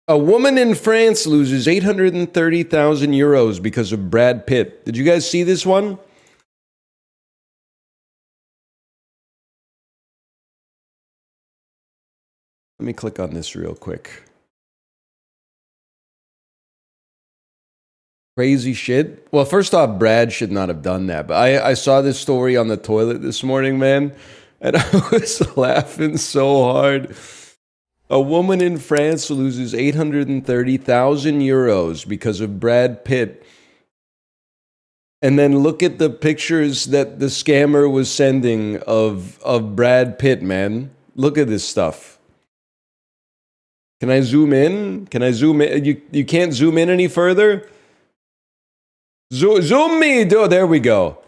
A woman in France loses 830,000 euros because of Brad Pitt. Did you guys see this one? Let me click on this real quick. Crazy shit. Well, first off, Brad should not have done that. But I saw this story on the toilet this morning, man, and I was laughing so hard. A woman in France loses 830,000 euros because of Brad Pitt. And then look at the pictures that the scammer was sending of Brad Pitt, man. Look at this stuff. Can I zoom in? Can I zoom in? You can't zoom in any further? Zoom me! Oh, there we go.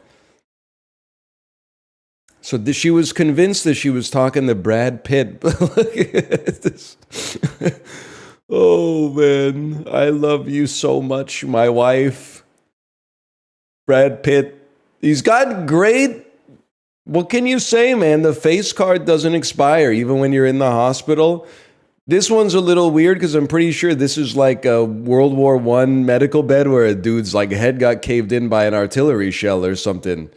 So she was convinced that she was talking to Brad Pitt. Look at this. Oh, man. I love you so much, my wife. Brad Pitt. He's got great... What can you say, man? The face card doesn't expire even when you're in the hospital. This one's a little weird because I'm pretty sure this is like a World War I medical bed where a dude's like head got caved in by an artillery shell or something.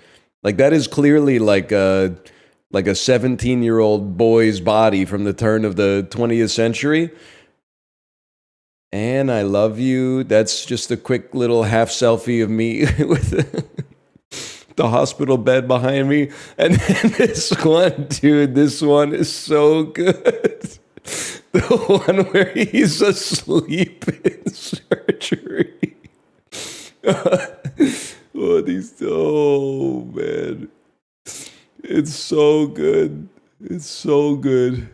Like that is clearly like a 17-year-old boy's body from the turn of the 20th century. And I love you. That's just a quick little half selfie of me with the hospital bed behind me. And then this one, dude, this one is so good. The one where he's asleep in surgery. Oh, man. It's so good. It's so good.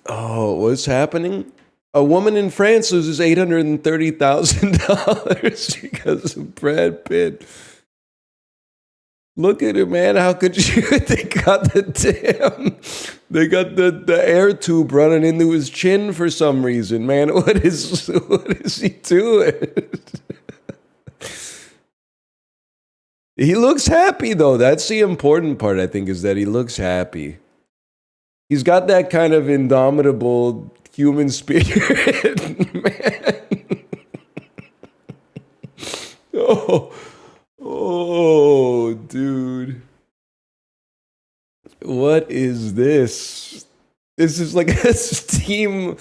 Oh, what's happening? A woman in France loses $830,000 because of Brad Pitt. Look at it, man. How could you? They got the air tube running into his chin for some reason, man. What is he doing? He looks happy, though. That's the important part, I think, is that he looks happy. He's got that kind of indomitable human spirit, man. Oh, dude. What is this? This is like a Steam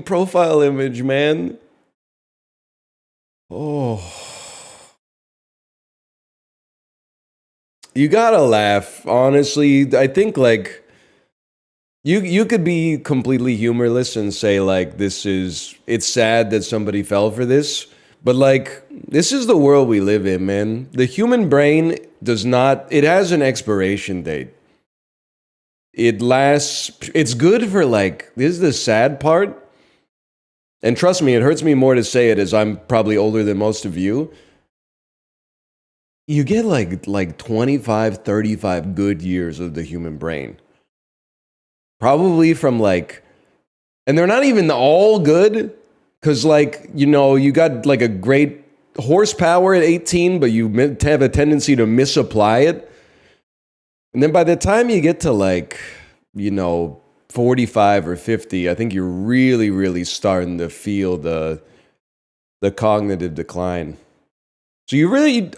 profile image, man. Oh. You gotta laugh, honestly. I think like you could be completely humorless and say like it's sad that somebody fell for this. But like, this is the world we live in, man. The human brain it has an expiration date. It's good for like, this is the sad part. And trust me, it hurts me more to say it as I'm probably older than most of you. You get like 25, 35 good years of the human brain. Probably from like, and they're not even all good. Because, like, you know, you got, like, a great horsepower at 18, but you have a tendency to misapply it. And then by the time you get to, like, you know, 45 or 50, I think you're really, really starting to feel the cognitive decline. So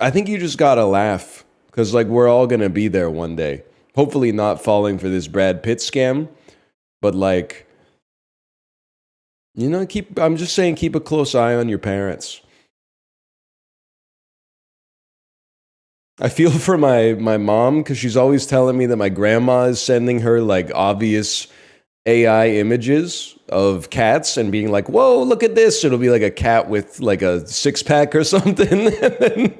I think you just gotta laugh. Because, like, we're all gonna be there one day. Hopefully not falling for this Brad Pitt scam. But, like... You know, I'm just saying, keep a close eye on your parents. I feel for my mom because she's always telling me that my grandma is sending her like obvious AI images of cats and being like, whoa, look at this. It'll be like a cat with like a six-pack or something. And then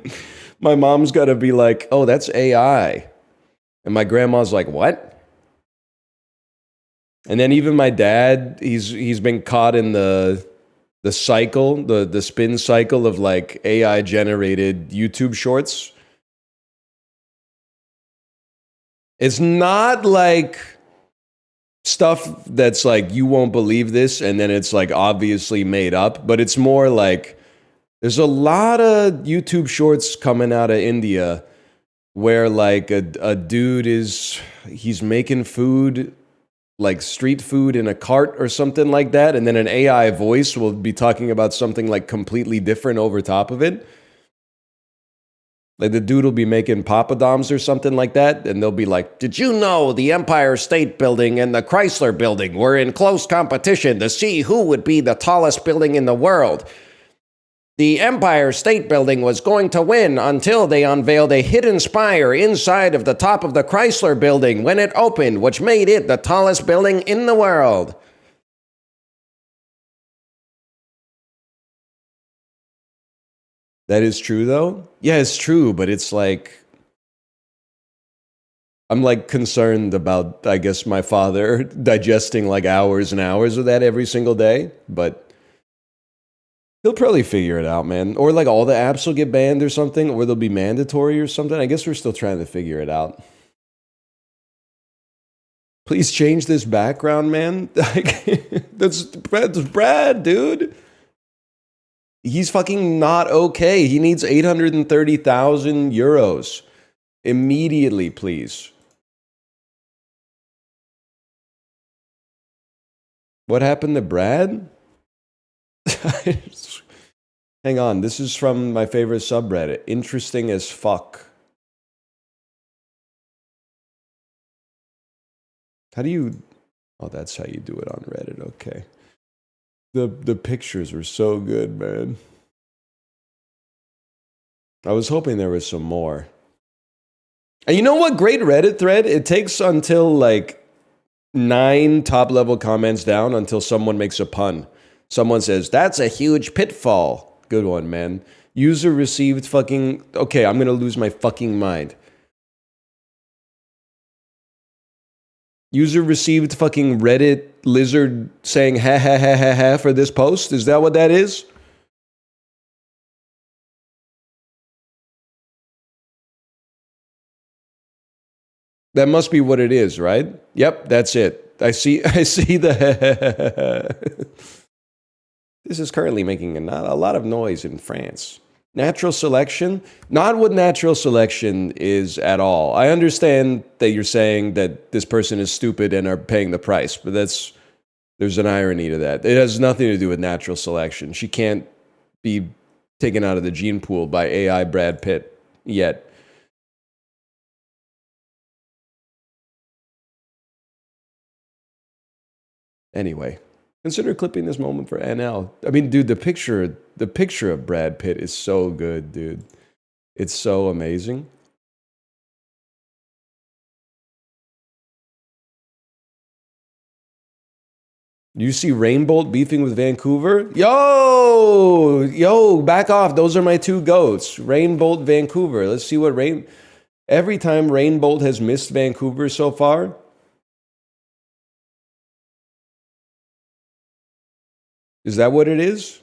my mom's got to be like, oh, that's AI. And my grandma's like, what? And then even my dad, he's been caught in the cycle, the spin cycle of like AI generated YouTube shorts. It's not like stuff that's like you won't believe this and then it's like obviously made up, but it's more like there's a lot of YouTube shorts coming out of India where like a dude he's making food like street food in a cart or something like that, and then an AI voice will be talking about something like completely different over top of it. Like the dude will be making papadoms or something like that, and they'll be like, "Did you know the Empire State Building and the Chrysler Building were in close competition to see who would be the tallest building in the world? The Empire State Building was going to win until they unveiled a hidden spire inside of the top of the Chrysler Building when it opened, which made it the tallest building in the world." That is true, though? Yeah, it's true, but it's like, I'm like concerned about, I guess, my father digesting like hours and hours of that every single day, but he'll probably figure it out, man. Or like all the apps will get banned or something, or they'll be mandatory or something. I guess we're still trying to figure it out. Please change this background, man. That's Brad, dude. He's fucking not okay. He needs 830,000 euros. Immediately, please. What happened to Brad? Hang on, this is from my favorite subreddit. Interesting as fuck. How do you... Oh, that's how you do it on Reddit, okay. The pictures were so good, man. I was hoping there was some more. And you know what? Great Reddit thread. It takes until like 9 top-level comments down until someone makes a pun. Someone says, "That's a huge pitfall." Good one, man. User received fucking... Okay, I'm going to lose my fucking mind. User received fucking Reddit lizard saying ha ha ha ha ha for this post? Is that what that is? That must be what it is, right? Yep, that's it. I see the This is currently making a lot of noise in France. Natural selection? Not what natural selection is at all. I understand that you're saying that this person is stupid and are paying the price, but there's an irony to that. It has nothing to do with natural selection. She can't be taken out of the gene pool by AI Brad Pitt yet. Anyway, consider clipping this moment for NL. I mean, dude, the picture of Brad Pitt is so good, dude. It's so amazing. You see Rainbolt beefing with Vancouver? Yo, back off. Those are my two goats. Rainbolt, Vancouver. Let's see what Every time Rainbolt has missed Vancouver so far. Is that what it is?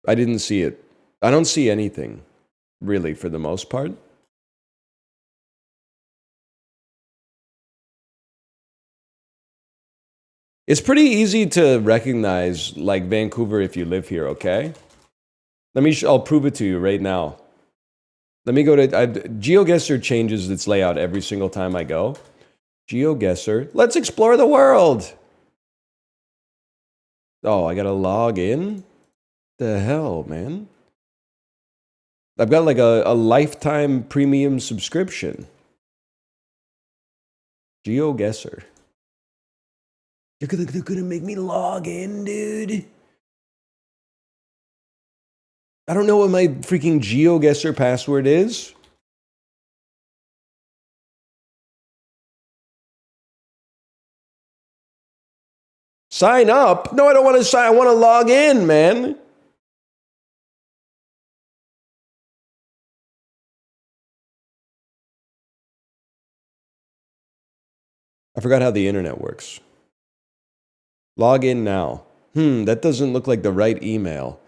I didn't see it. I don't see anything, really, for the most part. It's pretty easy to recognize, like, Vancouver if you live here, okay? I'll prove it to you right now. Let me go to... GeoGuessr changes its layout every single time I go. GeoGuessr. Let's explore the world! Oh, I gotta log in? The hell, man? I've got like a lifetime premium subscription. GeoGuessr. They're gonna make me log in, dude. I don't know what my freaking GeoGuessr password is. Sign up? No, I don't want to sign. I want to log in, man. I forgot how the internet works. Log in now. That doesn't look like the right email.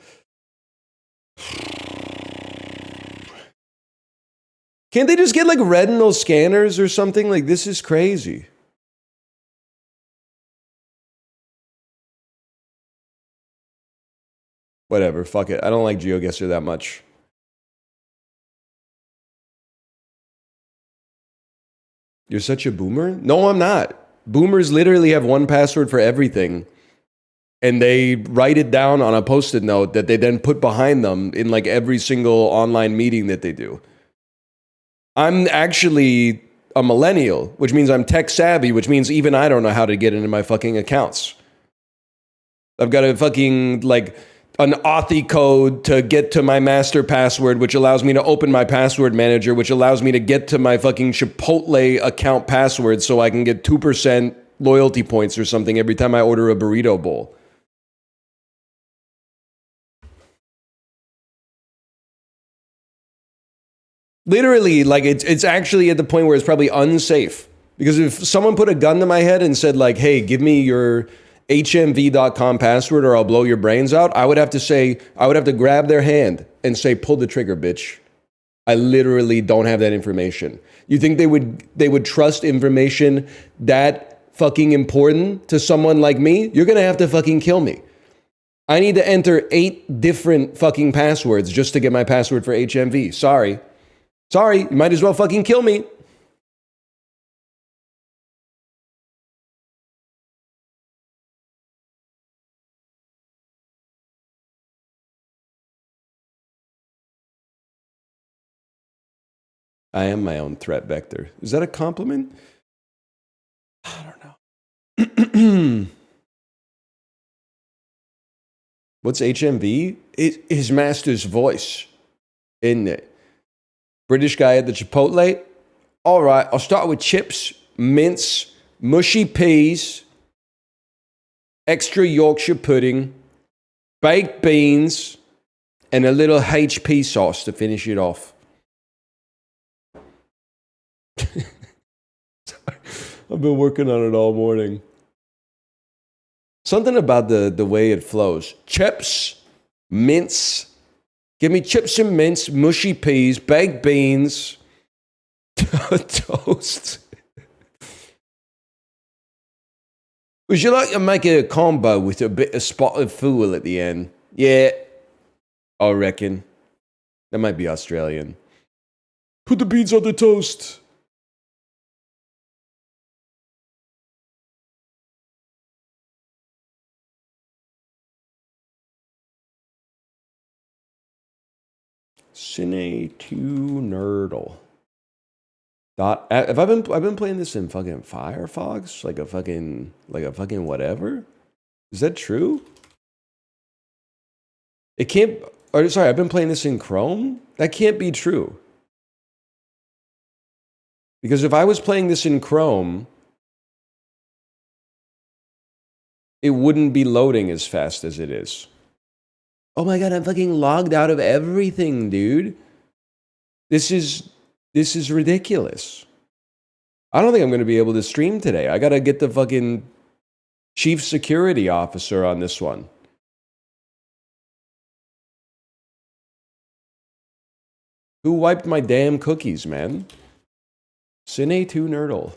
Can't they just get like retinal scanners or something? Like, this is crazy. Whatever, fuck it. I don't like GeoGuessr that much. You're such a boomer? No, I'm not. Boomers literally have one password for everything. And they write it down on a post-it note that they then put behind them in like every single online meeting that they do. I'm actually a millennial, which means I'm tech savvy, which means even I don't know how to get into my fucking accounts. I've got a fucking like an Authy code to get to my master password, which allows me to open my password manager, which allows me to get to my fucking Chipotle account password so I can get 2% loyalty points or something every time I order a burrito bowl. Literally, like it's actually at the point where it's probably unsafe. Because if someone put a gun to my head and said like, hey, give me your hmv.com password or I'll blow your brains out, I would have to grab their hand and say, pull the trigger, bitch. I literally don't have that information. You think they would trust information that fucking important to someone like me? You're gonna have to fucking kill me. I need to enter 8 different fucking passwords just to get my password for HMV. Sorry, you might as well fucking kill me. I am my own threat vector. Is that a compliment? I don't know. What's HMV? His master's voice, isn't it? British guy at the Chipotle. All right, I'll start with chips, mince, mushy peas, extra Yorkshire pudding, baked beans, and a little HP sauce to finish it off. I've been working on it all morning. Something about the way it flows. Chips, mince. Give me chips and mince, mushy peas, baked beans, toast. Would you like to make it a combo with a bit of spotted fool at the end? Yeah, I reckon. That might be Australian. Put the beans on the toast. Cine2Nerdle. I've been playing this in fucking Firefox, like a fucking whatever. Is that true? It can't. Or sorry, I've been playing this in Chrome. That can't be true. Because if I was playing this in Chrome, it wouldn't be loading as fast as it is. Oh my god, I'm fucking logged out of everything, dude. This is ridiculous. I don't think I'm going to be able to stream today. I got to get the fucking chief security officer on this one. Who wiped my damn cookies, man? Cine2Nerdle.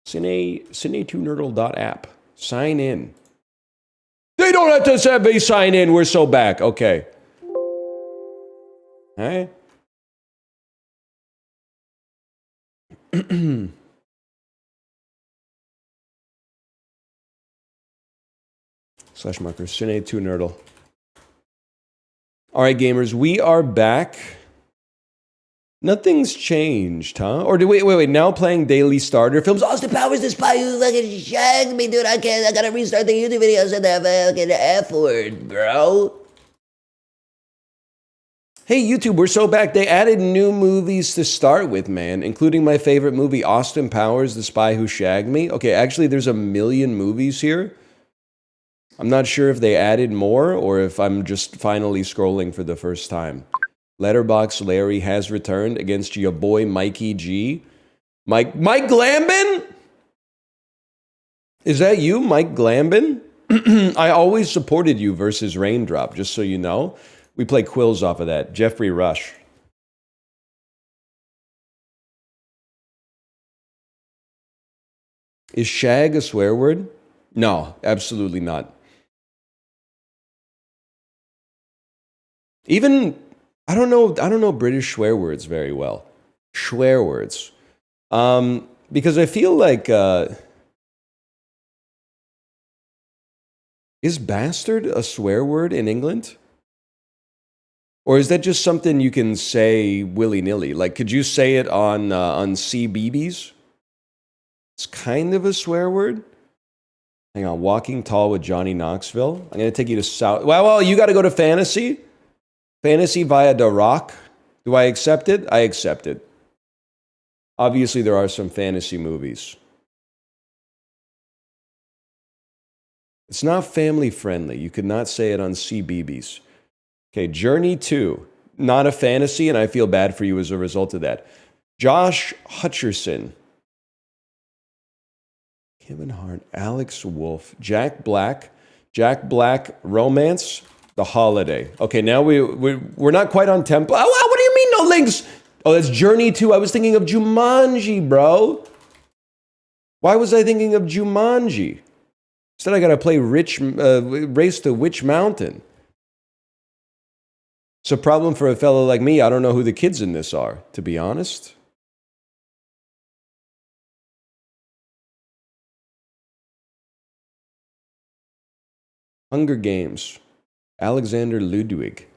Cine2Nerdle.app. Sign in. They don't have to have me sign in. We're so back. Okay. All right. Slash marker. Cine2Nerdle. All right, gamers. We are back. Nothing's changed, huh? Or wait. Now playing daily starter films. Austin Powers, the spy who fucking shagged me, dude. I gotta restart the YouTube videos and the fucking F word, bro. Hey, YouTube, we're so back. They added new movies to start with, man, including my favorite movie, Austin Powers, The Spy Who Shagged Me. Okay, actually, there's 1 million movies here. I'm not sure if they added more or if I'm just finally scrolling for the first time. Letterbox Larry has returned against your boy Mikey G. Mike Glambin? Is that you, Mike Glambin? I always supported you versus Raindrop, just so you know. We play quills off of that. Jeffrey Rush. Is shag a swear word? No, absolutely not. Even I don't know British swear words very well. Swear words. Because I feel like is bastard a swear word in England? Or is that just something you can say willy-nilly? Like, could you say it on CBBS? It's kind of a swear word. Hang on, Walking Tall with Johnny Knoxville. I'm going to take you to South... Well, you got to go to Fantasy. Fantasy via The Rock. Do I accept it? I accept it. Obviously, there are some fantasy movies. It's not family friendly. You could not say it on CBBS. Okay, Journey 2. Not a fantasy, and I feel bad for you as a result of that. Josh Hutcherson. Kevin Hart, Alex Wolf, Jack Black, Romance, The Holiday. Okay, now we're not quite on tempo. Oh, what do you mean no links? Oh, that's Journey 2. I was thinking of Jumanji, bro. Why was I thinking of Jumanji? Instead, I gotta play Race to Witch Mountain. It's a problem for a fellow like me. I don't know who the kids in this are, to be honest. Hunger Games. Alexander Ludwig.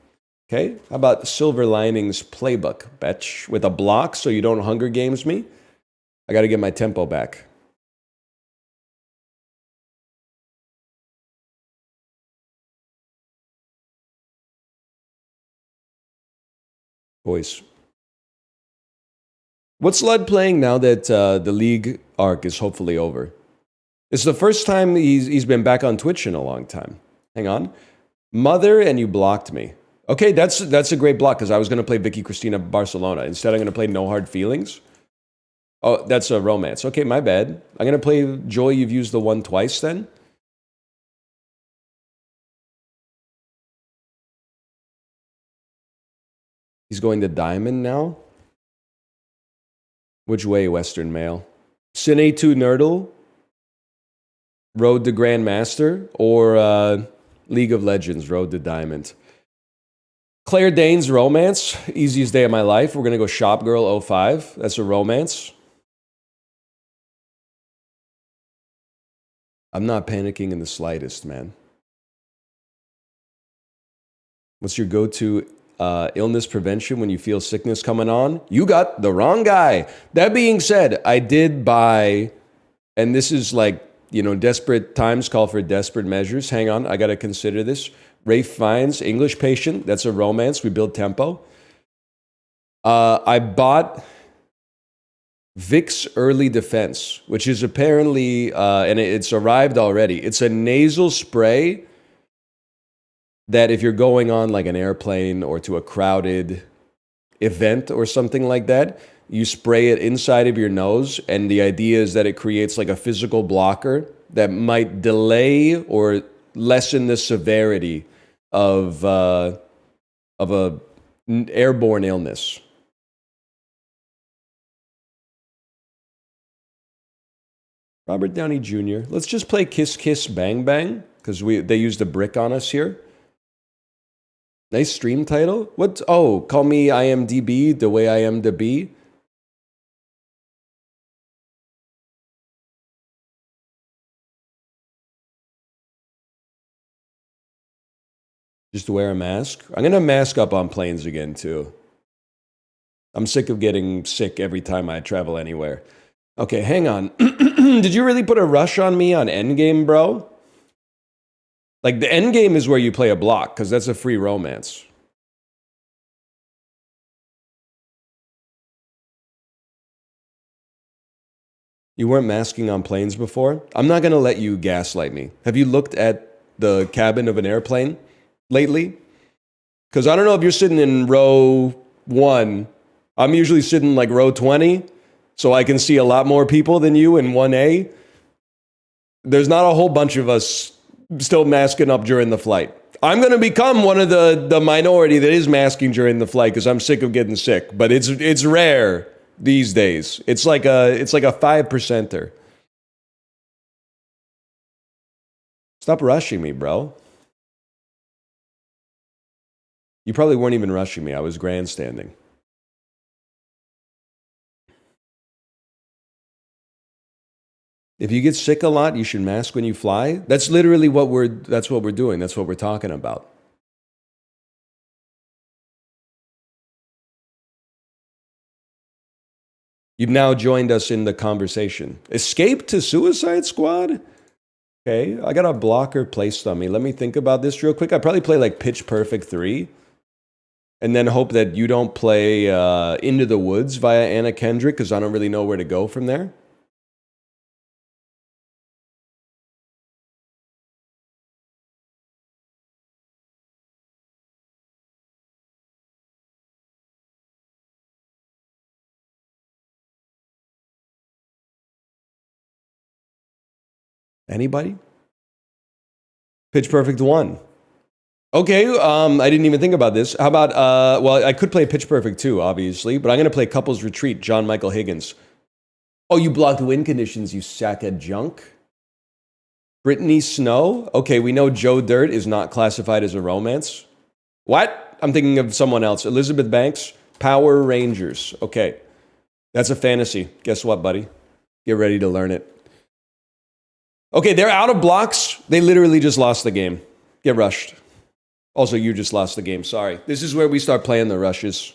Okay, how about Silver Linings Playbook? Betch, with a block so you don't Hunger Games me. I gotta get my tempo back. Boys. What's Lud playing now that the League arc is hopefully over? It's the first time he's been back on Twitch in a long time. Hang on. Mother, and you blocked me. Okay, that's a great block because I was going to play Vicky Cristina Barcelona. Instead, I'm going to play No Hard Feelings. Oh, that's a romance. Okay, my bad. I'm going to play Joy, You've Used the One Twice then. He's going to Diamond now. Which way, Western Mail? Cine2Nerdle, Road to Grandmaster, or League of Legends, Road to Diamond? Claire Danes, Romance, easiest day of my life. We're going to go Shop Girl 05. That's a romance. I'm not panicking in the slightest, man. What's your go-to illness prevention when you feel sickness coming on? You got the wrong guy. That being said, I did buy, and this is like, desperate times call for desperate measures. Hang on, I got to consider this. Rafe Fiennes, English Patient. That's a romance. We build tempo. I bought Vicks Early Defense, which is apparently, and it's arrived already. It's a nasal spray that if you're going on like an airplane or to a crowded event or something like that, you spray it inside of your nose, and the idea is that it creates like a physical blocker that might delay or lessen the severity of a airborne illness. Robert Downey Jr. Let's just play Kiss Kiss Bang Bang because they used a brick on us here. Nice stream title. What? Oh, call me IMDb the way I am to be. Just wear a mask. I'm going to mask up on planes again, too. I'm sick of getting sick every time I travel anywhere. Okay, hang on. Did you really put a rush on me on Endgame, bro? Like, the Endgame is where you play a block, because that's a free romance. You weren't masking on planes before? I'm not going to let you gaslight me. Have you looked at the cabin of an airplane lately? Because I don't know if you're sitting in row 1. I'm usually sitting like row 20, so I can see a lot more people than you in 1A. There's not a whole bunch of us still masking up during the flight. I'm going to become one of the minority that is masking during the flight because I'm sick of getting sick. But it's rare these days. It's like a 5%er. Stop rushing me, bro. You probably weren't even rushing me. I was grandstanding. If you get sick a lot, you should mask when you fly. That's literally what we're doing. That's what we're talking about. You've now joined us in the conversation. Escape to Suicide Squad? Okay, I got a blocker placed on me. Let me think about this real quick. I'd probably play like Pitch Perfect 3. And then hope that you don't play Into the Woods via Anna Kendrick, because I don't really know where to go from there. Anybody? Pitch Perfect 1. Okay, I didn't even think about this. How about, well, I could play Pitch Perfect 2, obviously, but I'm going to play Couples Retreat, John Michael Higgins. Oh, you blocked win conditions, you sack of junk? Brittany Snow? Okay, we know Joe Dirt is not classified as a romance. What? I'm thinking of someone else. Elizabeth Banks? Power Rangers. Okay, that's a fantasy. Guess what, buddy? Get ready to learn it. Okay, they're out of blocks. They literally just lost the game. Get rushed. Also, you just lost the game. Sorry. This is where we start playing the rushes.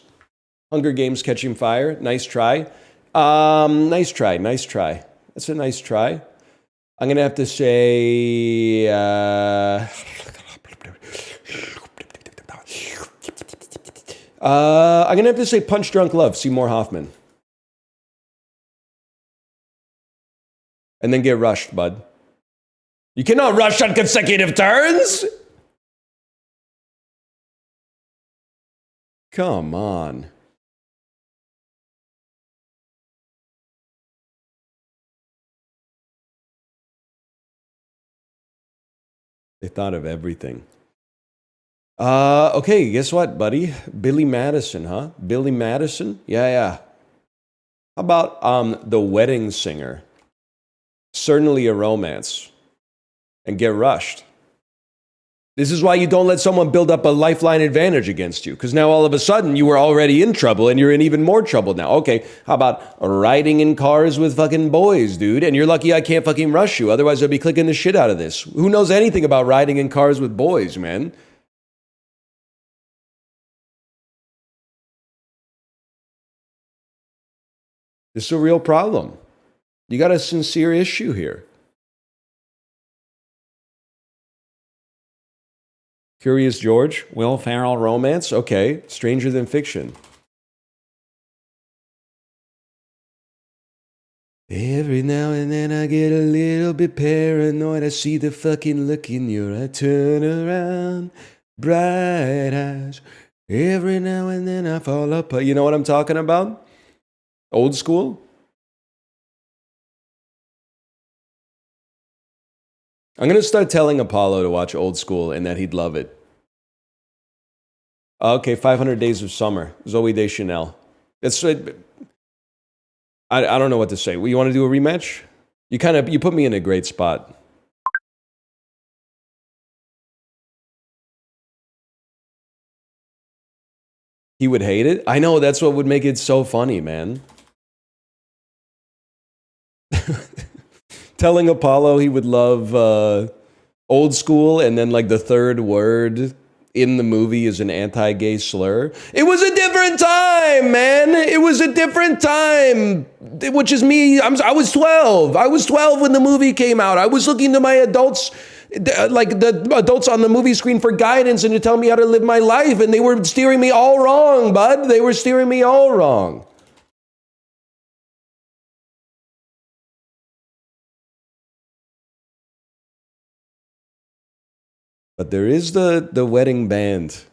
Hunger Games Catching Fire. Nice try. Nice try. Nice try. That's a nice try. I'm going to have to say... I'm going to have to say Punch Drunk Love. Seymour Hoffman. And then get rushed, bud. You cannot rush on consecutive turns! Come on. They thought of everything. Okay, guess what, buddy? Billy Madison, huh? Billy Madison? Yeah. How about The Wedding Singer? Certainly a romance. And get rushed. This is why you don't let someone build up a lifeline advantage against you, because now all of a sudden you were already in trouble and you're in even more trouble now. Okay, how about riding in cars with fucking boys, dude? And you're lucky I can't fucking rush you. Otherwise, I'd be clicking the shit out of this. Who knows anything about riding in cars with boys, man? This is a real problem. You got a sincere issue here. Curious George, Will Ferrell romance? Okay, Stranger Than Fiction. Every now and then I get a little bit paranoid. I see the fucking look in your eye. Turn around, bright eyes. Every now and then I fall apart. You know what I'm talking about? Old School? I'm going to start telling Apollo to watch Old School and that he'd love it. Okay, 500 Days of Summer. Zoe Deschanel. That's I don't know what to say. You want to do a rematch? You put me in a great spot. He would hate it? I know, that's what would make it so funny, man. Telling Apollo he would love Old School, and then like the third word in the movie is an anti-gay slur. It was a different time, man. It was a different time. Which is me. I was 12. I was 12 when the movie came out. I was looking to my adults, like the adults on the movie screen, for guidance and to tell me how to live my life. And they were steering me all wrong, bud. They were steering me all wrong. But there is the wedding band.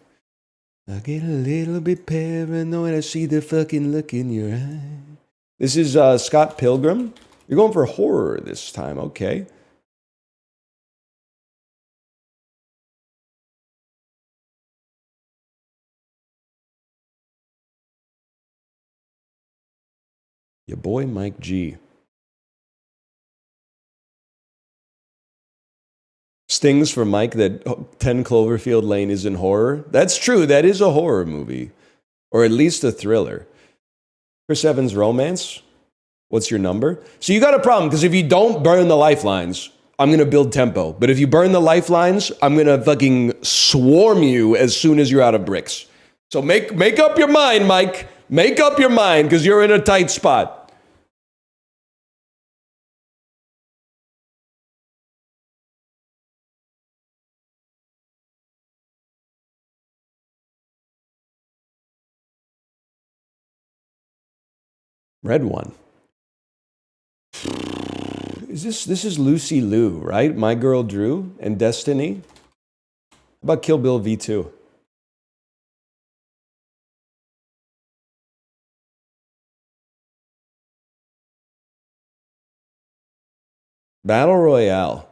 I get a little bit paranoid. I see the fucking look in your eye. This is Scott Pilgrim. You're going for horror this time. Okay. Your boy Mike G. stings for Mike that 10 Cloverfield Lane isn't horror. That's true. That is a horror movie, or at least a thriller. Chris Evans romance. What's your number? So you got a problem because if you don't burn the lifelines, I'm going to build tempo. But if you burn the lifelines, I'm going to fucking swarm you as soon as you're out of bricks. So make up your mind, Mike. Make up your mind because you're in a tight spot. Red one. This is Lucy Liu, right? My Girl Drew and Destiny. How about Kill Bill V2? Battle Royale.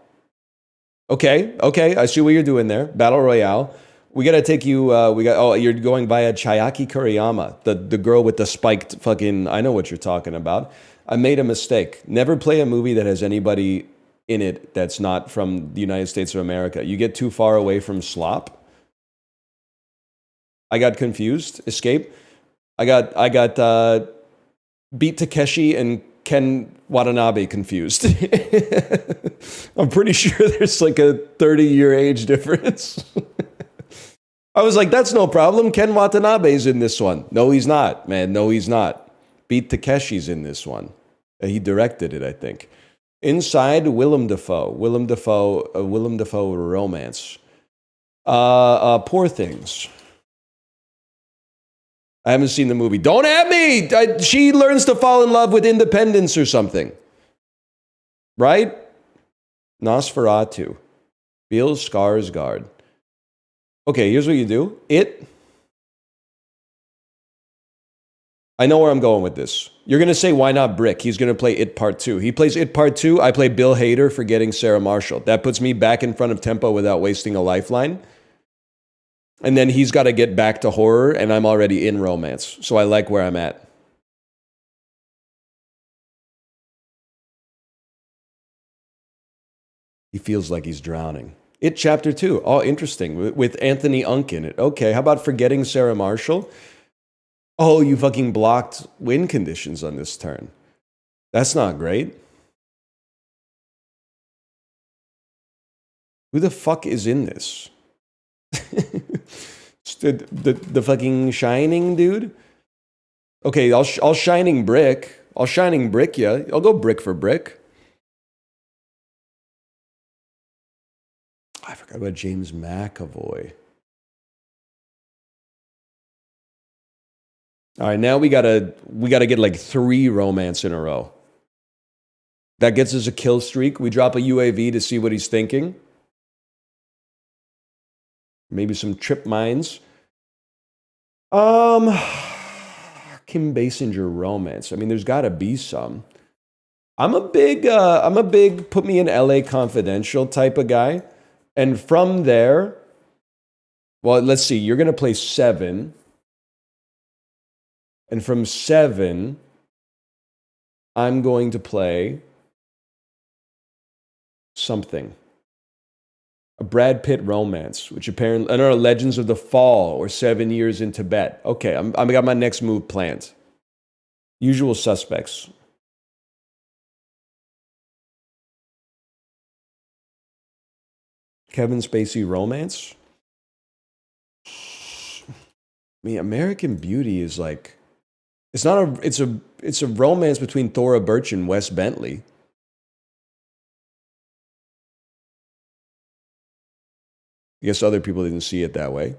Okay, I see what you're doing there. Battle Royale. We gotta take you. You're going via Chiaki Kuriyama, the girl with the spiked fucking. I know what you're talking about. I made a mistake. Never play a movie that has anybody in it that's not from the United States of America. You get too far away from slop. I got confused. Escape. I got Beat Takeshi and Ken Watanabe confused. I'm pretty sure there's like a 30-year age difference. I was like, that's no problem. Ken Watanabe's in this one. No, he's not, man. No, he's not. Beat Takeshi's in this one. He directed it, I think. Inside, Willem Dafoe. Willem Dafoe romance. Poor Things. I haven't seen the movie. Don't at me! She learns to fall in love with independence or something. Right? Nosferatu. Bill Skarsgård. Okay, here's what you do. I know where I'm going with this. You're going to say, why not Brick? He's going to play It Part 2. He plays It Part 2. I play Bill Hader for getting Sarah Marshall. That puts me back in front of tempo without wasting a lifeline. And then he's got to get back to horror, and I'm already in romance. So I like where I'm at. He feels like he's drowning. It Chapter 2. Oh, interesting. With Anthony Unk in it. Okay, how about Forgetting Sarah Marshall? Oh, you fucking blocked win conditions on this turn. That's not great. Who the fuck is in this? the fucking Shining dude? Okay, I'll Shining Brick. I'll Shining Brick ya. I'll go brick for brick. I forgot about James McAvoy. All right, now we gotta get like 3 romance in a row. That gets us a kill streak. We drop a UAV to see what he's thinking. Maybe some trip mines. Kim Basinger romance. I mean, there's got to be some. I'm a big put me in LA Confidential type of guy. And from there, well, let's see. You're going to play 7. And from 7, I'm going to play something. A Brad Pitt romance, which apparently, I don't know, Legends of the Fall or 7 Years in Tibet. Okay, I got my next move planned. Usual Suspects. Kevin Spacey romance. I mean, American Beauty is like, it's a romance between Thora Birch and Wes Bentley. I guess other people didn't see it that way.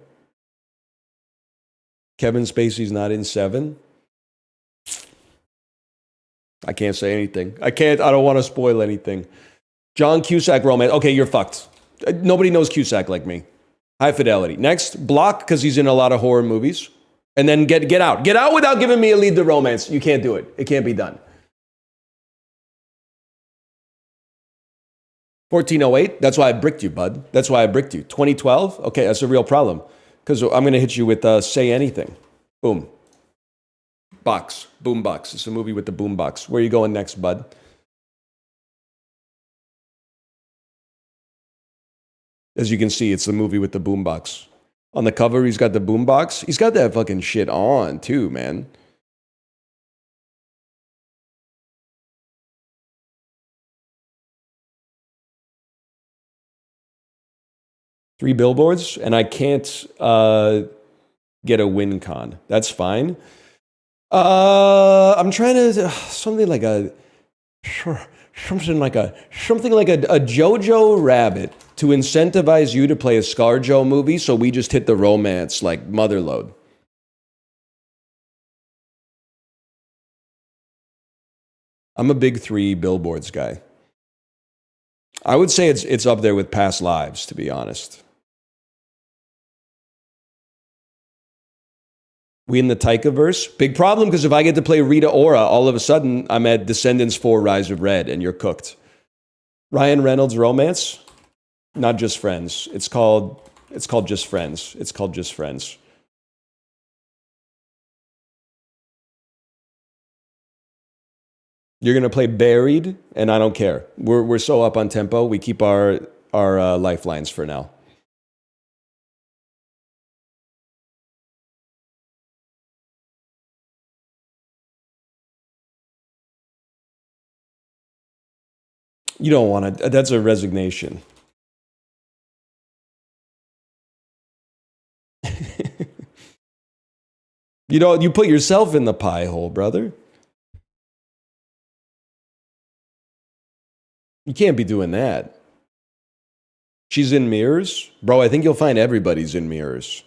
Kevin Spacey's not in 7. I can't say anything. I don't want to spoil anything. John Cusack romance. Okay, you're fucked. Nobody knows Cusack like me. High Fidelity. Next, Block, because he's in a lot of horror movies. And then get out. Get out without giving me a lead to romance. You can't do it. It can't be done. 1408. That's why I bricked you, bud. That's why I bricked you. 2012. Okay, that's a real problem. Because I'm going to hit you with Say Anything. Boom. Box. Boom box. It's a movie with the boom box. Where are you going next, bud? As you can see, it's the movie with the boombox. On the cover, he's got the boombox. He's got that fucking shit on, too, man. Three billboards, and I can't get a win con. That's fine. I'm trying to something like a Jojo Rabbit to incentivize you to play a ScarJo movie, so we just hit the romance like motherload. I'm a big three billboards guy. I would say it's up there with Past Lives, to be honest. We in the Taika-verse? Big problem, because if I get to play Rita Ora, all of a sudden I'm at Descendants 4 Rise of Red, and you're cooked. Ryan Reynolds romance? Not Just Friends. It's called Just Friends. It's called Just Friends. You're gonna play Buried, and I don't care. We're so up on tempo. We keep our lifelines for now. You don't want to. That's a resignation. You put yourself in the pie hole, brother. You can't be doing that. She's in Mirrors? Bro, I think you'll find everybody's in Mirrors.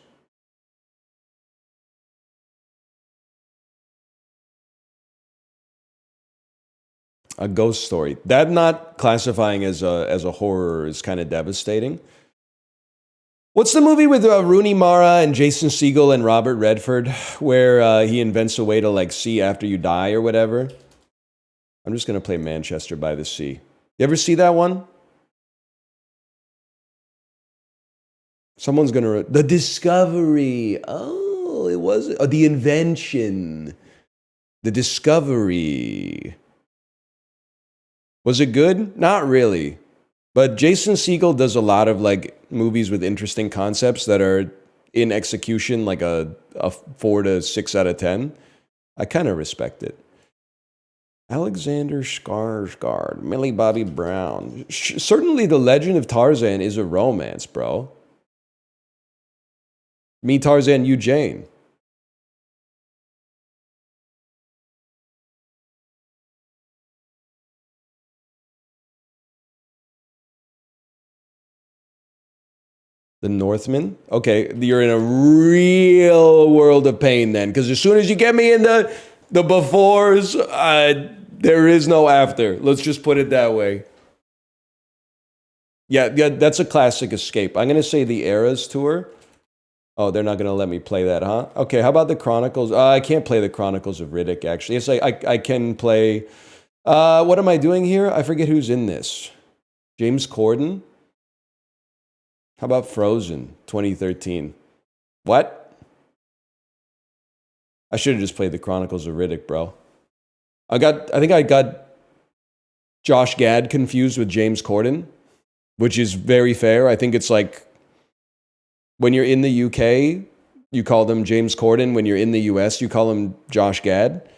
A ghost story. That not classifying as a horror is kind of devastating. What's the movie with Rooney Mara and Jason Segel and Robert Redford where he invents a way to like see after you die or whatever? I'm just going to play Manchester by the Sea. You ever see that one? Someone's going to... The Discovery. Oh, it was... Oh, The Invention. The Discovery. Was it good? Not really. But Jason Segel does a lot of like movies with interesting concepts that are in execution like a 4 to 6 out of 10. I kind of respect it. Alexander Skarsgård, Millie Bobby Brown. Certainly The Legend of Tarzan is a romance, bro. Me, Tarzan, you, Jane. The Northman? Okay, you're in a real world of pain then, because as soon as you get me in the befores, there is no after. Let's just put it that way. Yeah, that's a classic escape. I'm going to say the Eras Tour. Oh, they're not going to let me play that, huh? Okay, how about the Chronicles? I can't play the Chronicles of Riddick, actually. Yes, I can play... what am I doing here? I forget who's in this. James Corden? How about Frozen 2013? What? I should have just played the Chronicles of Riddick, bro. I think I got Josh Gad confused with James Corden, which is very fair. I think it's like when you're in the UK, you call them James Corden. When you're in the US, you call him Josh Gad.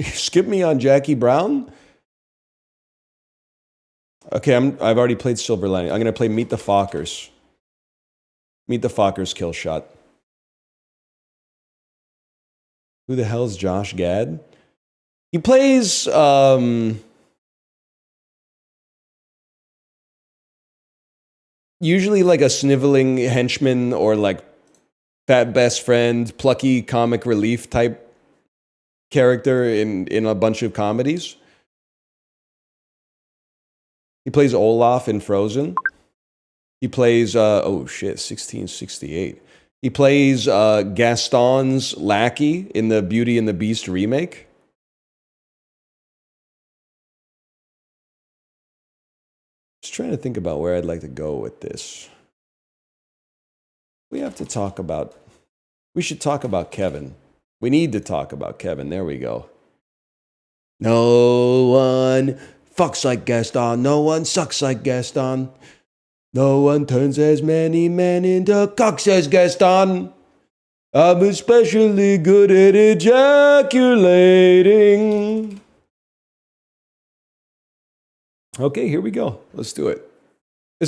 Skip me on Jackie Brown? Okay, I've already played Silver Lining. I'm going to play Meet the Fockers. Meet the Fockers kill shot. Who the hell's Josh Gad? He plays usually like a sniveling henchman or like fat best friend, plucky comic relief type character in a bunch of comedies. He plays Olaf in Frozen. He plays 1668. He plays Gaston's lackey in the Beauty and the Beast remake. Just trying to think about where I'd like to go with this. We should talk about Kevin. We need to talk about Kevin. There we go. No one fucks like Gaston. No one sucks like Gaston. No one turns as many men into cocks as Gaston. I'm especially good at ejaculating. Okay, here we go. Let's do it.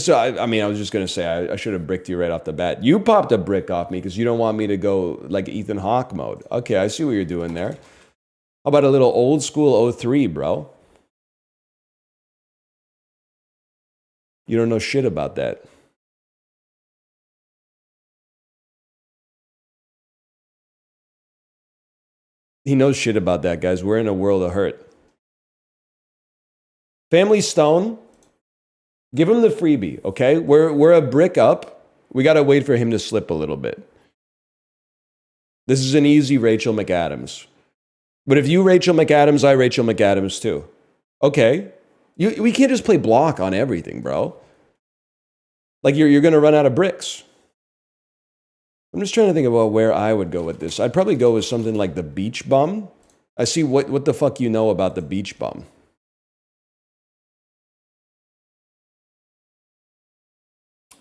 I mean, I was just going to say, I should have bricked you right off the bat. You popped a brick off me because you don't want me to go like Ethan Hawke mode. Okay, I see what you're doing there. How about a little old school 03, bro? You don't know shit about that. He knows shit about that, guys. We're in a world of hurt. Family Stone, give him the freebie, okay? We're a brick up. We got to wait for him to slip a little bit. This is an easy Rachel McAdams. But if you Rachel McAdams, I Rachel McAdams too. Okay. We can't just play block on everything, bro. Like you're going to run out of bricks. I'm just trying to think about where I would go with this. I'd probably go with something like the Beach Bum. I see what the fuck you know about the Beach Bum.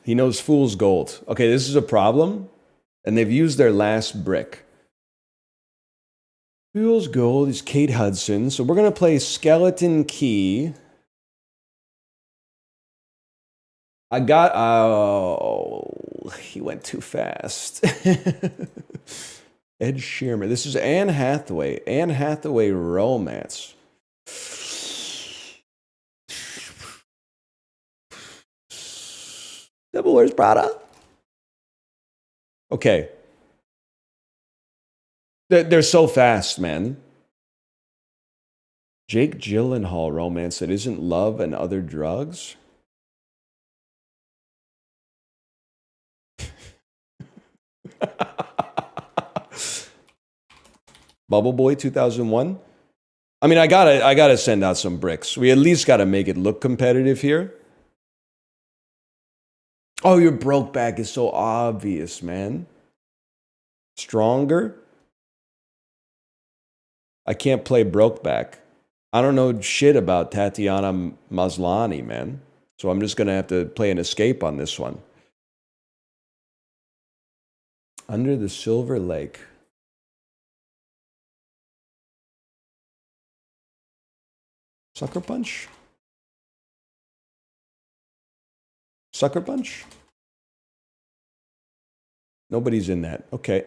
He knows Fool's Gold. Okay, this is a problem. And they've used their last brick. Fool's Gold is Kate Hudson. So we're going to play Skeleton Key. I got... Oh, he went too fast. Ed Sheeran. This is Anne Hathaway. Anne Hathaway Romance. Devil Wears Prada. Okay. They're so fast, man. Jake Gyllenhaal romance that isn't love and other drugs? Bubble Boy 2001? I mean, I gotta send out some bricks. We at least gotta make it look competitive here. Oh, your broke back is so obvious, man. Stronger? I can't play Brokeback. I don't know shit about Tatiana Maslany, man. So I'm just going to have to play an escape on this one. Under the Silver Lake. Sucker Punch? Sucker Punch? Nobody's in that. Okay.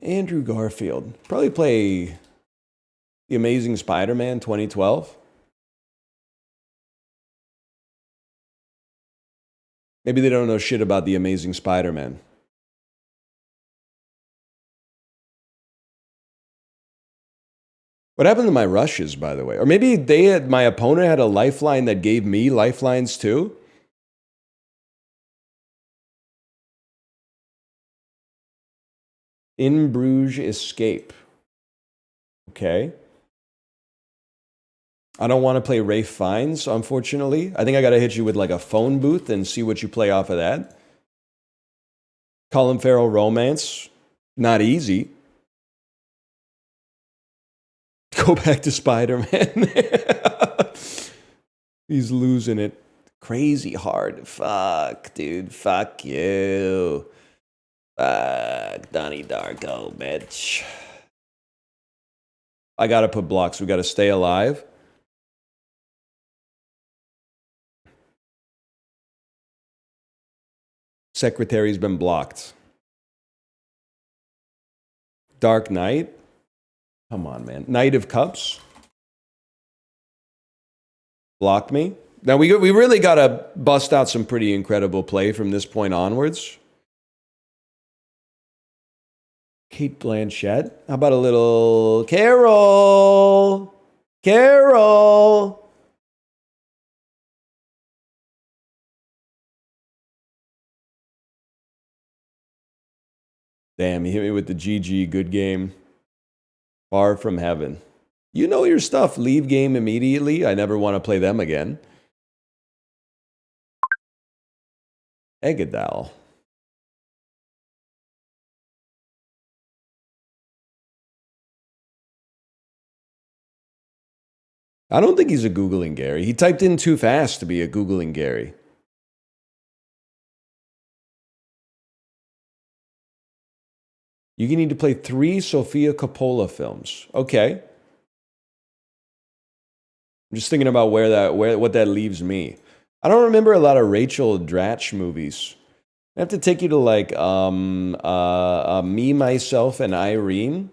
Andrew Garfield. Probably play The Amazing Spider-Man 2012. Maybe they don't know shit about The Amazing Spider-Man. What happened to my rushes, by the way? Or maybe my opponent had a lifeline that gave me lifelines too? In Bruges Escape. Okay. I don't want to play Rafe Fiennes, unfortunately. I think I got to hit you with like a phone booth and see what you play off of that. Colin Farrell Romance. Not easy. Go back to Spider-Man. He's losing it. Crazy hard. Fuck, dude. Fuck you. Fuck, Donnie Darko, bitch. I gotta put blocks. We gotta stay alive. Secretary's been blocked. Dark Knight. Come on, man. Knight of Cups. Blocked me. Now we really gotta bust out some pretty incredible play from this point onwards. Kate Blanchett. How about a little Carol? Carol. Damn, he hit me with the GG. Good game. Far from heaven. You know your stuff. Leave game immediately. I never want to play them again. Eggadal. I don't think he's a Googling Gary. He typed in too fast to be a Googling Gary. You need to play 3 Sofia Coppola films. Okay. I'm just thinking about what that leaves me. I don't remember a lot of Rachel Dratch movies. I have to take you to like Me, Myself, and Irene.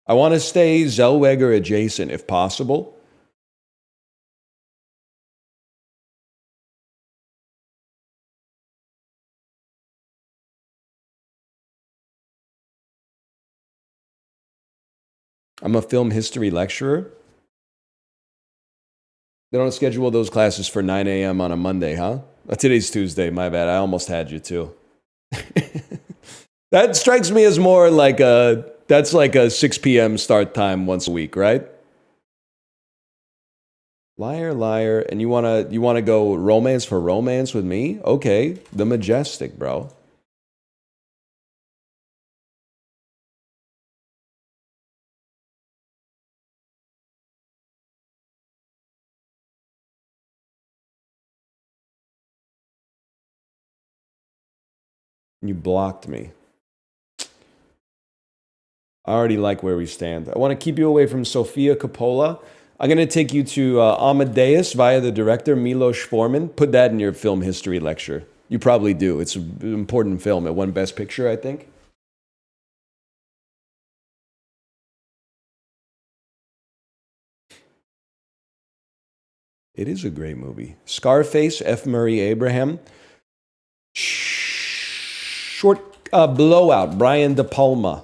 I want to stay Zellweger adjacent if possible. I'm a film history lecturer. They don't schedule those classes for 9 a.m. on a Monday, huh? Today's Tuesday, my bad. I almost had you too. That strikes me as more like that's like a 6 p.m. start time once a week, right? Liar, liar, and you wanna go romance for romance with me? Okay, The Majestic, bro. You blocked me. I already like where we stand. I want to keep you away from Sofia Coppola. I'm going to take you to Amadeus via the director Milos Forman. Put that in your film history lecture. You probably do. It's an important film. It won Best Picture, I think. It is a great movie. Scarface, F. Murray Abraham. Short Blowout, Brian De Palma.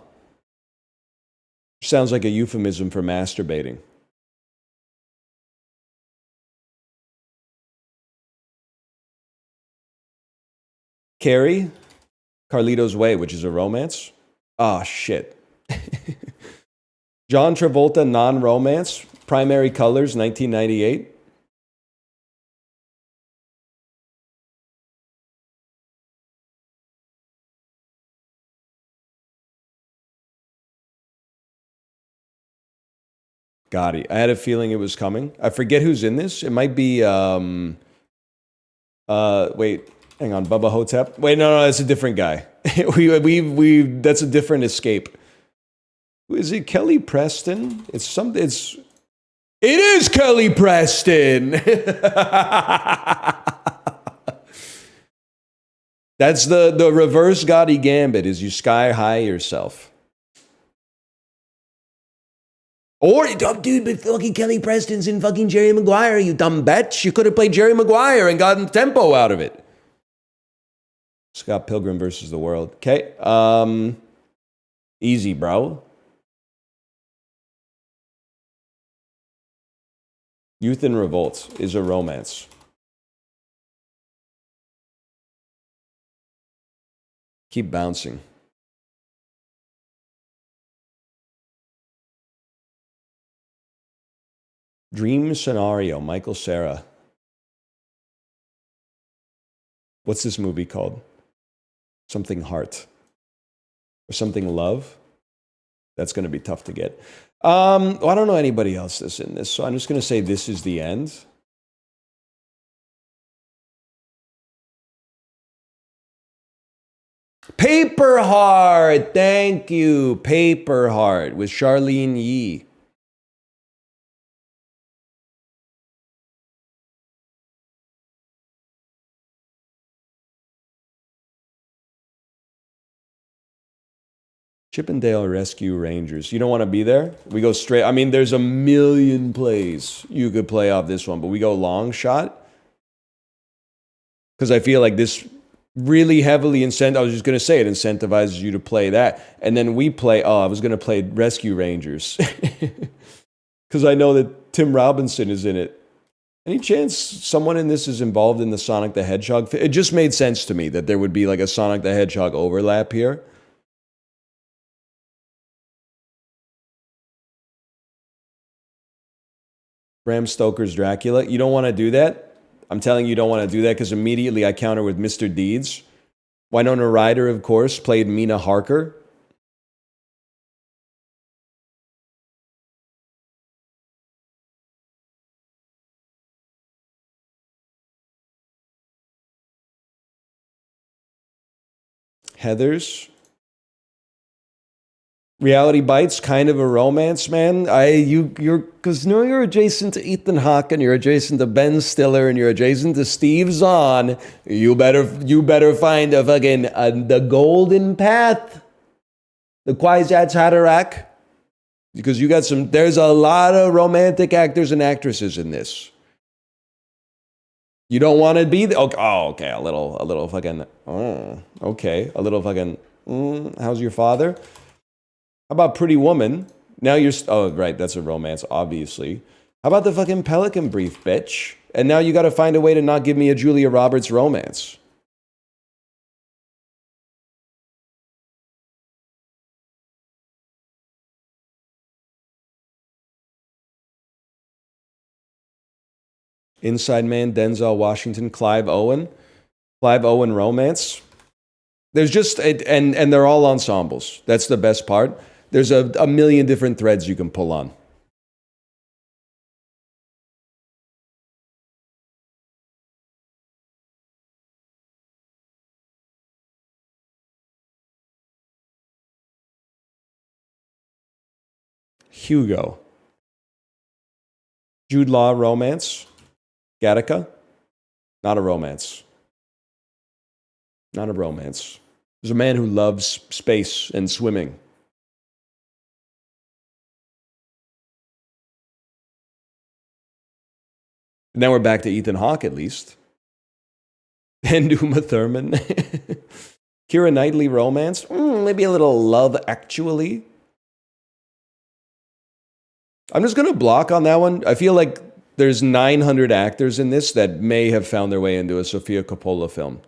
Sounds like a euphemism for masturbating. Carrie, Carlito's Way, which is a romance. Ah, shit. John Travolta, non-romance. Primary Colors, 1998. Gotti. I had a feeling it was coming. I forget who's in this. It might be wait, hang on, Bubba Hotep. Wait, no, that's a different guy. That's a different escape. Who is it? Kelly Preston? It is Kelly Preston. That's the reverse Gotti gambit, is you sky high yourself. Or, dude, but fucking Kelly Preston's in fucking Jerry Maguire, you dumb bitch. You could have played Jerry Maguire and gotten tempo out of it. Scott Pilgrim versus the World. Okay. Easy, bro. Youth in Revolt is a romance. Keep bouncing. Dream Scenario, Michael Cera. What's this movie called? Something Heart. Or something Love? That's going to be tough to get. Well, I don't know anybody else that's in this, so I'm just going to say this is the end. Paper Heart! Thank you. Paper Heart with Charlene Yee. Chippendale Rescue Rangers. You don't want to be there? We go straight. I mean, there's a million plays you could play off this one, but we go long shot. Because I feel like this really heavily I was just going to say it incentivizes you to play that. And then we play, I was going to play Rescue Rangers. Because I know that Tim Robinson is in it. Any chance someone in this is involved in the Sonic the Hedgehog? It just made sense to me that there would be like a Sonic the Hedgehog overlap here. Bram Stoker's Dracula. You don't want to do that? I'm telling you don't want to do that because immediately I counter with Mr. Deeds. Winona Ryder, of course, played Mina Harker. Heathers. Reality Bites, kind of a romance, man. Because you're adjacent to Ethan Hawke and you're adjacent to Ben Stiller and you're adjacent to Steve Zahn. You better find a fucking the golden path, the Kwisatz Haderach, because you got some. There's a lot of romantic actors and actresses in this. You don't want to be okay. A little fucking. Okay, a little fucking. How's your father? How about Pretty Woman? Now you're... Oh, right, that's a romance, obviously. How about the fucking Pelican Brief, bitch? And now you gotta find a way to not give me a Julia Roberts romance. Inside Man, Denzel Washington, Clive Owen. Clive Owen romance. There's just... And they're all ensembles. That's the best part. There's a million different threads you can pull on. Hugo. Jude Law romance. Gattaca. Not a romance. Not a romance. There's a man who loves space and swimming. Now we're back to Ethan Hawke, at least. And Uma Thurman. Keira Knightley romance. Maybe a little Love Actually. I'm just going to block on that one. I feel like there's 900 actors in this that may have found their way into a Sofia Coppola film.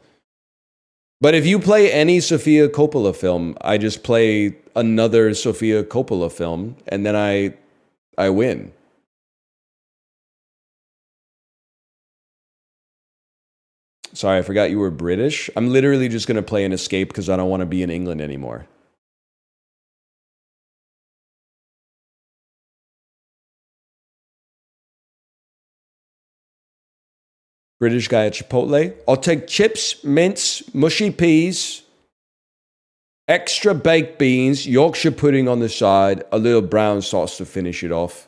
But if you play any Sofia Coppola film, I just play another Sofia Coppola film, and then I win. Sorry, I forgot you were British. I'm literally just going to play an Escape because I don't want to be in England anymore. British guy at Chipotle. I'll take chips, mince, mushy peas, extra baked beans, Yorkshire pudding on the side, a little brown sauce to finish it off.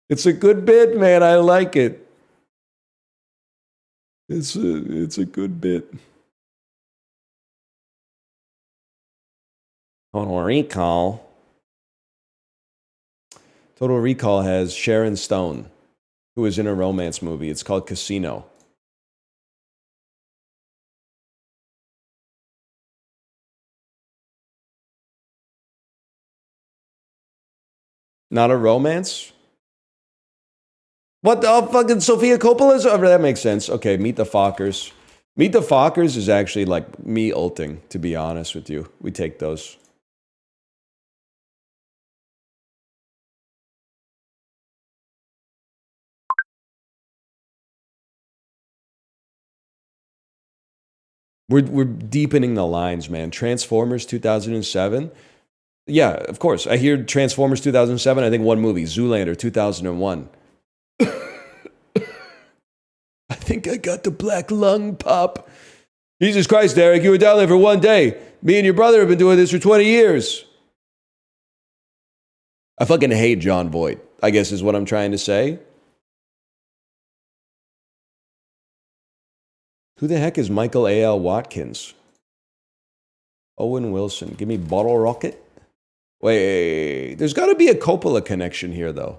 It's a good bit, man. I like it. It's a good bit. Total Recall. Total Recall has Sharon Stone, who is in a romance movie. It's called Casino. Not a romance? What the fucking Sofia Coppola's? Oh, that makes sense. Okay, Meet the Fockers. Meet the Fockers is actually like me ulting, to be honest with you. We take those. We're deepening the lines, man. Transformers 2007. Yeah, of course. I hear Transformers 2007. I think one movie, Zoolander 2001. I think I got the black lung pop. Jesus Christ, Derek, you were down there for one day. Me and your brother have been doing this for 20 years. I fucking hate John Voight, I guess is what I'm trying to say. Who the heck is Michael A.L. Watkins? Owen Wilson. Give me Bottle Rocket. Wait, there's got to be a Coppola connection here, though.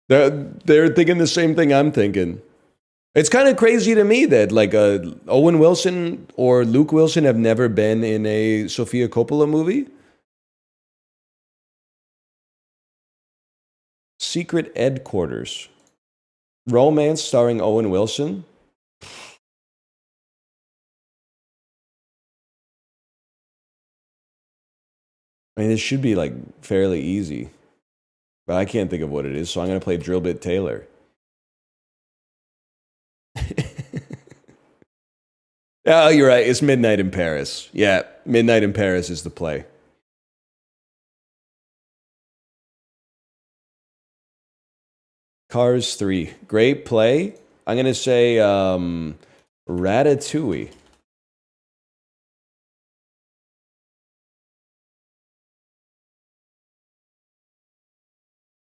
They're thinking the same thing I'm thinking. It's kind of crazy to me that like Owen Wilson or Luke Wilson have never been in a Sofia Coppola movie. Secret Headquarters. Romance starring Owen Wilson. I mean, this should be like fairly easy. But I can't think of what it is, so I'm going to play Drill Bit Taylor. Oh, you're right. It's Midnight in Paris. Yeah, Midnight in Paris is the play. Cars 3. Great play. I'm going to say Ratatouille.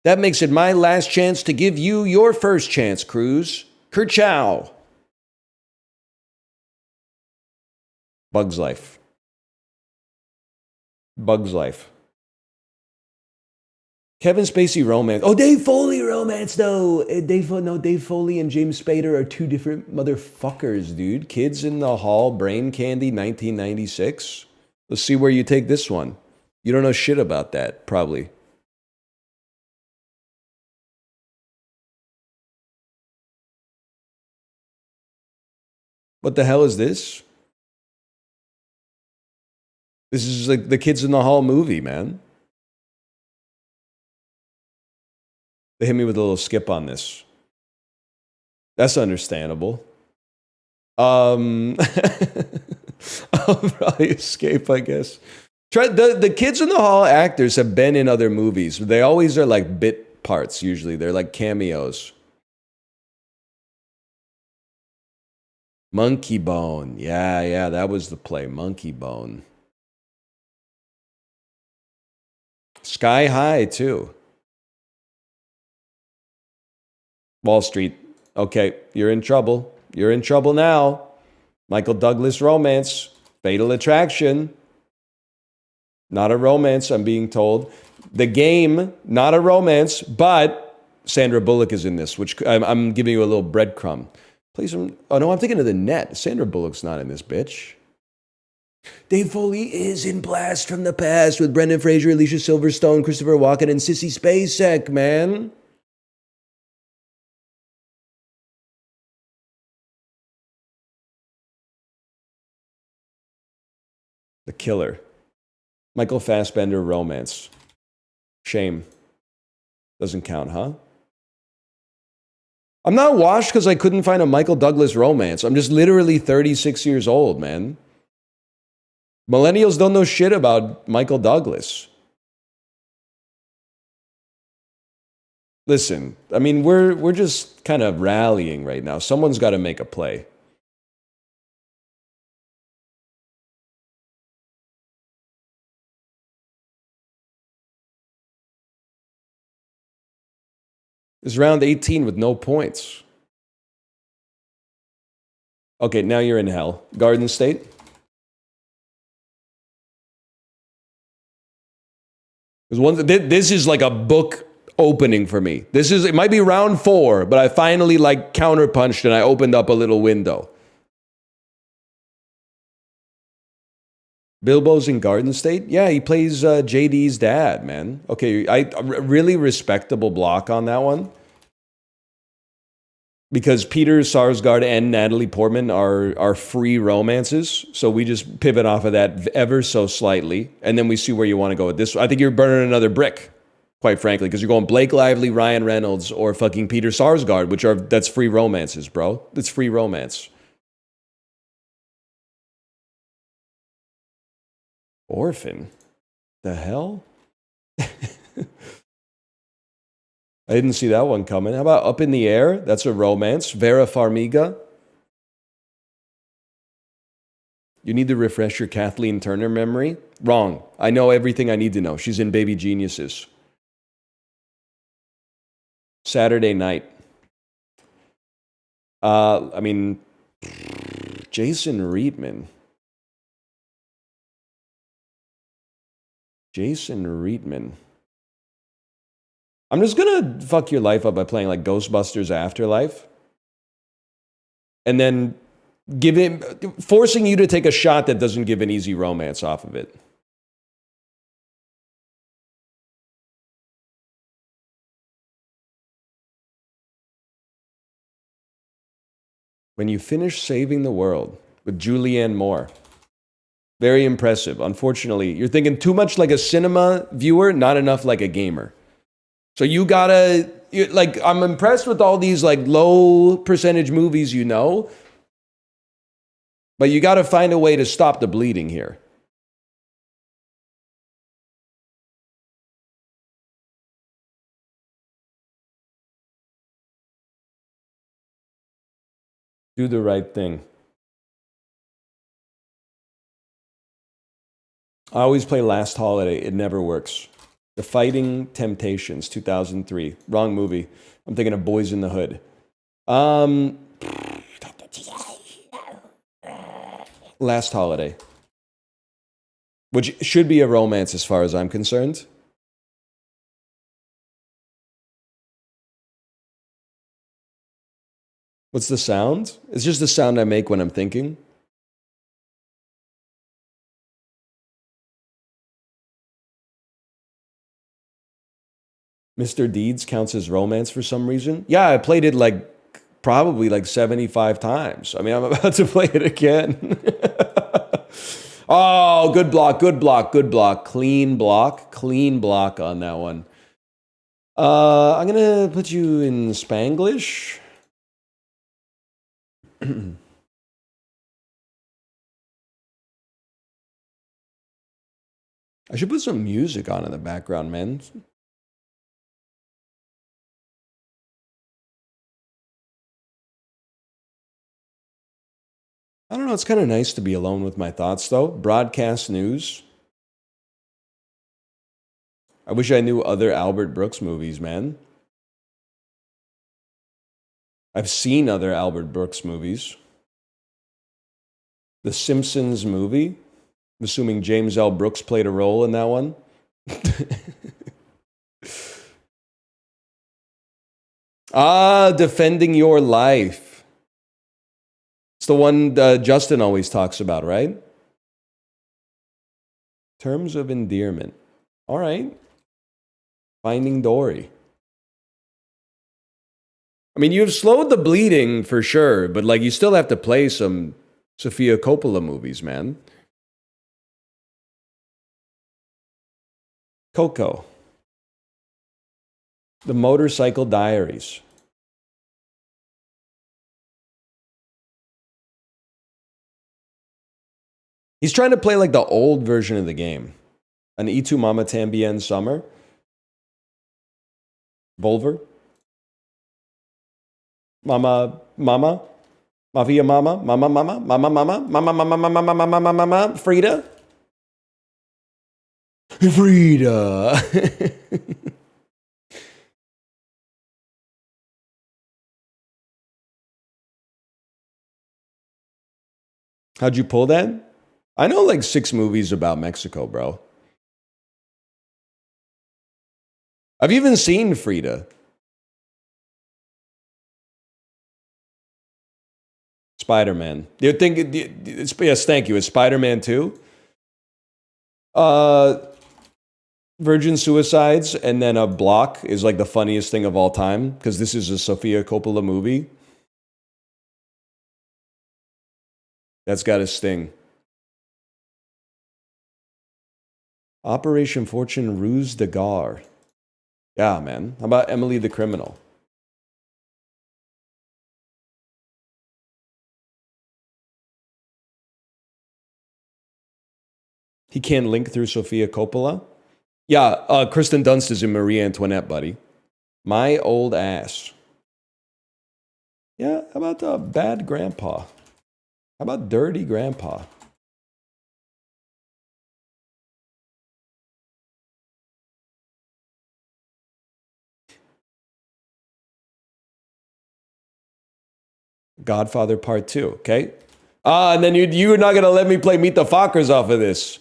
That makes it my last chance to give you your first chance, Cruz. Kerchow. Bug's Life. Bug's Life. Kevin Spacey romance. Oh, Dave Foley romance, though. Dave Foley and James Spader are two different motherfuckers, dude. Kids in the Hall, Brain Candy, 1996. Let's see where you take this one. You don't know shit about that, probably. What the hell is this? This is like the Kids in the Hall movie, man. They hit me with a little skip on this. That's understandable. I'll probably escape, I guess. The Kids in the Hall actors have been in other movies. They always are like bit parts, usually. They're like cameos. Monkey Bone. Yeah, that was the play. Monkey Bone. Sky High, too. Wall Street. Okay, you're in trouble. You're in trouble now. Michael Douglas romance. Fatal Attraction. Not a romance, I'm being told. The Game, not a romance, but Sandra Bullock is in this, which I'm giving you a little breadcrumb. Please, oh no, I'm thinking of The Net. Sandra Bullock's not in this, bitch. Dave Foley is in Blast from the Past with Brendan Fraser, Alicia Silverstone, Christopher Walken, and Sissy Spacek, man. The Killer. Michael Fassbender romance. Shame. Doesn't count, huh? I'm not washed because I couldn't find a Michael Douglas romance. I'm just literally 36 years old, man. Millennials don't know shit about Michael Douglas. Listen, I mean, we're just kind of rallying right now. Someone's got to make a play. It's round 18 with no points. Okay, now you're in hell. Garden State. This is like a book opening for me. It might be round 4, but I finally like counterpunched and I opened up a little window. Bilbo's in Garden State? Yeah, he plays JD's dad, man. Okay, really respectable block on that one. Because Peter Sarsgaard and Natalie Portman are free romances. So we just pivot off of that ever so slightly. And then we see where you want to go with this. I think you're burning another brick, quite frankly, because you're going Blake Lively, Ryan Reynolds, or fucking Peter Sarsgaard, that's free romances, bro. That's free romance. Orphan? The hell? I didn't see that one coming. How about Up in the Air? That's a romance. Vera Farmiga. You need to refresh your Kathleen Turner memory? Wrong. I know everything I need to know. She's in Baby Geniuses. Saturday Night. I mean, Jason Reitman. Jason Reitman. I'm just gonna fuck your life up by playing like Ghostbusters Afterlife. And then forcing you to take a shot that doesn't give an easy romance off of it. When You Finish Saving the World with Julianne Moore. Very impressive. Unfortunately, you're thinking too much like a cinema viewer, not enough like a gamer. So you gotta, I'm impressed with all these like low percentage movies, But you got to find a way to stop the bleeding here. Do the right thing. I always play Last Holiday. It never works. The Fighting Temptations, 2003. Wrong movie. I'm thinking of Boys in the Hood. Last Holiday. Which should be a romance as far as I'm concerned. What's the sound? It's just the sound I make when I'm thinking. Mr. Deeds counts as romance for some reason. Yeah, I played it like probably like 75 times. I mean, I'm about to play it again. Oh, good block, good block, good block. Clean block on that one. I'm gonna put you in Spanglish. I should put some music on in the background, man. I don't know, it's kind of nice to be alone with my thoughts, though. Broadcast news. I wish I knew other Albert Brooks movies, man. I've seen other Albert Brooks movies. The Simpsons movie. I'm assuming James L. Brooks played a role in that one. Defending Your Life. It's the one Justin always talks about, right? Terms of Endearment. All right. Finding Dory. I mean, you've slowed the bleeding for sure, but like you still have to play some Sofia Coppola movies, man. Coco. The Motorcycle Diaries. He's trying to play like the old version of the game. An E2 Mama Tambien Summer. Volver. Mama. Mafia Mama. Mama. Frida. How'd you pull that? I know like 6 movies about Mexico, bro. I've even seen Frida. Spider-Man. You think yes, thank you. It's Spider-Man 2. Virgin Suicides and then a block is like the funniest thing of all time because this is a Sofia Coppola movie. That's got a sting. Operation Fortune Ruse de Gare. Yeah, man. How about Emily the Criminal? He can't link through Sofia Coppola? Yeah, Kristen Dunst is in Marie Antoinette, buddy. My Old Ass. Yeah, how about Bad Grandpa? How about Dirty Grandpa? Godfather Part 2, okay? And then you're not going to let me play Meet the Fockers off of this.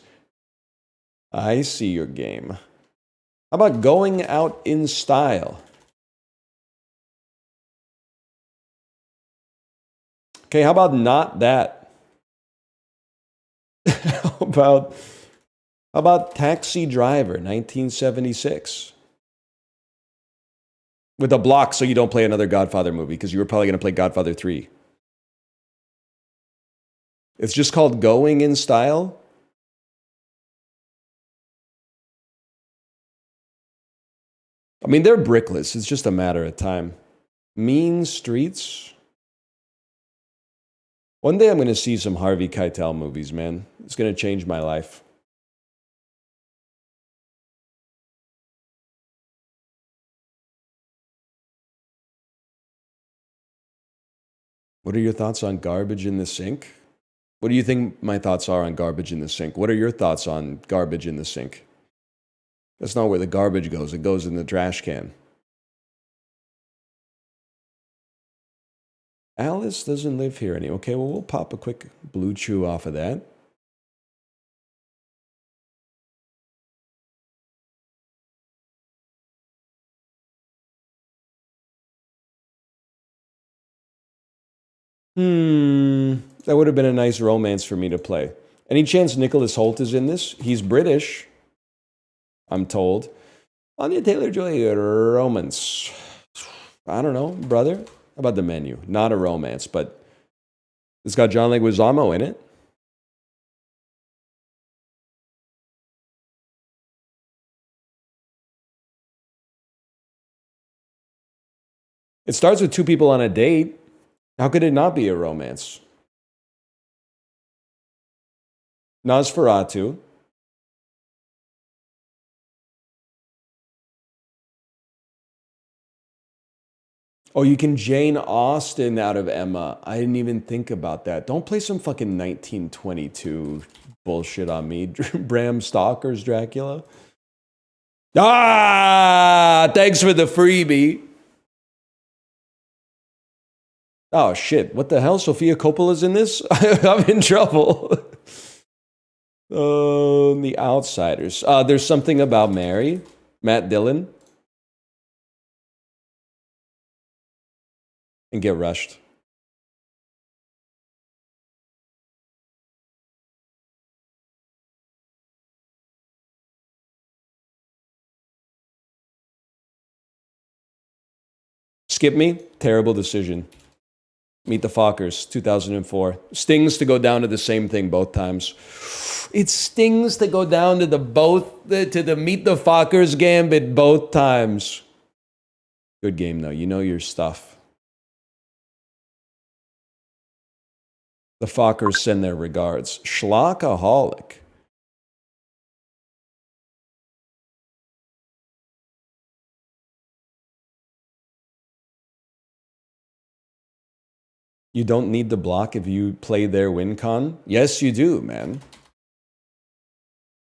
I see your game. How about Going Out in Style? Okay, how about Not That? how about Taxi Driver, 1976? With a block so you don't play another Godfather movie because you were probably going to play Godfather 3. It's just called Going in Style. I mean, they're brickless. It's just a matter of time. Mean Streets. One day I'm going to see some Harvey Keitel movies, man. It's going to change my life. What are your thoughts on garbage in the sink? What do you think my thoughts are on garbage in the sink? What are your thoughts on garbage in the sink? That's not where the garbage goes. It goes in the trash can. Alice doesn't live here anymore. Okay, well, we'll pop a quick blue chew off of that. That would have been a nice romance for me to play. Any chance Nicholas Hoult is in this? He's British, I'm told. Anya Taylor-Joy, romance. I don't know, brother. How about the menu? Not a romance, but it's got John Leguizamo in it. It starts with two people on a date. How could it not be a romance? Nosferatu. Oh, you can Jane Austen out of Emma. I didn't even think about that. Don't play some fucking 1922 bullshit on me. Bram Stoker's Dracula. Ah, thanks for the freebie. Oh, shit. What the hell? Sofia Coppola's in this? I'm in trouble. The Outsiders. There's Something About Mary. Matt Dillon. And Get Rushed. Skip Me. Terrible decision. Meet the Fockers, 2004. Stings to go down to the same thing both times. It stings to go down to the Meet the Fockers gambit both times. Good game though. You know your stuff. The Fockers send their regards. Schlockaholic. You don't need the block if you play their win con? Yes, you do, man.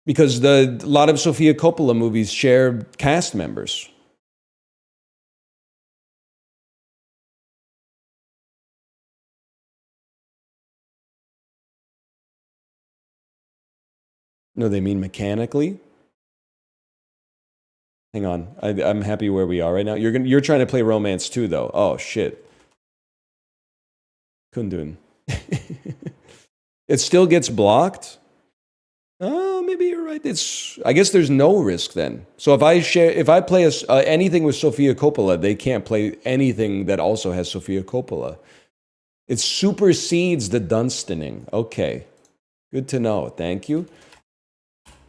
Because a lot of Sofia Coppola movies share cast members. No, they mean mechanically. Hang on, I'm happy where we are right now. You're trying to play romance too, though. Oh shit. Kundun. It still gets blocked. Oh, maybe you're right. I guess there's no risk then. So if I play anything with Sofia Coppola, they can't play anything that also has Sofia Coppola. It supersedes the Dunstaning. Okay, good to know. Thank you.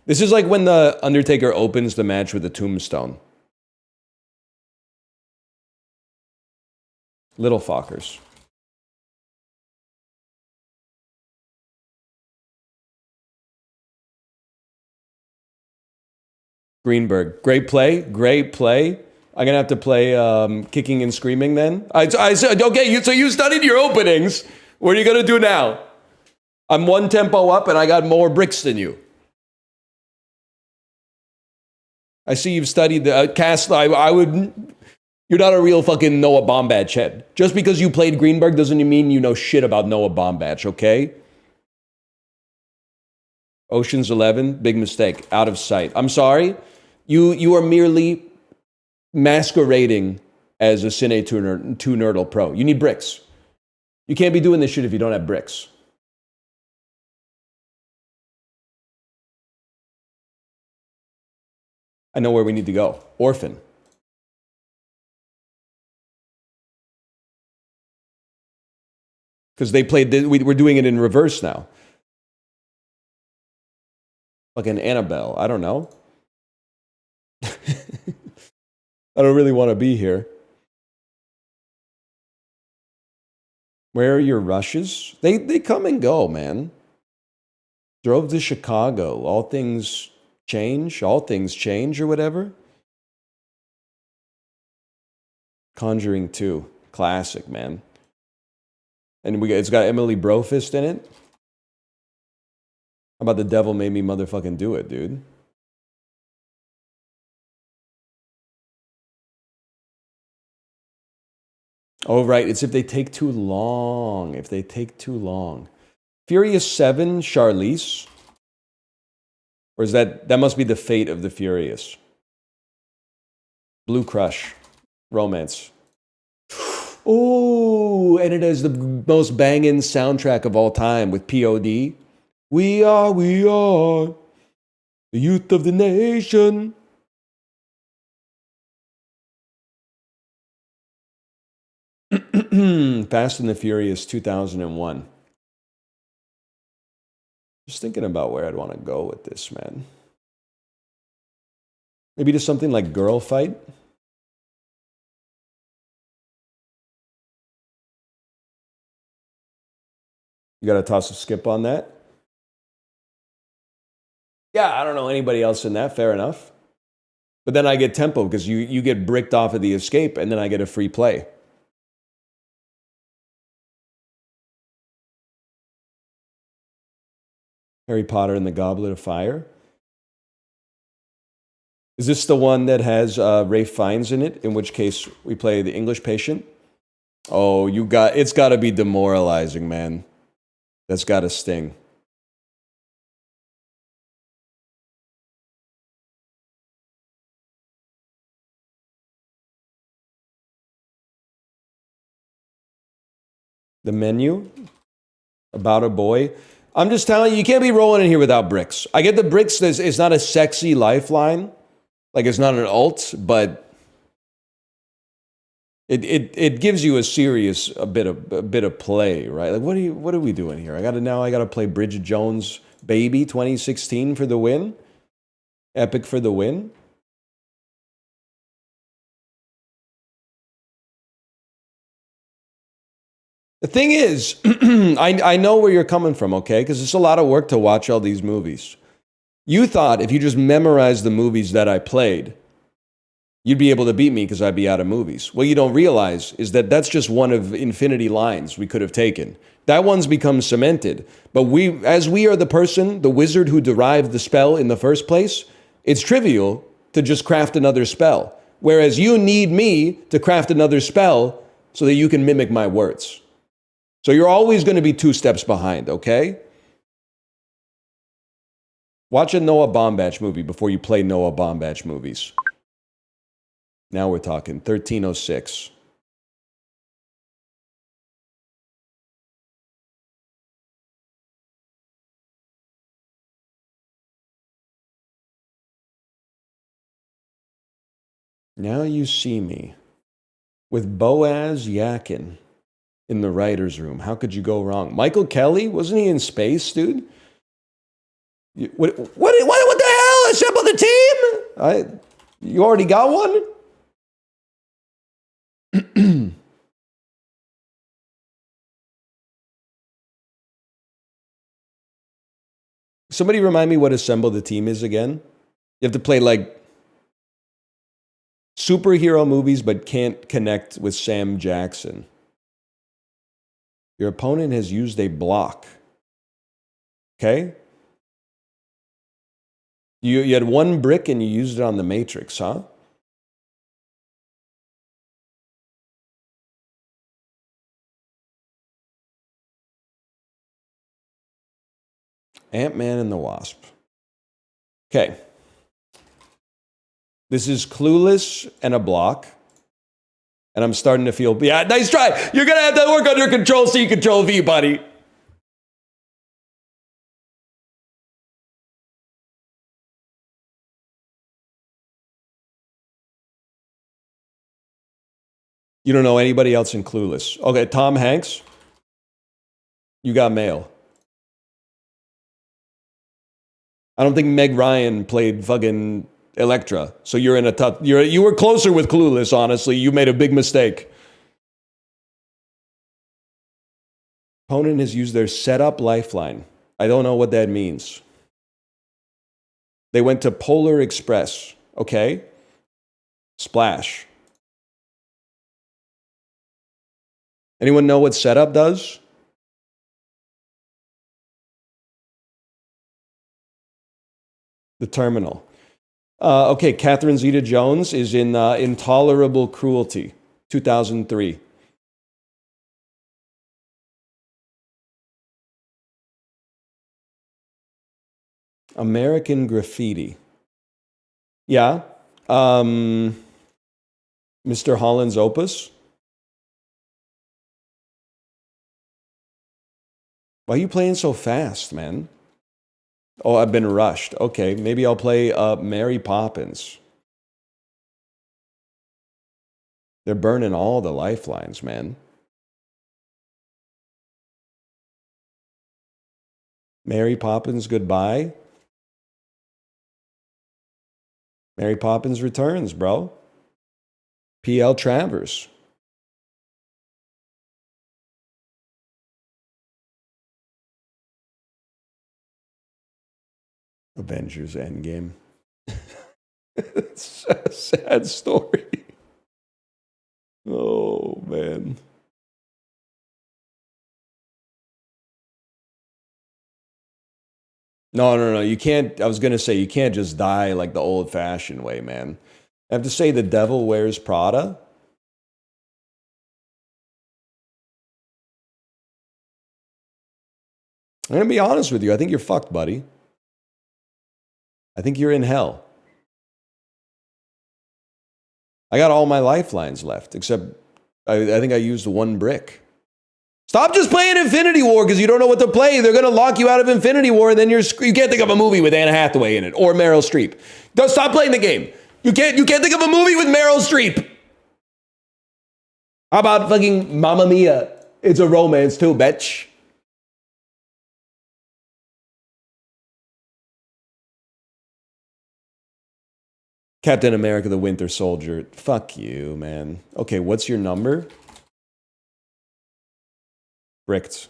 This is like when the Undertaker opens the match with the tombstone. Little Fockers. Greenberg. Great play. Great play. I'm going to have to play Kicking and Screaming then. I said, okay, so you studied your openings. What are you going to do now? I'm one tempo up and I got more bricks than you. I see you've studied the cast. You're not a real fucking Noah Baumbach head. Just because you played Greenberg doesn't mean you know shit about Noah Baumbach, okay? Ocean's 11, big mistake, out of sight. I'm sorry. You are merely masquerading as a Cine2Nerdle pro. You need bricks. You can't be doing this shit if you don't have bricks. I know where we need to go. Orphan. Because they played, we're doing it in reverse now. Fucking Annabelle. I don't know. I don't really want to be here. Where are your rushes? They come and go, man. Drove to Chicago. All things change. All things change or whatever. Conjuring 2. Classic, man. And it's got Emily Brofist in it. How about The Devil Made Me Motherfucking Do It, dude? Oh, right. It's if they take too long. If they take too long. Furious 7, Charlize. Or is that must be the fate of the Furious? Blue Crush. Romance. Oh, and it has the most banging soundtrack of all time with POD. We are the youth of the nation. Fast and the Furious 2001. Just thinking about where I'd want to go with this, man. Maybe to something like Girl Fight. You got to toss a skip on that? Yeah, I don't know anybody else in that. Fair enough. But then I get tempo because you get bricked off of the escape and then I get a free play. Harry Potter and the Goblet of Fire. Is this the one that has Ralph Fiennes in it? In which case we play the English patient? Oh, it's got to be demoralizing, man. That's got to sting. The Menu, About a Boy. I'm just telling you, you can't be rolling in here without bricks. I get the bricks. It's not a sexy lifeline, like it's not an alt, but it gives you a bit of play, right? Like what are we doing here? I gotta play Bridget Jones' Baby 2016 for the win. Epic for the win. The thing is, I know where you're coming from, okay? Because it's a lot of work to watch all these movies. You thought if you just memorized the movies that I played, you'd be able to beat me because I'd be out of movies. What you don't realize is that that's just one of infinity lines we could have taken. That one's become cemented. But as we are the wizard who derived the spell in the first place, it's trivial to just craft another spell. Whereas you need me to craft another spell so that you can mimic my words. So you're always going to be 2 steps behind, okay? Watch a Noah Baumbach movie before you play Noah Baumbach movies. Now we're talking 1306. Now You See Me with Boaz Yakin in the writer's room. How could you go wrong? Michael Kelly? Wasn't he in space, dude? What the hell? Assemble the team? You already got one? Somebody remind me what Assemble the Team is again? You have to play like superhero movies but can't connect with Sam Jackson. Your opponent has used a block. Okay? You had 1 brick and you used it on the Matrix, huh? Ant-Man and the Wasp. Okay. This is Clueless and a block. And I'm starting to feel, yeah, nice try. You're going to have to work on your Control-C, Control-V, buddy. You don't know anybody else in Clueless. Okay, Tom Hanks. You got mail. I don't think Meg Ryan played fucking Elektra. So you're in a tough, you were closer with Clueless, honestly. You made a big mistake. Opponent has used their setup lifeline. I don't know what that means. They went to Polar Express. Okay. Splash. Anyone know what setup does? The terminal. Okay, Catherine Zeta-Jones is in Intolerable Cruelty, 2003. American Graffiti. Yeah. Mr. Holland's Opus. Why are you playing so fast, man? Oh, I've been rushed. Okay, maybe I'll play Mary Poppins. They're burning all the lifelines, man. Mary Poppins, goodbye. Mary Poppins returns, bro. PL Travers. Avengers Endgame. It's a sad story. Oh, man. No. You can't. I was going to say, you can't just die like the old fashioned way, man. I have to say, The Devil Wears Prada. I'm going to be honest with you. I think you're fucked, buddy. I think you're in hell. I got all my lifelines left, except I think I used one brick. Stop just playing Infinity War because you don't know what to play. They're going to lock you out of Infinity War, and then you can't think of a movie with Anne Hathaway in it or Meryl Streep. Don't stop playing the game. You can't think of a movie with Meryl Streep. How about fucking Mamma Mia? It's a romance too, bitch. Captain America, the Winter Soldier. Fuck you, man. Okay, what's your number? Bricked.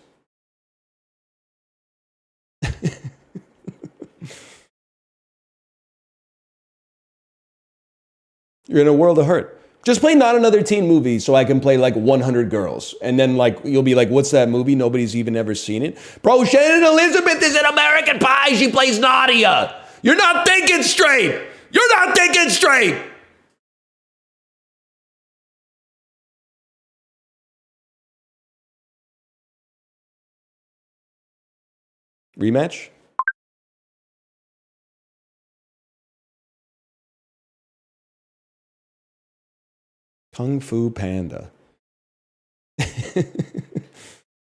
You're in a world of hurt. Just play Not Another Teen Movie so I can play like 100 Girls. And then like you'll be like, what's that movie? Nobody's even ever seen it. Bro, Shannon Elizabeth is in American Pie. She plays Nadia. You're not thinking straight. You're not thinking straight. Rematch? Kung Fu Panda.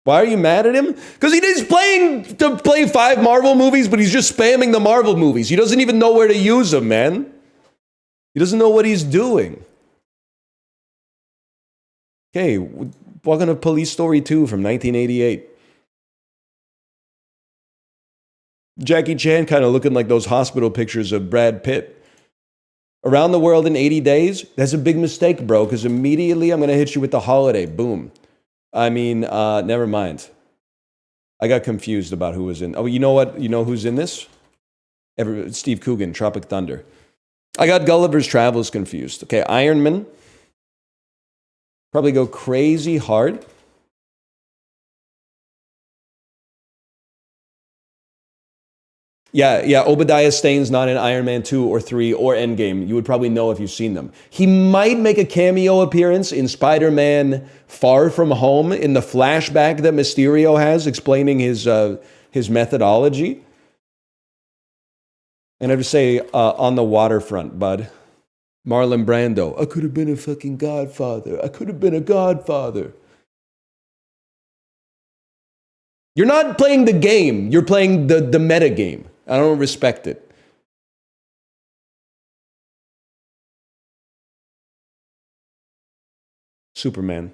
Why are you mad at him? Because he is playing to play 5 Marvel movies, but he's just spamming the Marvel movies. He doesn't even know where to use them, man. He doesn't know what he's doing. Okay, welcome to Police Story 2 from 1988. Jackie Chan kind of looking like those hospital pictures of Brad Pitt. Around the World in 80 Days, that's a big mistake, bro, because immediately I'm going to hit you with The Holiday. Boom. I mean, never mind. I got confused about who was in. Oh, you know what? You know who's in this? Steve Coogan, Tropic Thunder. I got Gulliver's Travels confused. Okay, Iron Man. Probably go crazy hard. Yeah, Obadiah Stane's not in Iron Man 2 or 3 or Endgame. You would probably know if you've seen them. He might make a cameo appearance in Spider-Man Far From Home in the flashback that Mysterio has explaining his methodology. And I would say On the Waterfront, bud. Marlon Brando. I could have been a fucking godfather. I could have been a godfather. You're not playing the game. You're playing the meta game. I don't respect it. Superman.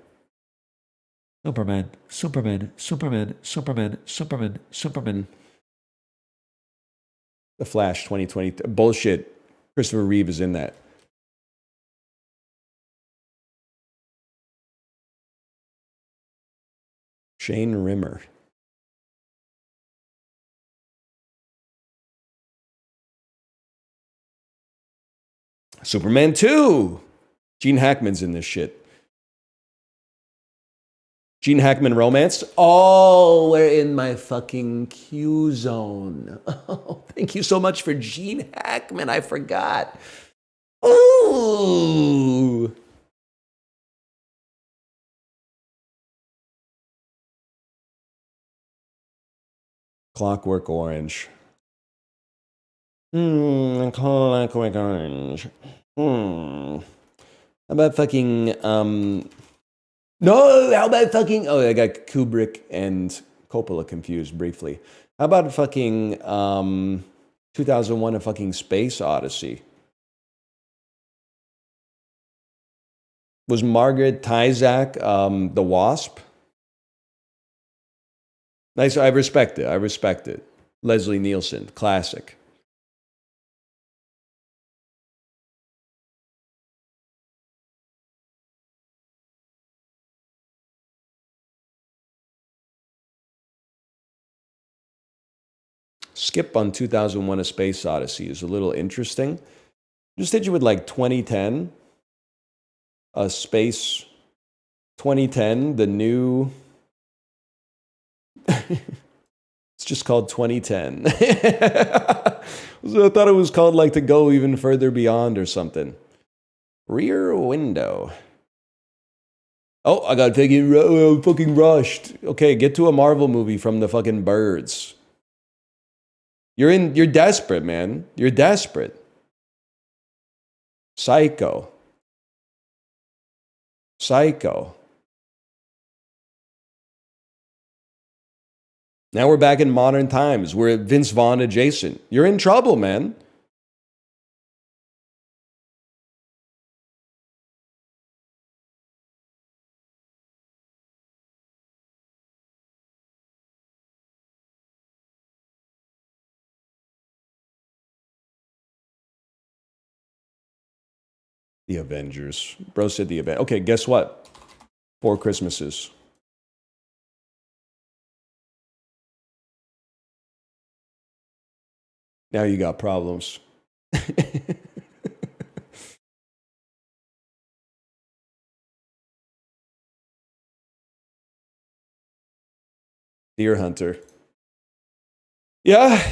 Superman. The Flash 2020. Bullshit. Christopher Reeve is in that. Shane Rimmer. Superman 2. Gene Hackman's in this shit. Gene Hackman romance. Oh, we're in my fucking Q zone. Oh, thank you so much for Gene Hackman. I forgot. Ooh. Clockwork Orange. Clockwork Orange. How about fucking no, how about fucking oh, I got Kubrick and Coppola confused briefly. How about fucking 2001 A Fucking Space Odyssey? Was Margaret Tyzak the Wasp? Nice, I respect it. I respect it. Leslie Nielsen, classic. Skip on 2001 A Space Odyssey is a little interesting. Just hit you with like 2010. A Space 2010, the new. It's just called 2010. So I thought it was called like To Go Even Further Beyond or something. Rear Window. Oh, I got fucking rushed. Okay, get to a Marvel movie from the fucking birds. You're desperate, man. You're desperate. Psycho. Now we're back in modern times. We're Vince Vaughn adjacent. You're in trouble, man. The Avengers. Bro said the Avengers. Okay, guess what? 4 Christmases. Now you got problems. Deer Hunter. Yeah.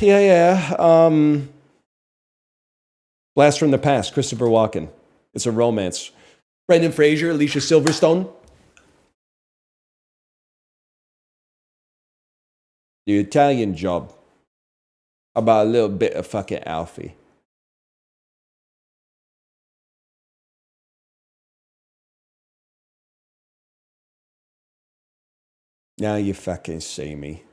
Blast from the Past, Christopher Walken. It's a romance. Brendan Fraser, Alicia Silverstone. The Italian Job. How about a little bit of fucking Alfie? Now you fucking see me.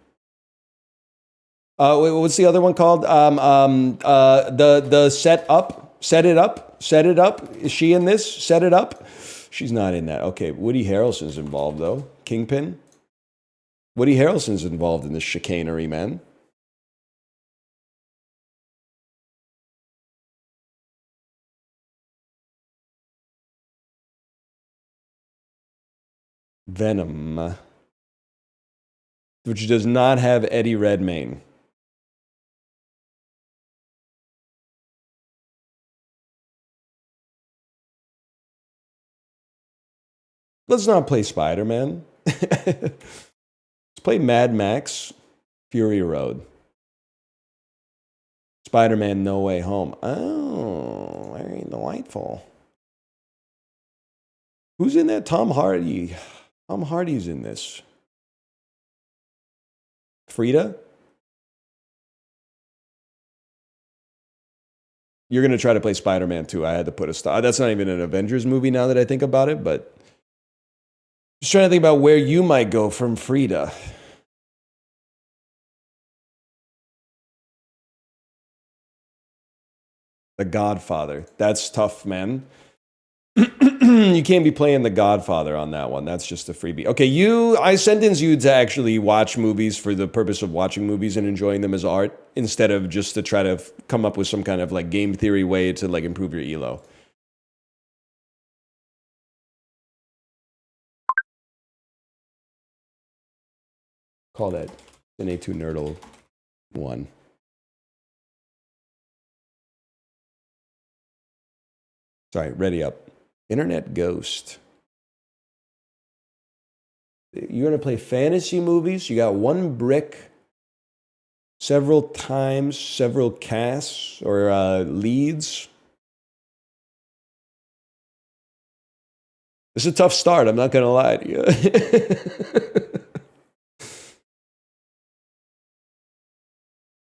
Wait, what's the other one called? The Set It Up. Is she in this? Set It Up. She's not in that. Okay, Woody Harrelson's involved though. Kingpin. Woody Harrelson's involved in this chicanery, man. Venom, which does not have Eddie Redmayne. Let's not play Spider-Man. Let's play Mad Max, Fury Road. Spider-Man No Way Home. Oh, very delightful. Who's in that? Tom Hardy. Tom Hardy's in this. Frida? You're going to try to play Spider-Man 2. I had to put a stop. That's not even an Avengers movie now that I think about it, but just trying to think about where you might go from Frida. The Godfather. That's tough, man. You can't be playing The Godfather on that one. That's just a freebie. Okay, I sentence you to actually watch movies for the purpose of watching movies and enjoying them as art instead of just to try to come up with some kind of like game theory way to like improve your elo. Call that Cine2Nerdle 1. Sorry, ready up. Internet Ghost. You're going to play fantasy movies. You got one brick, several times, several casts or leads. It's a tough start. I'm not going to lie to you.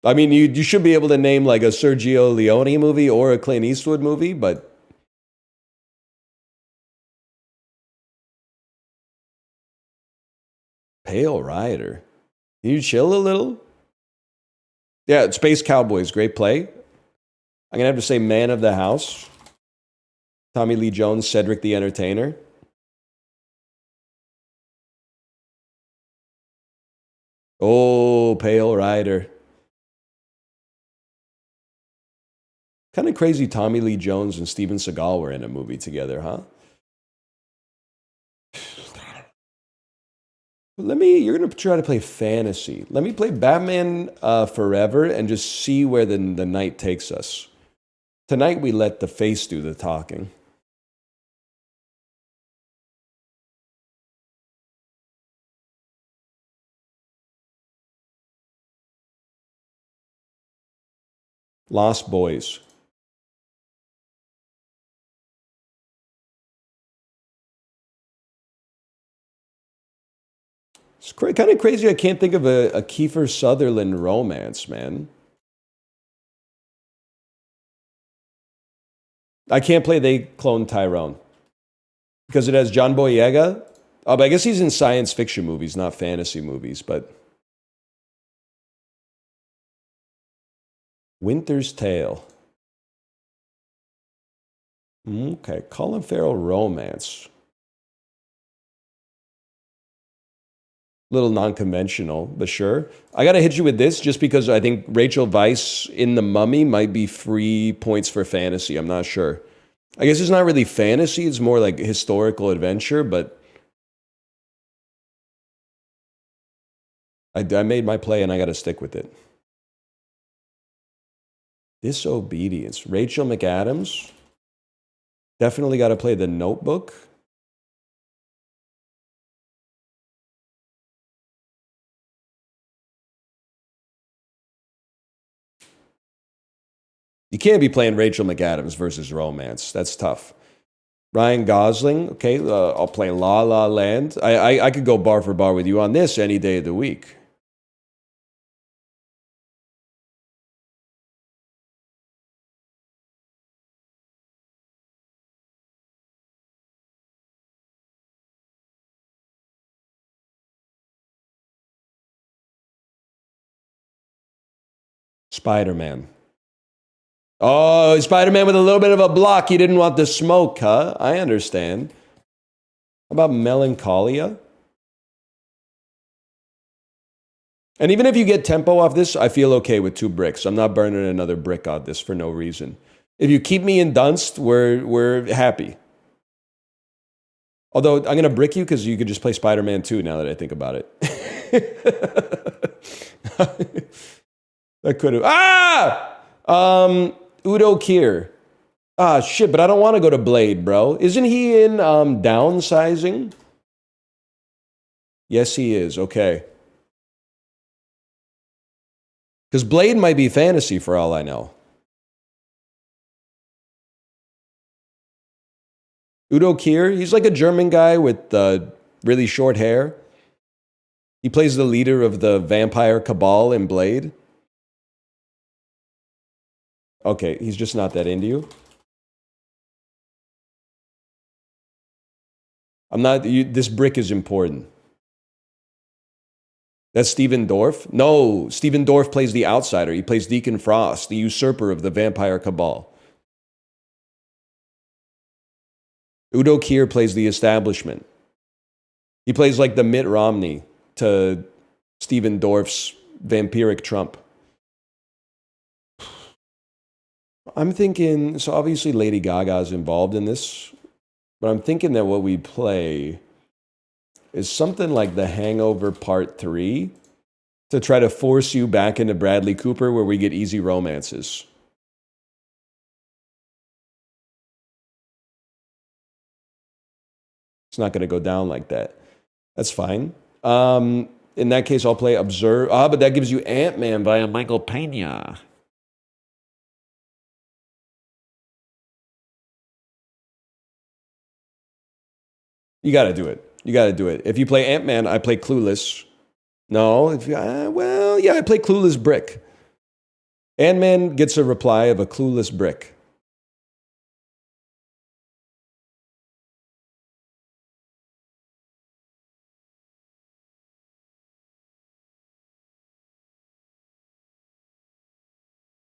I mean, you should be able to name like a Sergio Leone movie or a Clint Eastwood movie, but Pale Rider. Can you chill a little? Yeah, Space Cowboys, great play. I'm going to have to say Man of the House. Tommy Lee Jones, Cedric the Entertainer. Oh, Pale Rider. Kind of crazy Tommy Lee Jones and Steven Seagal were in a movie together, huh? You're going to try to play fantasy. Let me play Batman Forever and just see where the night takes us. Tonight we let the face do the talking. Lost Boys. It's kind of crazy I can't think of a Kiefer Sutherland romance, man. I can't play They Clone Tyrone. Because it has John Boyega. Oh, but I guess he's in science fiction movies, not fantasy movies, but... Winter's Tale. Okay, Colin Farrell romance. Little non-conventional, but sure. I gotta hit you with this just because I think Rachel Weisz in The Mummy might be free points for fantasy. I'm not sure. I guess it's not really fantasy. It's more like historical adventure, but I made my play and I gotta stick with it. Disobedience. Rachel McAdams. Definitely gotta play The Notebook. You can't be playing Rachel McAdams versus romance. That's tough. Ryan Gosling, okay, I'll play La La Land. I could go bar for bar with you on this any day of the week. Spider-Man. Oh, Spider-Man with a little bit of a block. He didn't want the smoke, huh? I understand. How about Melancholia? And even if you get tempo off this, I feel okay with 2 bricks. I'm not burning another brick on this for no reason. If you keep me in Dunst, we're happy. Although I'm going to brick you because you could just play Spider-Man 2 now that I think about it. That could have... Udo Kier. Ah, shit, but I don't want to go to Blade, bro. Isn't he in Downsizing? Yes, he is. Okay. Because Blade might be fantasy for all I know. Udo Kier, he's like a German guy with really short hair. He plays the leader of the vampire cabal in Blade. Okay, he's just not that into you. This brick is important. That's Steven Dorff? No, Steven Dorff plays the outsider. He plays Deacon Frost, the usurper of the vampire cabal. Udo Kier plays the establishment. He plays like the Mitt Romney to Steven Dorff's vampiric Trump. I'm thinking, so obviously Lady Gaga's involved in this, but I'm thinking that what we play is something like The Hangover Part 3, to try to force you back into Bradley Cooper where we get easy romances. It's not going to go down like that. That's fine. In that case, I'll play Observe. But that gives you Ant-Man by Michael Pena. You got to do it. You got to do it. If you play Ant-Man, I play Clueless. No, if you, well, yeah, I play Clueless Brick. Ant-Man gets a reply of a Clueless Brick.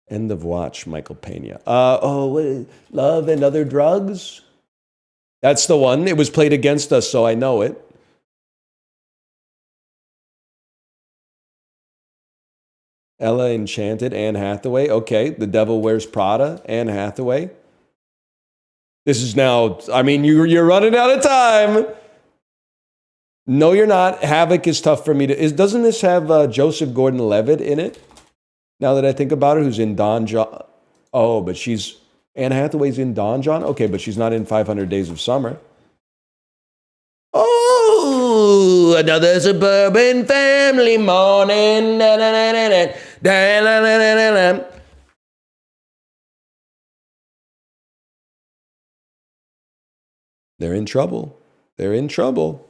End of watch, Michael Pena. What is, Love and Other Drugs? That's the one. It was played against us, so I know it. Ella Enchanted, Anne Hathaway. Okay, The Devil Wears Prada, Anne Hathaway. This is now, I mean, you're running out of time. No, you're not. Havoc is tough for me to. Doesn't this have Joseph Gordon-Levitt in it? Now that I think about it, who's in Don John. Oh, but she's. Anne Hathaway's in Don John? Okay, but she's not in 500 Days of Summer. Oh, another suburban family morning. Da, da, da, da, da, da, da, da, da. They're in trouble. They're in trouble.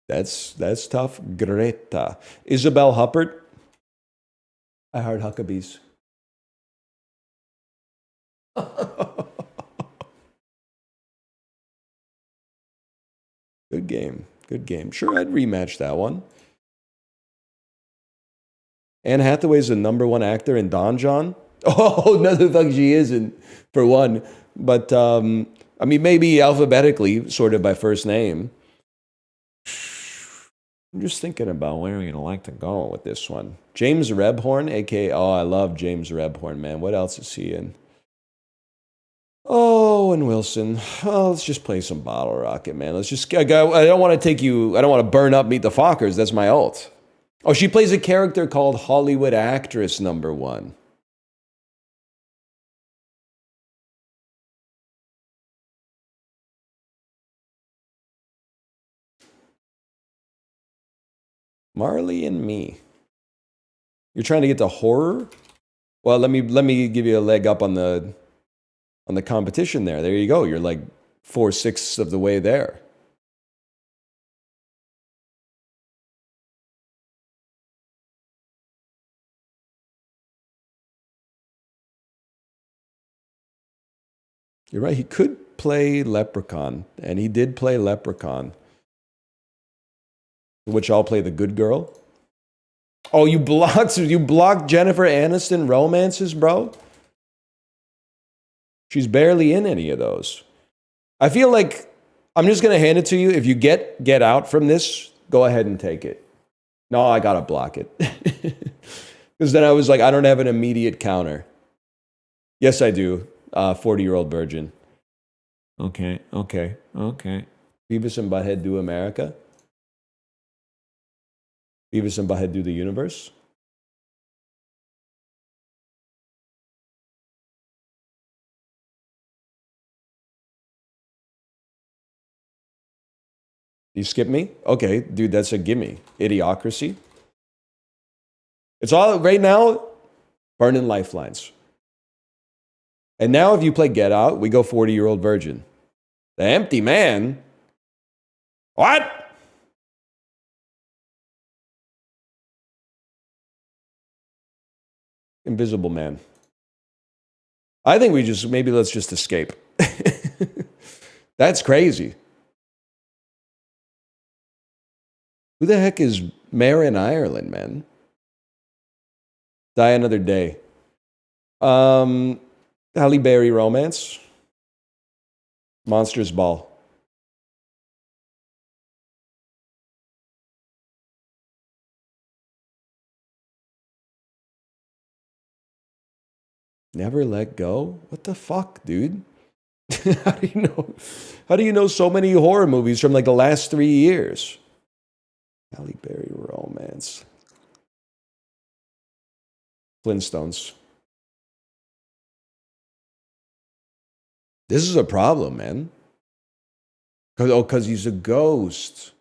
That's tough. Greta. Isabel Huppert. I heard Huckabees. Good game. Good game. Sure, I'd rematch that one. Anne Hathaway's the #1 actor in Don John. Oh, no, the fuck she isn't, for one. But, I mean, maybe alphabetically, sorted by first name. I'm just thinking about where we're going to like to go with this one. James Rebhorn, a.k.a. Oh, I love James Rebhorn, man. What else is he in? Oh, and Wilson. Oh, let's just play some Bottle Rocket, man. Let's just... I don't want to take you... I don't want to burn up Meet the Fockers. That's my ult. Oh, she plays a character called Hollywood Actress #1. Marley and Me. You're trying to get to horror? Well, let me give you a leg up on the competition there. There you go. You're like 4/6 of the way there. You're right. He could play Leprechaun, and he did play Leprechaun. Which I'll play the good girl. Oh, you blocked Jennifer Aniston romances, bro? She's barely in any of those. I feel like I'm just going to hand it to you. If you get out from this, go ahead and take it. No, I got to block it. Because then I was like, I don't have an immediate counter. Yes, I do. 40-year-old virgin. Okay. Beavis and Butthead Do America. Beavis and Butthead Do the Universe. You skip me? Okay, dude, that's a gimme. Idiocracy. It's all right now, burning lifelines. And now if you play Get Out, we go 40-year-old virgin. The Empty Man? What? Invisible Man. I think let's just escape. That's crazy. Who the heck is Mayor in Ireland, man? Die Another Day. Halle Berry Romance. Monsters Ball. Never Let Go? What the fuck, dude? How do you know? How do you know so many horror movies from like the last 3 years? Halle Berry romance. Flintstones. This is a problem, man. Because he's a ghost.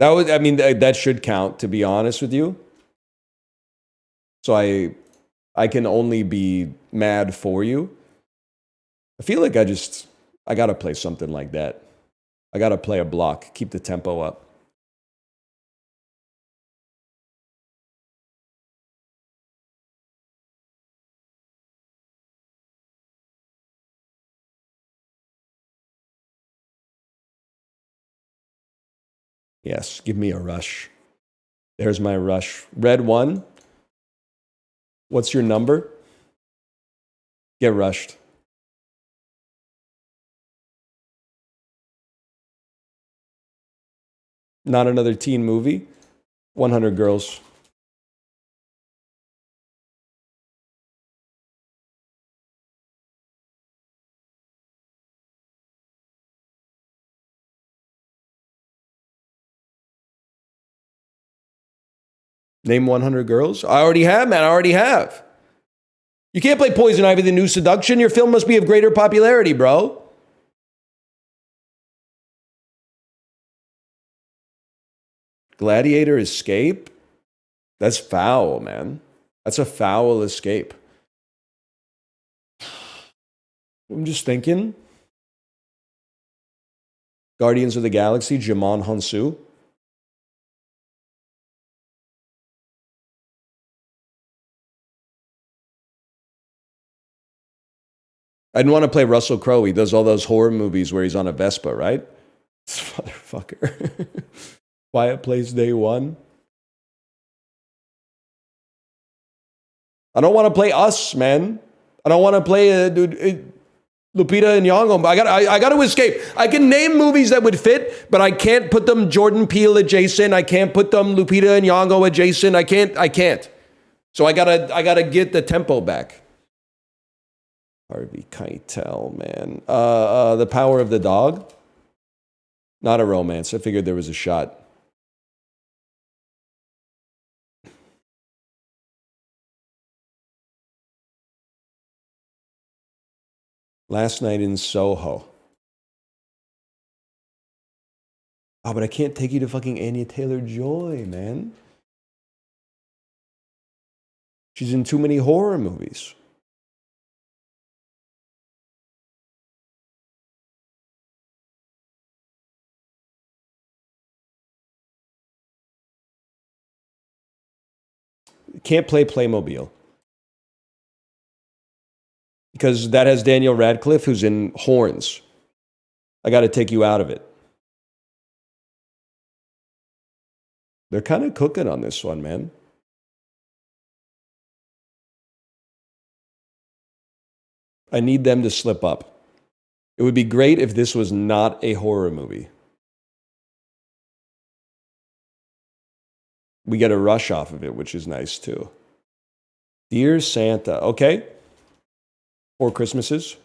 I mean, that should count, to be honest with you. So I can only be mad for you. I feel like I gotta play something like that. I gotta play a block, keep the tempo up. Yes, give me a rush. There's my rush. Red 1. What's your number? Get rushed. Not another teen movie. 100 Girls. Name 100 Girls. I already have, man. I already have. You can't play Poison Ivy, The New Seduction. Your film must be of greater popularity, bro. Gladiator Escape? That's foul, man. That's a foul escape. I'm just thinking. Guardians of the Galaxy, Jimon Honsu. I didn't want to play Russell Crowe. He does all those horror movies where he's on a Vespa, right? This motherfucker. Quiet Place Day 1. I don't want to play Us, man. I don't want to play Lupita and Nyong'o. I got to escape. I can name movies that would fit, but I can't put them Jordan Peele adjacent. I can't put them Lupita and Nyong'o adjacent. I can't. So I gotta get the tempo back. Harvey Keitel, man. The Power of the Dog. Not a romance. I figured there was a shot. Last Night in Soho. Oh, but I can't take you to fucking Anya Taylor-Joy, man. She's in too many horror movies. Can't play Playmobil. Because that has Daniel Radcliffe, who's in Horns. I got to take you out of it. They're kind of cooking on this one, man. I need them to slip up. It would be great if this was not a horror movie. We get a rush off of it, which is nice too. Dear Santa. Okay. 4 Christmases.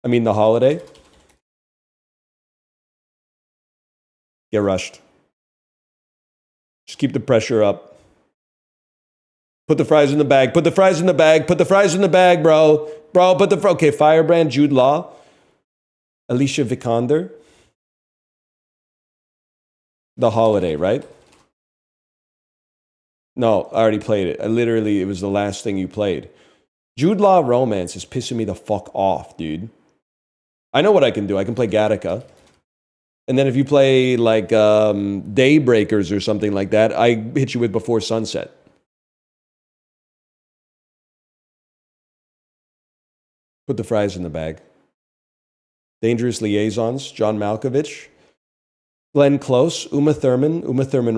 I mean, The Holiday. Get rushed. Just keep the pressure up. Put the fries in the bag. Put the fries in the bag. Put the fries in the bag, bro. Bro, put the... Okay, Firebrand, Jude Law. Alicia Vikander. The Holiday, right? No, I already played it. It was the last thing you played. Jude Law romance is pissing me the fuck off, dude. I know what I can do. I can play Gattaca. And then if you play like Daybreakers or something like that, I hit you with Before Sunset. Put the fries in the bag. Dangerous Liaisons, John Malkovich. Glenn Close, Uma Thurman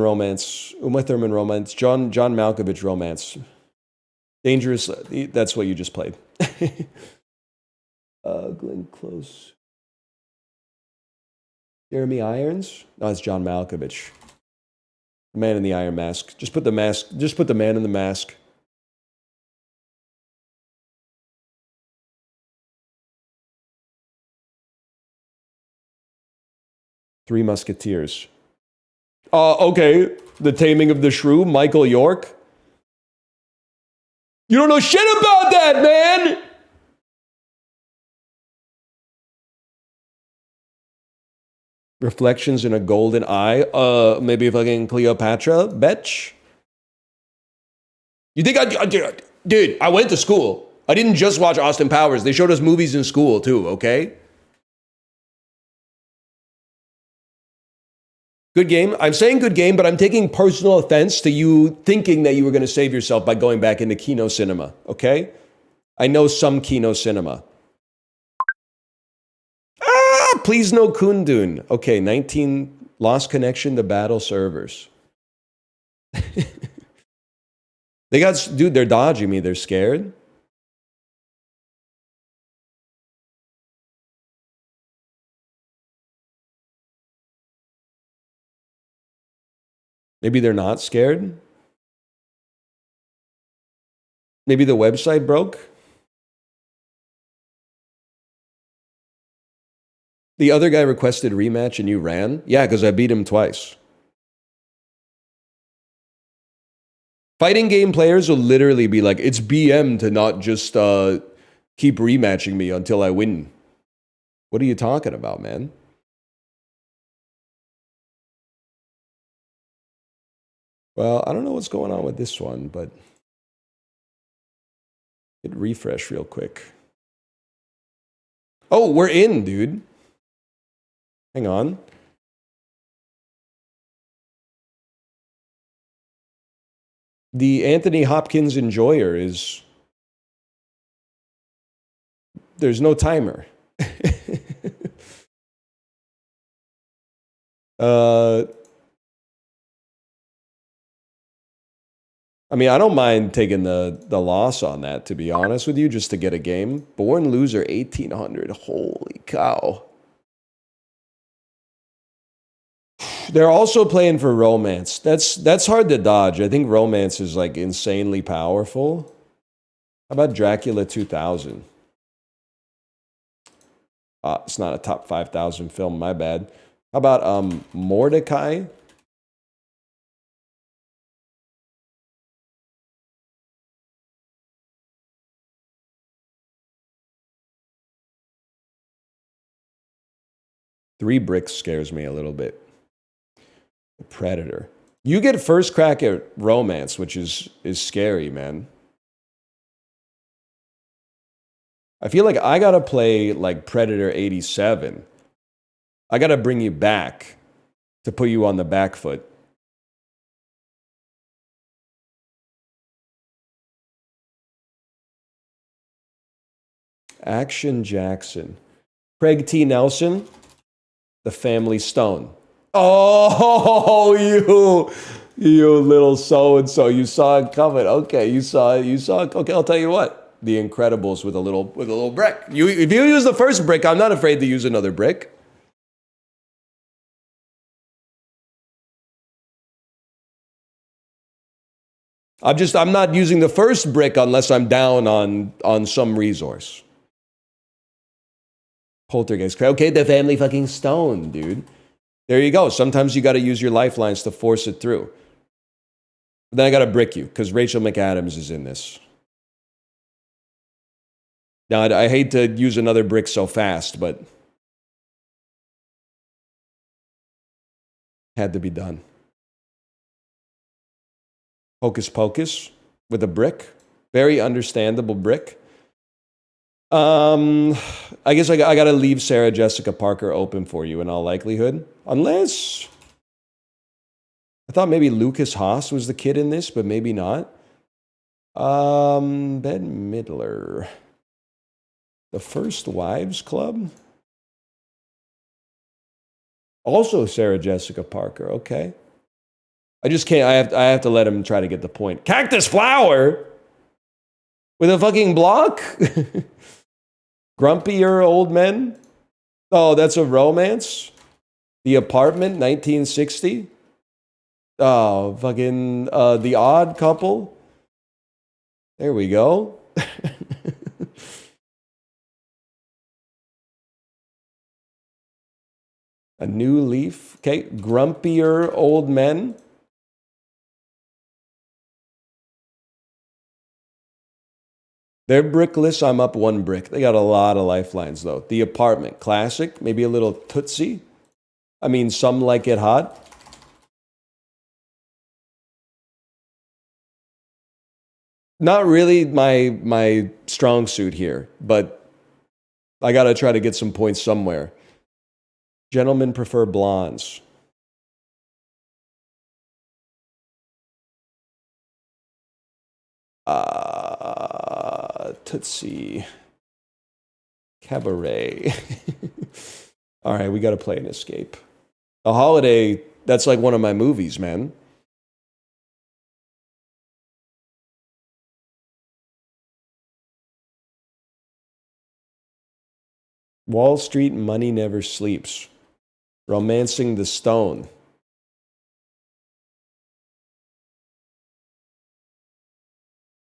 romance, John Malkovich romance. Dangerous, that's what you just played. Glenn Close. Jeremy Irons? No, it's John Malkovich. The Man in the Iron Mask. Just put the man in the mask. Three Musketeers. Okay. The Taming of the Shrew, Michael York. You don't know shit about that, man! Reflections in a Golden Eye. Maybe fucking Cleopatra, betch. You think dude, I went to school. I didn't just watch Austin Powers. They showed us movies in school too, okay? Good game. I'm saying good game, but I'm taking personal offense to you thinking that you were going to save yourself by going back into Kino cinema, okay? I know some Kino cinema. Please no Kundun. Okay, 19 Lost Connection to Battle Servers. They got, dude, they're dodging me. They're scared. Maybe they're not scared. Maybe the website broke. The other guy requested rematch and you ran? Yeah, because I beat him twice. Fighting game players will literally be like, it's BM to not just keep rematching me until I win. What are you talking about, man? Well, I don't know what's going on with this one, but hit refresh real quick. Oh, we're in, dude. Hang on. The Anthony Hopkins Enjoyer is... There's no timer. I mean, I don't mind taking the loss on that, to be honest with you, just to get a game. Born Loser 1800. Holy cow. They're also playing for Romance. That's hard to dodge. I think Romance is like insanely powerful. How about Dracula 2000? It's not a top 5,000 film, my bad. How about Mordecai? Three Bricks scares me a little bit. Predator. You get first crack at Romance, which is scary, man. I feel like I gotta play like Predator 87. I gotta bring you back to put you on the back foot. Action Jackson. Craig T. Nelson. The Family Stone. Oh, you little so-and-so. You saw it coming. Okay, you saw it. Okay, I'll tell you what. The Incredibles with a little brick. If you use the first brick, I'm not afraid to use another brick. I'm not using the first brick unless I'm down on some resource. Poltergeist. Okay, the Family fucking Stone, dude. There you go. Sometimes you got to use your lifelines to force it through. But then I got to brick you because Rachel McAdams is in this. Now, I hate to use another brick so fast, but had to be done. Hocus Pocus with a brick. Very understandable brick. I guess I got to leave Sarah Jessica Parker open for you in all likelihood. Unless... I thought maybe Lucas Haas was the kid in this, but maybe not. Ben Midler. The First Wives Club? Also Sarah Jessica Parker, okay. I just can't, I have to let him try to get the point. Cactus Flower? With a fucking block? Grumpier Old Men? Oh, that's a romance? The Apartment, 1960? Oh, fucking The Odd Couple? There we go. A New Leaf. Okay. Grumpier Old Men. They're brickless. I'm up 1 brick. They got a lot of lifelines, though. The Apartment. Classic. Maybe a little Tootsie. I mean, some like it hot. Not really my strong suit here, but I got to try to get some points somewhere. Gentlemen prefer blondes. Tootsie. Cabaret. All right, we got to play an escape. A Holiday, that's like one of my movies, man. Wall Street Money Never Sleeps. Romancing the Stone.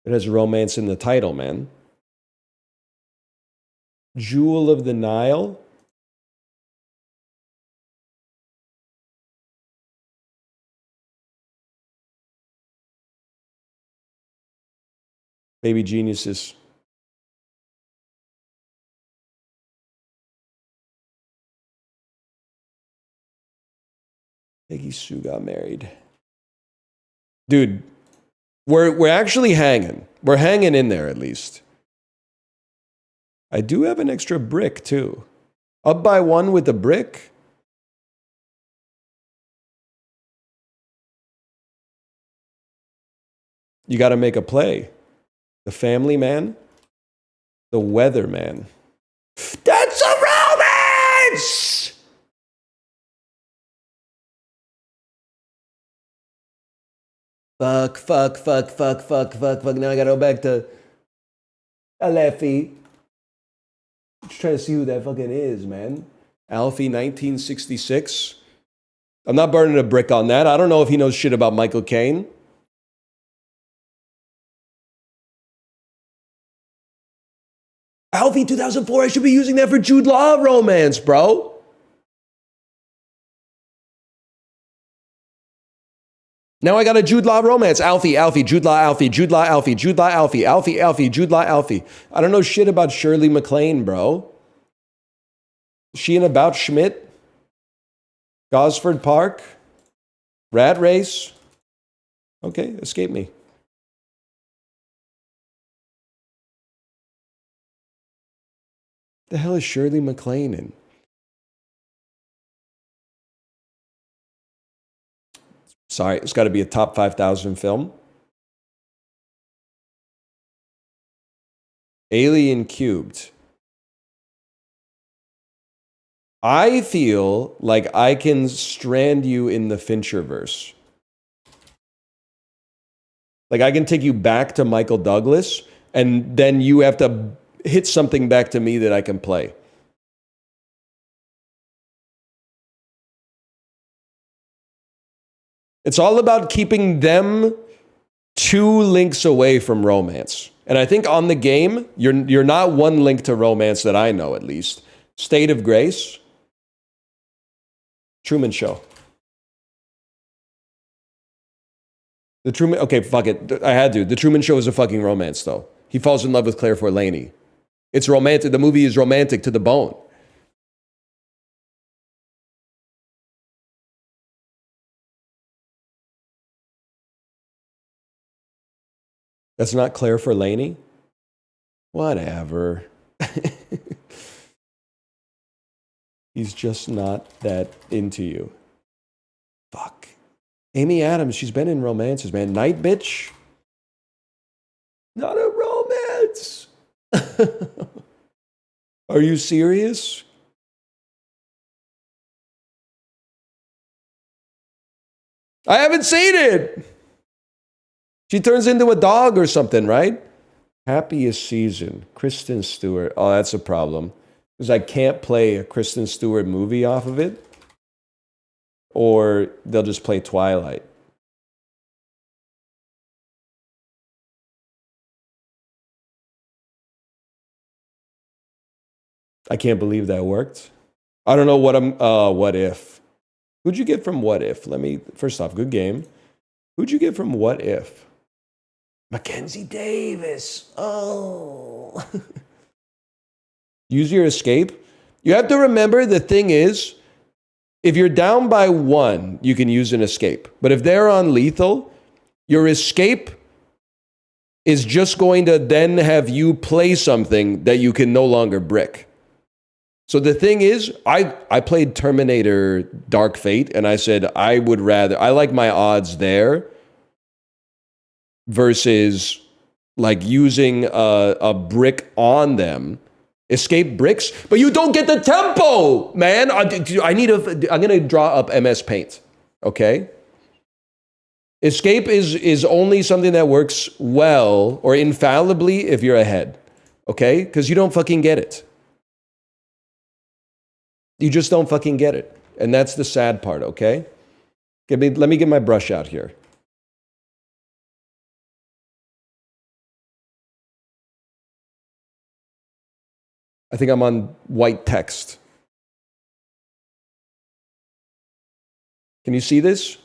It has romance in the title, man. Jewel of the Nile. Baby Geniuses. Peggy Sue got married. Dude, we're actually hanging. We're hanging in there at least. I do have an extra brick too. Up by 1 with a brick. You got to make a play. The Family Man. The Weather Man. That's a romance! Fuck. Now I gotta go back to Alfie. Just trying to see who that fucking is, man. Alfie, 1966. I'm not burning a brick on that. I don't know if he knows shit about Michael Caine. Alfie, 2004. I should be using that for Jude Law romance, bro. Now I got a Jude Law romance. Alfie, Jude Law, Alfie, Jude Law, Alfie, Jude Law, Alfie, Jude Law, Alfie. I don't know shit about Shirley MacLaine, bro. She and About Schmidt. Gosford Park. Rat Race. Okay, escape me. The hell is Shirley MacLaine in? Sorry, it's got to be a top 5,000 film. Alien Cubed. I feel like I can strand you in the Fincherverse. Like I can take you back to Michael Douglas, and then you have to hit something back to me that I can play. It's all about keeping them 2 links away from romance. And I think on the game, you're not 1 link to romance that I know, at least. State of Grace. Truman Show. The Truman, okay, fuck it. I had to. The Truman Show is a fucking romance, though. He falls in love with Claire Forlaney. It's romantic. The movie is romantic to the bone. That's not Claire Forlaney? Whatever. He's just not that into you. Fuck. Amy Adams, she's been in romances, man. Night Bitch? Not a romance. Are you serious? I haven't seen it. She turns into a dog or something, right? Happiest Season. Kristen Stewart. Oh, that's a problem. Because I can't play a Kristen Stewart movie off of it. Or they'll just play Twilight. I can't believe that worked. I don't know what I'm. What if? Who'd you get from What If? First off, good game. Who'd you get from What If? Mackenzie Davis. Oh. Use your escape. You have to remember the thing is, if you're down by 1, you can use an escape. But if they're on lethal, your escape is just going to then have you play something that you can no longer brick. So the thing is, I played Terminator Dark Fate, and I said I like my odds there versus like using a brick on them. Escape bricks, but you don't get the tempo, man. I'm gonna draw up MS Paint, okay? Escape is only something that works well or infallibly if you're ahead, okay? Because you don't fucking get it. You just don't fucking get it. And that's the sad part, okay? Let me get my brush out here. I think I'm on white text. Can you see this?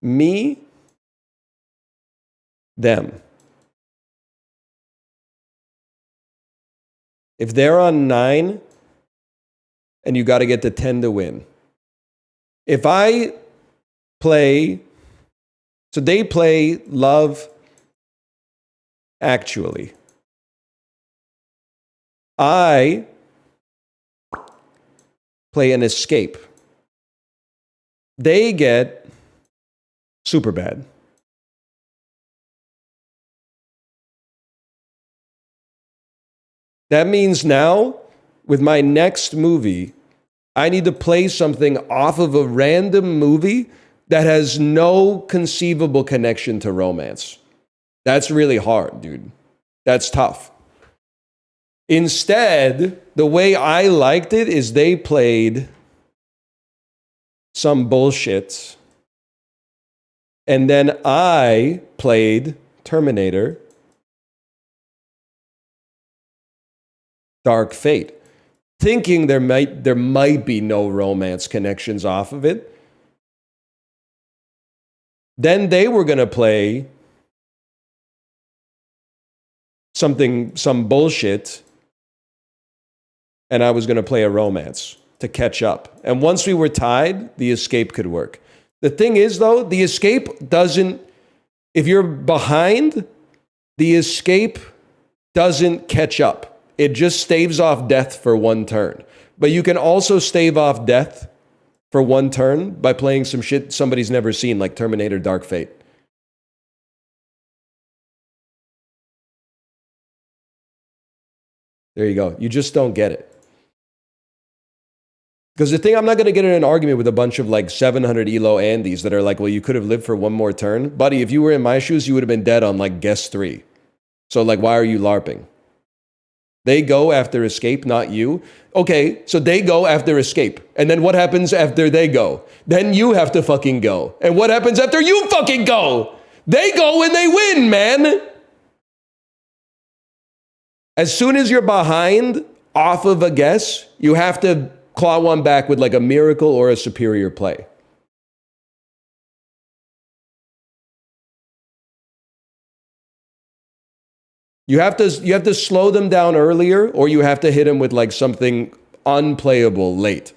Me, them. If they're on 9 and you got to get to 10 to win. If I play, so they play Love Actually. I play an escape. They get Superbad. That means now, with my next movie, I need to play something off of a random movie that has no conceivable connection to romance. That's really hard, dude. That's tough. Instead, the way I liked it is they played some bullshit, and then I played Terminator Dark Fate, thinking there might be no romance connections off of it. Then they were going to play some bullshit, and I was going to play a romance to catch up. And once we were tied, the escape could work. The thing is, though, the escape doesn't, if you're behind, the escape doesn't catch up. It just staves off death for 1 turn. But you can also stave off death for 1 turn by playing some shit somebody's never seen, like Terminator Dark Fate. There you go. You just don't get it. Because the thing, I'm not going to get in an argument with a bunch of like 700 ELO Andes that are like, well, you could have lived for 1 more turn. Buddy, if you were in my shoes, you would have been dead on like guess 3. So like, why are you LARPing? They go after escape, not you. Okay, so they go after escape. And then what happens after they go? Then you have to fucking go. And what happens after you fucking go? They go and they win, man. As soon as you're behind off of a guess, you have to claw one back with like a miracle or a superior play. You have to slow them down earlier, or you have to hit them with like something unplayable late.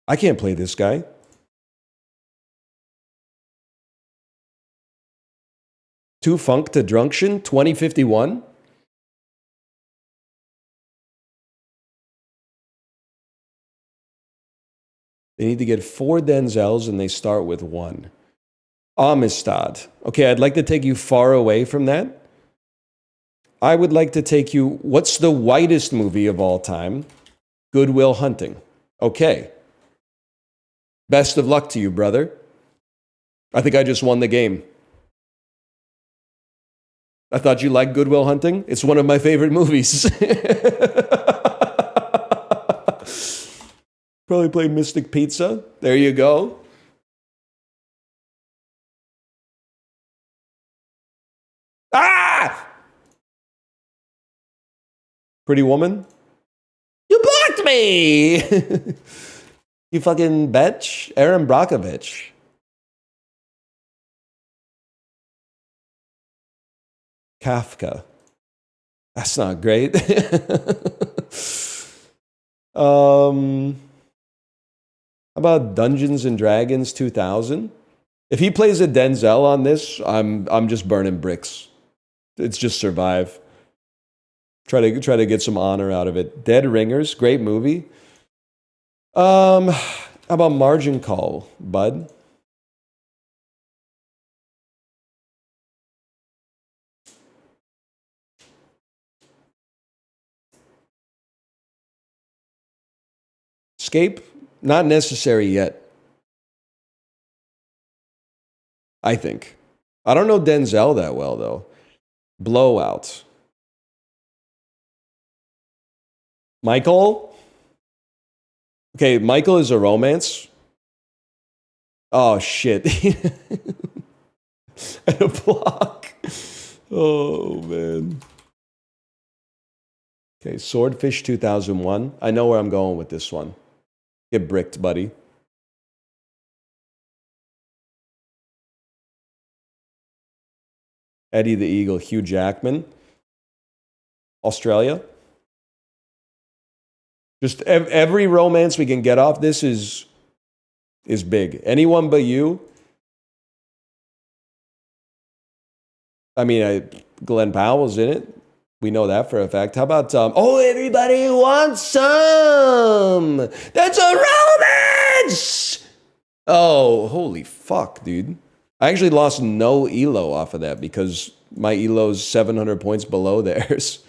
I can't play this guy. Too Funk to Drunction, 2051. They need to get 4 Denzels and they start with 1. Amistad. Okay, I'd like to take you far away from that. I would like to take you, what's the whitest movie of all time? Good Will Hunting. Okay. Best of luck to you, brother. I think I just won the game. I thought you liked Good Will Hunting. It's one of my favorite movies. Probably play Mystic Pizza. There you go. Ah! Pretty Woman? You blocked me! You fucking bitch. Aaron Brockovich. Kafka. That's not great. How about Dungeons and Dragons 2000? If he plays a Denzel on this, I'm just burning bricks. It's just survive. Try to get some honor out of it. Dead Ringers, great movie. How about Margin Call, bud? Escape, not necessary yet. I think. I don't know Denzel that well though. Blowout. Michael? Okay, Michael is a romance. Oh shit. And a block. Oh man. Okay, Swordfish 2001. I know where I'm going with this one. Get bricked, buddy. Eddie the Eagle, Hugh Jackman. Australia. Just every romance we can get off this is big. Anyone But You. I mean, Glenn Powell's in it. We know that for a fact. How about oh, everybody wants some. That's a romance. Oh, holy fuck, dude. I actually lost no elo off of that because my elo's 700 points below theirs.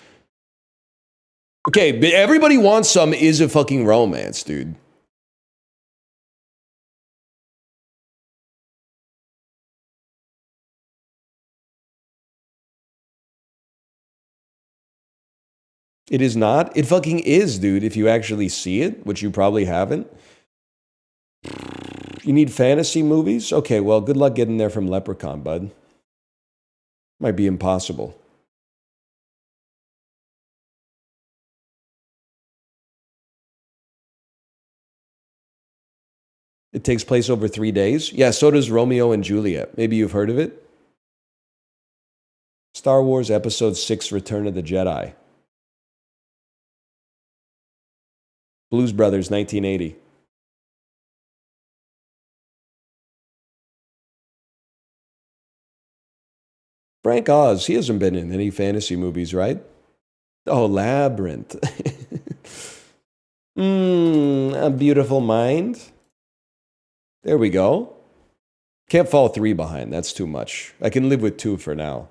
Okay, but Everybody Wants Some is a fucking romance, dude. It is not. It fucking is, dude, if you actually see it, which you probably haven't. You need fantasy movies? Okay, well, good luck getting there from Leprechaun, bud. Might be impossible. It takes place over 3 days. Yeah, so does Romeo and Juliet. Maybe you've heard of it. Star Wars Episode 6 Return of the Jedi. Blues Brothers, 1980. Frank Oz, he hasn't been in any fantasy movies, right? Oh, Labyrinth. A Beautiful Mind. There we go. Can't fall 3 behind. That's too much. I can live with 2 for now.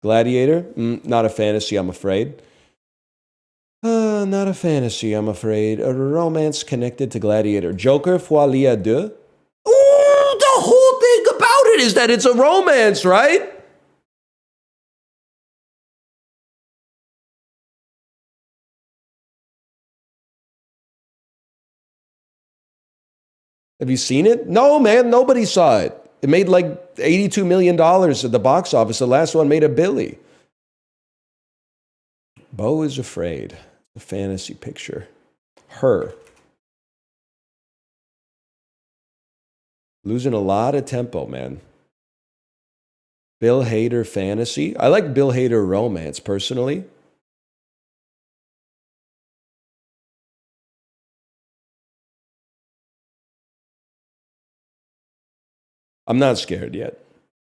Gladiator? Not a fantasy, I'm afraid. Not a fantasy, I'm afraid. A romance connected to Gladiator. Joker, Folie à Deux? Ooh, the whole thing about it is that it's a romance, right? Have you seen it? No, man, nobody saw it. It made like $82 million at the box office. The last one made a billy. Beau is Afraid. A fantasy picture. Her. Losing a lot of tempo, man. Bill Hader fantasy. I like Bill Hader romance, personally. I'm not scared yet.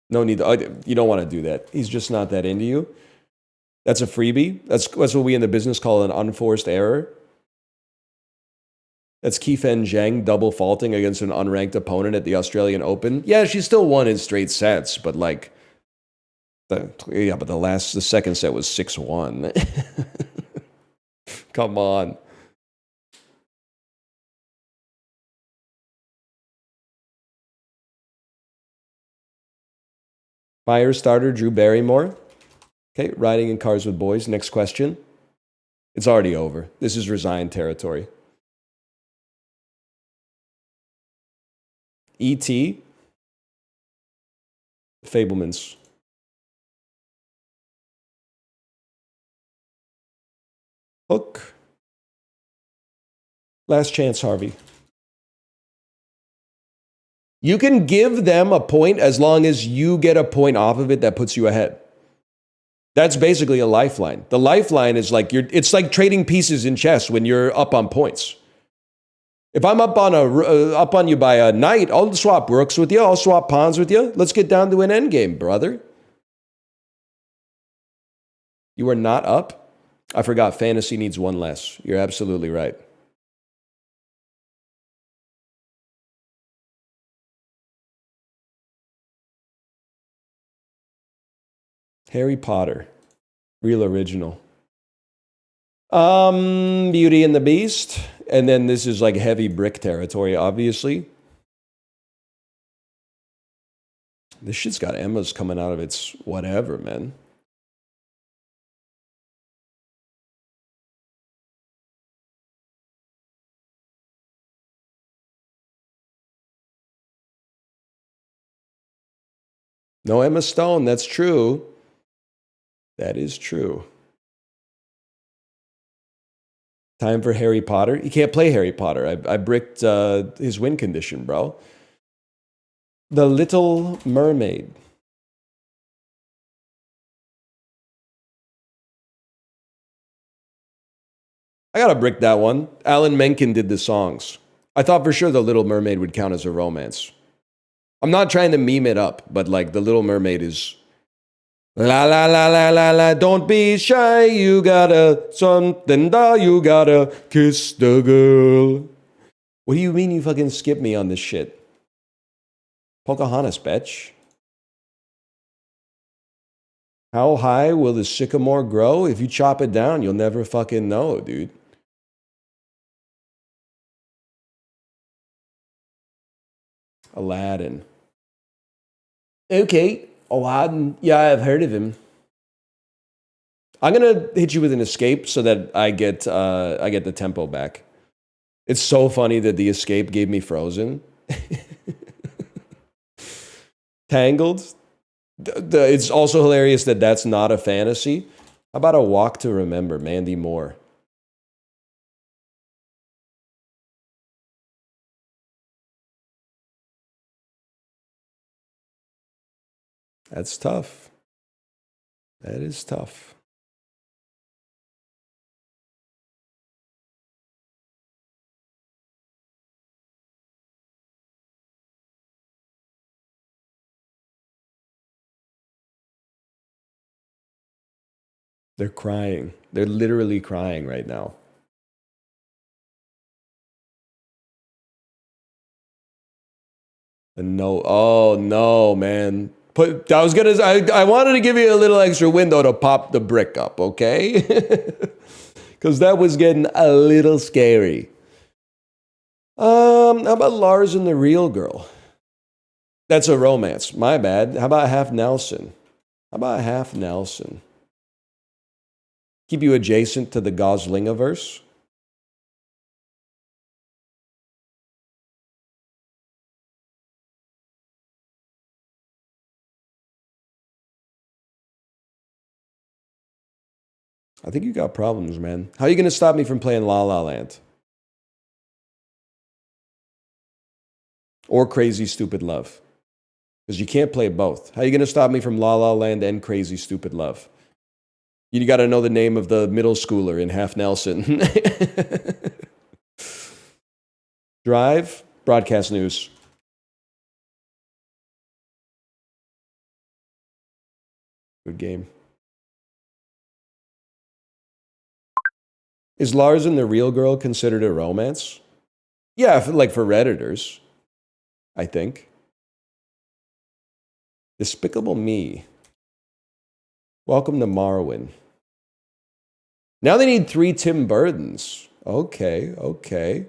No need to, you don't want to do that. He's just not that into you. That's a freebie. That's what we in the business call an unforced error. That's Qifen Zheng double faulting against an unranked opponent at the Australian Open. Yeah, she still won in straight sets, but like, the second set was 6-1. Come on. Firestarter, Drew Barrymore. Okay, riding in cars with boys. Next question. It's already over. This is resigned territory. E.T. Fablemans. Hook. Last chance, Harvey. You can give them a point as long as you get a point off of it that puts you ahead. That's basically a lifeline. The lifeline is like it's like trading pieces in chess when you're up on points. If I'm up on you by a knight, I'll swap rooks with you. I'll swap pawns with you. Let's get down to an endgame, brother. You are not up? I forgot. Fantasy needs one less. You're absolutely right. Harry Potter. Real original. Beauty and the Beast. And then this is like heavy brick territory, obviously. This shit's got Emma's coming out of its whatever, man. No Emma Stone, that's true. That is true. Time for Harry Potter. He can't play Harry Potter. I bricked his win condition, bro. The Little Mermaid. I gotta brick that one. Alan Menken did the songs. I thought for sure The Little Mermaid would count as a romance. I'm not trying to meme it up, but like The Little Mermaid is la la la la la la, don't be shy, you gotta something da, you gotta kiss the girl. What do you mean you fucking skip me on this shit? Pocahontas, bitch. How high will the sycamore grow? If you chop it down, you'll never fucking know, dude. Aladdin. Okay, Aladdin. Yeah, I've heard of him. I'm gonna hit you with an escape so that I get the tempo back. It's so funny that the escape gave me Frozen. Tangled. It's also hilarious that that's not a fantasy. How about A Walk to Remember, Mandy Moore? That's tough. That is tough. They're crying. They're literally crying right now. And no, oh no, man. I wanted to give you a little extra window to pop the brick up, okay? Because that was getting a little scary. How about Lars and the Real Girl? That's a romance. My bad. How about Half Nelson? How about Half Nelson? Keep you adjacent to the Goslingiverse. I think you got problems, man. How are you going to stop me from playing La La Land? Or Crazy Stupid Love? Because you can't play both. How are you going to stop me from La La Land and Crazy Stupid Love? You got to know the name of the middle schooler in Half Nelson. Drive, broadcast news. Good game. Is Lars and the Real Girl considered a romance? Yeah, like for Redditors, I think. Despicable Me. Welcome to Marwin. Now they need 3 Tim Burtons. Okay, okay.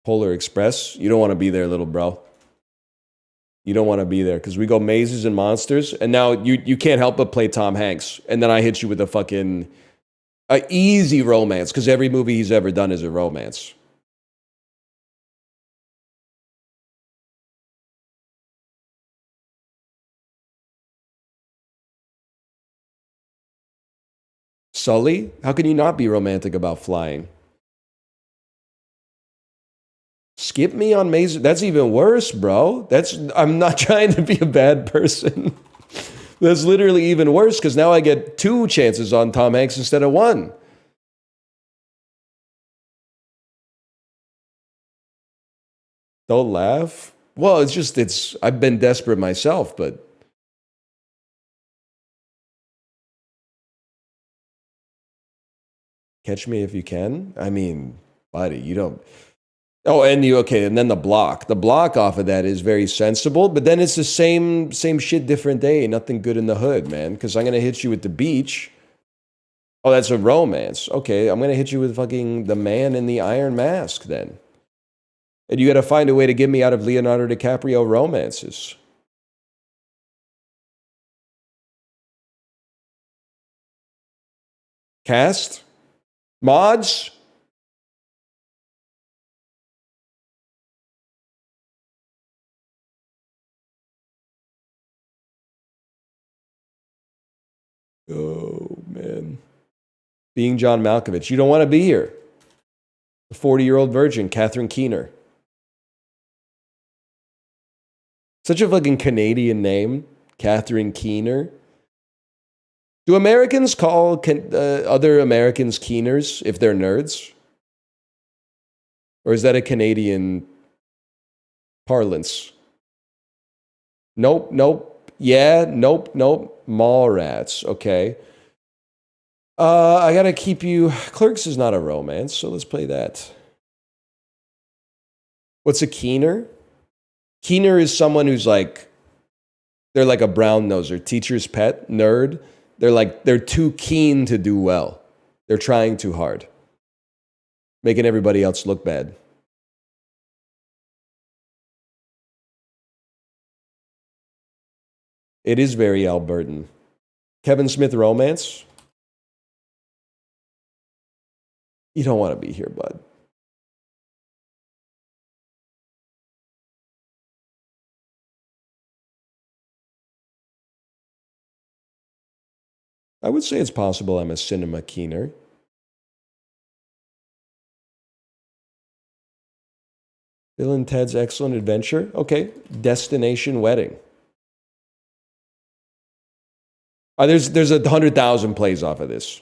Polar Express. You don't want to be there, little bro. You don't want to be there because we go mazes and monsters, and now you can't help but play Tom Hanks. And then I hit you with a fucking A easy romance, because every movie he's ever done is a romance. Sully? How can you not be romantic about flying? Skip me on Maze. That's even worse, bro. I'm not trying to be a bad person. That's literally even worse because now I get 2 chances on Tom Hanks instead of 1. Don't laugh. Well, I've been desperate myself, but catch me if you can. I mean, buddy, you don't. Oh, and then the block. The block off of that is very sensible, but then it's the same shit, different day. Nothing good in the hood, man. Because I'm gonna hit you with the beach. Oh, that's a romance. Okay, I'm gonna hit you with fucking the man in the iron mask then. And you gotta find a way to get me out of Leonardo DiCaprio romances. Cast? Mods? Oh, man. Being John Malkovich. You don't want to be here. The 40-year-old virgin, Catherine Keener. Such a fucking Canadian name. Catherine Keener. Do Americans call other Americans Keeners if they're nerds? Or is that a Canadian parlance? Nope, nope. Yeah, nope, nope. Mall rats. Okay. I gotta keep you. Clerks is not a romance, so let's play that. What's a keener? Keener is someone who's like, they're like a brown noser, teacher's pet, nerd. They're too keen to do well. They're trying too hard, making everybody else look bad. It is very Albertan. Kevin Smith romance? You don't want to be here, bud. I would say it's possible I'm a cinema keener. Bill and Ted's Excellent Adventure? Okay. Destination Wedding. There's 100,000 plays off of this.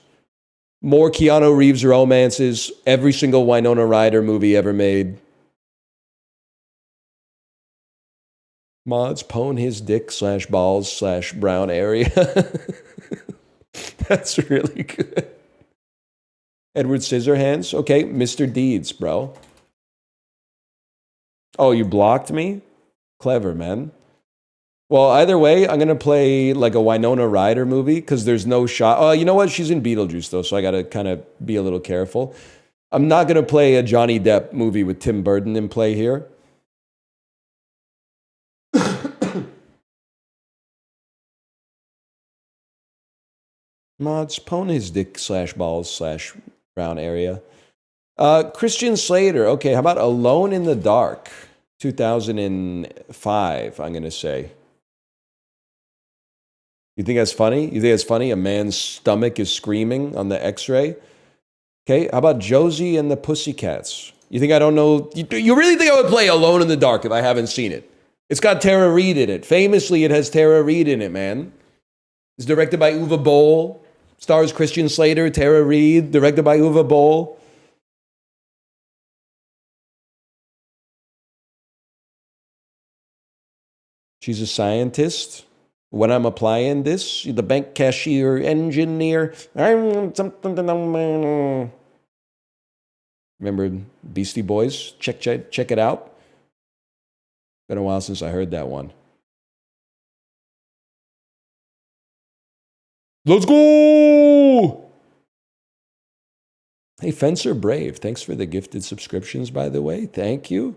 More Keanu Reeves romances. Every single Winona Ryder movie ever made. Mods pwn his dick /balls /brown area. That's really good. Edward Scissorhands. Okay, Mr. Deeds, bro. Oh, you blocked me? Clever, man. Well, either way, I'm going to play like a Winona Ryder movie because there's no shot. Oh, you know what? She's in Beetlejuice, though, so I got to kind of be a little careful. I'm not going to play a Johnny Depp movie with Tim Burton in play here. Mods, pwn his dick /balls /brown area. Christian Slater. Okay, how about Alone in the Dark? 2005, I'm going to say. You think that's funny? You think that's funny? A man's stomach is screaming on the x-ray? Okay, how about Josie and the Pussycats? You think I don't know? You really think I would play Alone in the Dark if I haven't seen it? It's got Tara Reid in it. Famously, it has Tara Reid in it, man. It's directed by Uwe Boll. Stars Christian Slater, Tara Reid, directed by Uwe Boll. She's a scientist. When I'm applying this, the bank cashier, engineer, I'm something. Remember Beastie Boys? Check it out. Been a while since I heard that one. Let's go! Hey, Fencer Brave, thanks for the gifted subscriptions, by the way. Thank you.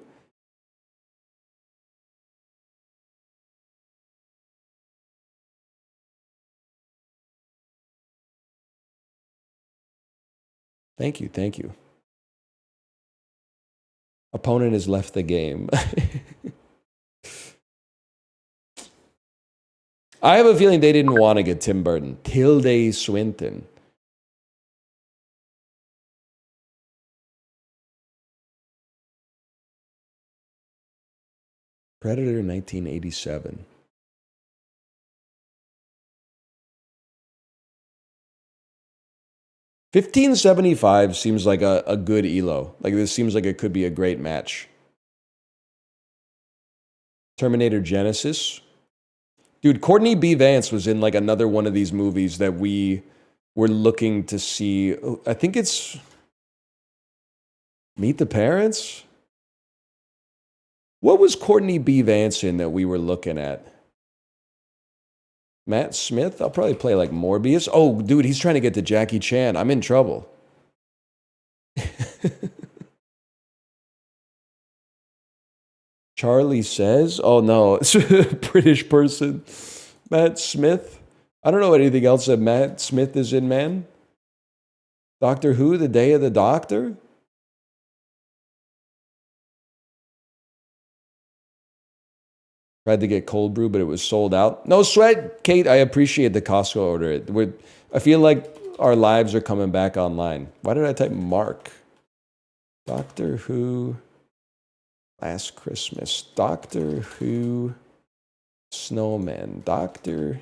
Thank you, thank you. Opponent has left the game. I have a feeling they didn't want to get Tim Burton. Tilda Swinton. Predator 1987. $15.75 seems like a good elo. Like this seems like it could be a great match. Terminator Genesis. Dude, Courtney B. Vance was in like another one of these movies that we were looking to see. I think it's Meet the Parents? What was Courtney B. Vance in that we were looking at? Matt Smith? I'll probably play like Morbius. Oh, dude, he's trying to get to Jackie Chan. I'm in trouble. Charlie Says? Oh, no. It's a British person. Matt Smith? I don't know anything else that Matt Smith is in, man. Doctor Who, The Day of the Doctor? Tried to get cold brew, but it was sold out. No sweat, Kate. I appreciate the Costco order. I feel like our lives are coming back online. Why did I type Mark? Doctor Who, Last Christmas. Doctor Who, Snowman. Doctor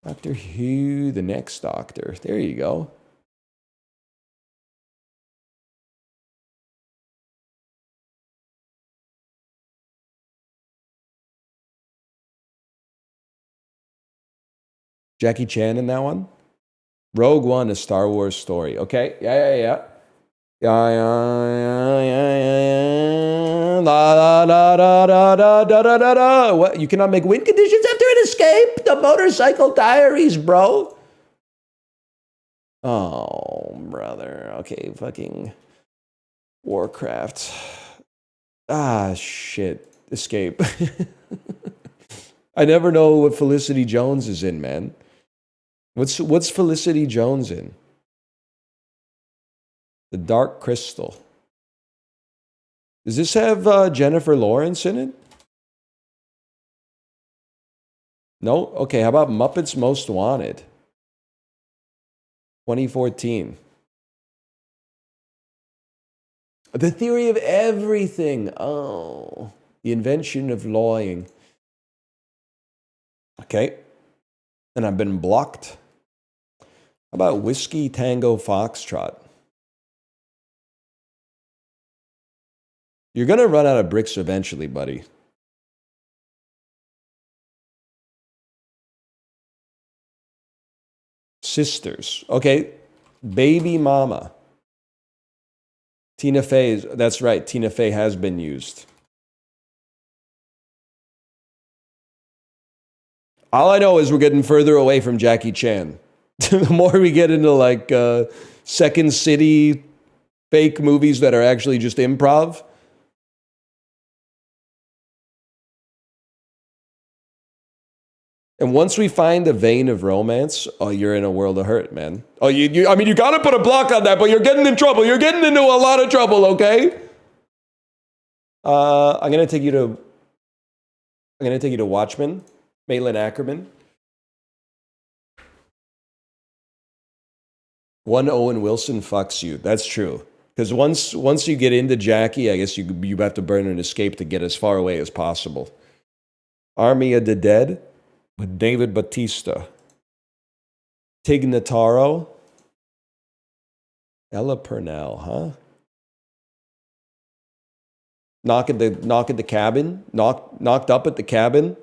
Who, The Next Doctor. There you go. Jackie Chan in that one? Rogue One, A Star Wars Story. Okay, yeah. La, da, da, da, da, da, da, da, da. What? You cannot make win conditions after an escape? The Motorcycle Diaries, bro. Oh, brother. Okay, fucking Warcraft. Ah, shit. Escape. I never know what Felicity Jones is in, man. What's Felicity Jones in? The Dark Crystal. Does this have Jennifer Lawrence in it? No? Okay, how about Muppets Most Wanted? 2014. The Theory of Everything. Oh, The Invention of Lying. Okay. And I've been blocked. How about Whiskey Tango Foxtrot? You're going to run out of bricks eventually, buddy. Sisters. Okay. Baby Mama. Tina Fey. That's right. Tina Fey has been used. All I know is we're getting further away from Jackie Chan. The more we get into like Second City fake movies that are actually just improv. And once we find a vein of romance, oh, you're in a world of hurt, man. Oh, you got to put a block on that, but you're getting in trouble. You're getting into a lot of trouble, okay? I'm going to take you to Watchmen, Maitland Ackerman. One Owen Wilson fucks you. That's true. Because once you get into Jackie, I guess you have to burn an escape to get as far away as possible. Army of the Dead with David Bautista. Tig Notaro. Ella Purnell, huh? Knocked up at the cabin.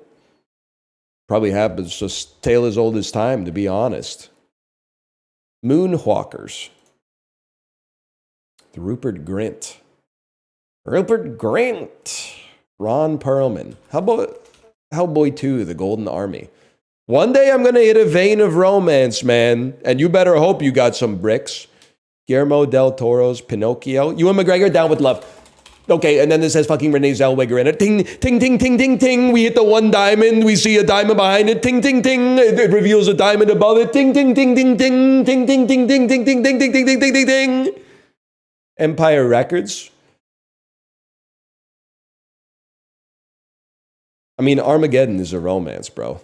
Probably happens just tale as old as time, to be honest. Moonwalkers. Rupert Grint. Ron Perlman. How about Hellboy 2, The Golden Army? One day I'm going to hit a vein of romance, man. And you better hope you got some bricks. Guillermo del Toro's Pinocchio. Ewan McGregor, down with love. Okay, and then this has fucking Renee Zellweger in it. Ting, ting, ting, ting, ting, ting. We hit the one diamond. We see a diamond behind it. Ting, ting, ting. It reveals a diamond above it. Ting, ting, ting, ting, ting, ting, ting, ting, ting, ting, ting, ting, ting, ting, ting, ting, ting, ting. Empire Records. I mean, Armageddon is a romance, bro.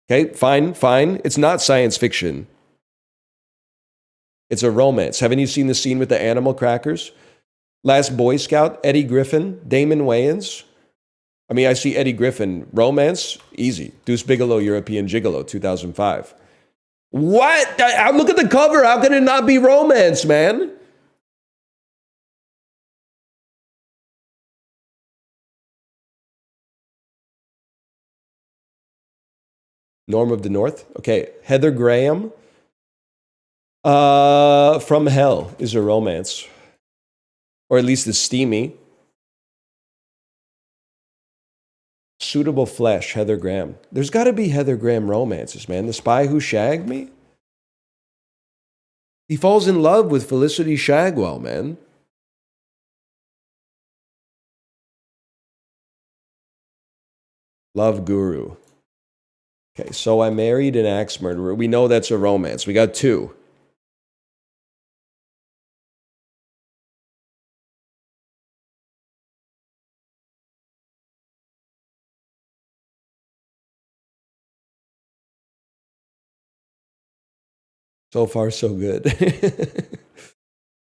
Okay, fine, fine. It's not science fiction. It's a romance. Haven't you seen the scene with the animal crackers? Last Boy Scout, Eddie Griffin, Damon Wayans. I mean, I see Eddie Griffin. Romance, easy. Deuce Bigelow, European Gigolo, 2005. What? Look at the cover. How can it not be romance, man? Norm of the North. Okay, Heather Graham. From Hell is a romance. Or at least it's steamy. Suitable Flesh, Heather Graham. There's got to be Heather Graham romances, man. The Spy Who Shagged Me. He falls in love with Felicity Shagwell, man. Love Guru. Okay, So I Married an Axe Murderer. We know that's a romance. We got two. So far, so good.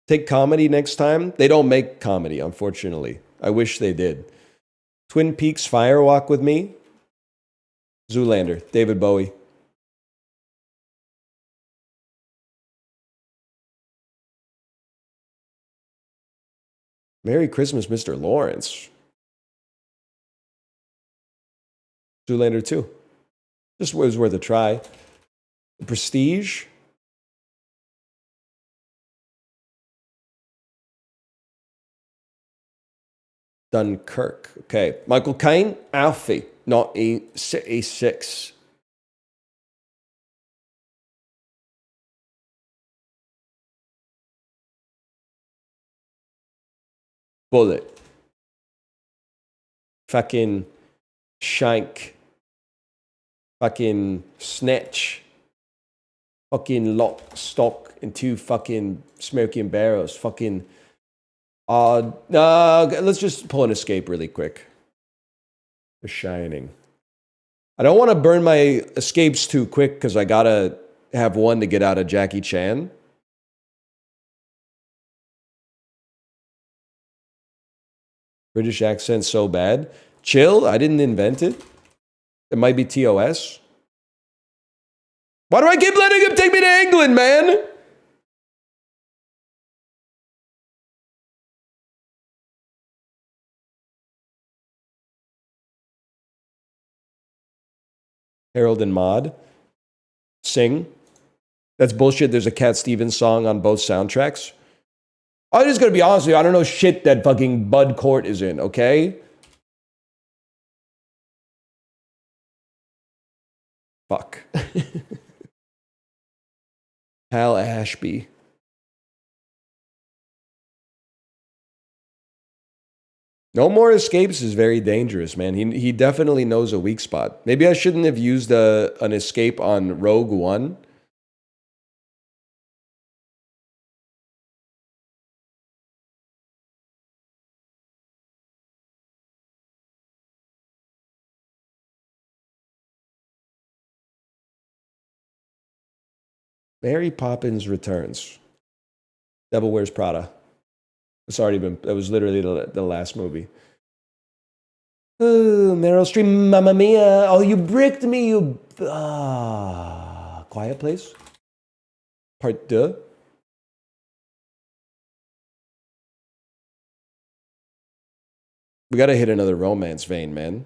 Take comedy next time. They don't make comedy, unfortunately. I wish they did. Twin Peaks Fire Walk with Me. Zoolander, David Bowie. Merry Christmas, Mr. Lawrence. Zoolander 2. Just was worth a try. Prestige. Dunkirk. Okay. Michael Caine, Alfie, not E6. Bullet. Fucking Shank. Fucking Snatch. Fucking Lock, Stock, and Two fucking Smoking Barrels. Fucking... let's just pull an Escape really quick. The Shining. I don't want to burn my escapes too quick because I gotta have one to get out of Jackie Chan. British accent so bad. Chill, I didn't invent it. It might be TOS. Why do I keep letting him take me to England, man? Harold and Maude. Sing. That's bullshit. There's a Cat Stevens song on both soundtracks. I'm just gonna be honest with you. I don't know shit that fucking Bud Cort is in, okay? Fuck. Hal Ashby. No More Escapes is very dangerous, man. He definitely knows a weak spot. Maybe I shouldn't have used an escape on Rogue One. Mary Poppins Returns. Devil Wears Prada. That was literally the last movie. Oh, Meryl Streep, Mamma Mia. Oh, you bricked me, you... Quiet Place? Part 2? We gotta hit another romance vein, man.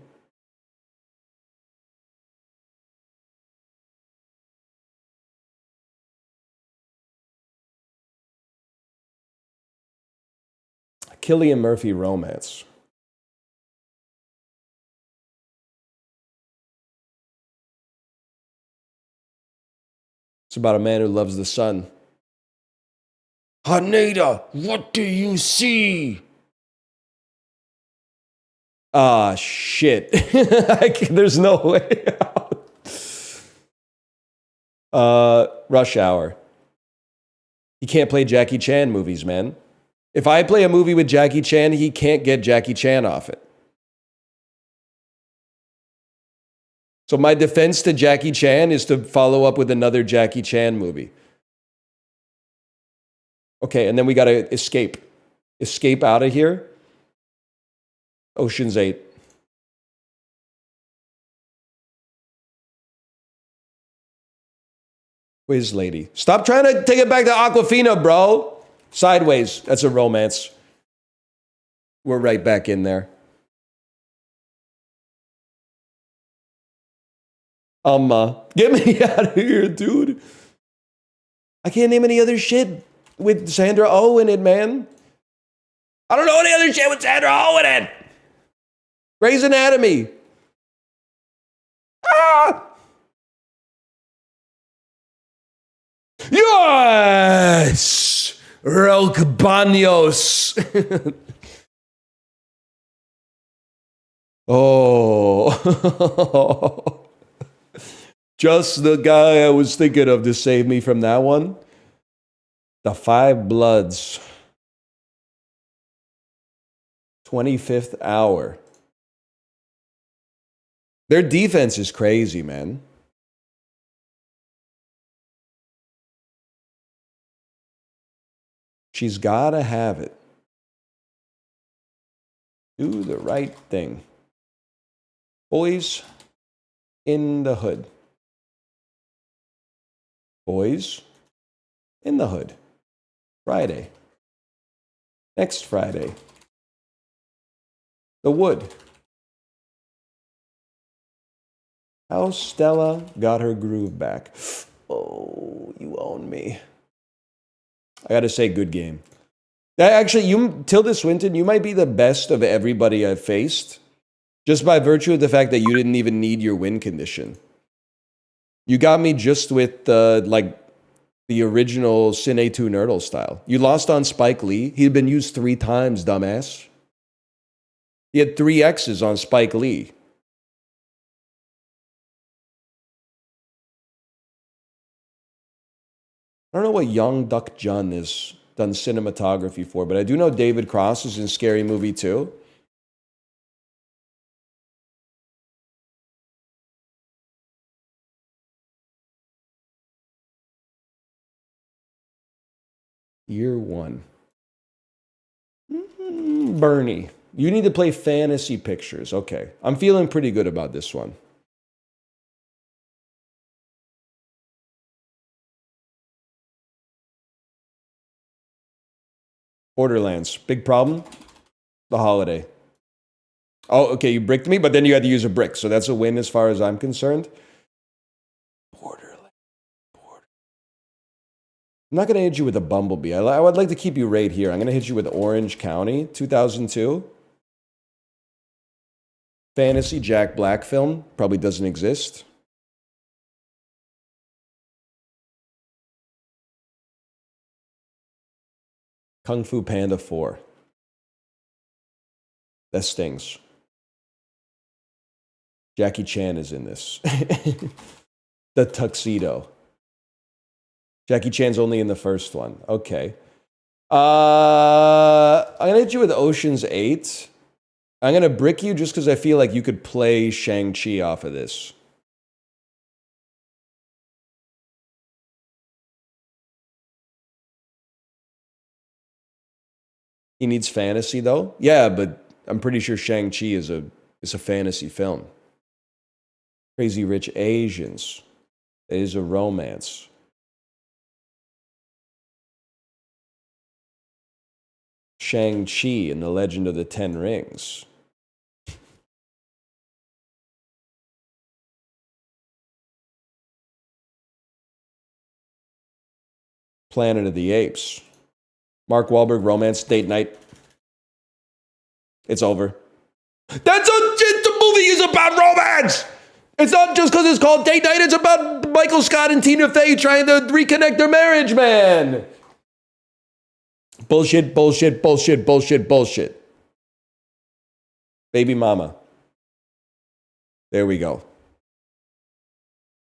Cillian Murphy romance. It's about a man who loves the sun. Haneda, what do you see? Ah, shit. There's no way out. Rush Hour. He can't play Jackie Chan movies, man. If I play a movie with Jackie Chan, he can't get Jackie Chan off it. So my defense to Jackie Chan is to follow up with another Jackie Chan movie. Okay, and then we gotta escape. Escape out of here. Ocean's 8. Whiz Lady. Stop trying to take it back to Aquafina, bro. Sideways. That's a romance. We're right back in there. Get me out of here, dude. I can't name any other shit with Sandra Oh in it, man. I don't know any other shit with Sandra Oh in it. Grey's Anatomy. Ah! Yes! Roque Baños. Oh. Just the guy I was thinking of to save me from that one. The Five Bloods. 25th hour. Their defense is crazy, man. She's gotta have it. Do the right thing. Boys in the Hood. Boys in the Hood. Friday. Next Friday. The Wood. How Stella got her groove back. Oh, you own me. I gotta say, good game. Actually, Tilda Swinton, you might be the best of everybody I've faced, just by virtue of the fact that you didn't even need your win condition. You got me just with the original Cine2Nerdle style. You lost on Spike Lee. He'd been used 3 times, dumbass. He had 3 X's on Spike Lee. I don't know what Young Duck Jun has done cinematography for, but I do know David Cross is in Scary Movie 2. Year 1. Bernie. You need to play fantasy pictures. Okay. I'm feeling pretty good about this one. Borderlands. Big problem? The holiday. Oh, okay, you bricked me, but then you had to use a brick. So that's a win as far as I'm concerned. Borderlands. I'm not going to hit you with a Bumblebee. I would like to keep you right here. I'm going to hit you with Orange County, 2002. Fantasy Jack Black film. Probably doesn't exist. Kung Fu Panda 4. That stings. Jackie Chan is in this. The Tuxedo. Jackie Chan's only in the first one. Okay. I'm going to hit you with Ocean's 8. I'm going to brick you just because I feel like you could play Shang-Chi off of this. He needs fantasy, though? Yeah, but I'm pretty sure Shang-Chi is a fantasy film. Crazy Rich Asians. It is a romance. Shang-Chi and the Legend of the Ten Rings. Planet of the Apes. Mark Wahlberg romance date night. It's over. The movie is about romance. It's not just because it's called date night. It's about Michael Scott and Tina Fey trying to reconnect their marriage, man. Bullshit, bullshit, bullshit, bullshit, bullshit. Baby mama. There we go.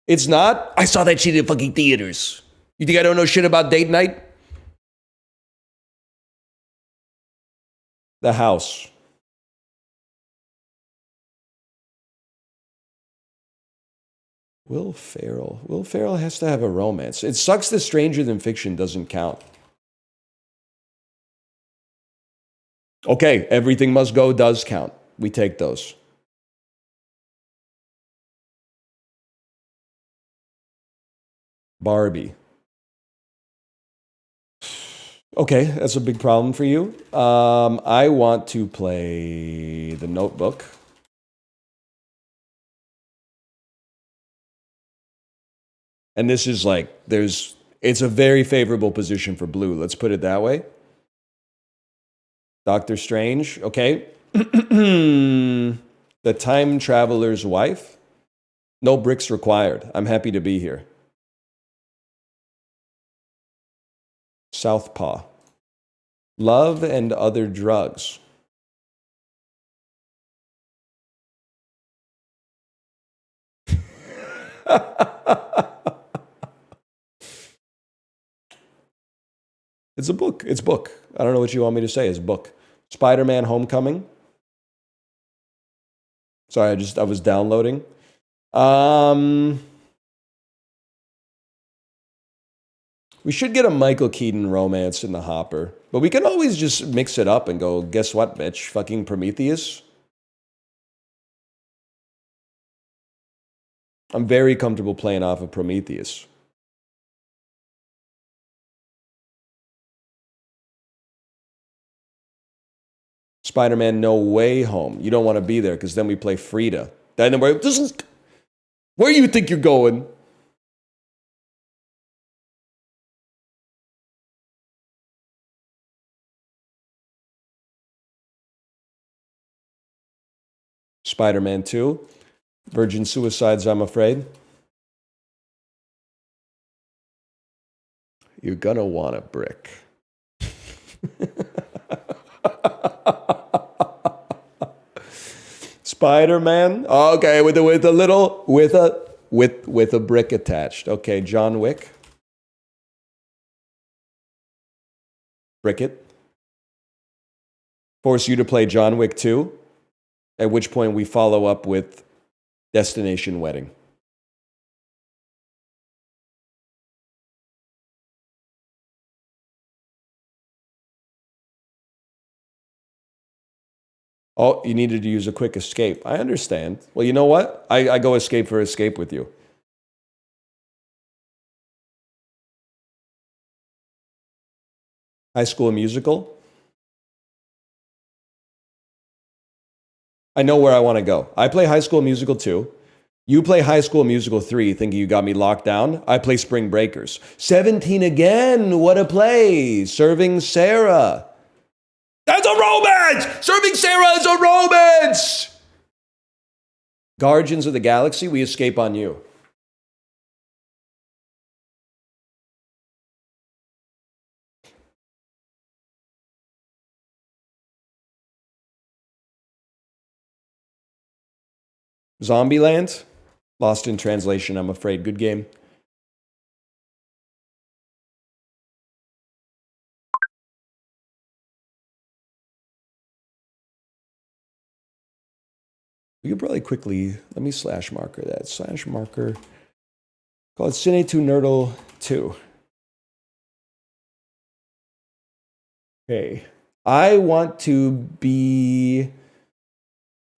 It's not? I saw that shit in fucking theaters. You think I don't know shit about date night? The House. Will Ferrell. Will Ferrell has to have a romance. It sucks that Stranger Than Fiction doesn't count. Okay, Everything Must Go does count. We take those. Barbie. Okay, that's a big problem for you. I want to play The Notebook. And this is like, it's a very favorable position for blue. Let's put it that way. Doctor Strange, okay. The Time Traveler's Wife. No bricks required. I'm happy to be here. Southpaw. Love and Other Drugs. It's a book. It's book. I don't know what you want me to say. It's book. Spider-Man Homecoming. Sorry, I was downloading. We should get a Michael Keaton romance in the hopper. But we can always just mix it up and go, guess what, bitch? Fucking Prometheus. I'm very comfortable playing off of Prometheus. Spider-Man No Way Home. You don't want to be there because then we play Frida. Then where you think you're going? Spider-Man 2. Virgin Suicides, I'm afraid. You're gonna want a brick. Spider-Man. Okay, with a brick attached. Okay, John Wick. Bricket. Force you to play John Wick 2. At which point we follow up with Destination Wedding. Oh, you needed to use a quick escape. I understand. Well, you know what? I go escape for escape with you. High School Musical. I know where I want to go. I play High School Musical 2. You play High School Musical 3 thinking you got me locked down. I play Spring Breakers. 17 again. What a play. Serving Sarah. That's a romance! Serving Sarah is a romance! Guardians of the Galaxy, we escape on you. Zombieland? Lost in translation, I'm afraid. Good game. We could probably quickly, let me slash marker that. Slash marker. Call it Cine2Nerdle 2. Okay. I want to be,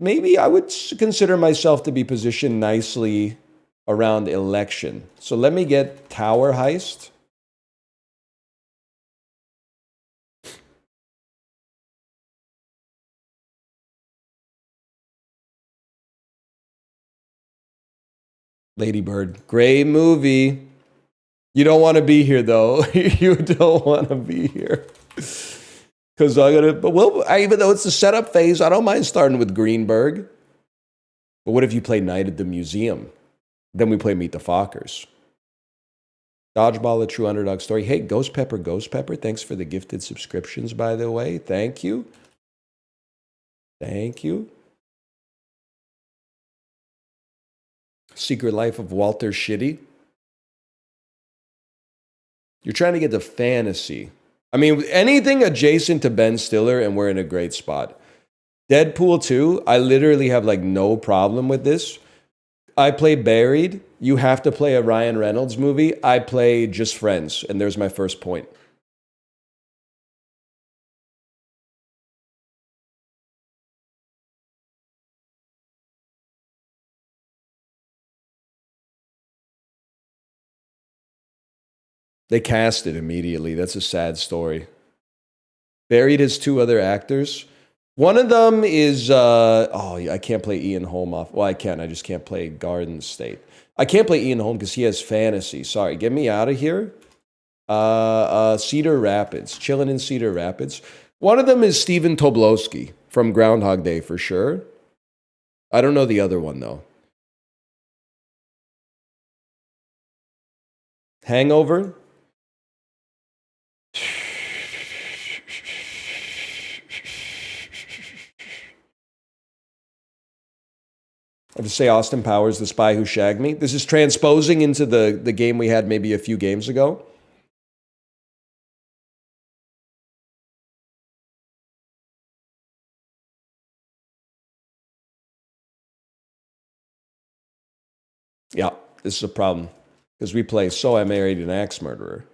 maybe I would consider myself to be positioned nicely around election. So let me get Tower Heist. Lady Bird. Great movie. You don't want to be here, though. You don't want to be here. Because even though it's the setup phase, I don't mind starting with Greenberg. But what if you play Night at the Museum? Then we play Meet the Fockers. Dodgeball, a true underdog story. Hey, Ghost Pepper, thanks for the gifted subscriptions, by the way. Thank you. Thank you. Secret Life of Walter Shitty. You're trying to get to fantasy. I mean, anything adjacent to Ben Stiller, and we're in a great spot. Deadpool 2, I literally have like no problem with this. I play Buried. You have to play a Ryan Reynolds movie. I play Just Friends, and there's my first point. They cast it immediately. That's a sad story. Buried has 2 other actors. One of them is, I can't play Ian Holm off. Well, I can. I just can't play Garden State. I can't play Ian Holm because he has fantasy. Sorry, get me out of here. Cedar Rapids. Chilling in Cedar Rapids. One of them is Stephen Tobolowsky from Groundhog Day for sure. I don't know the other one though. Hangover. I have to say Austin Powers, The Spy Who Shagged Me. This is transposing into the game we had maybe a few games ago. Yeah, this is a problem. Because we play So I Married an Axe Murderer.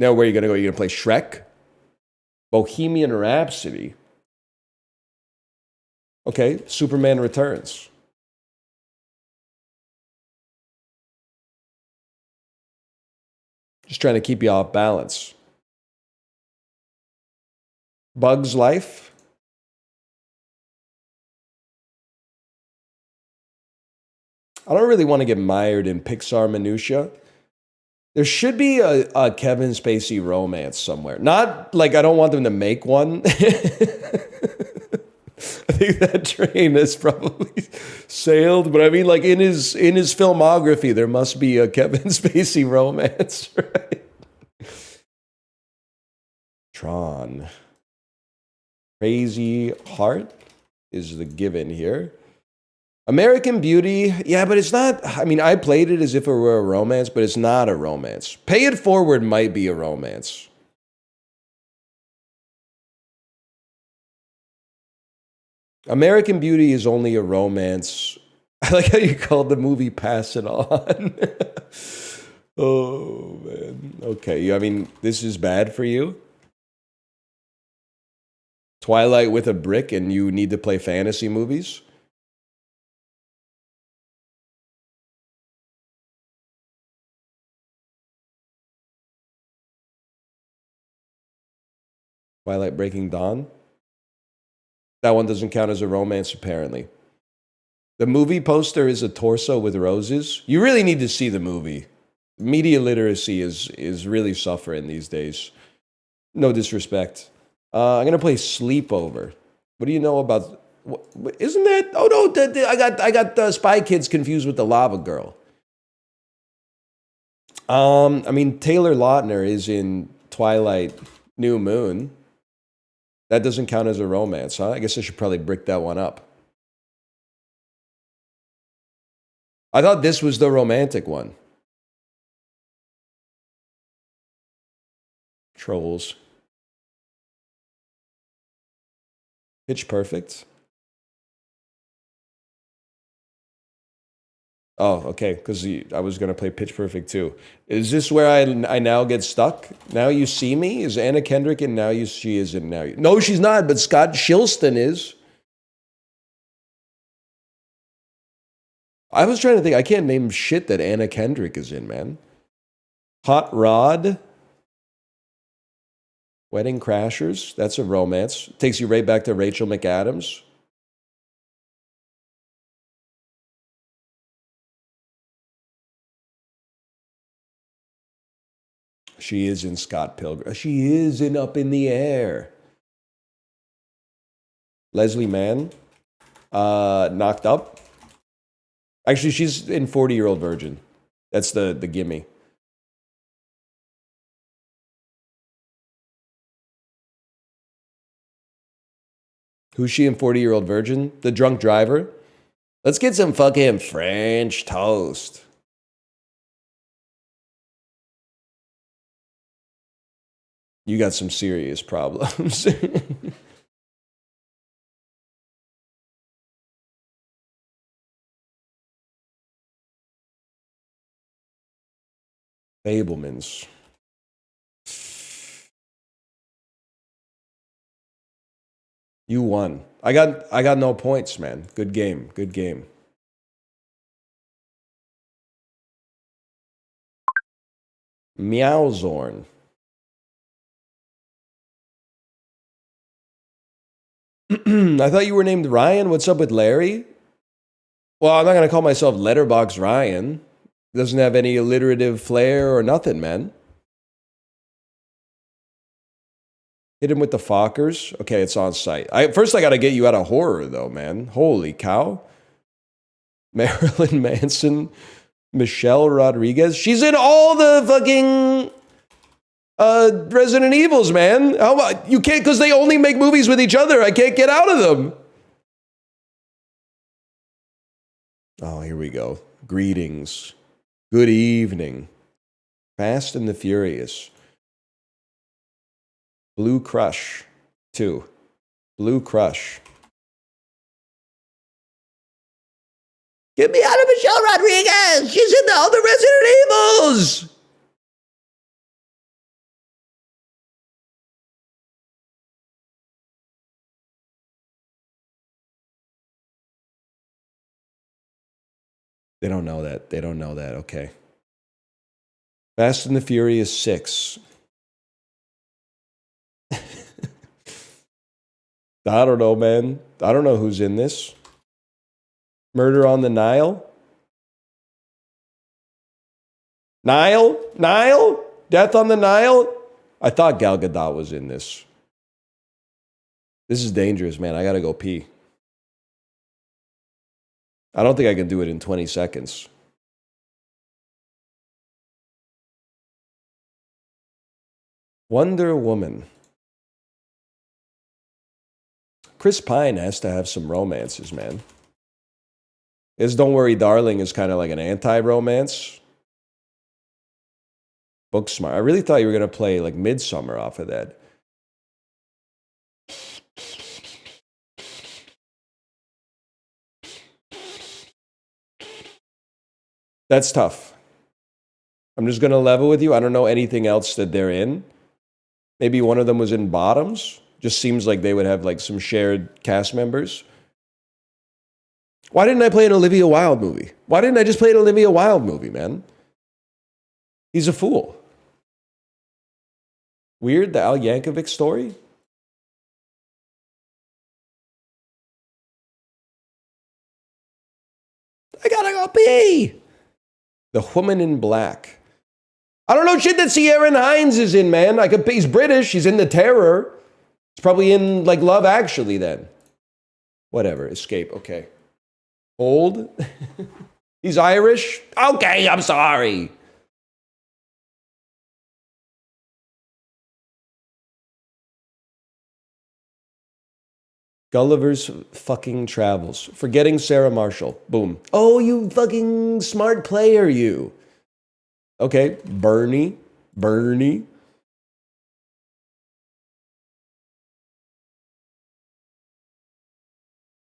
Now, where are you going to go? You're going to play Shrek? Bohemian Rhapsody? Okay, Superman Returns. Just trying to keep you off balance. Bug's Life? I don't really want to get mired in Pixar minutia. There should be a Kevin Spacey romance somewhere. Not like I don't want them to make one. I think that train has probably sailed, but I mean, like in his filmography, there must be a Kevin Spacey romance, right? Tron. Crazy Heart is the given here. American Beauty, yeah, but it's not. I mean, I played it as if it were a romance, but it's not a romance. Pay It Forward might be a romance. American Beauty is only a romance. I like how you called the movie Pass It On. Oh, man. Okay, I mean, this is bad for you. Twilight with a brick and you need to play fantasy movies? Twilight Breaking Dawn? That one doesn't count as a romance, apparently. The movie poster is a torso with roses. You really need to see the movie. Media literacy is really suffering these days. No disrespect. I'm gonna play Sleepover. What do you know about? Isn't that? Oh no, I got Spy Kids confused with the Lava Girl. I mean Taylor Lautner is in Twilight New Moon. That doesn't count as a romance, huh? I guess I should probably brick that one up. I thought this was the romantic one. Trolls. Pitch Perfect. Oh, okay, because I was going to play Pitch Perfect too. Is this where I now get stuck? Now You See Me? Is Anna Kendrick in Now She is in Now You... No, she's not, but Scott Shilston is. I was trying to think. I can't name shit that Anna Kendrick is in, man. Hot Rod. Wedding Crashers. That's a romance. Takes you right back to Rachel McAdams. She is in Scott Pilgrim. She is in Up in the Air. Leslie Mann. Knocked Up. Actually, she's in 40-Year-Old Virgin. That's the gimme. Who's she in 40-Year-Old Virgin? The drunk driver? Let's get some fucking French toast. You got some serious problems. Fablemans. You won. I got no points, man. Good game. Good game. Meowzorn. I thought you were named Ryan. What's up with Larry? Well, I'm not going to call myself Letterbox Ryan. Doesn't have any alliterative flair or nothing, man. Hit him with the Fockers. Okay, it's on site. First, I got to get you out of horror, though, man. Holy cow. Marilyn Manson. Michelle Rodriguez. She's in all the fucking Resident Evils, man. You can't, because they only make movies with each other. I can't get out of them. Oh, here we go. Greetings. Good evening. Fast and the Furious. Blue Crush 2. Blue Crush. Get me out of Michelle Rodriguez! She's in the other Resident Evils! They don't know that. They don't know that. Okay. Fast and the Furious 6. I don't know, man. I don't know who's in this. Murder on the Nile? Nile? Death on the Nile? I thought Gal Gadot was in this. This is dangerous, man. I gotta go pee. I don't think I can do it in 20 seconds. Wonder Woman. Chris Pine has to have some romances, man. His Don't Worry Darling is kind of like an anti-romance. Booksmart. I really thought you were going to play like Midsummer off of that. That's tough. I'm just going to level with you. I don't know anything else that they're in. Maybe one of them was in Bottoms. Just seems like they would have like some shared cast members. Why didn't I play an Olivia Wilde movie? Why didn't I just play an Olivia Wilde movie, man? He's a fool. Weird, the Al Yankovic story? I gotta go pee. The Woman in Black. I don't know shit that Ciarán Hinds is in, man. He's British. He's in The Terror. He's probably in like Love Actually then. Whatever. Escape. Okay. Old. He's Irish. Okay, I'm sorry. Gulliver's fucking Travels. Forgetting Sarah Marshall. Boom. Oh, you fucking smart player, you. Okay, Bernie.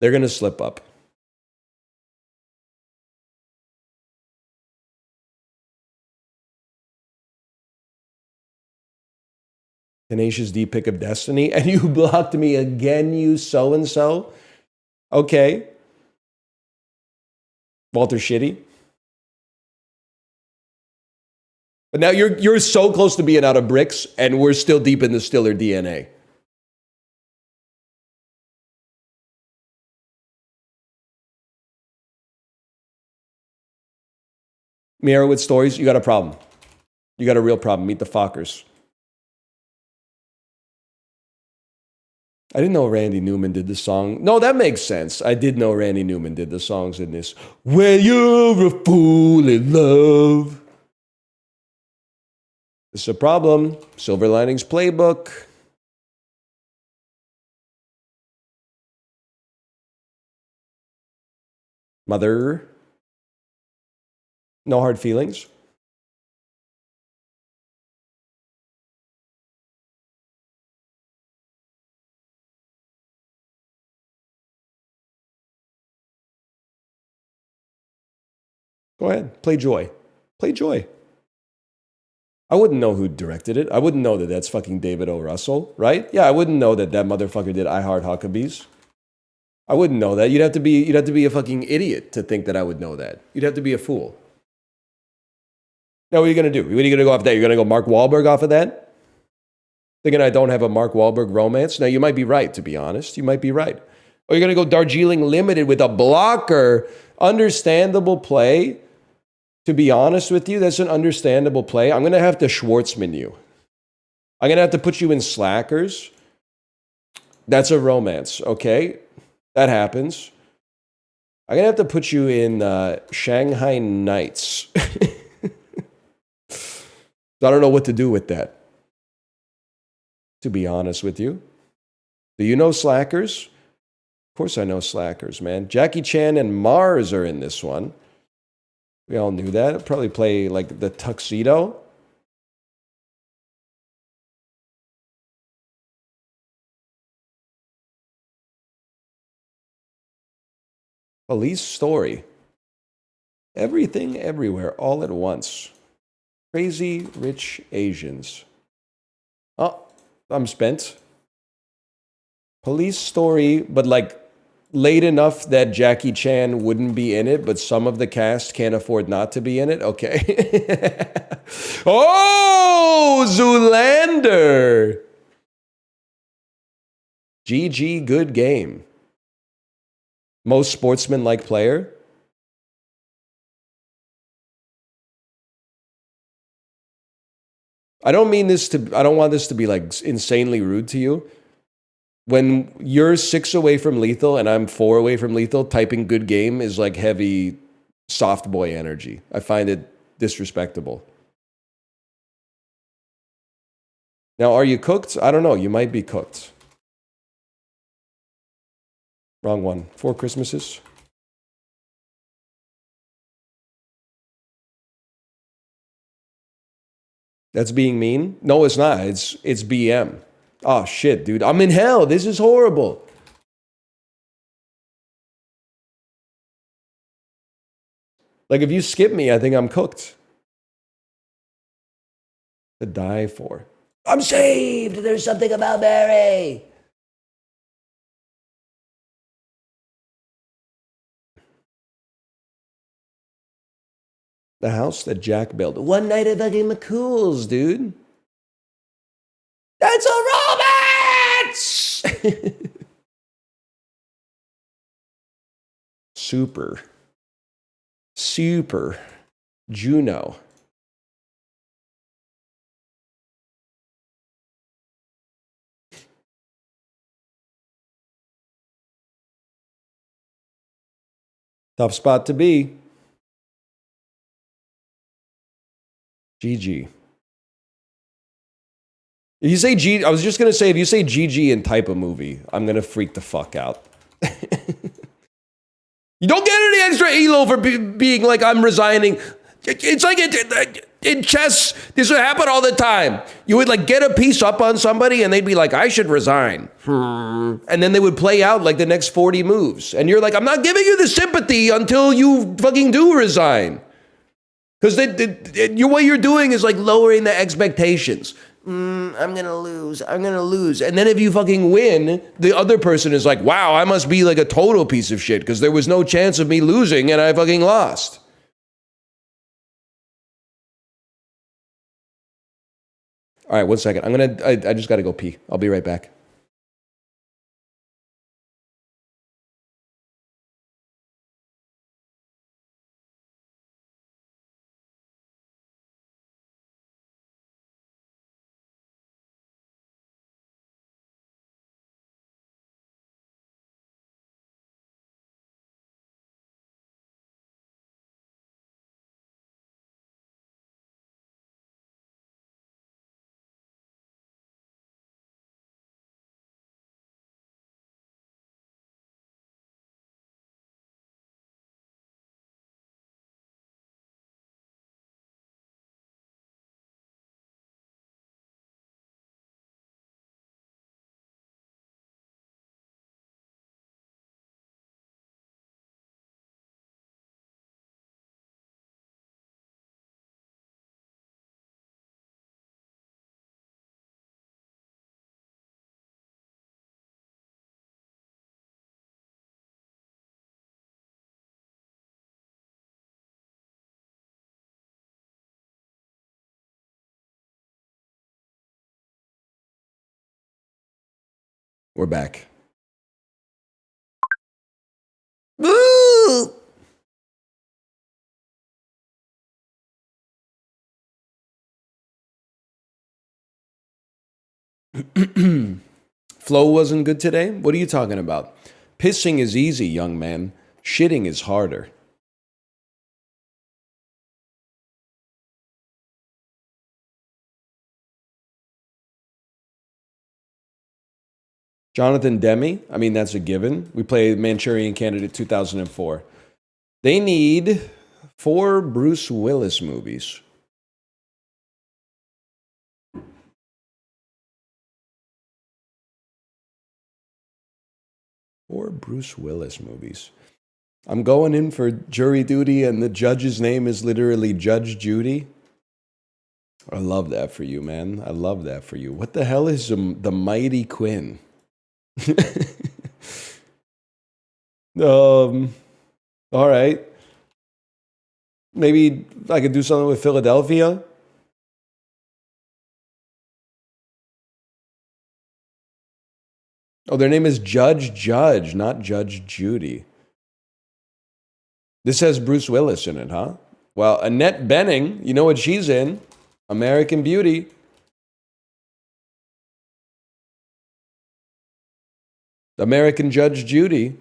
They're going to slip up. Tenacious D Pick of Destiny. And you blocked me again, you so-and-so. Okay. Walter Shitty. But now you're so close to being out of bricks, and we're still deep in the Stiller DNA. Meyerowitz Stories, you got a problem. You got a real problem. Meet the Fockers. I didn't know Randy Newman did the song. No, that makes sense. I did know Randy Newman did the songs in this. When you're a fool in love. It's a problem. Silver Linings Playbook. Mother. No hard feelings. Go ahead. Play Joy. Play Joy. I wouldn't know who directed it. I wouldn't know that that's fucking David O. Russell, right? Yeah, I wouldn't know that that motherfucker did I Heart Huckabees. I wouldn't know that. You'd have to be a fucking idiot to think that I would know that. You'd have to be a fool. Now, what are you going to do? What are you going to go off that? You're going to go Mark Wahlberg off of that? Thinking I don't have a Mark Wahlberg romance? Now, you might be right, to be honest. You might be right. Or you're going to go Darjeeling Limited with a blocker. Understandable play. To be honest with you, that's an understandable play. I'm going to have to Schwartzman you. I'm going to have to put you in Slackers. That's a romance, okay? That happens. I'm going to have to put you in Shanghai Nights. I don't know what to do with that, to be honest with you. Do you know Slackers? Of course I know Slackers, man. Jackie Chan and Mars are in this one. We all knew that. It'll probably play like the Tuxedo. Police Story. Everything, everywhere, all at once. Crazy Rich Asians. Oh, I'm spent. Police Story, but like late enough that Jackie Chan wouldn't be in it, but some of the cast can't afford not to be in it? Okay. Oh, Zoolander. GG, good game. Most sportsman-like player. I don't want this to be like insanely rude to you. When you're 6 away from lethal and I'm 4 away from lethal, typing good game is like heavy soft boy energy. I find it disrespectable. Now, are you cooked? I don't know. You might be cooked. Wrong one. 4 Christmases. That's being mean? No, it's not. It's BM. Oh, shit, dude. I'm in hell. This is horrible. Like, if you skip me, I think I'm cooked. To die for. I'm saved. There's something about Mary. The house that Jack built. One night at fucking McCool's, dude. That's a romance! Super. Juno. Tough spot to be. GG. If you say G, I was just gonna say, if you say GG and type a movie, I'm gonna freak the fuck out. You don't get any extra elo for being like, I'm resigning. It's like in chess, this would happen all the time. You would like get a piece up on somebody and they'd be like, I should resign. And then they would play out like the next 40 moves. And you're like, I'm not giving you the sympathy until you fucking do resign. Because what you're doing is like lowering the expectations. I'm going to lose. And then if you fucking win, the other person is like, wow, I must be like a total piece of shit because there was no chance of me losing and I fucking lost. All right, 1 second. I just got to go pee. I'll be right back. We're back. Woo! Flow wasn't good today? What are you talking about? Pissing is easy, young man. Shitting is harder. Jonathan Demme? I mean, that's a given. We played Manchurian Candidate 2004. They need 4 Bruce Willis movies. 4 Bruce Willis movies. I'm going in for jury duty, and the judge's name is literally Judge Judy. I love that for you, man. I love that for you. What the hell is the Mighty Quinn? All right. Maybe I could do something with Philadelphia. Oh, their name is Judge, not Judge Judy. This has Bruce Willis in it, huh? Well, Annette Bening, you know what she's in? American Beauty. American Judge Judy.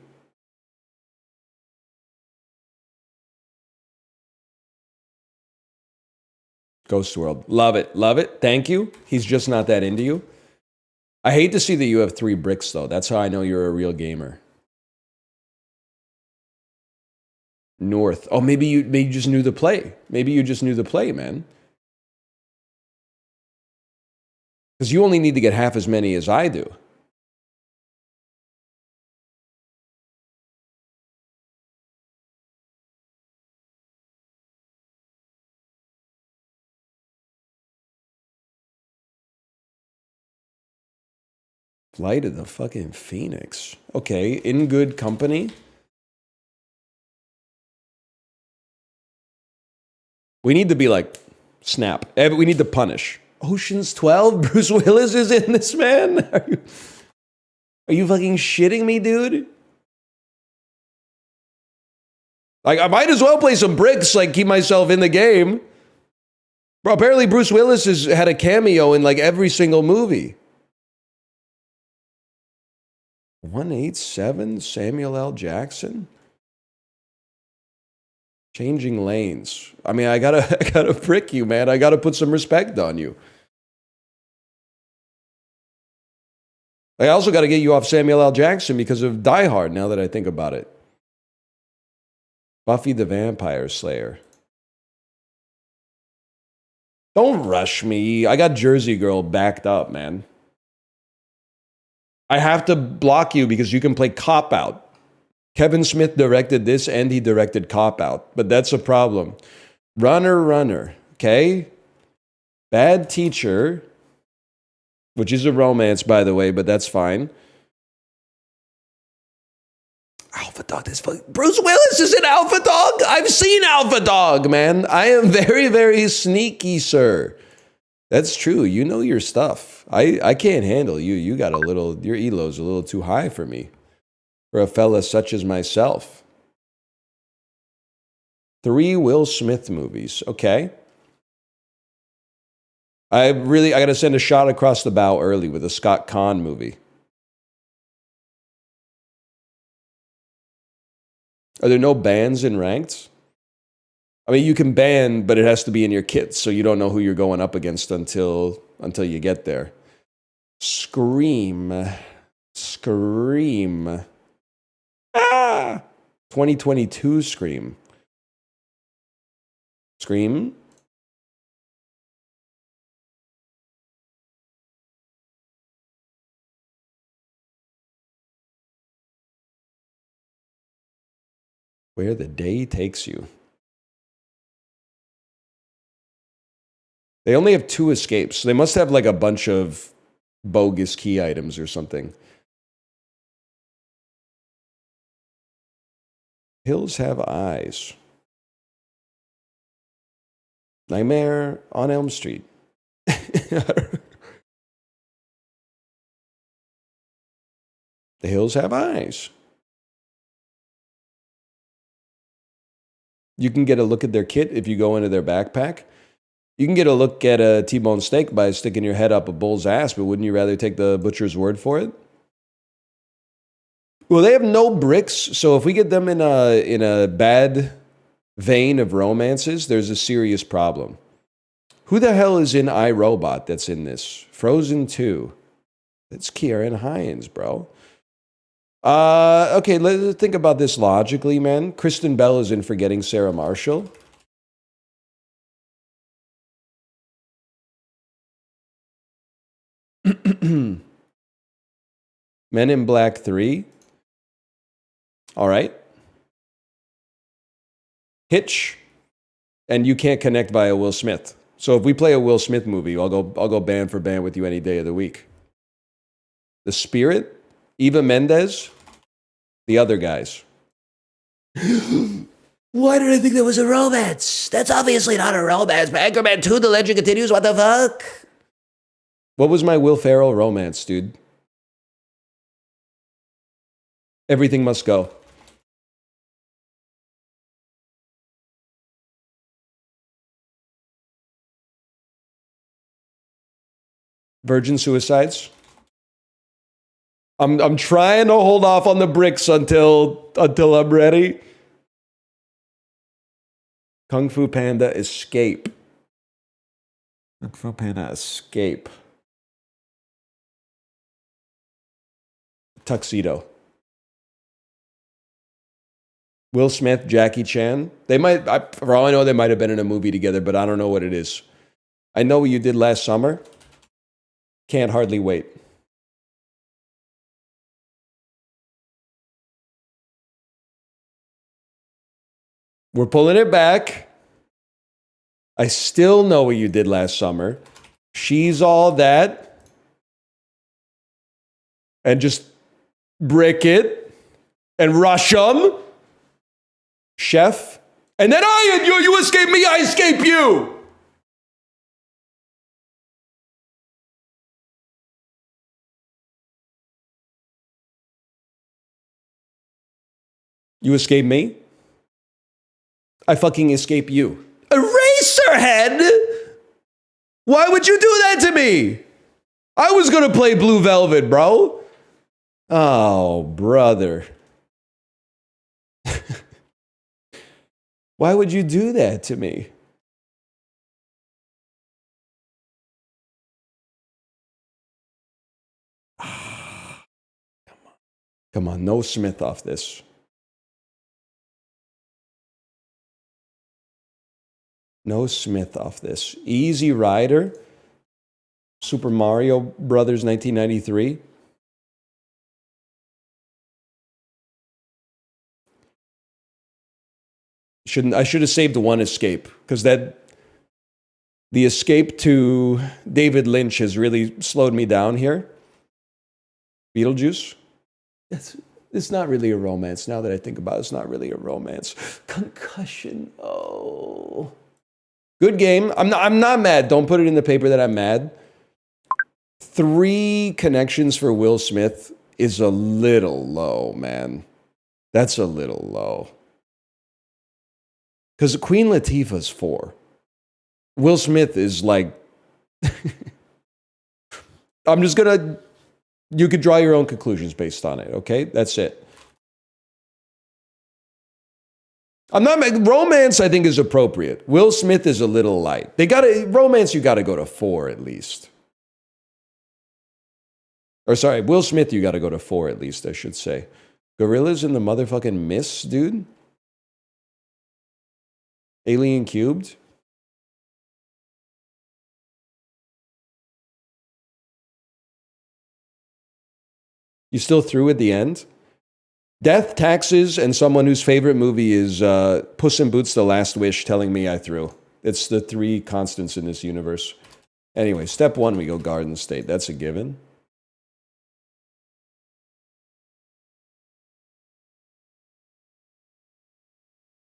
Ghost World. Love it. Love it. Thank you. He's just not that into you. I hate to see that you have 3 bricks, though. That's how I know you're a real gamer. North. Oh, maybe you just knew the play. Maybe you just knew the play, man. Because you only need to get half as many as I do. Flight of the fucking Phoenix. Okay, In Good Company. We need to be like, snap. We need to punish. Ocean's 12? Bruce Willis is in this, man? Are you fucking shitting me, dude? Like, I might as well play some bricks, like, keep myself in the game. Bro, apparently Bruce Willis has had a cameo in, like, every single movie. 187, Samuel L. Jackson? Changing Lanes. I mean, I gotta prick you, man. I gotta put some respect on you. I also gotta get you off Samuel L. Jackson because of Die Hard, now that I think about it. Buffy the Vampire Slayer. Don't rush me. I got Jersey Girl backed up, man. I have to block you because you can play Cop Out. Kevin Smith directed this and he directed Cop Out, but that's a problem. Runner, okay? Bad Teacher, which is a romance, by the way, but that's fine. Alpha Dog, Bruce Willis is in Alpha Dog? I've seen Alpha Dog, man. I am very, very sneaky, sir. That's true. You know your stuff. I can't handle you. You got your elo's a little too high for me. For a fella such as myself. 3 Will Smith movies. Okay. I got to send a shot across the bow early with a Scott Conn movie. Are there no bans in ranked? I mean, you can ban, but it has to be in your kit, so you don't know who you're going up against until you get there. Scream. 2022 Scream. Scream? Where the Day Takes You. They only have 2 escapes, so they must have like a bunch of bogus key items or something. Hills Have Eyes. Nightmare on Elm Street. The hills have eyes. You can get a look at their kit if you go into their backpack. You can get a look at a T-bone steak by sticking your head up a bull's ass, but wouldn't you rather take the butcher's word for it? Well, they have no bricks, so if we get them in a bad vein of romances, there's a serious problem. Who the hell is in iRobot that's in this? Frozen 2. That's Kieran Hines, bro. Okay, let's think about this logically, man. Kristen Bell is in Forgetting Sarah Marshall. Men in Black 3. All right. Hitch. And You Can't Connect by a Will Smith. So if we play a Will Smith movie, I'll go band for band with you any day of the week. The Spirit. Eva Mendes. The Other Guys. Why did I think that was a romance? That's obviously not a romance. Anchorman 2, The Legend Continues, what the fuck? What was my Will Ferrell romance, dude? Everything Must Go. Virgin Suicides. I'm trying to hold off on the bricks until I'm ready. Kung Fu Panda Escape. Kung Fu Panda Escape. Tuxedo. Will Smith, Jackie Chan. They might, for all I know, they might have been in a movie together, but I don't know what it is. I know what you did last summer. Can't hardly wait. We're pulling it back. I still know what you did last summer. She's All That. And just brick it. And rush 'em. Chef. And then you escape me, I escape you. You escape me? I fucking escape you. Eraserhead? Why would you do that to me? I was gonna play Blue Velvet, bro. Oh, brother. Why would you do that to me? Come on, no Smith off this. No Smith off this. Easy Rider. Super Mario Brothers 1993. I should have saved the one escape, because the escape to David Lynch has really slowed me down here. Beetlejuice. It's not really a romance. Now that I think about it, it's not really a romance. Concussion. Oh. Good game. I'm not mad. Don't put it in the paper that I'm mad. 3 connections for Will Smith is a little low, man. That's a little low. Because Queen Latifah's 4. Will Smith is like... I'm just going to... You could draw your own conclusions based on it, okay? That's it. Romance, I think, is appropriate. Will Smith is a little light. Romance, you got to go to 4 at least. Or sorry, Will Smith, you got to go to 4 at least, I should say. Gorillas in the motherfucking Mist, dude? Alien Cubed? You still through at the end? Death, taxes, and someone whose favorite movie is Puss in Boots: The Last Wish telling me I threw. It's the 3 constants in this universe. Anyway, step 1, we go Garden State. That's a given.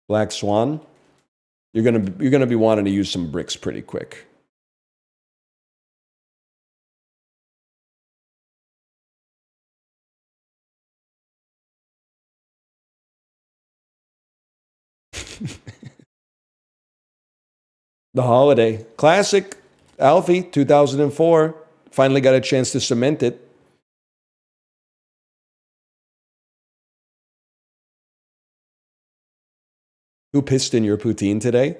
Black Swan. You're gonna be wanting to use some bricks pretty quick. The Holiday. Classic. Alfie, 2004. Finally got a chance to cement it. Who pissed in your poutine today?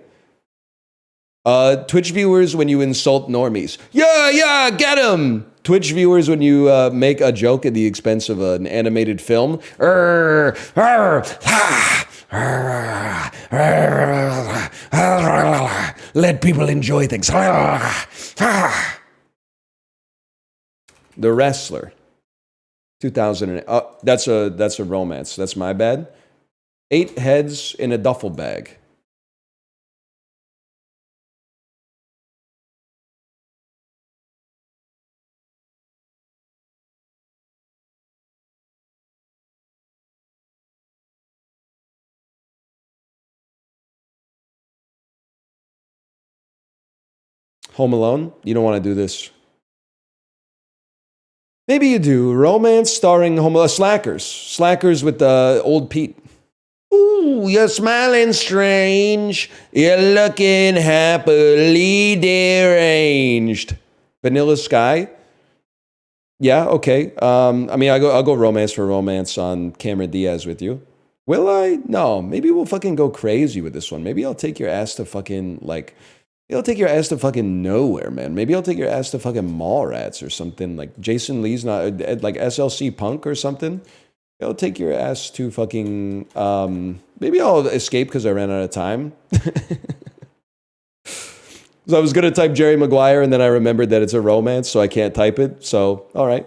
Twitch viewers when you insult normies. Yeah, get him! Twitch viewers when you make a joke at the expense of an animated film. Let people enjoy things. The Wrestler. 2008. That's a romance. That's my bad. 8 heads in a duffel bag. Home Alone? You don't want to do this. Maybe you do. Romance starring Slackers. Slackers with old Pete. Ooh, you're smiling strange. You're looking happily deranged. Vanilla Sky? Yeah, okay. I mean, I'll go romance for romance on Cameron Diaz with you. Will I? No. Maybe we'll fucking go crazy with this one. Maybe I'll take your ass to fucking, like... Maybe I'll take your ass to fucking nowhere, man. Maybe I'll take your ass to fucking Mallrats or something. Like Jason Lee's not... Like SLC Punk or something. Maybe I'll take your ass to fucking... maybe I'll escape because I ran out of time. So I was going to type Jerry Maguire, and then I remembered that it's a romance, so I can't type it. So, all right.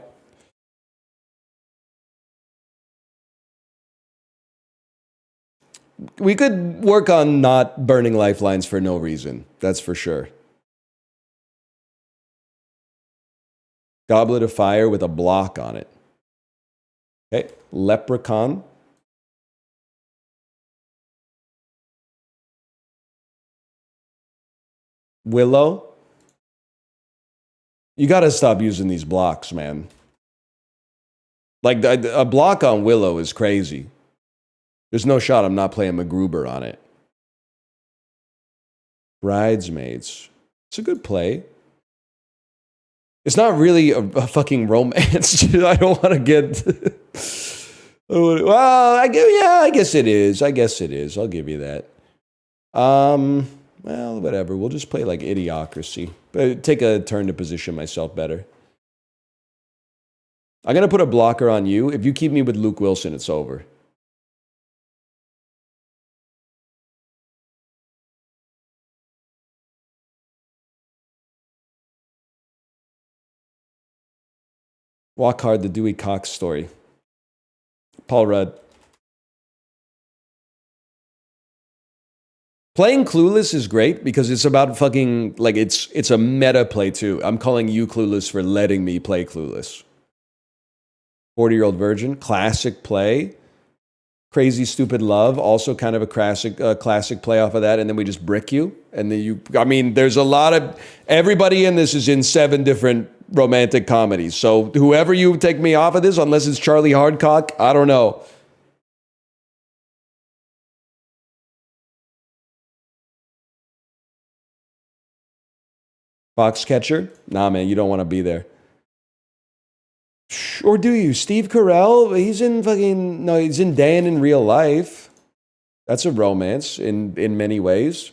We could work on not burning lifelines for no reason. That's for sure. Goblet of Fire with a block on it. Okay. Leprechaun. Willow. You got to stop using these blocks, man. Like, a block on Willow is crazy. There's no shot I'm not playing MacGruber on it. Bridesmaids. It's a good play. It's not really a fucking romance. I don't want to get... Well, I guess it is. I'll give you that. Well, whatever. We'll just play like Idiocracy. But take a turn to position myself better. I'm going to put a blocker on you. If you keep me with Luke Wilson, it's over. Walk Hard, the Dewey Cox story. Paul Rudd. Playing Clueless is great because it's about fucking, like, it's a meta play too. I'm calling you Clueless for letting me play Clueless. 40-Year-Old Virgin, classic play. Crazy Stupid Love, also kind of a classic play off of that, and then we just brick you. And then I mean, there's a lot of, everybody in this is in 7 different romantic comedies. So whoever you take me off of this, unless it's Charlie Hardcock, I don't know. Foxcatcher? Nah, man, you don't want to be there. Or do you? Steve Carell? He's in Dan in Real Life. That's a romance in many ways.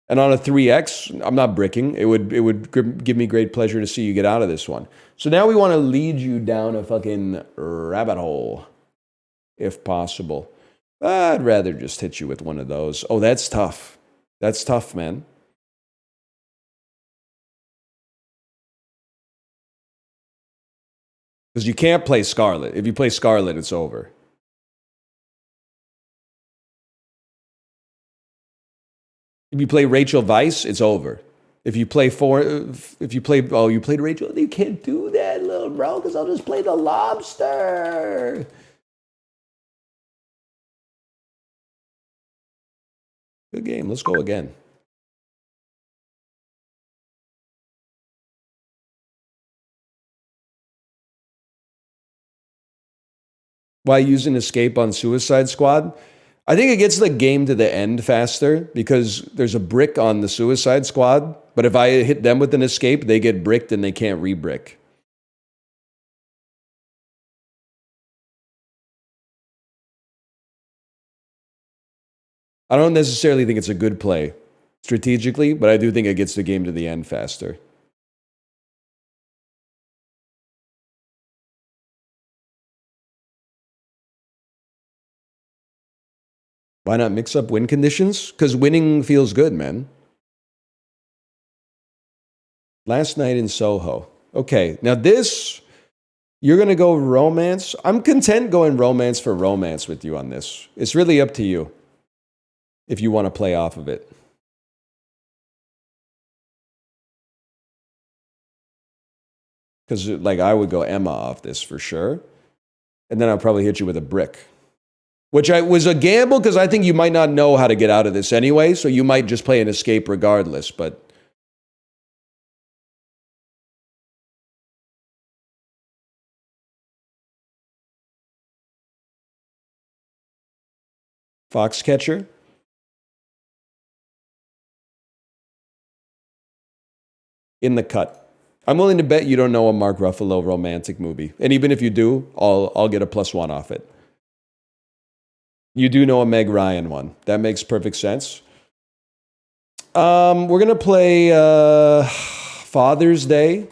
And on a 3X, I'm not bricking. It would give me great pleasure to see you get out of this one. So now we want to lead you down a fucking rabbit hole, if possible. I'd rather just hit you with one of those. Oh, that's tough. That's tough, man. Because you can't play Scarlet. If you play Scarlet, it's over. If you play Rachel Weisz, it's over. If you play you played Rachel, you can't do that, little bro, because I'll just play the lobster. Good game. Let's go again. Why use an escape on Suicide Squad? I think it gets the game to the end faster because there's a brick on the Suicide Squad. But if I hit them with an escape, they get bricked and they can't re-brick. I don't necessarily think it's a good play strategically, but I do think it gets the game to the end faster. Why not mix up win conditions? Because winning feels good, man. Last night in Soho. Okay, now this, you're going to go romance. I'm content going romance for romance with you on this. It's really up to you if you want to play off of it. Because, like, I would go Emma off this for sure. And then I'll probably hit you with a brick. Which was a gamble because I think you might not know how to get out of this anyway. So you might just play an escape regardless. But Foxcatcher. In the cut. I'm willing to bet you don't know a Mark Ruffalo romantic movie. And even if you do, I'll get a +1 off it. You do know a Meg Ryan one. That makes perfect sense. We're going to play Father's Day.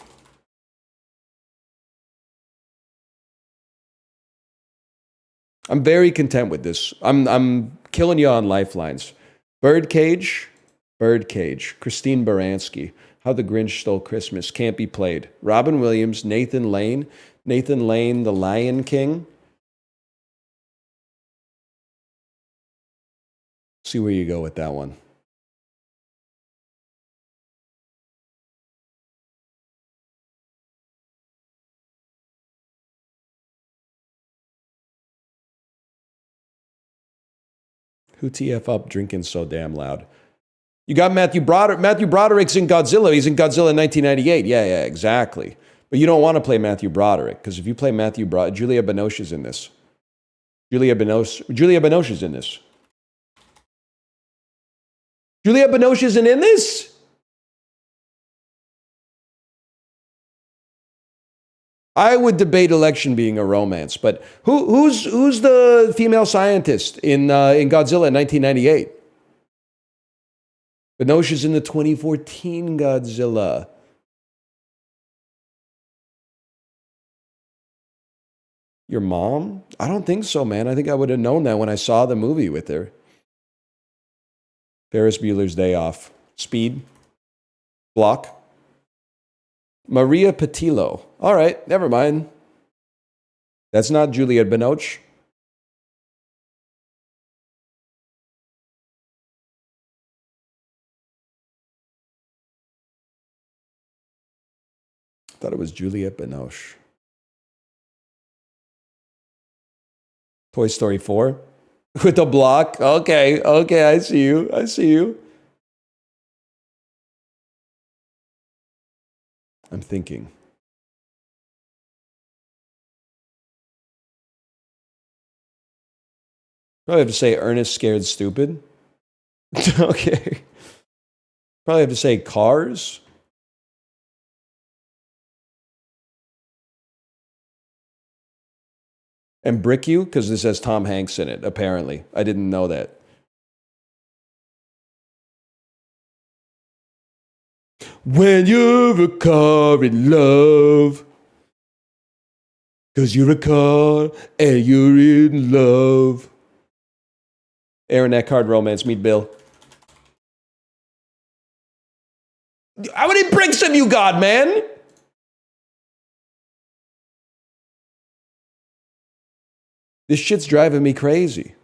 I'm very content with this. I'm killing you on lifelines. Birdcage. Christine Baranski. How the Grinch Stole Christmas. Can't be played. Robin Williams. Nathan Lane, The Lion King. See where you go with that one. Who TF up drinking so damn loud? You got Matthew Broderick. Matthew Broderick's in Godzilla. He's in Godzilla 1998. Yeah, exactly. But you don't want to play Matthew Broderick because if you play Matthew Broderick, Julia Binoche is in this. Julia Binoche is in this. Julia Binoche isn't in this? I would debate election being a romance, but who's the female scientist in Godzilla in 1998? Binoche is in the 2014 Godzilla. Your mom? I don't think so, man. I think I would have known that when I saw the movie with her. Ferris Bueller's Day Off. Speed. Block. Maria Patillo. All right, never mind. That's not Juliette Binoche. Thought it was Juliette Binoche. Toy Story 4 with the block. Okay, I see you. I'm thinking. Probably have to say Ernest Scared Stupid. Okay. Probably have to say Cars. And Brick You, because this has Tom Hanks in it, apparently. I didn't know that. When you're a car in love. Because you're a car and you're in love. Aaron Eckhart, Romance, Meet Bill. How many bricks have you got, man? This shit's driving me crazy.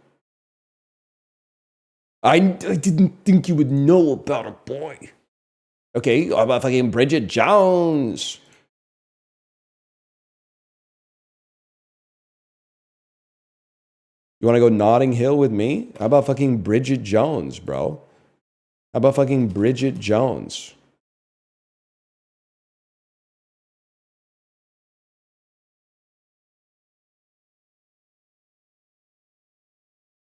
I didn't think you would know about a boy. Okay, how about fucking Bridget Jones? You want to go Notting Hill with me? How about fucking Bridget Jones, bro? How about fucking Bridget Jones?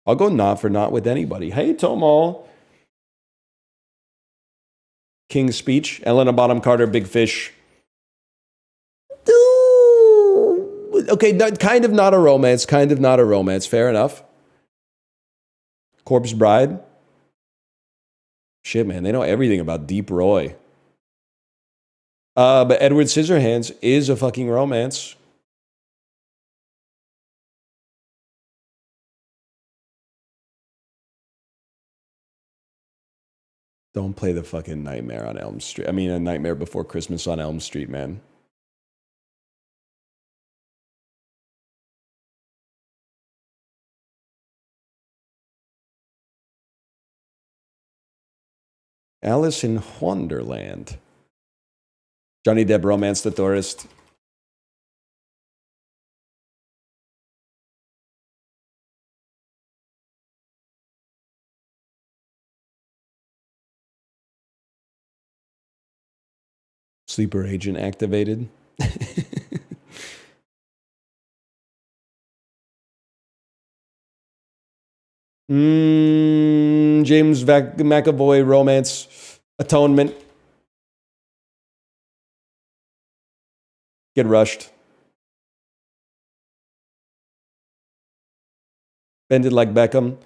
I'll go not for not with anybody. Hey, Tomo. King's Speech. Elena Bottom Carter, Big Fish. Okay, kind of not a romance. Kind of not a romance. Fair enough. Corpse Bride. Shit, man. They know everything about Deep Roy. But Edward Scissorhands is a fucking romance. Don't play the fucking Nightmare on Elm Street. I mean, A Nightmare Before Christmas on Elm Street, man. Alice in Wonderland. Johnny Depp, Romance the Tourist. Sleeper agent activated. James McAvoy, Romance, Atonement. Get Rushed. Bended Like Beckham.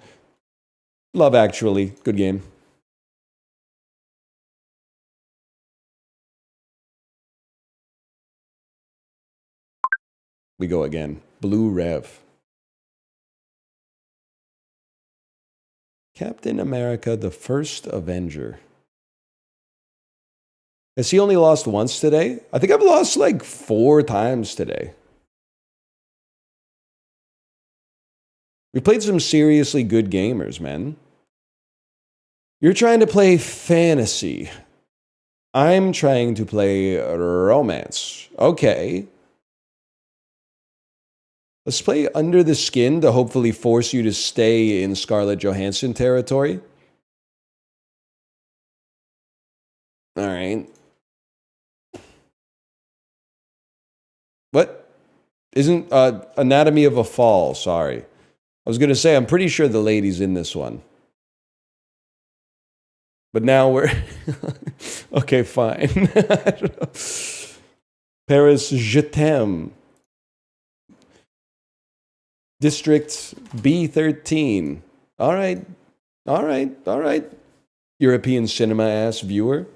Love Actually. Good game. We go again. Blue Rev. Captain America, the First Avenger. Has he only lost once today? I think I've lost like 4 times today. We played some seriously good gamers, man. You're trying to play fantasy. I'm trying to play romance. Okay. Let's play Under the Skin to hopefully force you to stay in Scarlett Johansson territory. All right. What? Isn't Anatomy of a Fall, sorry. I was going to say, I'm pretty sure the lady's in this one. But now we're... okay, fine. Paris, Je t'aime. District B13. All right. All right. All right. European cinema ass viewer.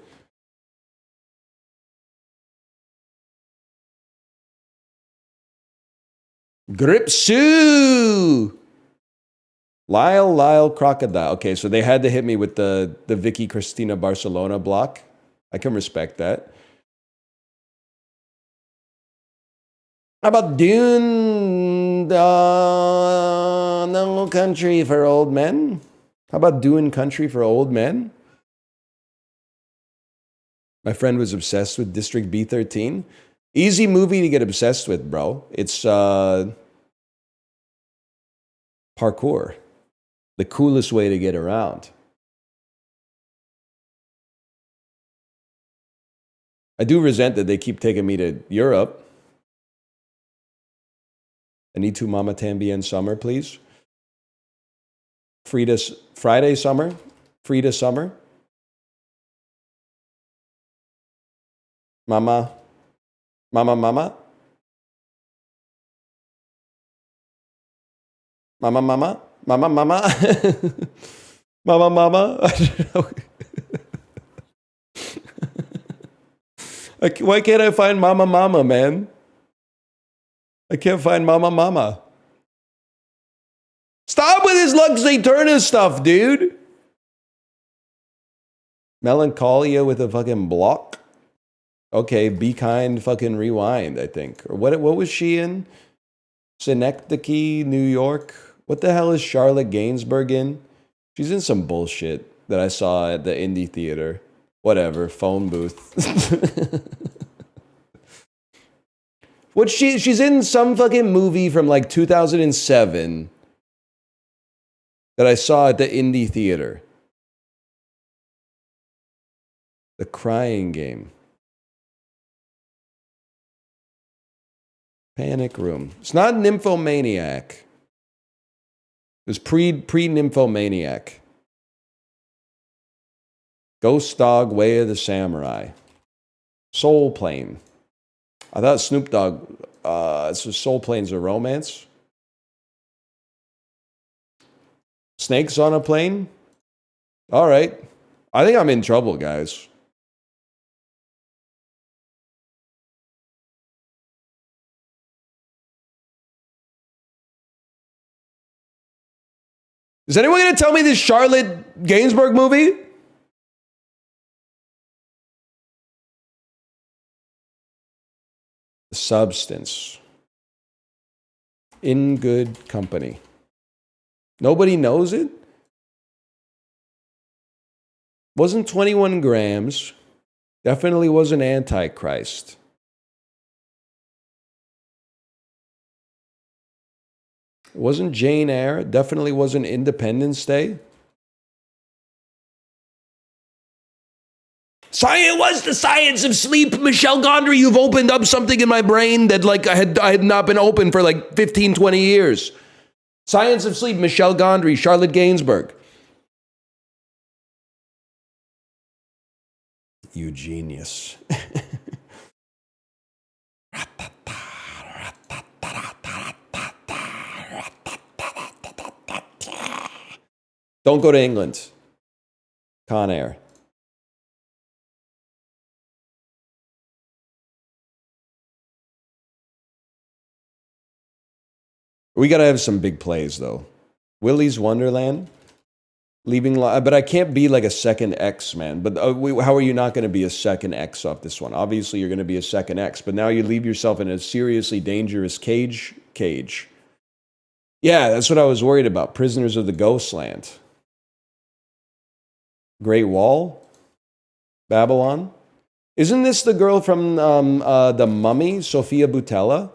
Gripsoo! Lyle Crocodile. Okay, so they had to hit me with the Vicky Cristina Barcelona block. I can respect that. How about Dune? No Country for Old Men? How about Dune Country for Old Men? My friend was obsessed with District B13. Easy movie to get obsessed with, bro. It's parkour. The coolest way to get around. I do resent that they keep taking me to Europe. I need to Mama Tambien Summer, please. Friday Summer. Frida Summer. Mama. Mama. Mama, Mama. Mama. Mama. I don't know. Why can't I find Mama, man? I can't find Mama. Stop with this Lux Aeterna stuff, dude. Melancholia with a fucking block. Okay, Be Kind, fucking Rewind, I think. Or what was she in? Synecdoche, New York. What the hell is Charlotte Gainsbourg in? She's in some bullshit that I saw at the indie theater. Whatever, phone booth. She's in some fucking movie from like 2007 that I saw at the indie theater. The Crying Game. Panic Room. It's not Nymphomaniac. was pre-Nymphomaniac. Ghost Dog, Way of the Samurai. Soul Plane. I thought Snoop Dogg, so Soul Plane's a romance. Snakes on a Plane? All right. I think I'm in trouble, guys. Is anyone going to tell me this Charlotte Gainsbourg movie? Substance. In Good Company. Nobody knows it? Wasn't 21 grams. Definitely wasn't Antichrist. Wasn't Jane Eyre. Definitely wasn't Independence Day. It was The Science of Sleep. Michelle Gondry, you've opened up something in my brain that like I had not been open for like 15, 20 years. Science of Sleep, Michelle Gondry, Charlotte Gainsbourg. You genius. Don't go to England. Con Air. We got to have some big plays, though. Willy's Wonderland. But I can't be like a second X, man. But how are you not going to be a second X off this one? Obviously, you're going to be a second X. But now you leave yourself in a seriously dangerous cage. Yeah, that's what I was worried about. Prisoners of the Ghostland. Great Wall. Babylon. Isn't this the girl from The Mummy, Sofia Boutella?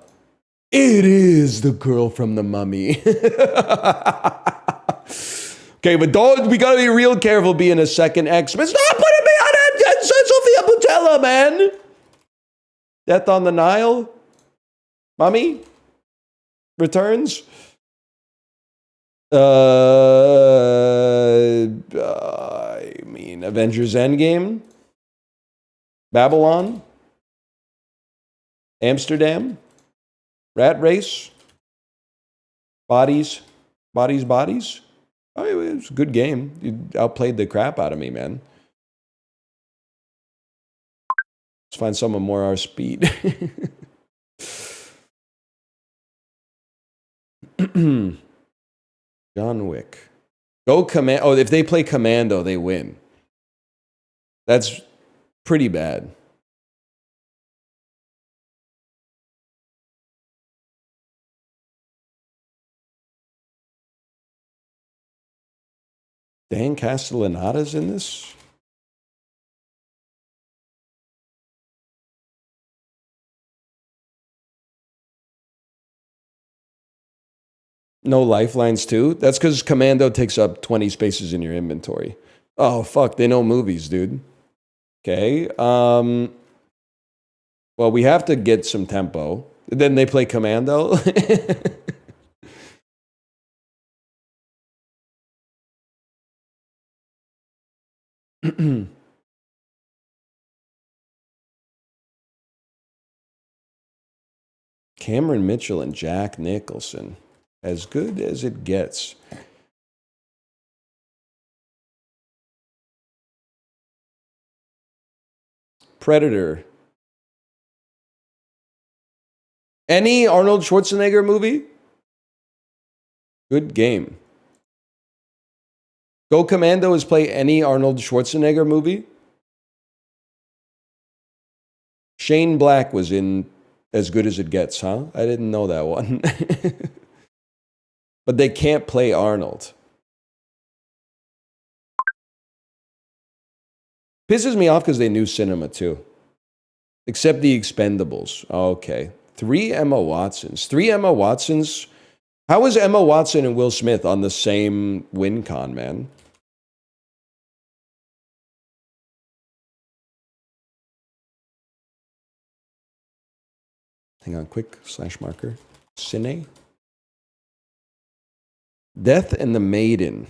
It is the girl from The Mummy. Okay, but we gotta be real careful being a second X. But stop putting me on it, Sofia Boutella, man. Death on the Nile. Mummy. Returns. I mean, Avengers Endgame. Babylon. Amsterdam. Rat Race. Bodies. Oh, it was a good game. You outplayed the crap out of me, man. Let's find someone more our speed. John Wick. Go Commando. Oh, if they play Commando, they win. That's pretty bad. Dan Castellaneta's in this? No lifelines too? That's because Commando takes up 20 spaces in your inventory. Oh, fuck. They know movies, dude. Okay. Well, we have to get some tempo. Then they play Commando. Cameron Mitchell and Jack Nicholson. As good as it gets. Predator. Any Arnold Schwarzenegger movie? Good game. Go Commando is play any Arnold Schwarzenegger movie? Shane Black was in As Good as It Gets, huh? I didn't know that one. But they can't play Arnold. Pisses me off because they knew cinema too. Except The Expendables. Okay. 3 Emma Watsons. 3 Emma Watsons. How is Emma Watson and Will Smith on the same win con, man? Hang on, quick slash marker. Cine. Death and the Maiden.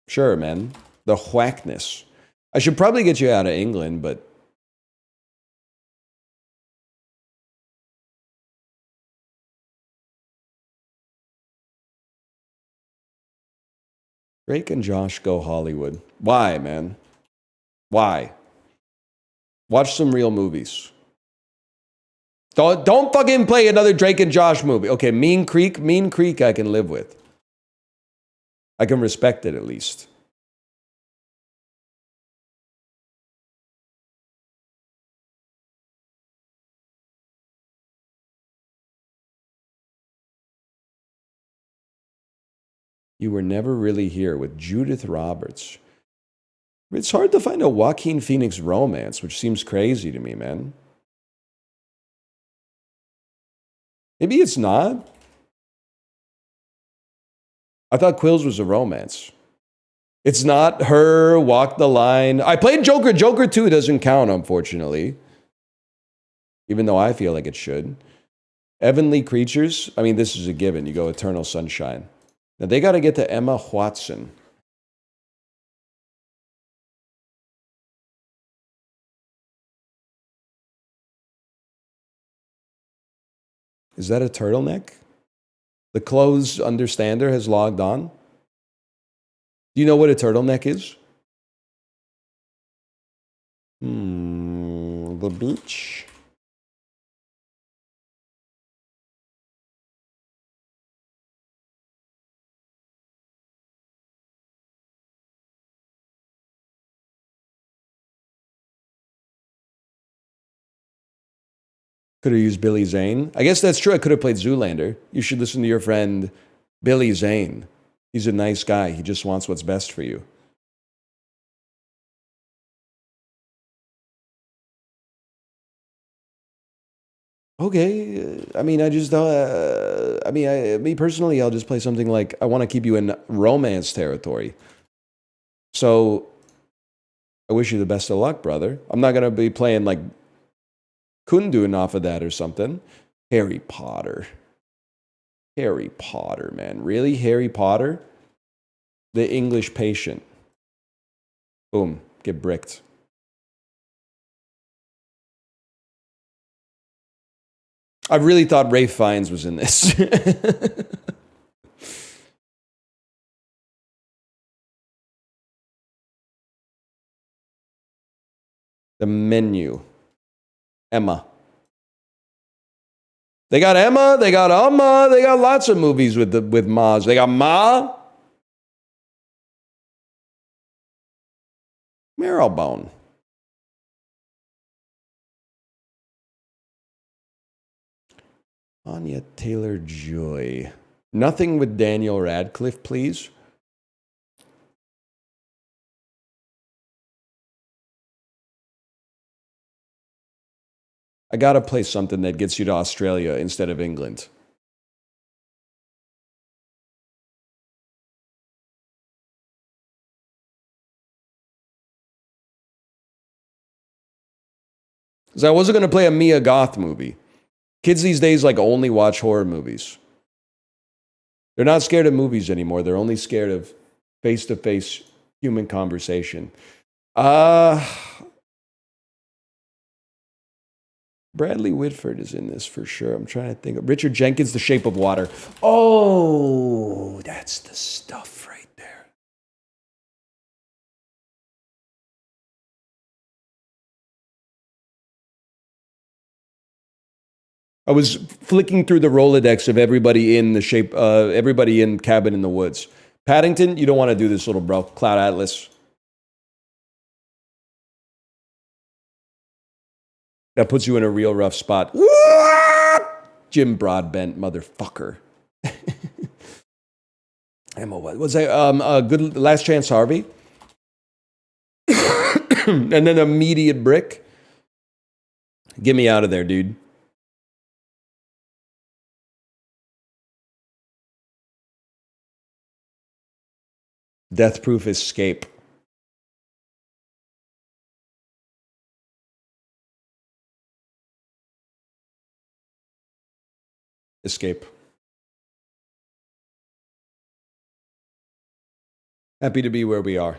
Sure, man. The whackness. I should probably get you out of England, but Drake and Josh Go Hollywood. Why, man? Why? Watch some real movies. Don't fucking play another Drake and Josh movie. Okay, Mean Creek I can live with. I can respect it at least. You Were Never Really Here with Judith Roberts. It's hard to find a Joaquin Phoenix romance, which seems crazy to me, man. Maybe it's not. I thought Quills was a romance. It's not. Her, Walk the Line. I played Joker. Joker 2 doesn't count, unfortunately. Even though I feel like it should. Heavenly Creatures. I mean, this is a given. You go Eternal Sunshine. Now, they got to get to Emma Watson. Is that a turtleneck? The clothes understander has logged on. Do you know what a turtleneck is? The beach. Could have used Billy Zane. I guess that's true. I could have played Zoolander. You should listen to your friend Billy Zane. He's a nice guy. He just wants what's best for you. Okay. I mean, I just, me personally, I'll just play something like, I want to keep you in romance territory. So I wish you the best of luck, brother. I'm not going to be playing like Kundun off of that or something. Harry Potter. Harry Potter, man. Really? Harry Potter? The English Patient. Boom. Get bricked. I really thought Rafe Fiennes was in this. The Menu. Emma. They got Emma, they got Amma, they got lots of movies with Ma's. They got Ma. Marrowbone. Anya Taylor-Joy. Nothing with Daniel Radcliffe, please. I gotta play something that gets you to Australia instead of England. Because I wasn't gonna play a Mia Goth movie. Kids these days like only watch horror movies. They're not scared of movies anymore. They're only scared of face-to-face human conversation. Bradley Whitford is in this for sure. I'm trying to think. Richard Jenkins, The Shape of Water. Oh, that's the stuff right there. I was flicking through the Rolodex of everybody in everybody in Cabin in the Woods. Paddington, you don't want to do this, little bro. Cloud Atlas. That puts you in a real rough spot. Jim Broadbent, motherfucker. Emma, what was that? Good Last Chance Harvey. And then Immediate Brick. Get me out of there, dude. Death Proof Escape. Escape. Happy to be where we are.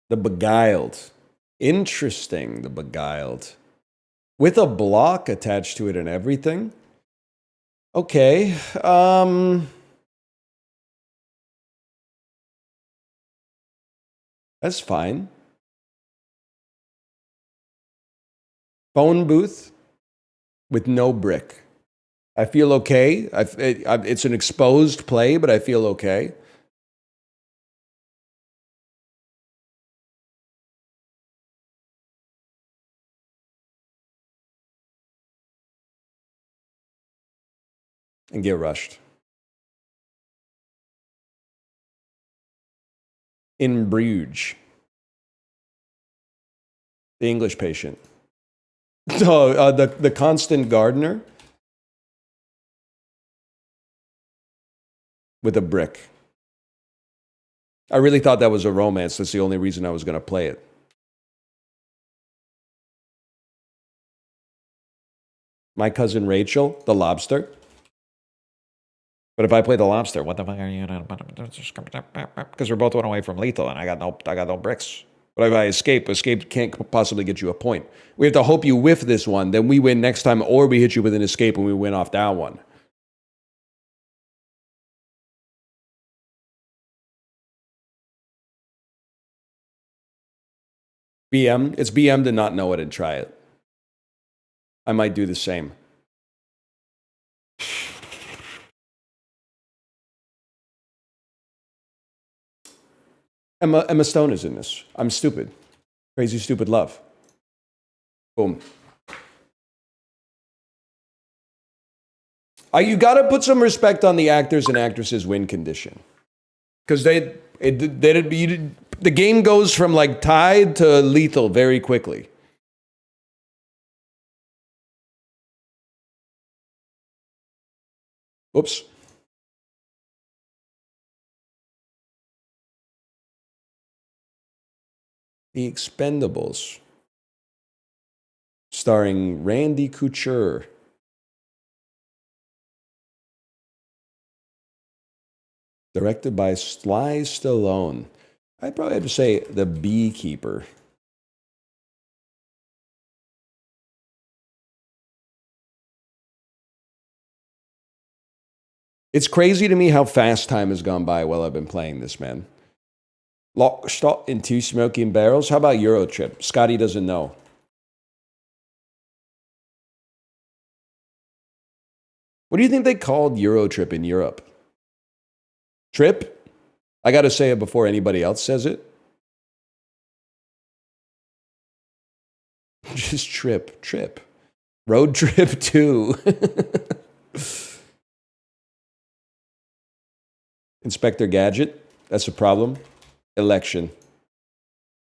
The Beguiled. Interesting, The Beguiled. With a block attached to it and everything? Okay. That's fine. Phone booth with no brick. I feel okay. It's an exposed play, but I feel okay. And get rushed. In Bruges. The English Patient. So, the Constant Gardener with a brick. I really thought that was a romance. That's the only reason I was going to play it. My Cousin Rachel, The Lobster. But if I play The Lobster, what the fuck are you doing? Because we both went away from lethal, and I got no bricks. But if I escape can't possibly get you a point. We have to hope you whiff this one, then we win next time, or we hit you with an escape and we win off that one. BM, it's BM to not know it and try it. I might do the same. Emma Stone is in this. I'm Stupid. Crazy Stupid Love. Boom. You got to put some respect on the actors and actresses' win condition. Because the game goes from like tied to lethal very quickly. Oops. The Expendables. Starring Randy Couture. Directed by Sly Stallone. I'd probably have to say The Beekeeper. It's crazy to me how fast time has gone by while I've been playing this, man. Lock, Stock, and Two Smoking Barrels. How about Eurotrip? Scotty doesn't know. What do you think they called Eurotrip in Europe? Trip? I got to say it before anybody else says it. Just trip. Road Trip 2. Inspector Gadget. That's a problem. Election.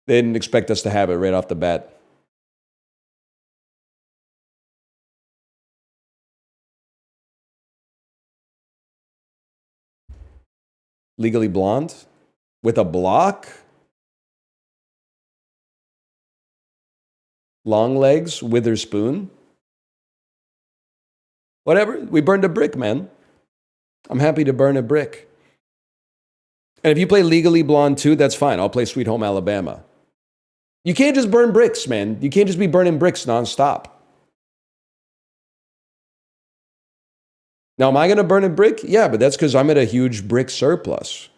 They didn't expect us to have it right off the bat. Legally Blonde with a block. Long Legs, Witherspoon. Whatever. We burned a brick, man. I'm happy to burn a brick. And if you play Legally Blonde 2, that's fine. I'll play Sweet Home Alabama. You can't just burn bricks, man. You can't just be burning bricks nonstop. Now, am I going to burn a brick? Yeah, but that's because I'm at a huge brick surplus.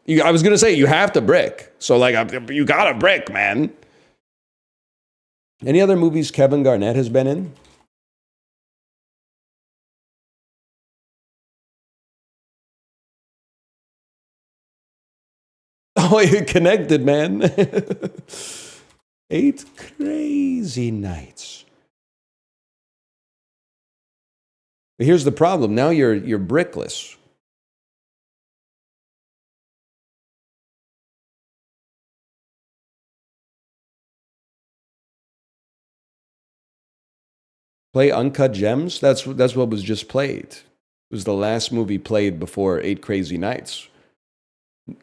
I was going to say, you have to brick. So, like, you got to brick, man. Any other movies Kevin Garnett has been in? Oh, you're connected, man. 8 crazy nights. But here's the problem. Now you're brickless. Play Uncut Gems? That's what was just played. It was the last movie played before 8 Crazy Nights.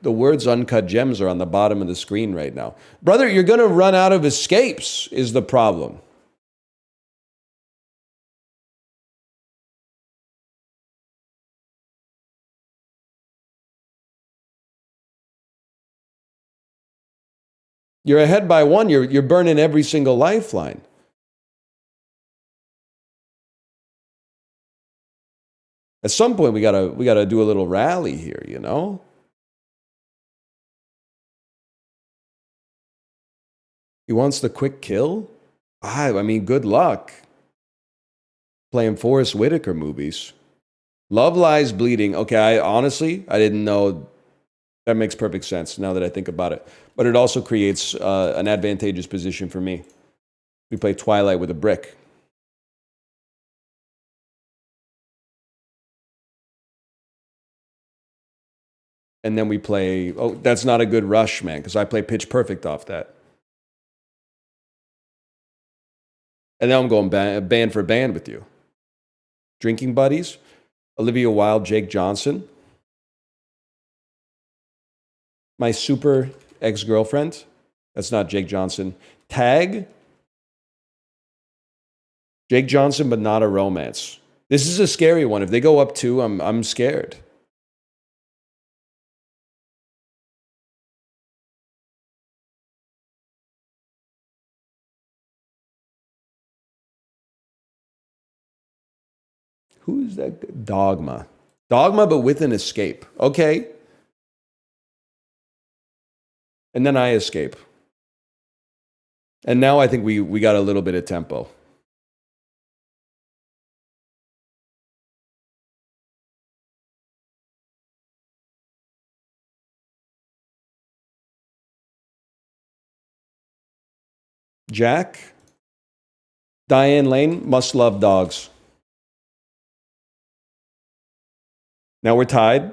The words Uncut Gems are on the bottom of the screen right now. Brother, you're going to run out of escapes is the problem. You're ahead by one. You're burning every single lifeline. At some point, we gotta do a little rally here, you know? He wants the quick kill? I mean, good luck. Playing Forrest Whitaker movies. Love Lies Bleeding. Okay, I didn't know. That makes perfect sense now that I think about it. But it also creates an advantageous position for me. We play Twilight with a brick. And then we play, oh, that's not a good rush, man, because I play Pitch Perfect off that. And now I'm going band for band with you. Drinking Buddies, Olivia Wilde, Jake Johnson. My super ex-girlfriend, that's not Jake Johnson. Tag, Jake Johnson, but not a romance. This is a scary one. If they go up 2, I'm scared. Who's that? Dogma. Dogma, but with an escape. Okay. And then I escape. And now I think we got a little bit of tempo. Jack. Diane Lane, Must Love Dogs. Now we're tied.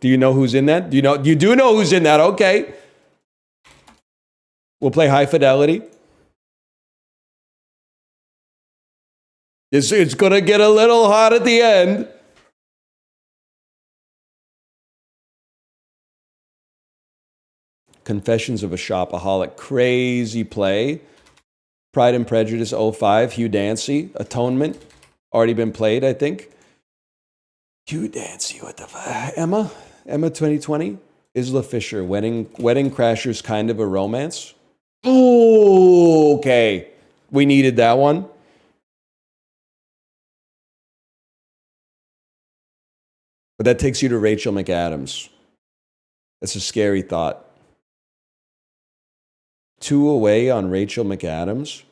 Do you know who's in that? You do know who's in that? Okay. We'll play High Fidelity. It's going to get a little hot at the end. Confessions of a Shopaholic. Crazy play. Pride and Prejudice 05. Hugh Dancy. Atonement. Already been played, I think. Hugh Dancy. What the fuck? Emma 2020. Isla Fisher. Wedding Crashers, kind of a romance. Oh, okay. We needed that one. But that takes you to Rachel McAdams. That's a scary thought. 2 away on Rachel McAdams.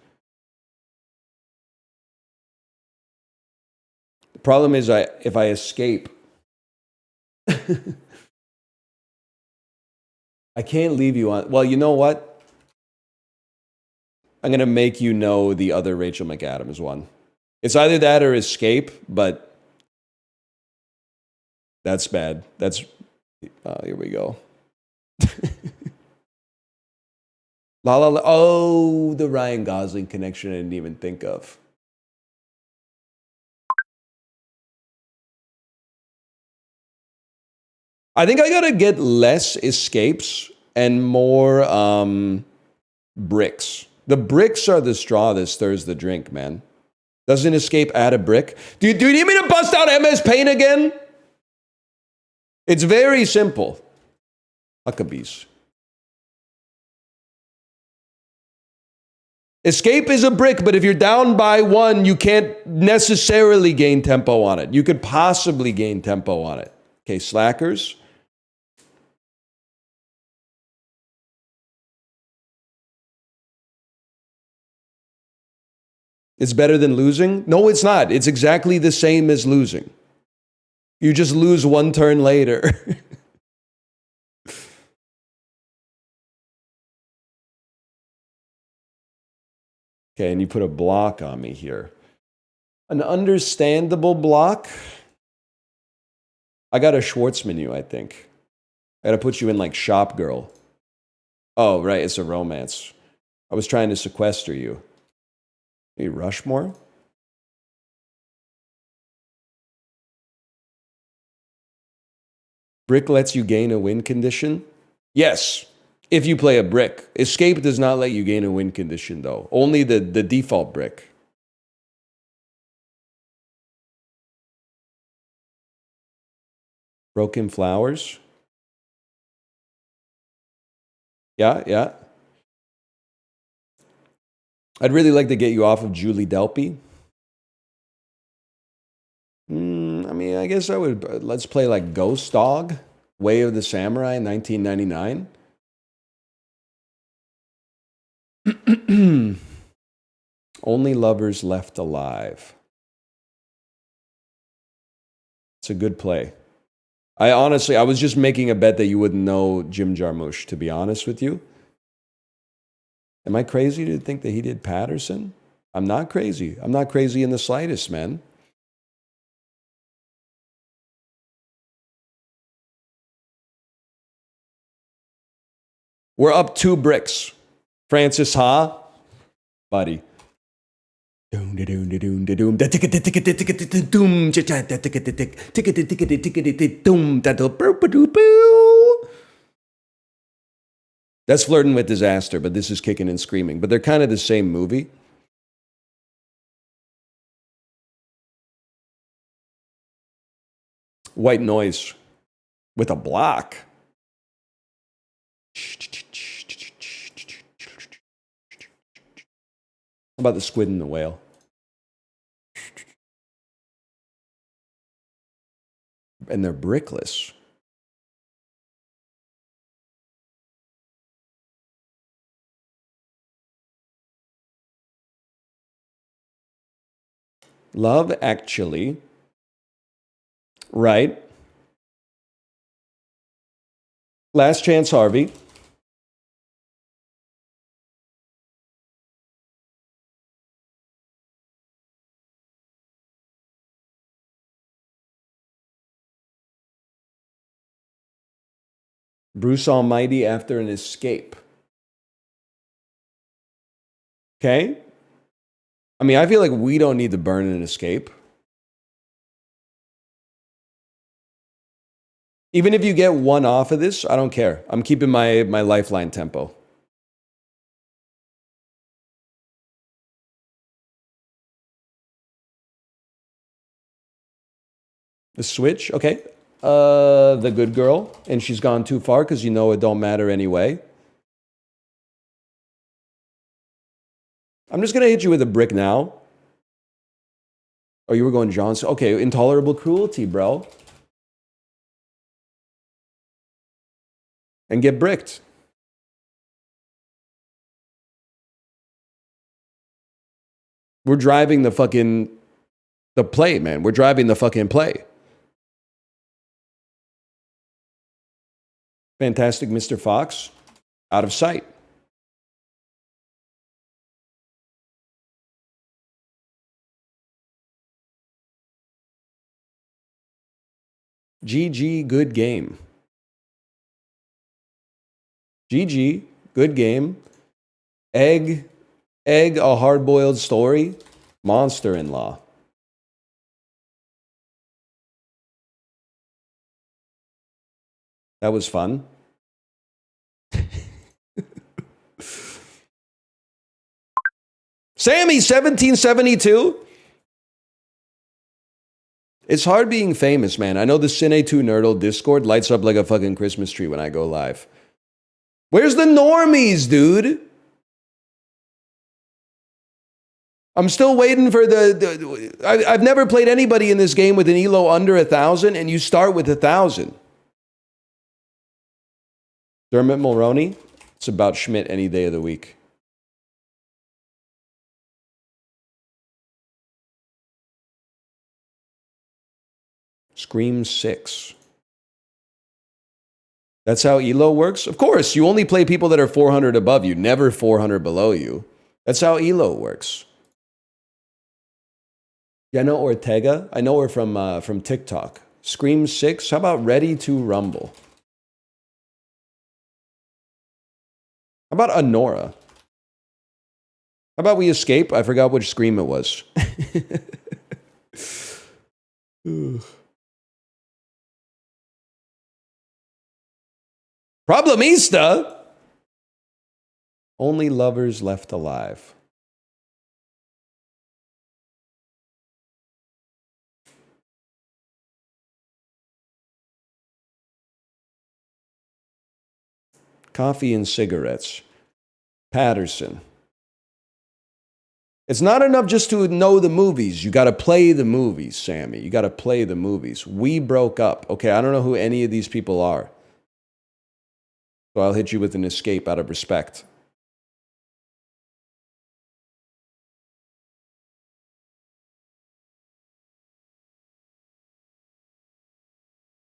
The problem is if I escape, I can't leave you on. Well, you know what? I'm going to make you know the other Rachel McAdams one. It's either that or escape, but that's bad. Here we go. La La La. Oh, the Ryan Gosling connection I didn't even think of. I think I gotta get less escapes and more bricks. The bricks are the straw that stirs the drink, man. Doesn't escape add a brick? Do you need me to bust out MS Paint again? It's very simple. Huckabees. Escape is a brick, but if you're down by 1, you can't necessarily gain tempo on it. You could possibly gain tempo on it. Okay, Slackers. It's better than losing? No, it's not. It's exactly the same as losing. You just lose 1 turn later. Okay, and you put a block on me here. An understandable block. I got a Schwartzman you, I think. I got to put you in like Shop Girl. Oh, right, it's a romance. I was trying to sequester you. Maybe Rushmore? Brick lets you gain a win condition? Yes, if you play a brick. Escape does not let you gain a win condition, though. Only the default brick. Broken Flowers? Yeah, yeah. I'd really like to get you off of Julie Delpy. I mean, I guess I would. Let's play like Ghost Dog, Way of the Samurai, 1999. Only Lovers Left Alive. It's a good play. I was just making a bet that you wouldn't know Jim Jarmusch, to be honest with you. Am I crazy to think that he did Patterson? I'm not crazy. I'm not crazy in the slightest, man. We're up 2 bricks. Francis Ha, buddy. That's Flirting with Disaster, but this is Kicking and Screaming. But they're kind of the same movie. White Noise with a block. How about The Squid and the Whale? And they're brickless. Love Actually. Right. Last Chance Harvey. Bruce Almighty After an Escape. Okay? I mean, I feel like we don't need to burn an escape. Even if you get 1 off of this, I don't care. I'm keeping my lifeline tempo. The Switch, okay. The Good Girl, and she's gone too far because you know it don't matter anyway. I'm just gonna hit you with a brick now. Oh, you were going Johnson. Okay, Intolerable Cruelty, bro. And get bricked. We're driving the play, man. We're driving the fucking play. Fantastic Mr. Fox, Out of Sight. GG, good game. GG, good game. Egg, a hard-boiled story. Monster-in-law. That was fun. Sammy, 1772. It's hard being famous, man. I know the Cine2Nerdle Discord lights up like a fucking Christmas tree when I go live. Where's the normies, dude? I'm still waiting for I've never played anybody in this game with an elo under 1,000, and you start with 1,000. Dermot Mulroney, it's about Schmidt any day of the week. Scream 6. That's how elo works? Of course, you only play people that are 400 above you, never 400 below you. That's how elo works. Yeah, I know Ortega. I know her from TikTok. Scream 6. How about Ready to Rumble? How about Honora? How about we escape? I forgot which scream it was. Problemista? Only lovers left alive. Coffee and cigarettes. Patterson. It's not enough just to know the movies. You got to play the movies, Sammy. You got to play the movies. We broke up. Okay, I don't know who any of these people are. So I'll hit you with an escape out of respect.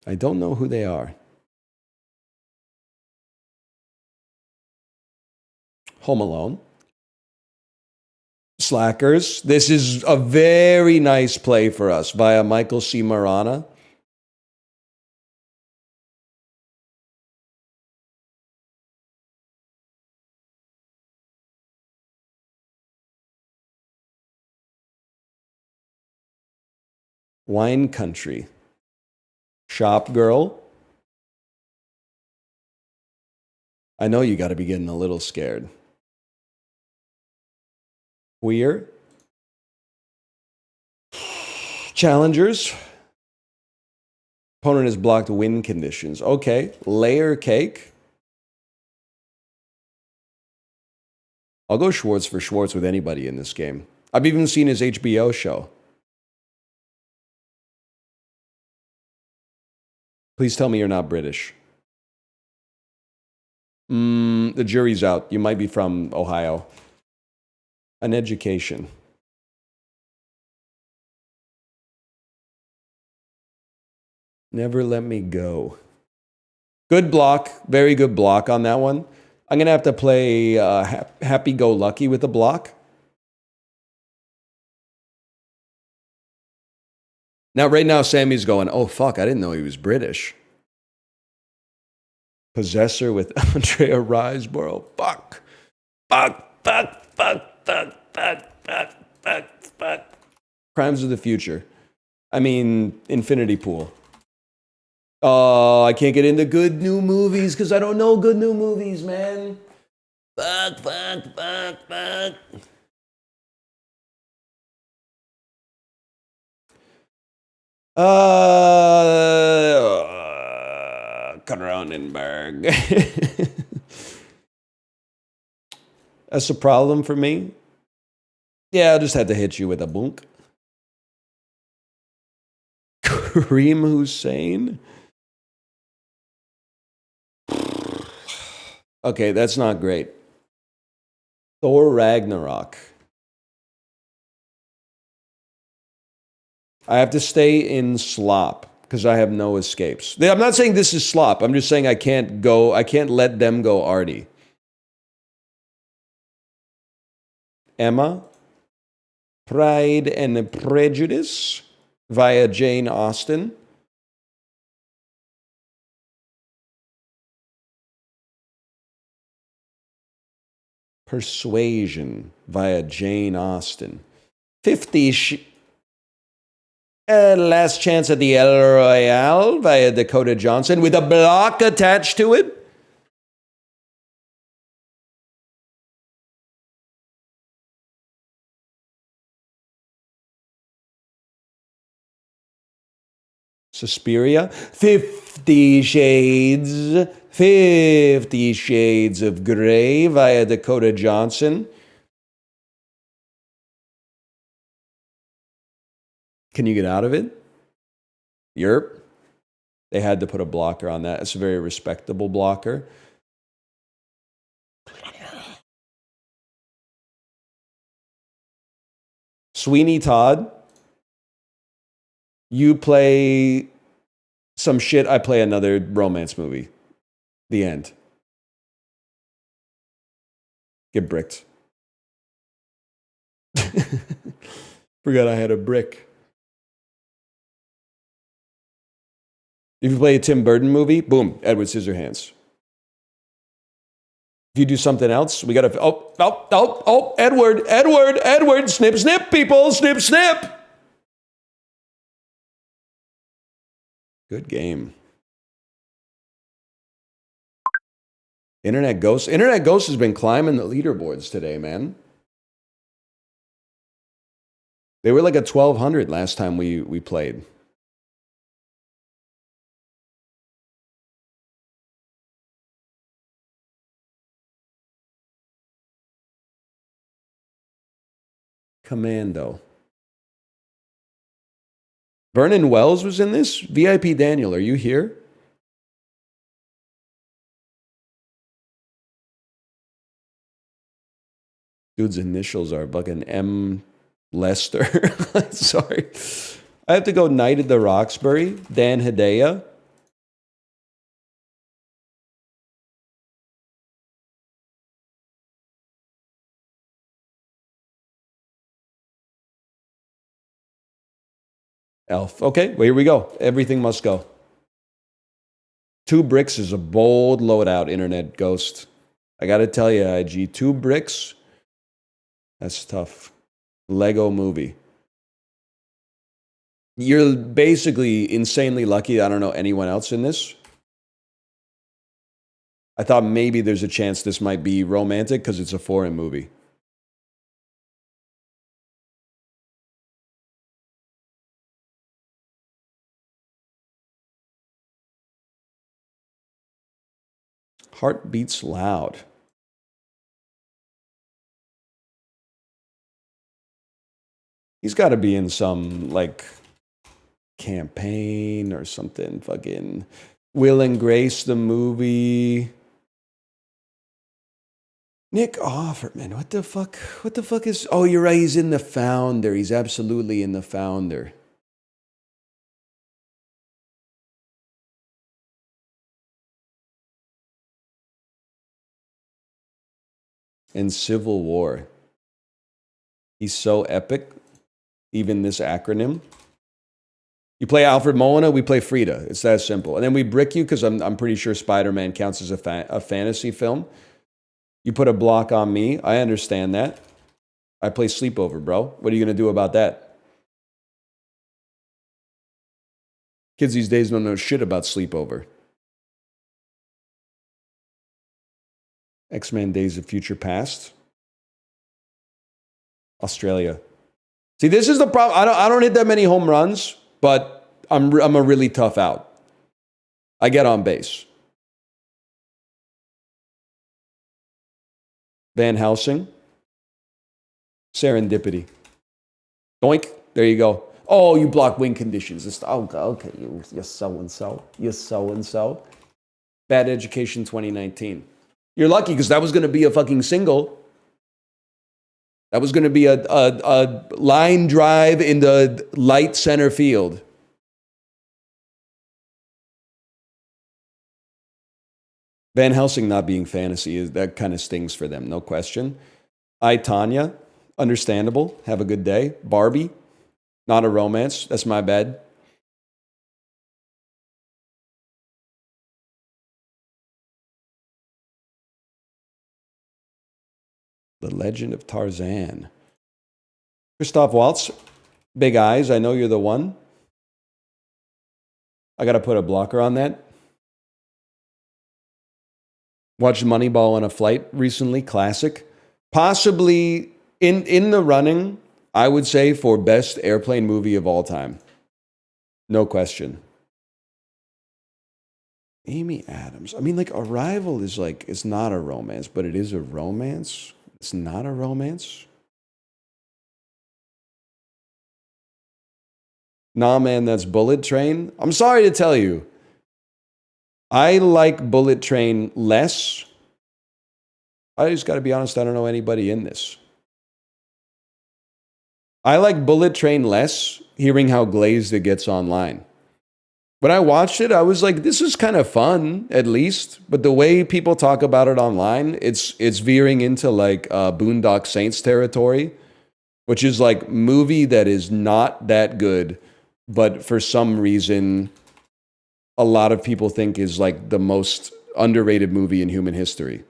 I don't know who they are. Home Alone. Slackers. This is a very nice play for us via Michael C. Marana. Wine Country. Shop Girl. I know you got to be getting a little scared. Queer. Challengers. Opponent has blocked win conditions. Okay. Layer Cake. I'll go Schwartz for Schwartz with anybody in this game. I've even seen his HBO show. Please tell me you're not British. The jury's out. You might be from Ohio. An education. Never Let Me Go. Good block. Very good block on that one. I'm going to have to play Happy Go Lucky with the block. Now, right now, Sammy's going, oh, fuck, I didn't know he was British. Possessor with Andrea Riseborough. Fuck. Crimes of the Future. I mean, Infinity Pool. Oh, I can't get into good new movies because I don't know good new movies, man. Fuck. Cronenberg. That's a problem for me. Yeah, I just had to hit you with a bunk. Kareem Hussein. Okay, that's not great. Thor Ragnarok. I have to stay in slop because I have no escapes. I'm not saying this is slop. I'm just saying I can't let them go arty. Emma. Pride and Prejudice via Jane Austen. Persuasion via Jane Austen. 50 Last Chance at the El Royale via Dakota Johnson with a block attached to it. Suspiria. 50 Shades of Grey via Dakota Johnson. Can you get out of it? Yerp. They had to put a blocker on that. It's a very respectable blocker. Sweeney Todd. You play some shit, I play another romance movie. The end. Get bricked. Forgot I had a brick. If you play a Tim Burton movie, boom, Edward Scissorhands. If you do something else, we gotta. Edward, snip, people, snip. Good game. Internet Ghost has been climbing the leaderboards today, man. They were like a 1200 last time we played. Commando. Vernon Wells was in this? VIP Daniel, are you here? Dude's initials are fucking M. Lester. Sorry. I have to go Knight of the Roxbury. Dan Hedaya. Elf. Okay, well, here we go. Everything must go. 2 bricks is a bold loadout, Internet Ghost. I got to tell you, IG, 2 bricks. That's tough. Lego movie. You're basically insanely lucky. I don't know anyone else in this. I thought maybe there's a chance this might be romantic because it's a foreign movie. Heart beats loud. He's got to be in some, like, campaign or something. Fucking Will and Grace, the movie. Nick Offerman. What the fuck? What the fuck is... Oh, you're right. He's in The Founder. He's absolutely in The Founder. And Civil War. He's so epic. Even this acronym. You play Alfred Molina, we play Frida. It's that simple. And then we brick you because I'm pretty sure Spider-Man counts as a fantasy film. You put a block on me. I understand that. I play Sleepover, bro. What are you going to do about that? Kids these days don't know shit about Sleepover. X-Men Days of Future Past. Australia. See, this is the problem. I don't hit that many home runs, but I'm a really tough out. I get on base. Van Helsing. Serendipity. Doink. There you go. Oh, you block win conditions. Okay. You're so-and-so. You're so-and-so. Bad Education 2019. You're lucky because that was going to be a fucking single. That was going to be a line drive in the light center field. Van Helsing not being fantasy, that kind of stings for them, no question. I, Tanya, understandable. Have a good day. Barbie, not a romance. That's my bad. The Legend of Tarzan. Christoph Waltz, big eyes. I know you're the one. I got to put a blocker on that. Watched Moneyball on a flight recently. Classic. Possibly in the running, I would say, for best airplane movie of all time. No question. Amy Adams. I mean, like, Arrival is like, it's not a romance, but it is a romance. It's not a romance. Nah, man, that's Bullet Train. I'm sorry to tell you. I like Bullet Train less. I just got to be honest, I don't know anybody in this. I like Bullet Train less, hearing how glazed it gets online. When I watched it, I was like, this is kind of fun, at least. But the way people talk about it online, it's veering into like Boondock Saints territory, which is like movie that is not that good, but for some reason, a lot of people think is like the most underrated movie in human history.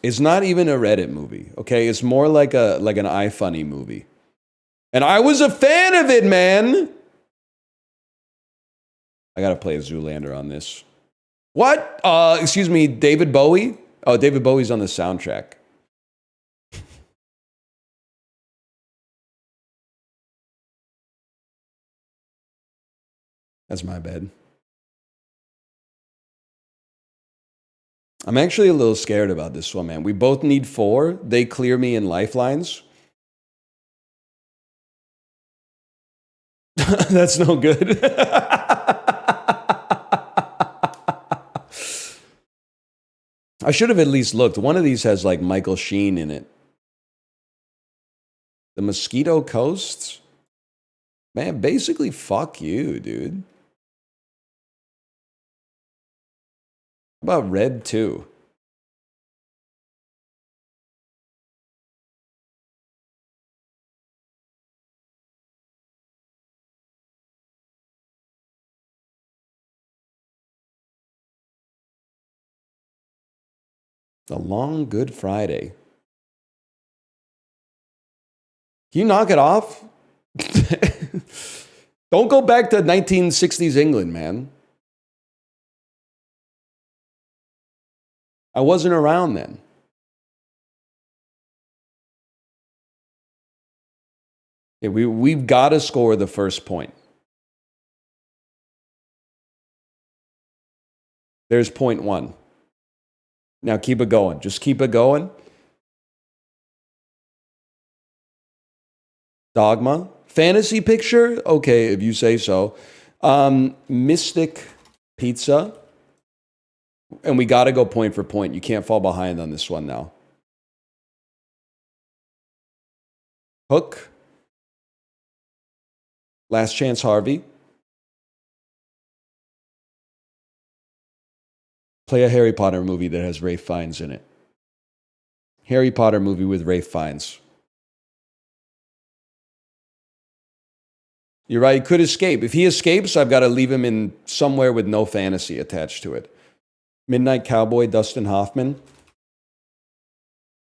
It's not even a Reddit movie, okay? It's more like an iFunny movie. And I was a fan of it, man. I gotta play Zoolander on this. What? Excuse me, David Bowie? Oh, David Bowie's on the soundtrack. That's my bad. I'm actually a little scared about this one, man. We both need 4. They clear me in lifelines. That's no good. I should have at least looked. One of these has like Michael Sheen in it. The Mosquito Coast? Man, basically, fuck you, dude. How about Red 2? The Long Good Friday. Can you knock it off? Don't go back to 1960s England, man. I wasn't around then. Yeah, we've got to score the first point. There's point 1. Now keep it going. Just keep it going. Dogma. Fantasy picture? Okay, if you say so. Mystic Pizza. And we got to go point for point. You can't fall behind on this one now. Hook. Last Chance Harvey. Play a Harry Potter movie that has Ralph Fiennes in it. Harry Potter movie with Ralph Fiennes. You're right, he could escape. If he escapes, I've got to leave him in somewhere with no fantasy attached to it. Midnight Cowboy, Dustin Hoffman.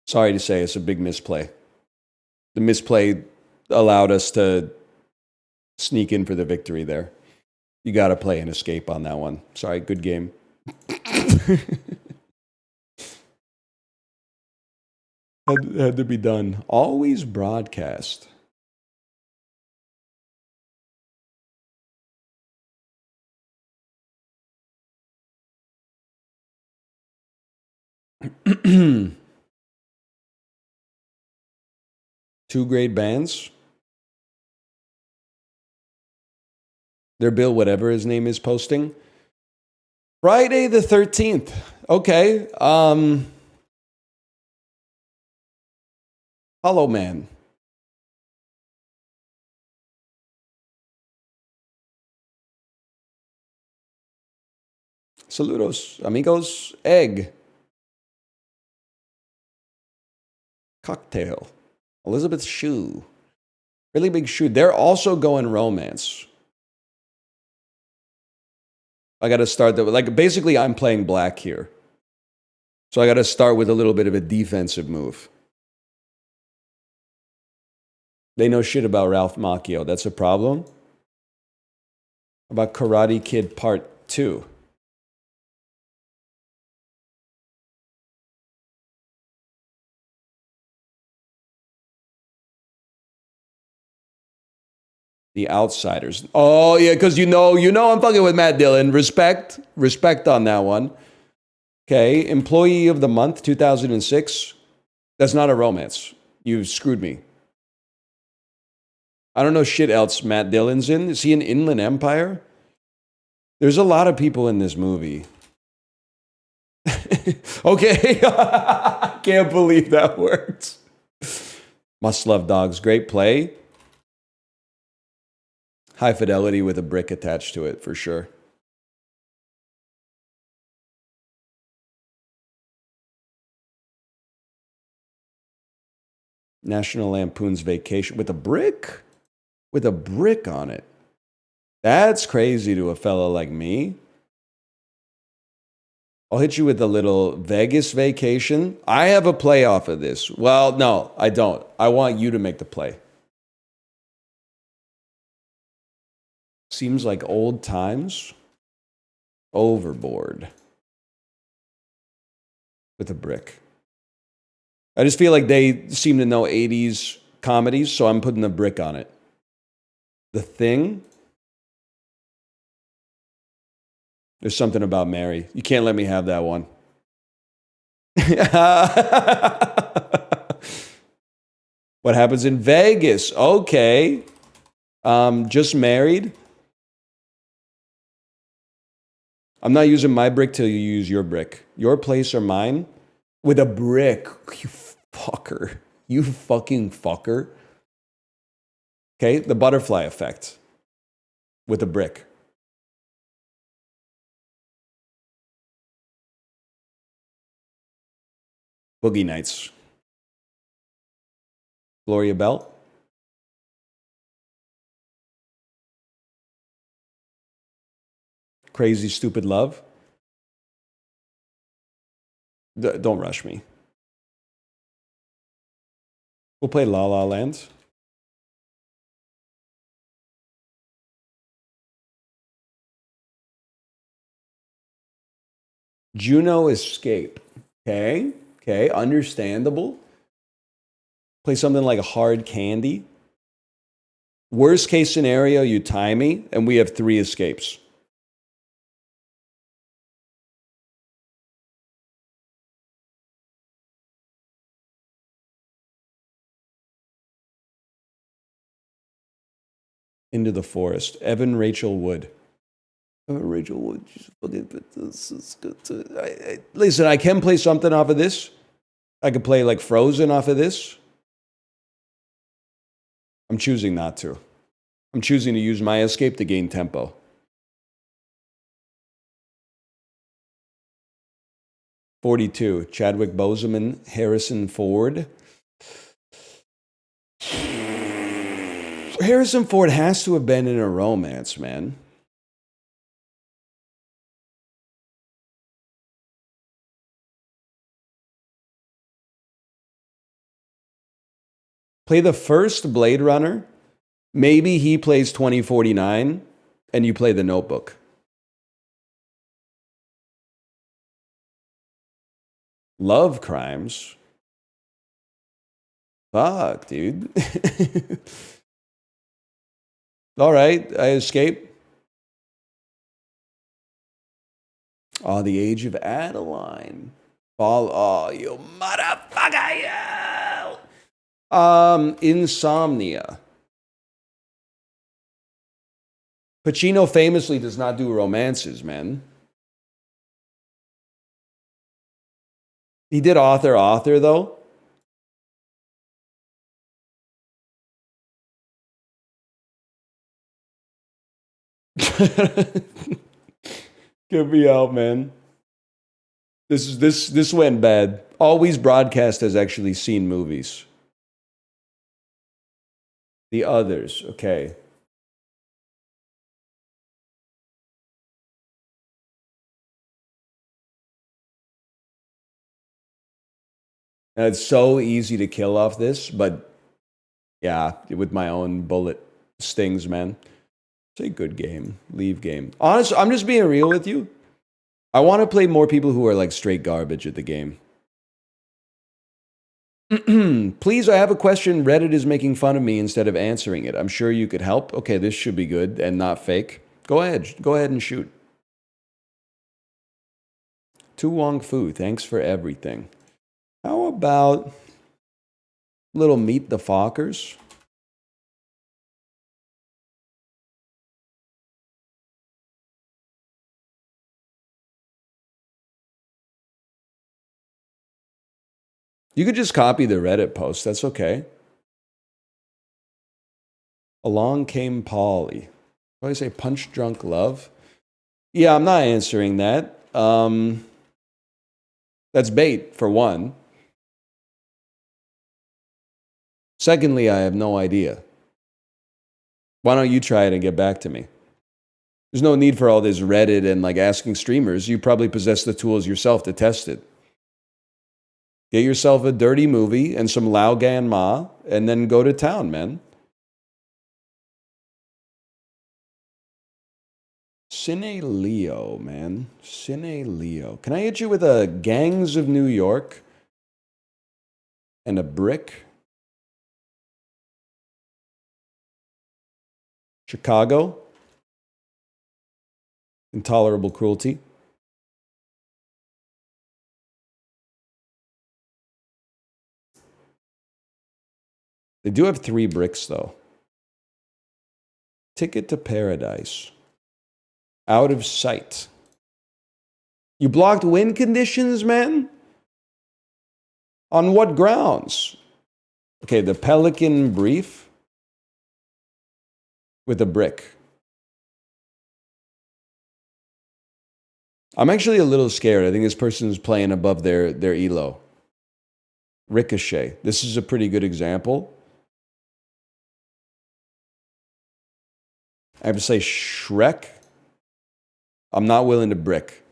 Sorry to say, it's a big misplay. The misplay allowed us to sneak in for the victory there. You got to play an escape on that one. Sorry, good game. had to be done. Always broadcast. Two great bands. Their Bill, whatever his name is, posting. Friday the 13th. Okay. Hollow Man. Saludos, amigos. Egg. Cocktail. Elizabeth Shue. Really big shoe. They're also going romance. I got to start like basically I'm playing black here. So I got to start with a little bit of a defensive move. They know shit about Ralph Macchio. That's a problem. How about Karate Kid Part 2? The Outsiders. Oh, yeah, because you know I'm fucking with Matt Dillon. Respect on that one. Okay, Employee of the Month, 2006. That's not a romance. You've screwed me. I don't know shit else Matt Dillon's in. Is he in Inland Empire? There's a lot of people in this movie. Okay, can't believe that worked. Must Love Dogs, great play. High Fidelity with a brick attached to it, for sure. National Lampoon's Vacation with a brick? With a brick on it. That's crazy to a fella like me. I'll hit you with a little Vegas vacation. I have a play off of this. Well, no, I don't. I want you to make the play. Seems like old times. Overboard. With a brick. I just feel like they seem to know 80s comedies, so I'm putting a brick on it. The Thing. There's something about Mary. You can't let me have that one. What happens in Vegas? Okay. Just Married. I'm not using my brick till you use your brick. Your place or mine? With a brick. You fucker. You fucking fucker. Okay, The Butterfly Effect. With a brick. Boogie Nights. Gloria Bell. Crazy Stupid Love. Don't rush me. We'll play La La Land. Juno Escape. Okay, understandable. Play something like Hard Candy. Worst case scenario, you tie me, and we have 3 escapes. Into the Forest. Evan Rachel Wood. Rachel Wood. This is good. Listen, I can play something off of this. I could play like Frozen off of this. I'm choosing not to. I'm choosing to use my escape to gain tempo. $42. Chadwick Boseman, Harrison Ford. Harrison Ford has to have been in a romance, man. Play the first Blade Runner. Maybe he plays 2049 and you play The Notebook. Love Crimes. Fuck, dude. All right, I escape. Oh, The Age of Adeline. Oh, you motherfucker, you! Insomnia. Pacino famously does not do romances, man. He did Author, though. Get me out, man. This went bad. Always Broadcast has actually seen movies. The Others, okay. And it's so easy to kill off this, but yeah, with my own bullet stings, man. It's a good game. Leave game. Honestly, I'm just being real with you. I want to play more people who are like straight garbage at the game. Please, I have a question. Reddit is making fun of me instead of answering it. I'm sure you could help. Okay, this should be good and not fake. Go ahead. Go ahead and shoot. Tu Wong Fu, thanks for everything. How about little Meet the Fockers? You could just copy the Reddit post. That's okay. Along Came Polly. What do I say? Punch Drunk Love? Yeah, I'm not answering that. That's bait, for one. Secondly, I have no idea. Why don't you try it and get back to me? There's no need for all this Reddit and like asking streamers. You probably possess the tools yourself to test it. Get yourself a dirty movie and some Lao Gan Ma, and then go to town, man. Cine Leo, man. Cine Leo. Can I hit you with a Gangs of New York and a brick? Chicago. Intolerable cruelty. They do have 3 bricks, though. Ticket to Paradise. Out of sight. You blocked win conditions, man? On what grounds? Okay, the Pelican Brief with a brick. I'm actually a little scared. I think this person is playing above their elo. Ricochet. This is a pretty good example. I have to say Shrek. I'm not willing to brick.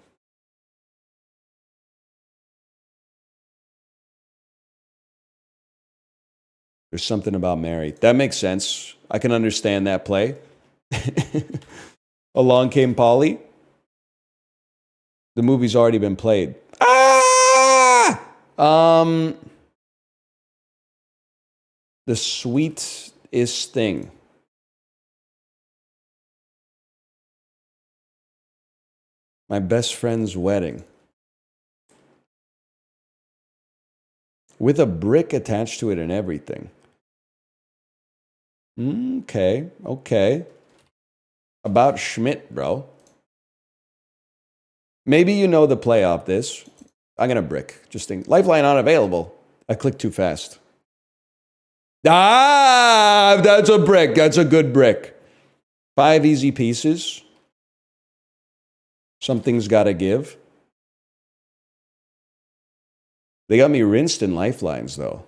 There's something about Mary. That makes sense. I can understand that play. Along Came Polly. The movie's already been played. Ah! The Sweetest Thing. My Best Friend's Wedding. With a brick attached to it and everything. Okay. About Schmidt, bro. Maybe you know the play off this. I'm going to brick. Just think. Lifeline unavailable. I clicked too fast. Ah, that's a brick. That's a good brick. 5 easy pieces. Something's got to give. They got me rinsed in lifelines, though.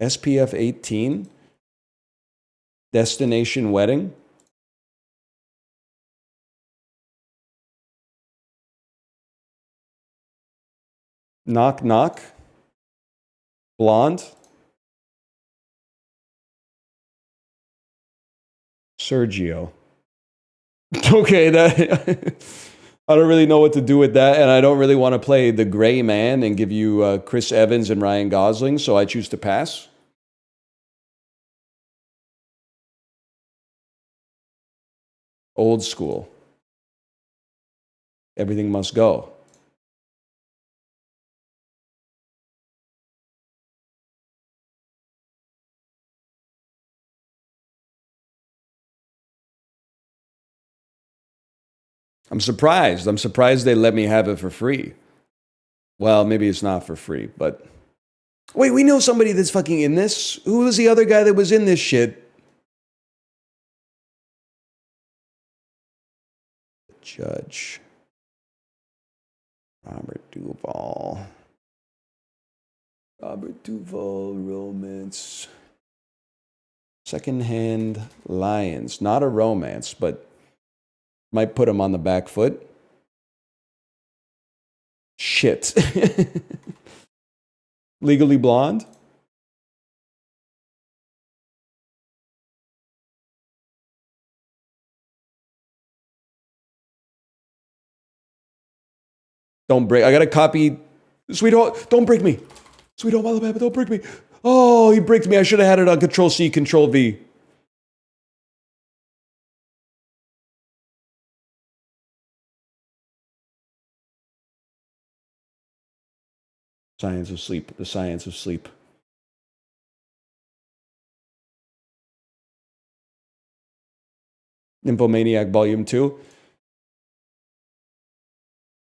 SPF 18. Destination Wedding. Knock Knock. Blonde. Sergio. Okay, that I don't really know what to do with that, and I don't really want to play the gray man and give you Chris Evans and Ryan Gosling, so I choose to pass. Old school. Everything must go. I'm surprised. I'm surprised they let me have it for free. Well, maybe it's not for free, but... Wait, we know somebody that's fucking in this? Who was the other guy that was in this shit? Judge. Robert Duvall. Robert Duvall, romance. Secondhand Lions. Not a romance, but might put him on the back foot. Shit. Legally Blonde. Don't break. I got to copy. Sweetheart, don't break me. Sweetheart, Alabama, don't break me. Oh, he bricked me. I should have had it on Control C, Control V. Science of Sleep. The Science of Sleep. Nymphomaniac Volume 2.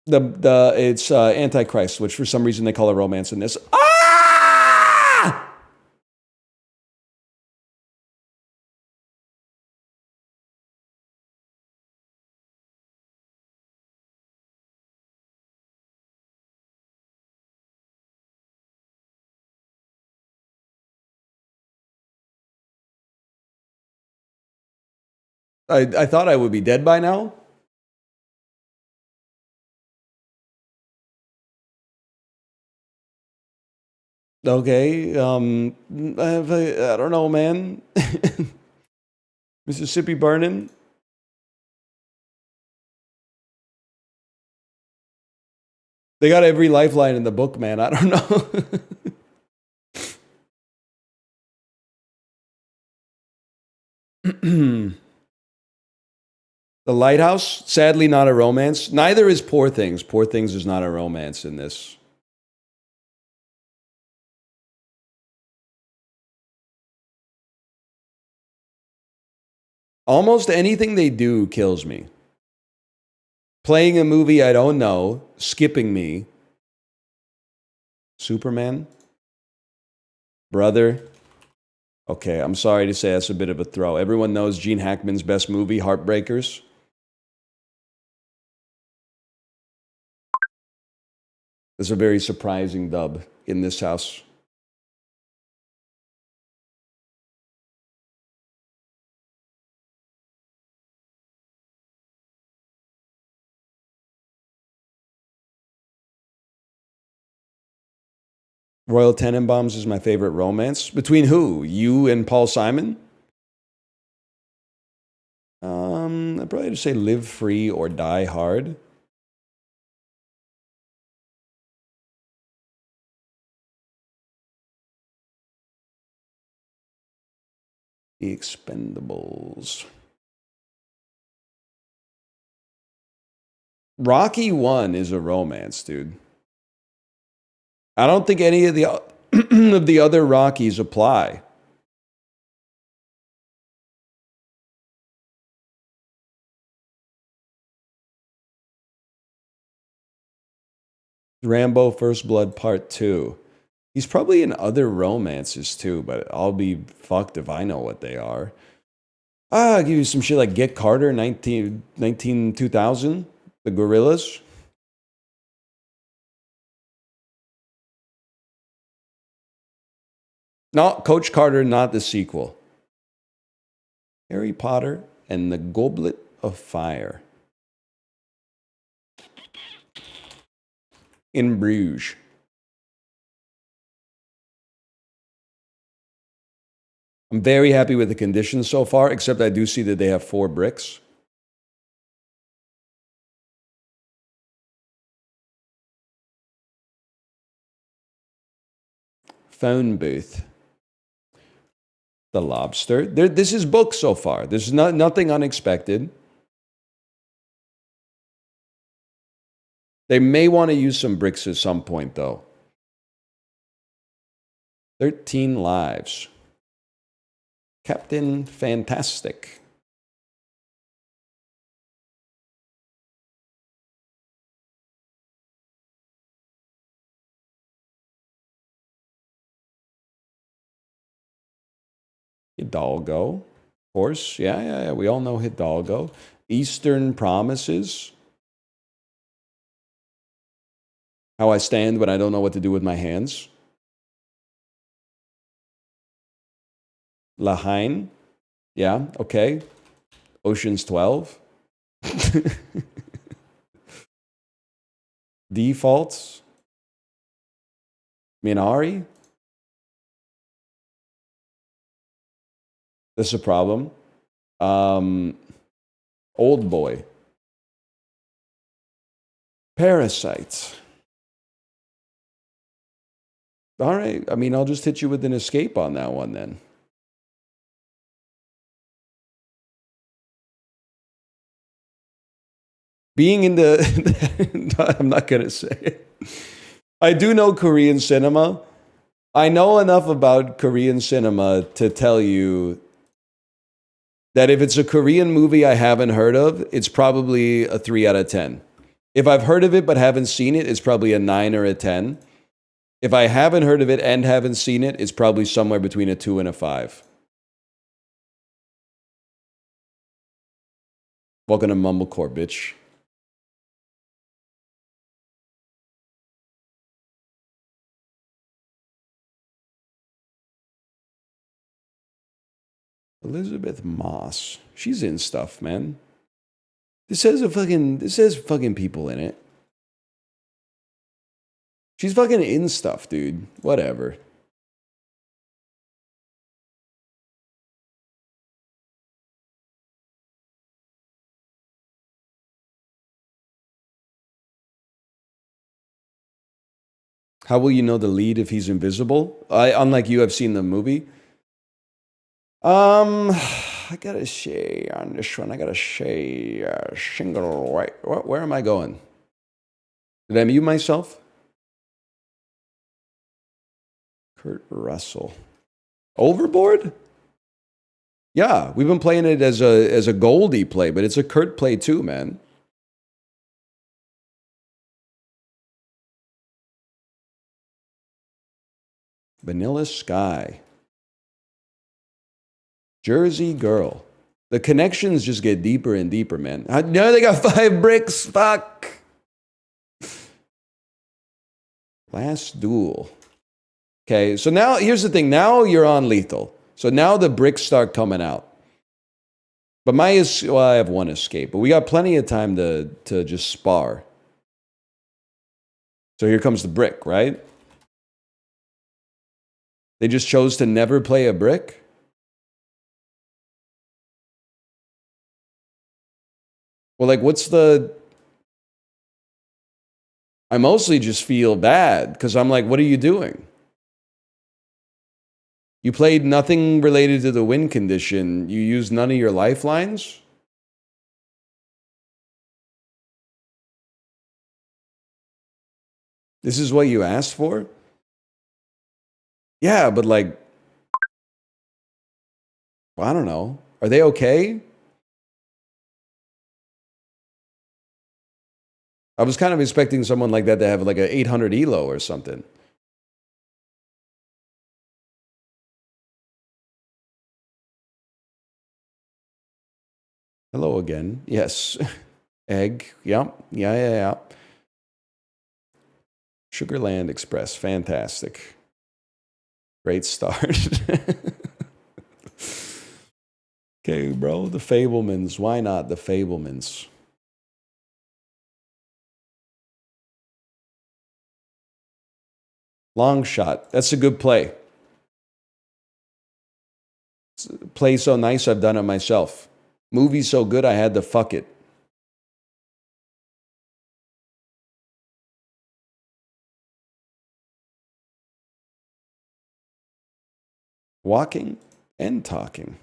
It's Antichrist, which for some reason they call a romance in this. Ah! I thought I would be dead by now. Okay, I don't know, man. Mississippi burning. They got every lifeline in the book, man. I don't know. The Lighthouse, sadly not a romance. Neither is Poor Things. Poor Things is not a romance in this. Almost anything they do kills me. Playing a movie I don't know, skipping me. Superman? Brother? Okay, I'm sorry to say that's a bit of a throw. Everyone knows Gene Hackman's best movie, Heartbreakers. There's a very surprising dub in this house. Royal Tenenbaums is my favorite romance. Between who? You and Paul Simon? I'd probably just say Live Free or Die Hard. The Expendables. Rocky 1 is a romance, dude. I don't think any of the of the other Rockies apply. Rambo First Blood Part 2. He's probably in other romances too, but I'll be fucked if I know what they are. I'll give you some shit like Get Carter, 2000, The Gorillas. No, Coach Carter, not the sequel. Harry Potter and the Goblet of Fire. In Bruges. I'm very happy with the conditions so far, except I do see that they have 4 bricks. Phone booth. The Lobster. This is booked so far. There's nothing unexpected. They may want to use some bricks at some point, though. 13 lives. Captain Fantastic. Hidalgo. Of course. Yeah. We all know Hidalgo. Eastern Promises. How I Stand When I Don't Know What to Do with My Hands. Lahain. Yeah, okay. Ocean's 12. Defaults. Minari. That's a problem. Old Boy. Parasites. All right. I mean, I'll just hit you with an escape on that one then. Being in the... I'm not going to say it. I do know Korean cinema. I know enough about Korean cinema to tell you that if it's a Korean movie I haven't heard of, it's probably a 3 out of 10. If I've heard of it but haven't seen it, it's probably a 9 or a 10. If I haven't heard of it and haven't seen it, it's probably somewhere between a 2 and a 5. Welcome to Mumblecore, bitch. Elizabeth Moss. She's in stuff, man. This says fucking people in it. She's fucking in stuff, dude. Whatever. How will you know the lead if he's invisible? Unlike you, I've seen the movie. I gotta say on this one, single white. Where am I going? Did I mute myself? Kurt Russell. Overboard? Yeah, we've been playing it as a Goldie play, but it's a Kurt play too, man. Vanilla Sky. Jersey Girl. The connections just get deeper and deeper, man. No, they got 5 bricks. Fuck. Last Duel. Okay, so now here's the thing. Now you're on lethal. So now the bricks start coming out. But I have one escape, but we got plenty of time to just spar. So here comes the brick, right? They just chose to never play a brick? Well, like, what's the... I mostly just feel bad, because I'm like, what are you doing? You played nothing related to the win condition. You used none of your lifelines? This is what you asked for? Yeah, but like... Well, I don't know. Are they okay? I was kind of expecting someone like that to have like an 800 elo or something. Hello again. Yes. Egg. Yep. Yeah. Sugarland Express. Fantastic. Great start. Okay, bro. The Fablemans. Why not the Fablemans? Long shot. That's a good play. Play so nice, I've done it myself. Movie so good, I had to fuck it. Walking and talking.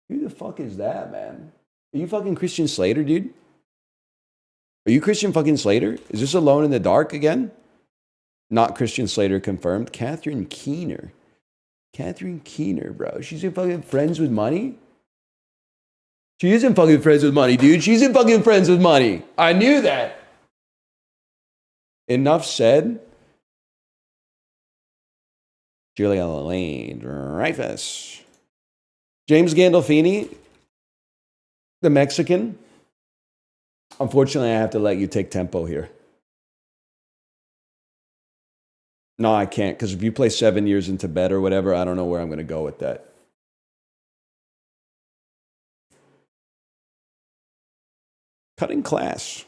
Who the fuck is that, man? Are you fucking Christian Slater, dude? Are you Christian fucking Slater? Is this Alone in the Dark again? Not Christian Slater confirmed. Catherine Keener. Catherine Keener, bro. She's in fucking Friends with Money? She isn't fucking Friends with Money, dude. She's in fucking Friends with Money. I knew that. Enough said. Julia Lane Dreyfus. James Gandolfini, the Mexican. Unfortunately, I have to let you take tempo here. No, I can't, because if you play 7 years in Tibet or whatever, I don't know where I'm going to go with that. Cutting class.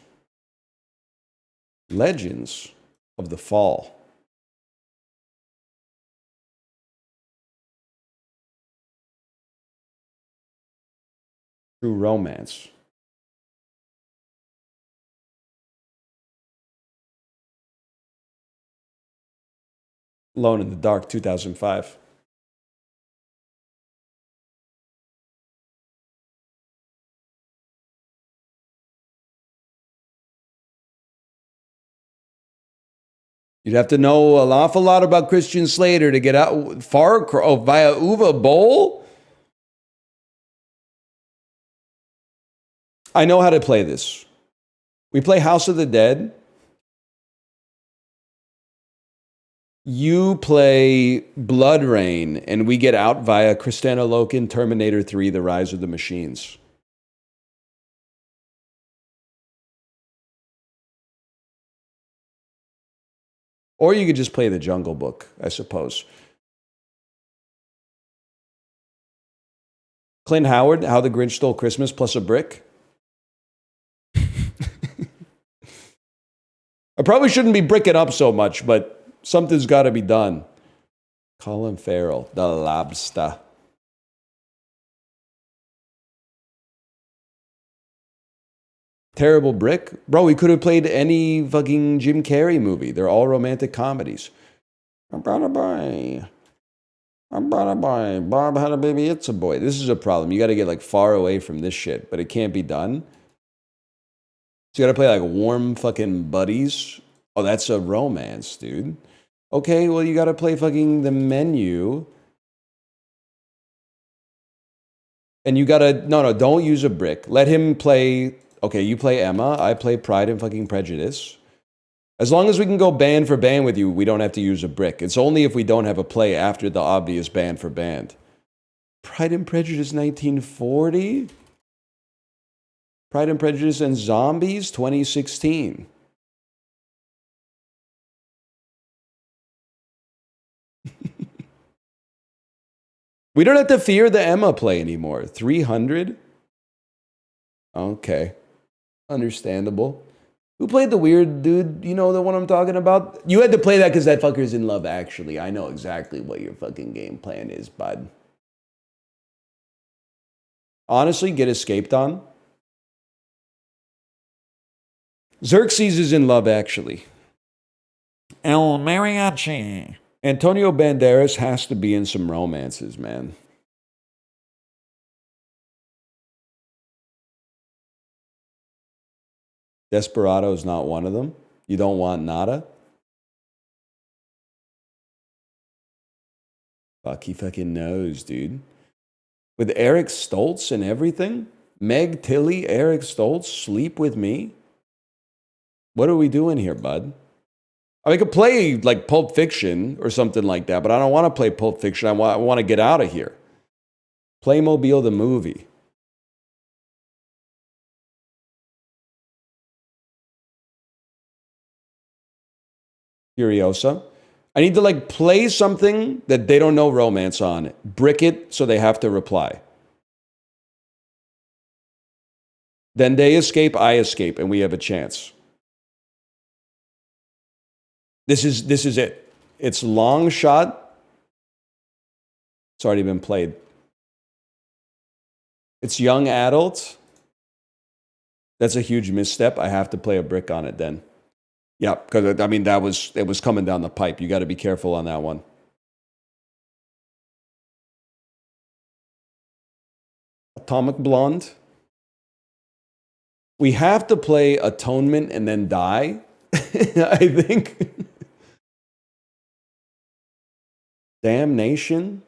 Legends of the Fall. True Romance. Alone in the Dark, 2005. You'd have to know an awful lot about Christian Slater to get out far via Uwe Boll. I know how to play this. We play House of the Dead. You play Blood Rain, and we get out via Kristanna Loken, Terminator 3, The Rise of the Machines. Or you could just play the Jungle Book, I suppose. Clint Howard, How the Grinch Stole Christmas plus a brick. I probably shouldn't be bricking up so much, but something's got to be done. Colin Farrell, The Lobster. Terrible brick? Bro, we could have played any fucking Jim Carrey movie. They're all romantic comedies. Bob had a baby, it's a boy. This is a problem. You got to get like far away from this shit, but it can't be done. So you got to play like Warm Fucking Buddies. Oh, that's a romance, dude. Okay, well, you got to play fucking The Menu. And you got to, no, don't use a brick. Let him play, okay, you play Emma, I play Pride and fucking Prejudice. As long as we can go band for band with you, we don't have to use a brick. It's only if we don't have a play after the obvious band for band. Pride and Prejudice 1940? Pride and Prejudice and Zombies 2016. We don't have to fear the Emma play anymore. 300? Okay. Understandable. Who played the weird dude? You know the one I'm talking about? You had to play that because that fucker's in Love Actually. I know exactly what your fucking game plan is, bud. Honestly, get Escaped on. Xerxes is in Love Actually. El Mariachi. Antonio Banderas has to be in some romances, man. Desperado is not one of them. You don't want Nada? Fuck, he fucking knows, dude. With Eric Stoltz and everything? Meg Tilly, Eric Stoltz, Sleep With Me? What are we doing here, bud? I could play like Pulp Fiction or something like that, but I don't want to play Pulp Fiction. I want to get out of here. Playmobil the movie. Furiosa. I need to like play something that they don't know romance on. Brick it so they have to reply. Then they escape, I escape, and we have a chance. This is it. It's long shot. It's already been played. It's young adult. That's a huge misstep. I have to play a brick on it then. Yeah, because I mean it was coming down the pipe. You got to be careful on that one. Atomic Blonde. We have to play Atonement and then die. I think. Damnation.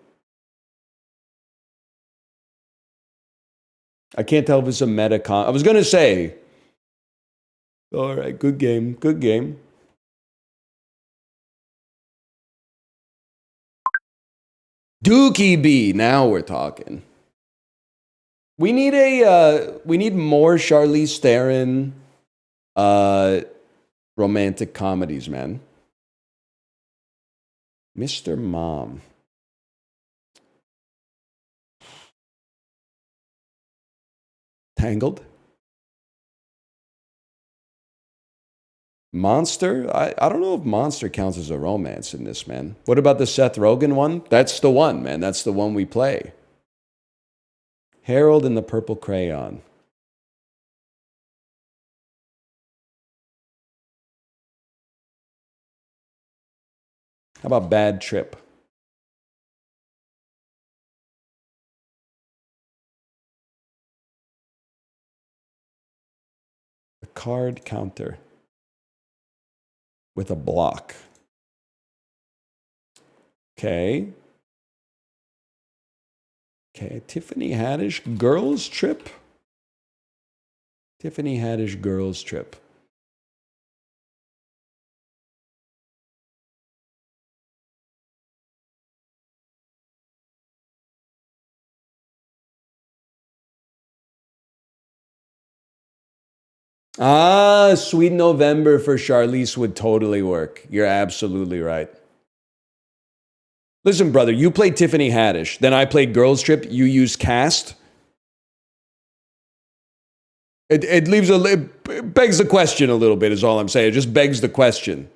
I can't tell if it's a metacon. I was going to say. All right, good game. Good game. Dookie B. Now we're talking. We need more Charlize Theron romantic comedies, man. Mr. Mom. Tangled. Monster? I don't know if Monster counts as a romance in this, man. What about the Seth Rogen one? That's the one, man. That's the one we play. Harold and the Purple Crayon. How about Bad Trip? A card counter with a block. Okay. Okay, Tiffany Haddish, Girls Trip. Tiffany Haddish, Girls Trip. Ah, Sweet November for Charlize would totally work. You're absolutely right. Listen, brother, you played Tiffany Haddish. Then I played Girls Trip. You used Cast. It leaves it begs the question a little bit, is all I'm saying. It just begs the question.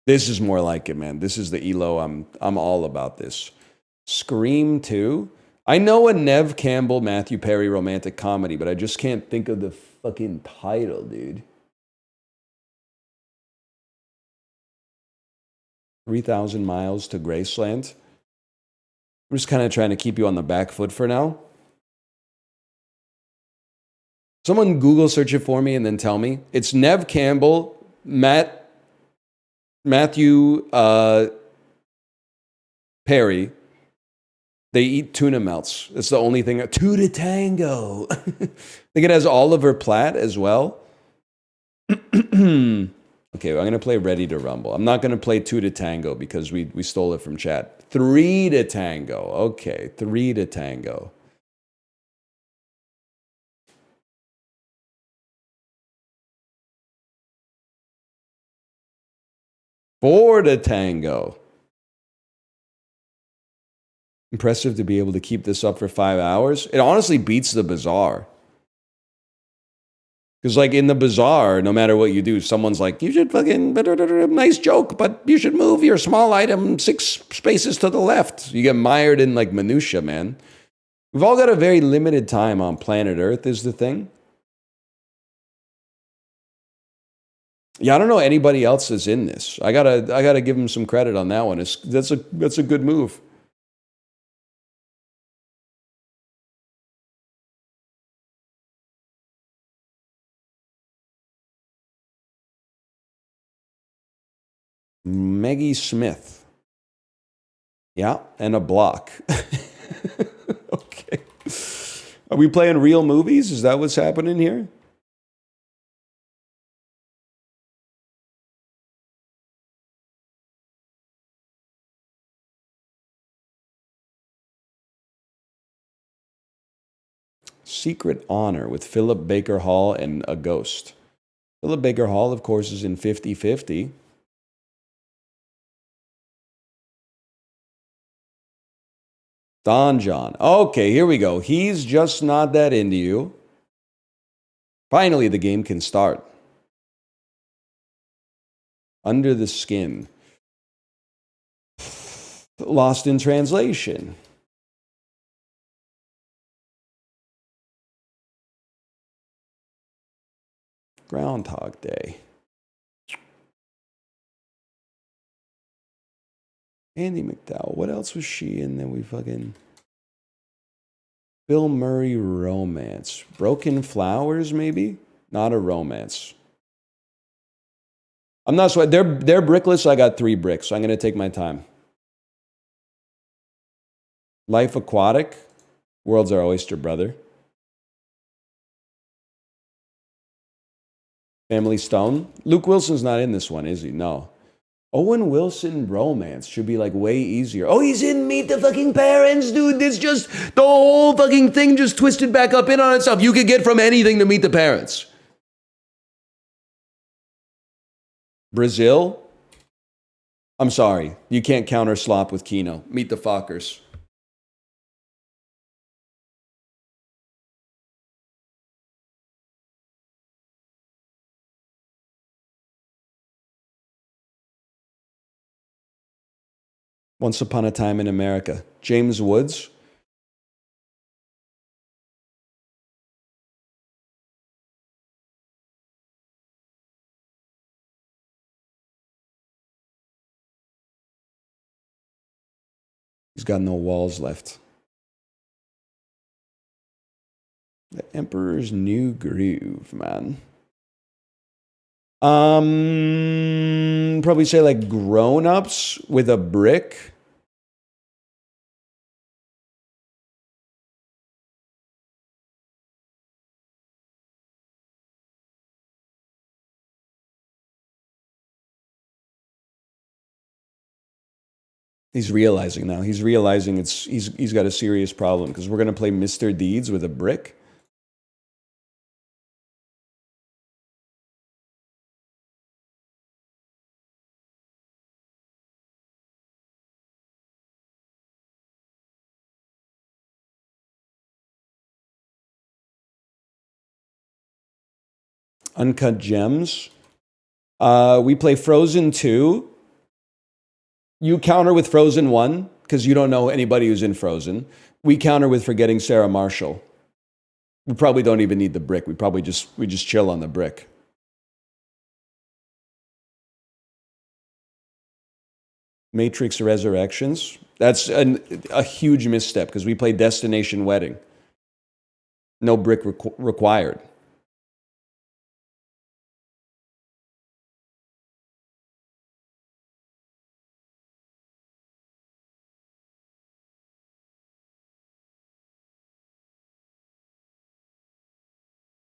This is more like it, man. This is the ELO. I'm all about this. Scream 2. I know a Nev Campbell, Matthew Perry romantic comedy, but I just can't think of the fucking title, dude. 3,000 Miles to Graceland. I'm just kind of trying to keep you on the back foot for now. Someone Google search it for me and then tell me. It's Nev Campbell, Matthew Perry. They eat tuna melts. It's the only thing. Two to tango. I think it has Oliver Platt as well. Okay, well, I'm going to play Ready to Rumble. I'm not going to play 2 to Tango because we stole it from chat. 3 to Tango. Okay, 3 to Tango. Four to Tango. Impressive to be able to keep this up for 5 hours. It honestly beats the Bazaar. Because, like, in the Bazaar, no matter what you do, someone's like, you should fucking, nice joke, but you should move your small item 6 spaces to the left. You get mired in, like, minutia, man. We've all got a very limited time on planet Earth, is the thing. Yeah, I don't know anybody else that's in this. I gotta give him some credit on that one. That's a good move. Maggie Smith. Yeah, and a block. Okay. Are we playing real movies? Is that what's happening here? Secret Honor with Philip Baker Hall and a ghost. Philip Baker Hall, of course, is in 50-50. Don John. Okay, here we go. He's just not that into you. Finally, the game can start. Under the Skin. Lost in Translation. Groundhog Day. Andy McDowell. What else was she in that we fucking... Bill Murray romance. Broken Flowers, maybe? Not a romance. I'm not sure. They're brickless. I got 3 bricks, so I'm going to take my time. Life Aquatic. World's Our Oyster, brother. Family Stone. Luke Wilson's not in this one, is he? No. Owen Wilson romance should be like way easier. Oh, he's in Meet the Fucking Parents, dude. This just, the whole fucking thing just twisted back up in on itself. You could get from anything to Meet the Parents. Brazil. I'm sorry. You can't counter slop with Kino. Meet the Fockers. Once Upon a Time in America. James Woods. He's got no walls left. The Emperor's New Groove, man. Probably say like Grown Ups with a brick. He's realizing now. He's realizing he's got a serious problem because we're gonna play Mr. Deeds with a brick. Uncut Gems. We play Frozen 2. You counter with Frozen 1 because you don't know anybody who's in Frozen. We counter with Forgetting Sarah Marshall. We probably don't even need the brick. We just chill on the brick. Matrix Resurrections. That's a huge misstep because we play Destination Wedding. No brick required.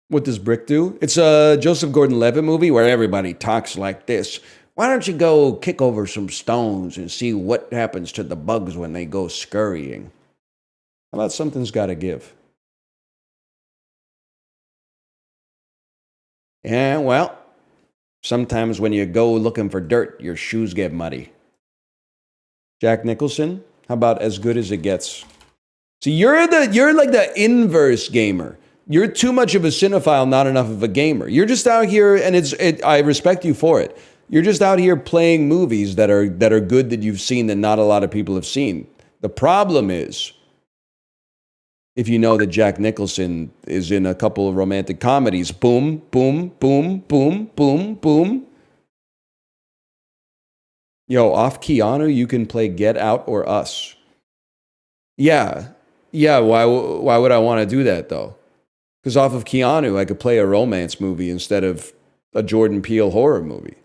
What does brick do? It's a Joseph Gordon-Levitt movie where everybody talks like this. Why don't you go kick over some stones and see what happens to the bugs when they go scurrying? How about something's got to give? Yeah, well, sometimes when you go looking for dirt, your shoes get muddy. Jack Nicholson, how about As Good as It Gets? See, you're like the inverse gamer. You're too much of a cinephile, not enough of a gamer. You're just out here, and I respect you for it. You're just out here playing movies that are good that you've seen that not a lot of people have seen. The problem is, if you know that Jack Nicholson is in a couple of romantic comedies, boom, boom, boom, boom, boom, boom. Yo, off Keanu, you can play Get Out or Us. Yeah. Why would I want to do that though? Because off of Keanu, I could play a romance movie instead of a Jordan Peele horror movie.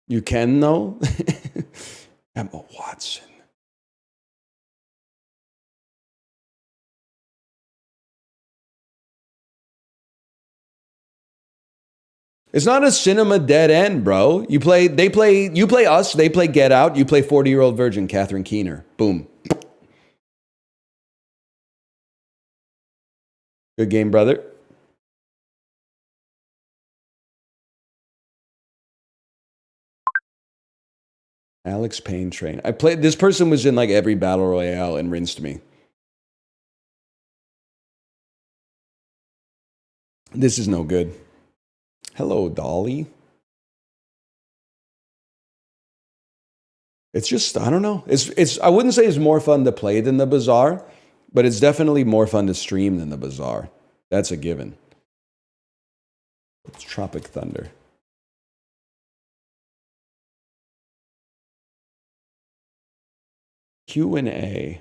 You can, though? Emma Watson. It's not a cinema dead end, bro. You play Us, they play Get Out, you play 40-Year-Old Virgin, Catherine Keener. Boom. Good game, brother. Alex Payne Train. This person was in like every battle royale and rinsed me. This is no good. Hello, Dolly. It's just, I don't know. I wouldn't say it's more fun to play than the Bazaar, but it's definitely more fun to stream than the Bazaar. That's a given. It's Tropic Thunder. Q&A.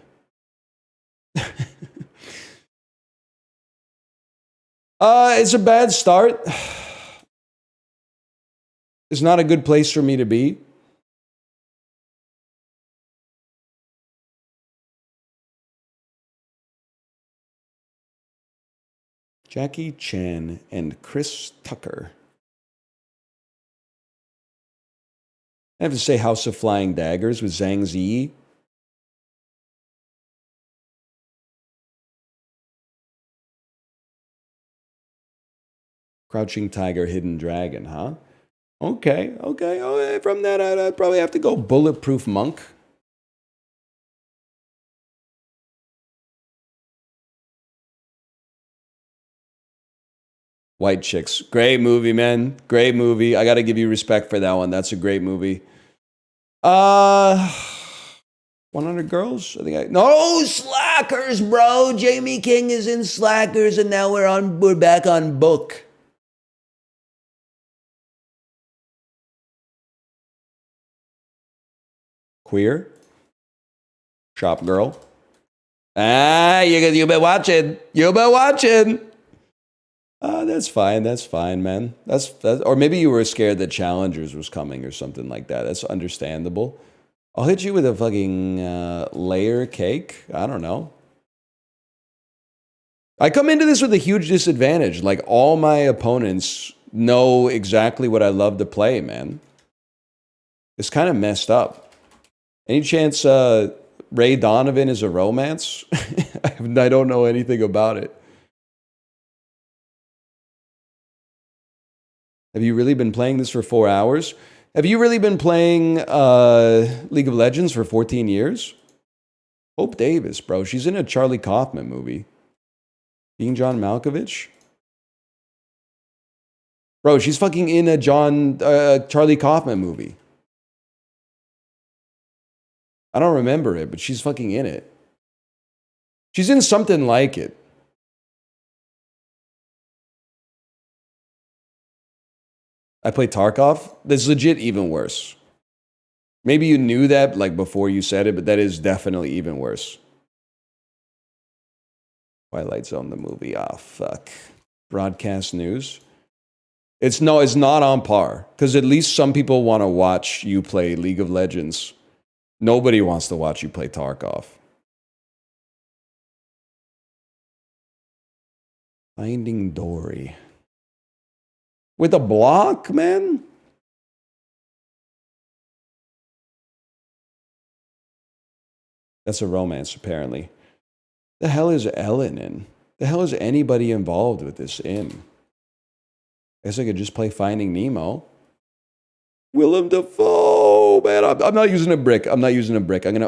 It's a bad start. It's not a good place for me to be. Jackie Chan and Chris Tucker. I have to say House of Flying Daggers with Zhang Ziyi. Crouching Tiger, Hidden Dragon, huh? Okay. Oh, from that, I'd probably have to go Bulletproof Monk. White Chicks. Great movie, man. Great movie. I got to give you respect for that one. That's a great movie. 100 Girls? No, Slackers, bro. Jamie King is in Slackers, and now we're back on Book. Queer? Shop Girl? You've been watching. You've been watching. That's fine, man. Or maybe you were scared that Challengers was coming or something like that. That's understandable. I'll hit you with a fucking layer cake. I don't know. I come into this with a huge disadvantage. Like, all my opponents know exactly what I love to play, man. It's kind of messed up. Any chance Ray Donovan is a romance? I don't know anything about it. Have you really been playing this for 4 hours? Have you really been playing League of Legends for 14 years? Hope Davis, bro. She's in a Charlie Kaufman movie. Being John Malkovich? Bro, she's fucking in a Charlie Kaufman movie. I don't remember it, but she's fucking in it. She's in something like it. I play Tarkov. That's legit even worse. Maybe you knew that like before you said it, but that is definitely even worse. Twilight Zone, the movie. Ah, fuck. Broadcast news. It's not on par. Because at least some people want to watch you play League of Legends. Nobody wants to watch you play Tarkov. Finding Dory. With a block, man? That's a romance, apparently. The hell is Ellen in? The hell is anybody involved with this in? I guess I could just play Finding Nemo. Willem Dafoe, man. I'm not using a brick. I'm not using a brick. I'm gonna,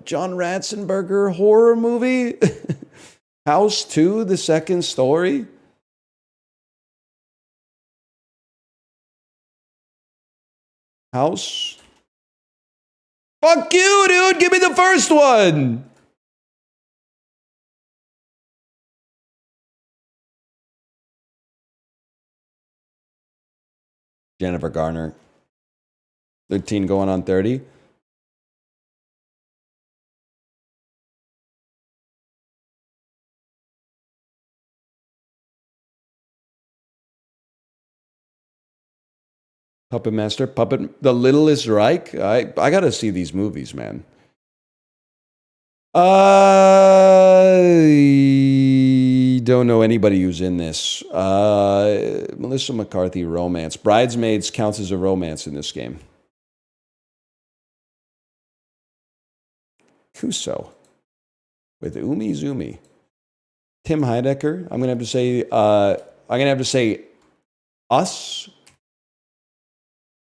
John Ratzenberger horror movie? House 2, the second story? House? Fuck you, dude! Give me the first one! Jennifer Garner. 13 going on 30. Puppet Master, The Littlest Reich. I gotta see these movies, man. I don't know anybody who's in this. Melissa McCarthy, romance. Bridesmaids counts as a romance in this game. Kuso with Umi Zumi. Tim Heidecker. I'm gonna have to say Us,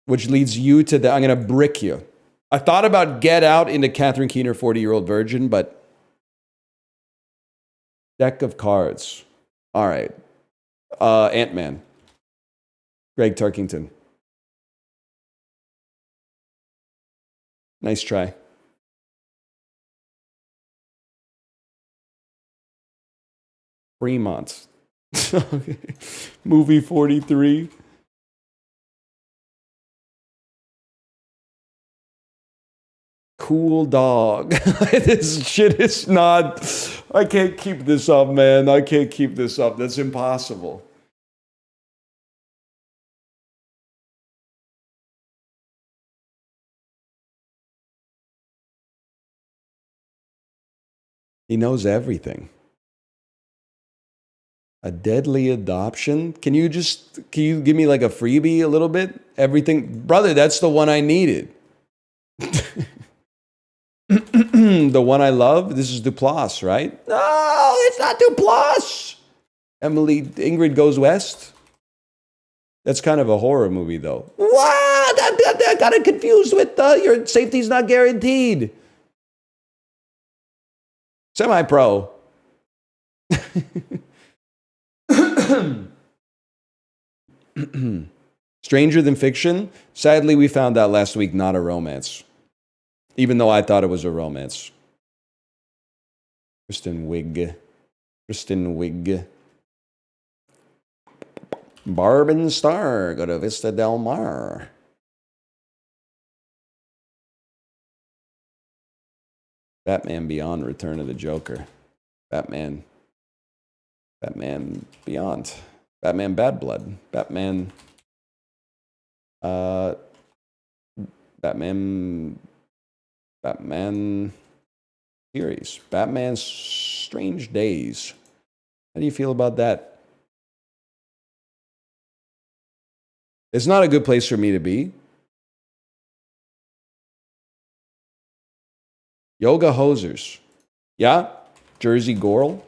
which leads you to the. I'm gonna brick you. I thought about Get Out into Catherine Keener, 40-year-old virgin, but deck of cards. All right. Ant-Man. Greg Turkington. Nice try. Fremont. Movie 43. Cool dog. This shit is not. I can't keep this up, man. I can't keep this up. That's impossible. He knows everything. A deadly adoption? Can you give me like a freebie a little bit? Everything. Brother, that's the one I needed. The one I love? This is Duplass, right? No, it's not Duplass. Ingrid Goes West. That's kind of a horror movie, though. What? I got it confused with your safety's not guaranteed. Semi-pro. Stranger Than Fiction. Sadly, we found out last week not a romance. Even though I thought it was a romance. Kristen Wiig. Barb and Star go to Vista Del Mar. Batman Beyond, Return of the Joker. Batman Beyond. Batman Bad Blood. Batman series. Batman Strange Days. How do you feel about that? It's not a good place for me to be. Yoga Hosers. Yeah? Jersey Girl.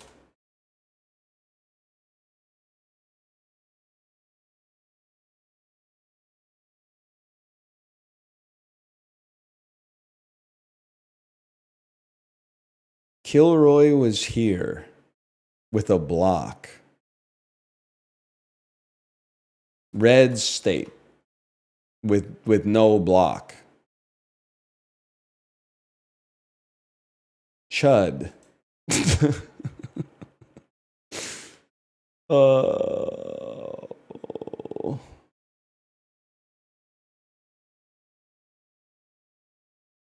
Kilroy was here with a block. Red State with no block. Chud. The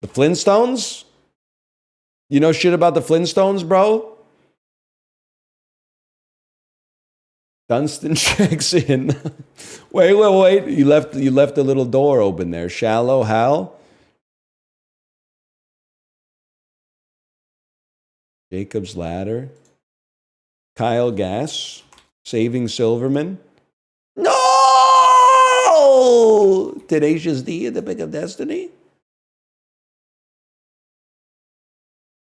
Flintstones? You know shit about the Flintstones, bro? Dunstan checks in. Wait. You left a little door open there. Shallow Hal? Jacob's Ladder. Kyle Gass. Saving Silverman. No! Tenacious D in the Pick of Destiny.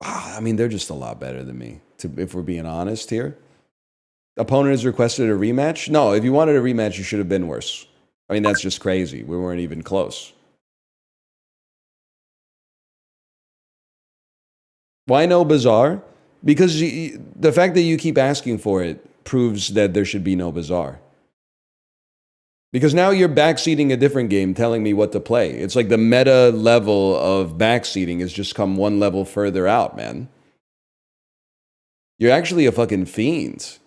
I mean, they're just a lot better than me, if we're being honest here. Opponent has requested a rematch. No, if you wanted a rematch, you should have been worse. I mean, that's just crazy. We weren't even close. Why no Bazaar? Because the fact that you keep asking for it proves that there should be no Bazaar. Because now you're backseating a different game, telling me what to play. It's like the meta level of backseating has just come one level further out, man. You're actually a fucking fiend.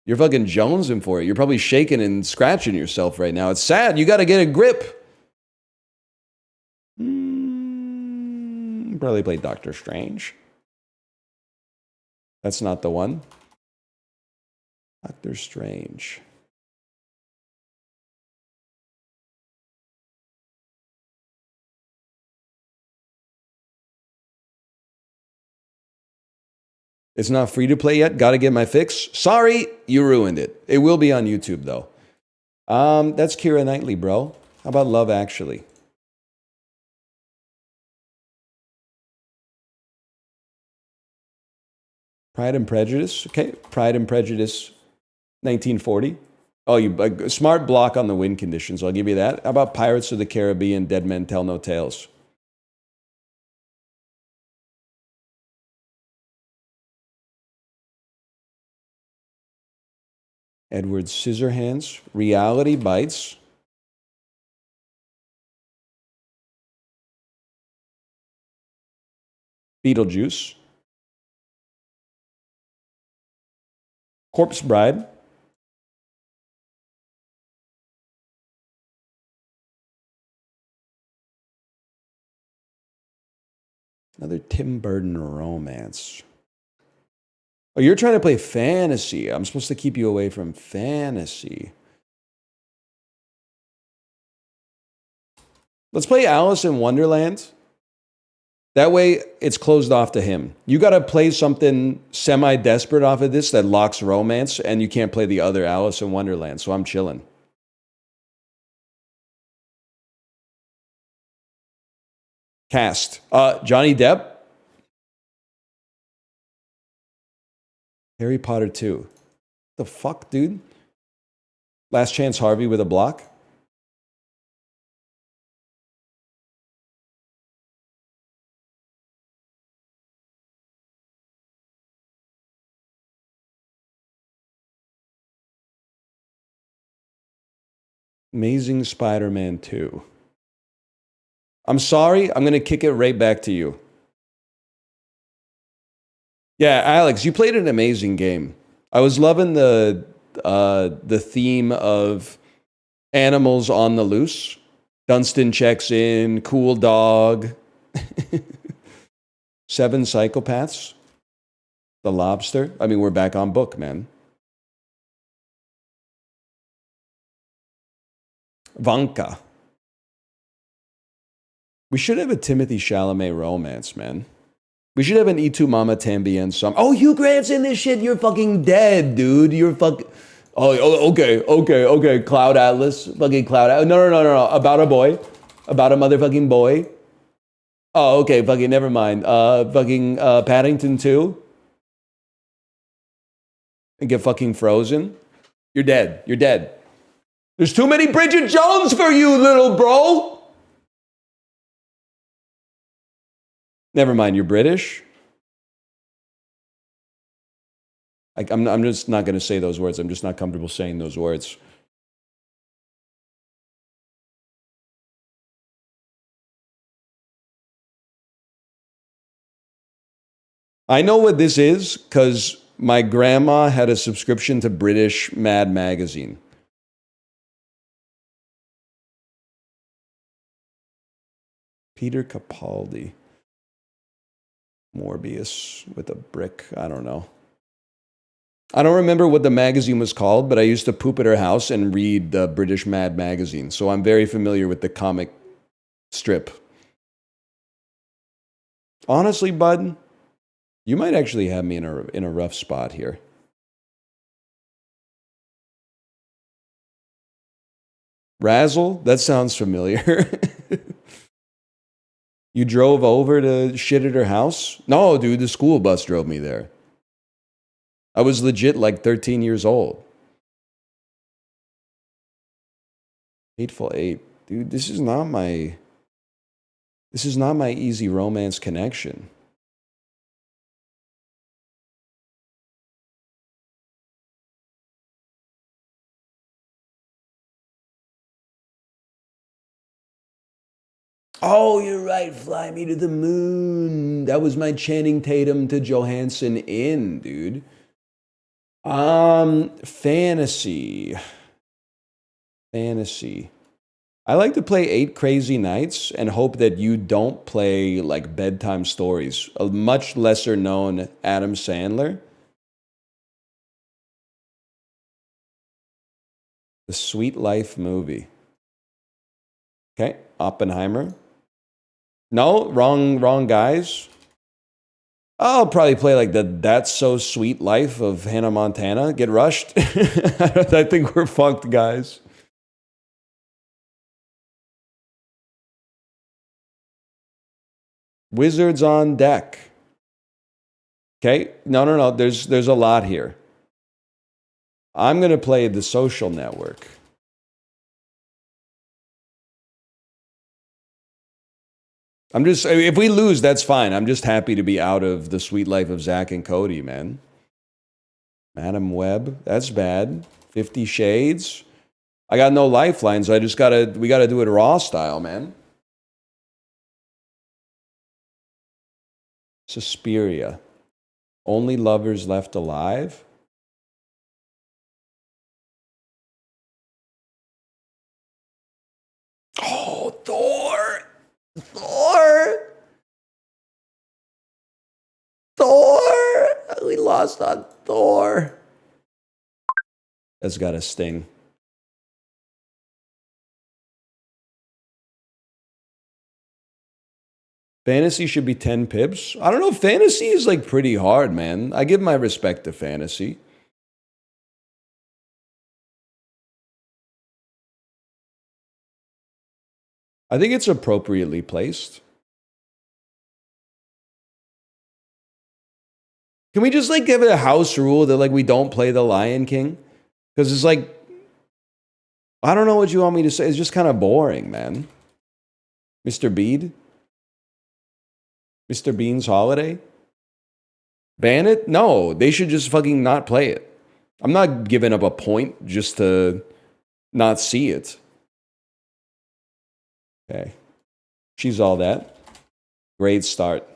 You're fucking jonesing for it. You're probably shaking and scratching yourself right now. It's sad. You got to get a grip. Probably played Doctor Strange. That's not the one. Doctor Strange. It's not free to play yet. Got to get my fix. Sorry, you ruined it. It will be on YouTube, though. That's Keira Knightley, bro. How about Love Actually? Pride and Prejudice. Okay, Pride and Prejudice 1940. Oh, you smart block on the win conditions. I'll give you that. How about Pirates of the Caribbean, Dead Men Tell No Tales? Edward Scissorhands, Reality Bites. Beetlejuice. Corpse Bride. Another Tim Burton romance. Oh, you're trying to play fantasy. I'm supposed to keep you away from fantasy. Let's play Alice in Wonderland. That way, it's closed off to him. You got to play something semi-desperate off of this that locks romance, and you can't play the other Alice in Wonderland, so I'm chilling. Cast. Johnny Depp. Harry Potter 2. The fuck, dude? Last Chance Harvey with a block? Amazing Spider-Man 2. I'm sorry, I'm going to kick it right back to you. Yeah, Alex, you played an amazing game. I was loving the theme of animals on the loose. Dunstan checks in, cool dog. 7 Psychopaths. The Lobster. I mean, we're back on book, man. Vanka. We should have a Timothy Chalamet romance, man. We should have an E2 Mama Tambien song. Oh, Hugh Grant's in this shit. You're fucking dead, dude. You're fucking... Oh, okay. Cloud Atlas. Fucking Cloud Atlas. No. About a boy. About a motherfucking boy. Oh, okay. Fucking never mind. Paddington 2. And get fucking frozen. You're dead. You're dead. There's too many Bridget Jones for you, little bro. Never mind, you're British. I'm just not going to say those words. I'm just not comfortable saying those words. I know what this is because my grandma had a subscription to British Mad Magazine. Peter Capaldi. Morbius with a brick. I don't know. I don't remember what the magazine was called, but I used to poop at her house and read the British Mad Magazine. So I'm very familiar with the comic strip. Honestly, bud, you might actually have me in a rough spot here. Razzle? That sounds familiar. You drove over to shit at her house? No, dude, the school bus drove me there. I was legit like 13 years old. Hateful Eight. Dude, this is not my easy romance connection. Oh, you're right. Fly Me to the Moon. That was my Channing Tatum to Johansson in, dude. Fantasy. I like to play 8 Crazy Nights and hope that you don't play like bedtime stories. A much lesser known Adam Sandler. The Sweet Life movie. Okay, Oppenheimer. No, wrong guys. I'll probably play like the That's So Sweet Life of Hannah Montana. Get rushed. I think we're fucked, guys. Wizards on deck. Okay, no. There's a lot here. I'm gonna play The Social Network. If we lose, that's fine. I'm just happy to be out of The Sweet Life of Zach and Cody, man. Madam Web, that's bad. 50 Shades. I got no lifelines. We gotta do it raw style, man. Suspiria. Only Lovers Left Alive. Oh, Thor! We lost on Thor. That's got a sting. Fantasy should be 10 pips. I don't know. Fantasy is like pretty hard, man. I give my respect to fantasy. I think it's appropriately placed. Can we just like give it a house rule that like we don't play the Lion King? Because it's like, I don't know what you want me to say. It's just kind of boring, man. Mr. Bede? Mr. Bean's Holiday? Ban it? No, they should just fucking not play it. I'm not giving up a point just to not see it. Okay. She's All That. Great start.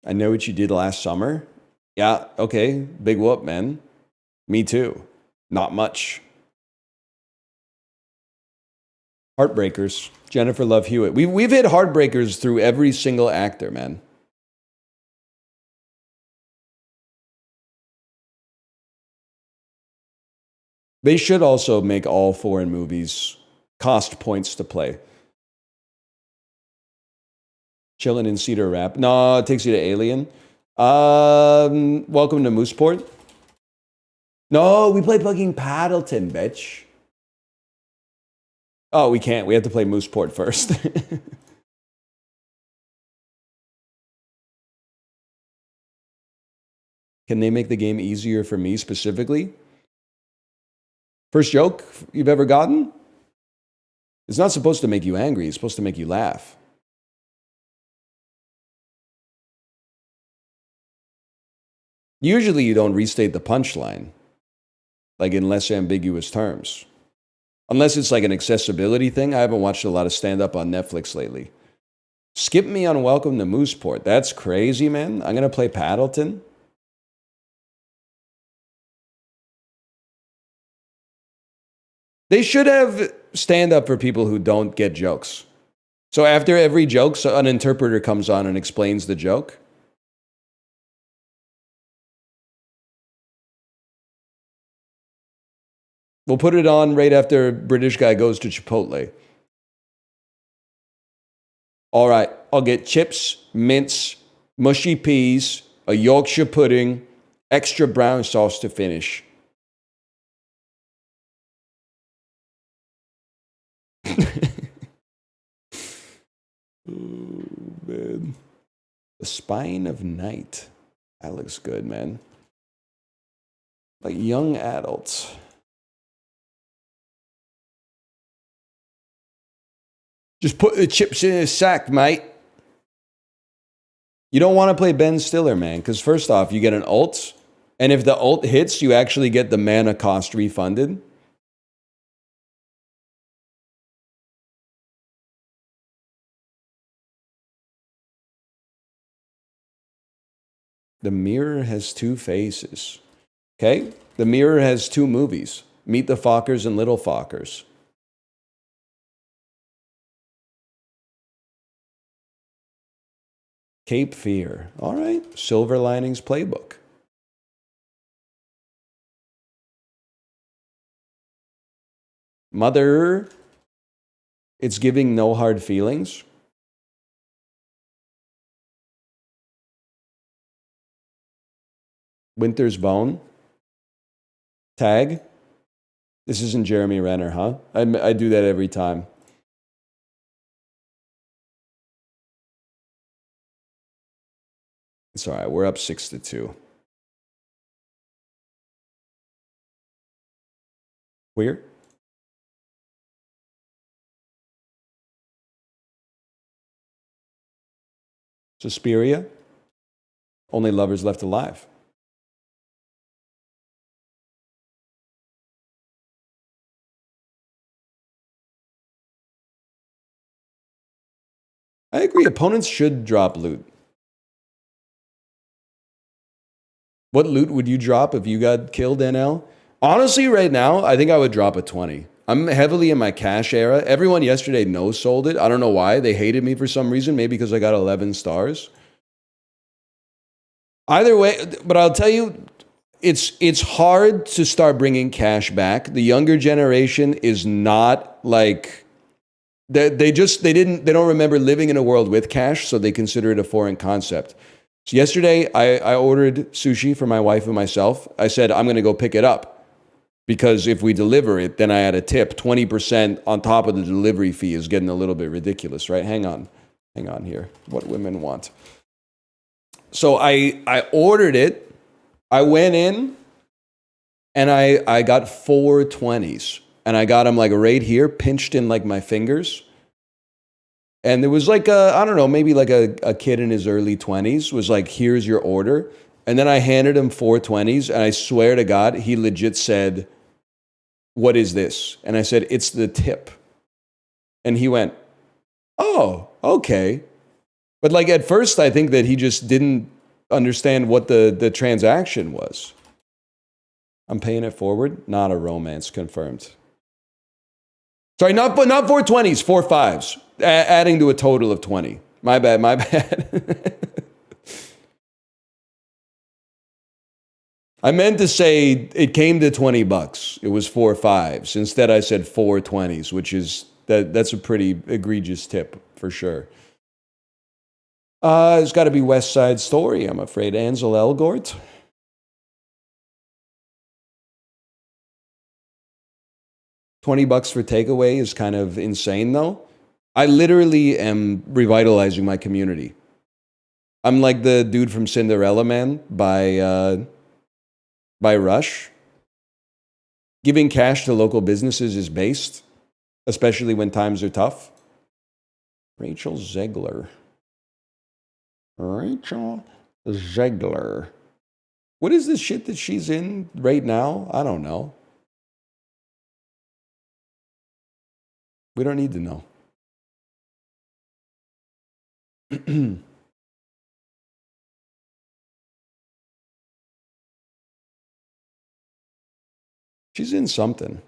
I Know What You Did Last Summer. Yeah, okay. Big whoop, man. Me too. Not much. Heartbreakers. Jennifer Love Hewitt. We've hit Heartbreakers through every single actor, man. They should also make all foreign movies cost points to play. Chilling in Cedar Rap. No, it takes you to Alien. Welcome to Mooseport. No, we play fucking Paddleton, bitch. Oh, we can't. We have to play Mooseport first. Can they make the game easier for me specifically? First joke you've ever gotten? It's not supposed to make you angry. It's supposed to make you laugh. Usually you don't restate the punchline, like in less ambiguous terms. Unless it's like an accessibility thing. I haven't watched a lot of stand-up on Netflix lately. Skip me on Welcome to Mooseport. That's crazy, man. I'm going to play Paddleton. They should have stand-up for people who don't get jokes. So after every joke, an interpreter comes on and explains the joke. We'll put it on right after British guy goes to Chipotle. All right, I'll get chips, mince, mushy peas, a Yorkshire pudding, extra brown sauce to finish. Oh, man. The Spine of Night. That looks good, man. Like young adults. Just put the chips in a sack, mate. You don't want to play Ben Stiller, man, because first off, you get an ult, and if the ult hits, you actually get the mana cost refunded. The Mirror has two faces. Okay? The Mirror has two movies. Meet the Fockers and Little Fockers. Cape Fear. All right. Silver Linings Playbook. Mother. It's giving no hard feelings. Winter's Bone. Tag. This isn't Jeremy Renner, huh? I do that every time. It's all right. We're up 6-2. Queer? Suspiria? Only Lovers Left Alive. I agree. Opponents should drop loot. What loot would you drop if you got killed, NL? Honestly, right now, I think I would drop a 20. I'm heavily in my cash era. Everyone yesterday no-sold it. I don't know why. They hated me for some reason. Maybe because I got 11 stars. Either way, but I'll tell you, it's hard to start bringing cash back. The younger generation is not like... They don't remember living in a world with cash, so they consider it a foreign concept. So yesterday, I ordered sushi for my wife and myself. I said, I'm going to go pick it up because if we deliver it, then I add a tip. 20% on top of the delivery fee is getting a little bit ridiculous, right? Hang on here. What women want. So I ordered it. I went in and I got 4 20s. And I got them like right here, pinched in like my fingers. And there was like I don't know, maybe like a kid in his early 20s was like, here's your order. And then I handed him 4 20s. And I swear to God, he legit said, what is this? And I said, it's the tip. And he went, oh, okay. But like at first, I think that he just didn't understand what the transaction was. I'm paying it forward. Not a romance confirmed. Sorry, not 4 20s, 4 5s, adding to a total of 20. My bad. I meant to say it came to $20. It was 4 5s. Instead, I said 4 20s, which is that's a pretty egregious tip for sure. It's got to be West Side Story, I'm afraid. Ansel Elgort. $20 for takeaway is kind of insane, though. I literally am revitalizing my community. I'm like the dude from Cinderella Man by Rush. Giving cash to local businesses is based, especially when times are tough. Rachel Zegler. What is this shit that she's in right now? I don't know. We don't need to know. She's in something.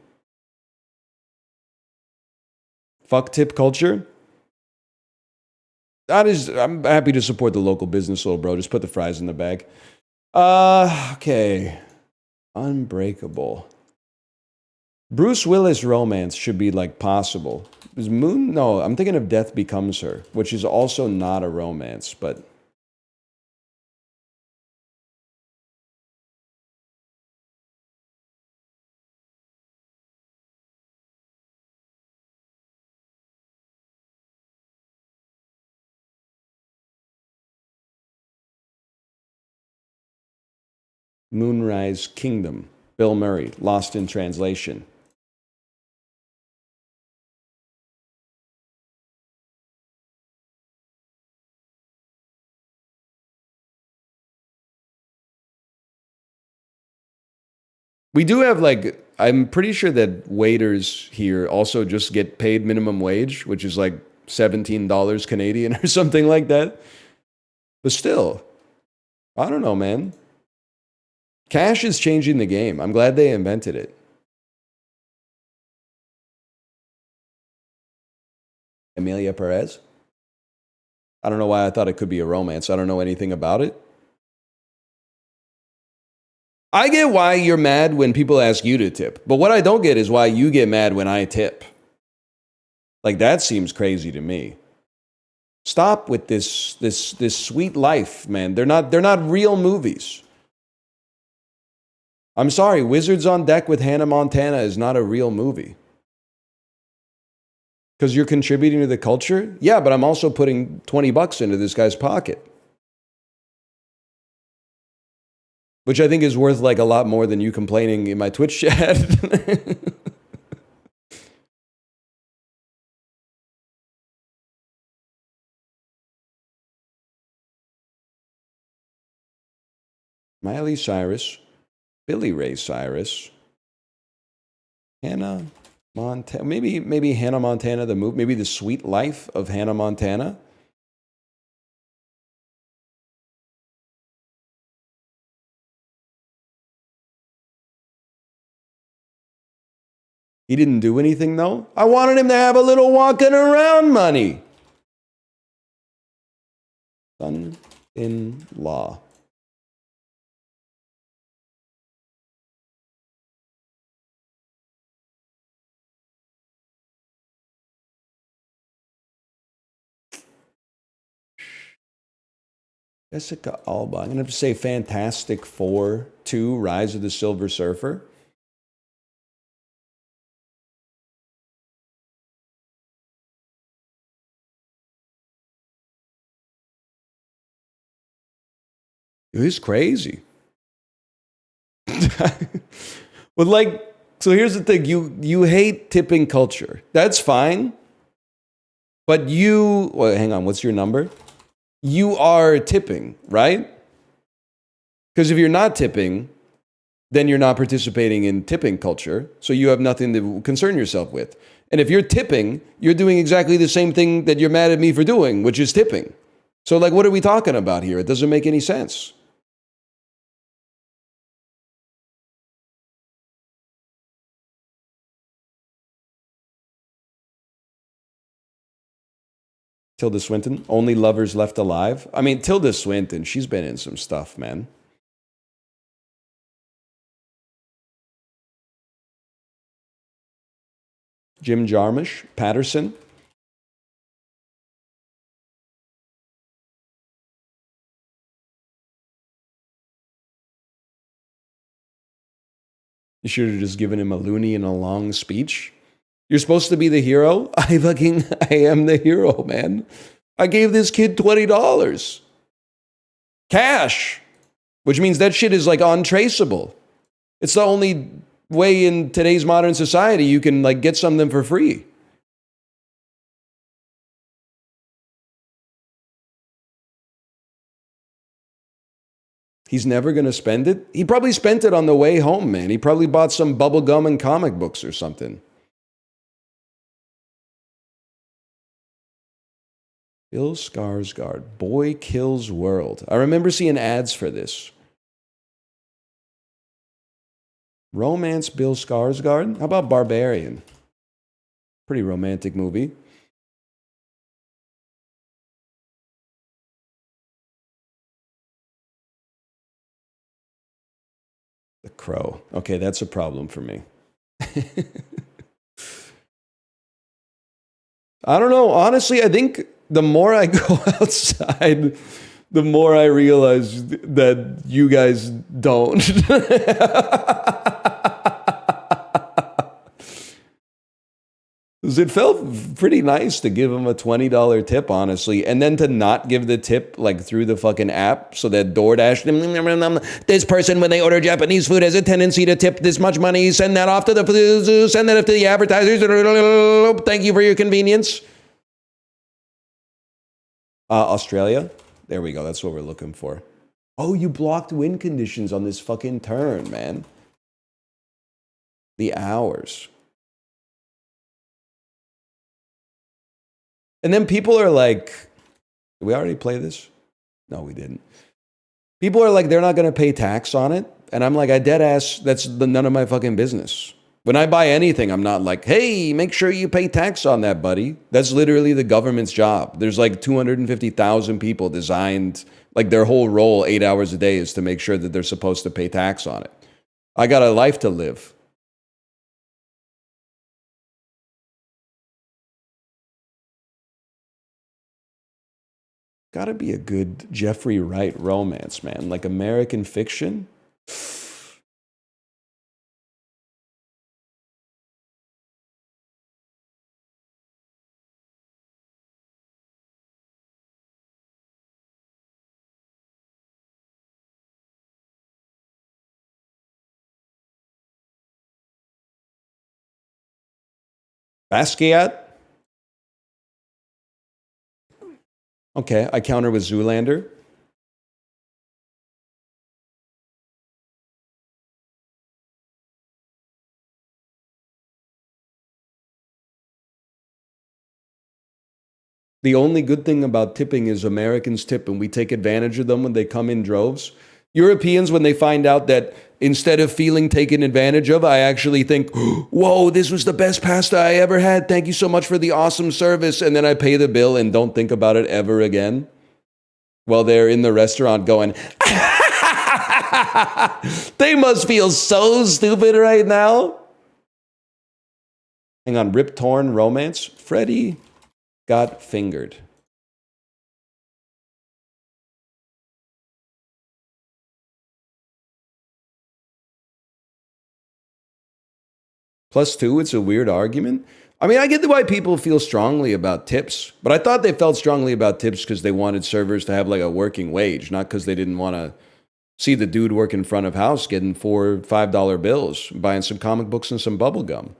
Fuck tip culture. I'm happy to support the local business, little bro. Just put the fries in the bag. Okay. Unbreakable. Bruce Willis romance should be like possible. Is Moon? No, I'm thinking of Death Becomes Her, which is also not a romance, but Moonrise Kingdom. Bill Murray, Lost in Translation. We do have like, I'm pretty sure that waiters here also just get paid minimum wage, which is like $17 Canadian or something like that. But still, I don't know, man. Cash is changing the game. I'm glad they invented it. Emilia Perez? I don't know why I thought it could be a romance. I don't know anything about it. I get why you're mad when people ask you to tip, but what I don't get is why you get mad when I tip. Like, that seems crazy to me. Stop with this sweet life, man. They're not real movies. I'm sorry, Wizards on Deck with Hannah Montana is not a real movie. Because you're contributing to the culture? Yeah, but I'm also putting $20 into this guy's pocket. Which I think is worth like a lot more than you complaining in my Twitch chat. Miley Cyrus, Billy Ray Cyrus, Hannah Montana. Maybe Hannah Montana, the movie. Maybe The Sweet Life of Hannah Montana. He didn't do anything, though. I wanted him to have a little walking around money. Son-in-law. Jessica Alba. I'm going to have to say Fantastic Four 2, Rise of the Silver Surfer. He's crazy. But like, so here's the thing. You hate tipping culture. That's fine. But well, hang on, what's your number? You are tipping, right? Because if you're not tipping, then you're not participating in tipping culture. So you have nothing to concern yourself with. And if you're tipping, you're doing exactly the same thing that you're mad at me for doing, which is tipping. So like, what are we talking about here? It doesn't make any sense. Tilda Swinton, Only Lovers Left Alive. I mean, Tilda Swinton, she's been in some stuff, man. Jim Jarmusch, Patterson. You should have just given him a loony and a long speech. You're supposed to be the hero? I am the hero, man. I gave this kid $20. Cash. Which means that shit is like untraceable. It's the only way in today's modern society you can like get something for free. He's never going to spend it? He probably spent it on the way home, man. He probably bought some bubble gum and comic books or something. Bill Skarsgård, Boy Kills World. I remember seeing ads for this. Romance Bill Skarsgård? How about Barbarian? Pretty romantic movie. The Crow. Okay, that's a problem for me. I don't know. Honestly, I think the more I go outside, the more I realize that you guys don't. It felt pretty nice to give him a $20 tip, honestly, and then to not give the tip like through the fucking app so that DoorDash, this person when they order Japanese food has a tendency to tip this much money, send that off to the advertisers. Thank you for your convenience. Australia. There we go. That's what we're looking for. Oh, you blocked win conditions on this fucking turn, man. The hours. And then people are like, did we already play this? No, we didn't. People are like, they're not going to pay tax on it. And I'm like, I dead ass, that's none of my fucking business. When I buy anything, I'm not like, hey, make sure you pay tax on that, buddy. That's literally the government's job. There's like 250,000 people designed, like their whole role 8 hours a day is to make sure that they're supposed to pay tax on it. I got a life to live. Gotta be a good Jeffrey Wright romance, man. Like American Fiction. Basquiat. Okay, I counter with Zoolander. The only good thing about tipping is Americans tip and we take advantage of them when they come in droves. Europeans, when they find out that instead of feeling taken advantage of, I actually think, whoa, this was the best pasta I ever had. Thank you so much for the awesome service. And then I pay the bill and don't think about it ever again. While they're in the restaurant going, they must feel so stupid right now. Hang on, Rip Torn romance. Freddie got fingered. +2, it's a weird argument. I mean, I get why people feel strongly about tips, but I thought they felt strongly about tips because they wanted servers to have like a working wage, not because they didn't want to see the dude work in front of house getting $4, $5 bills, buying some comic books and some bubble gum.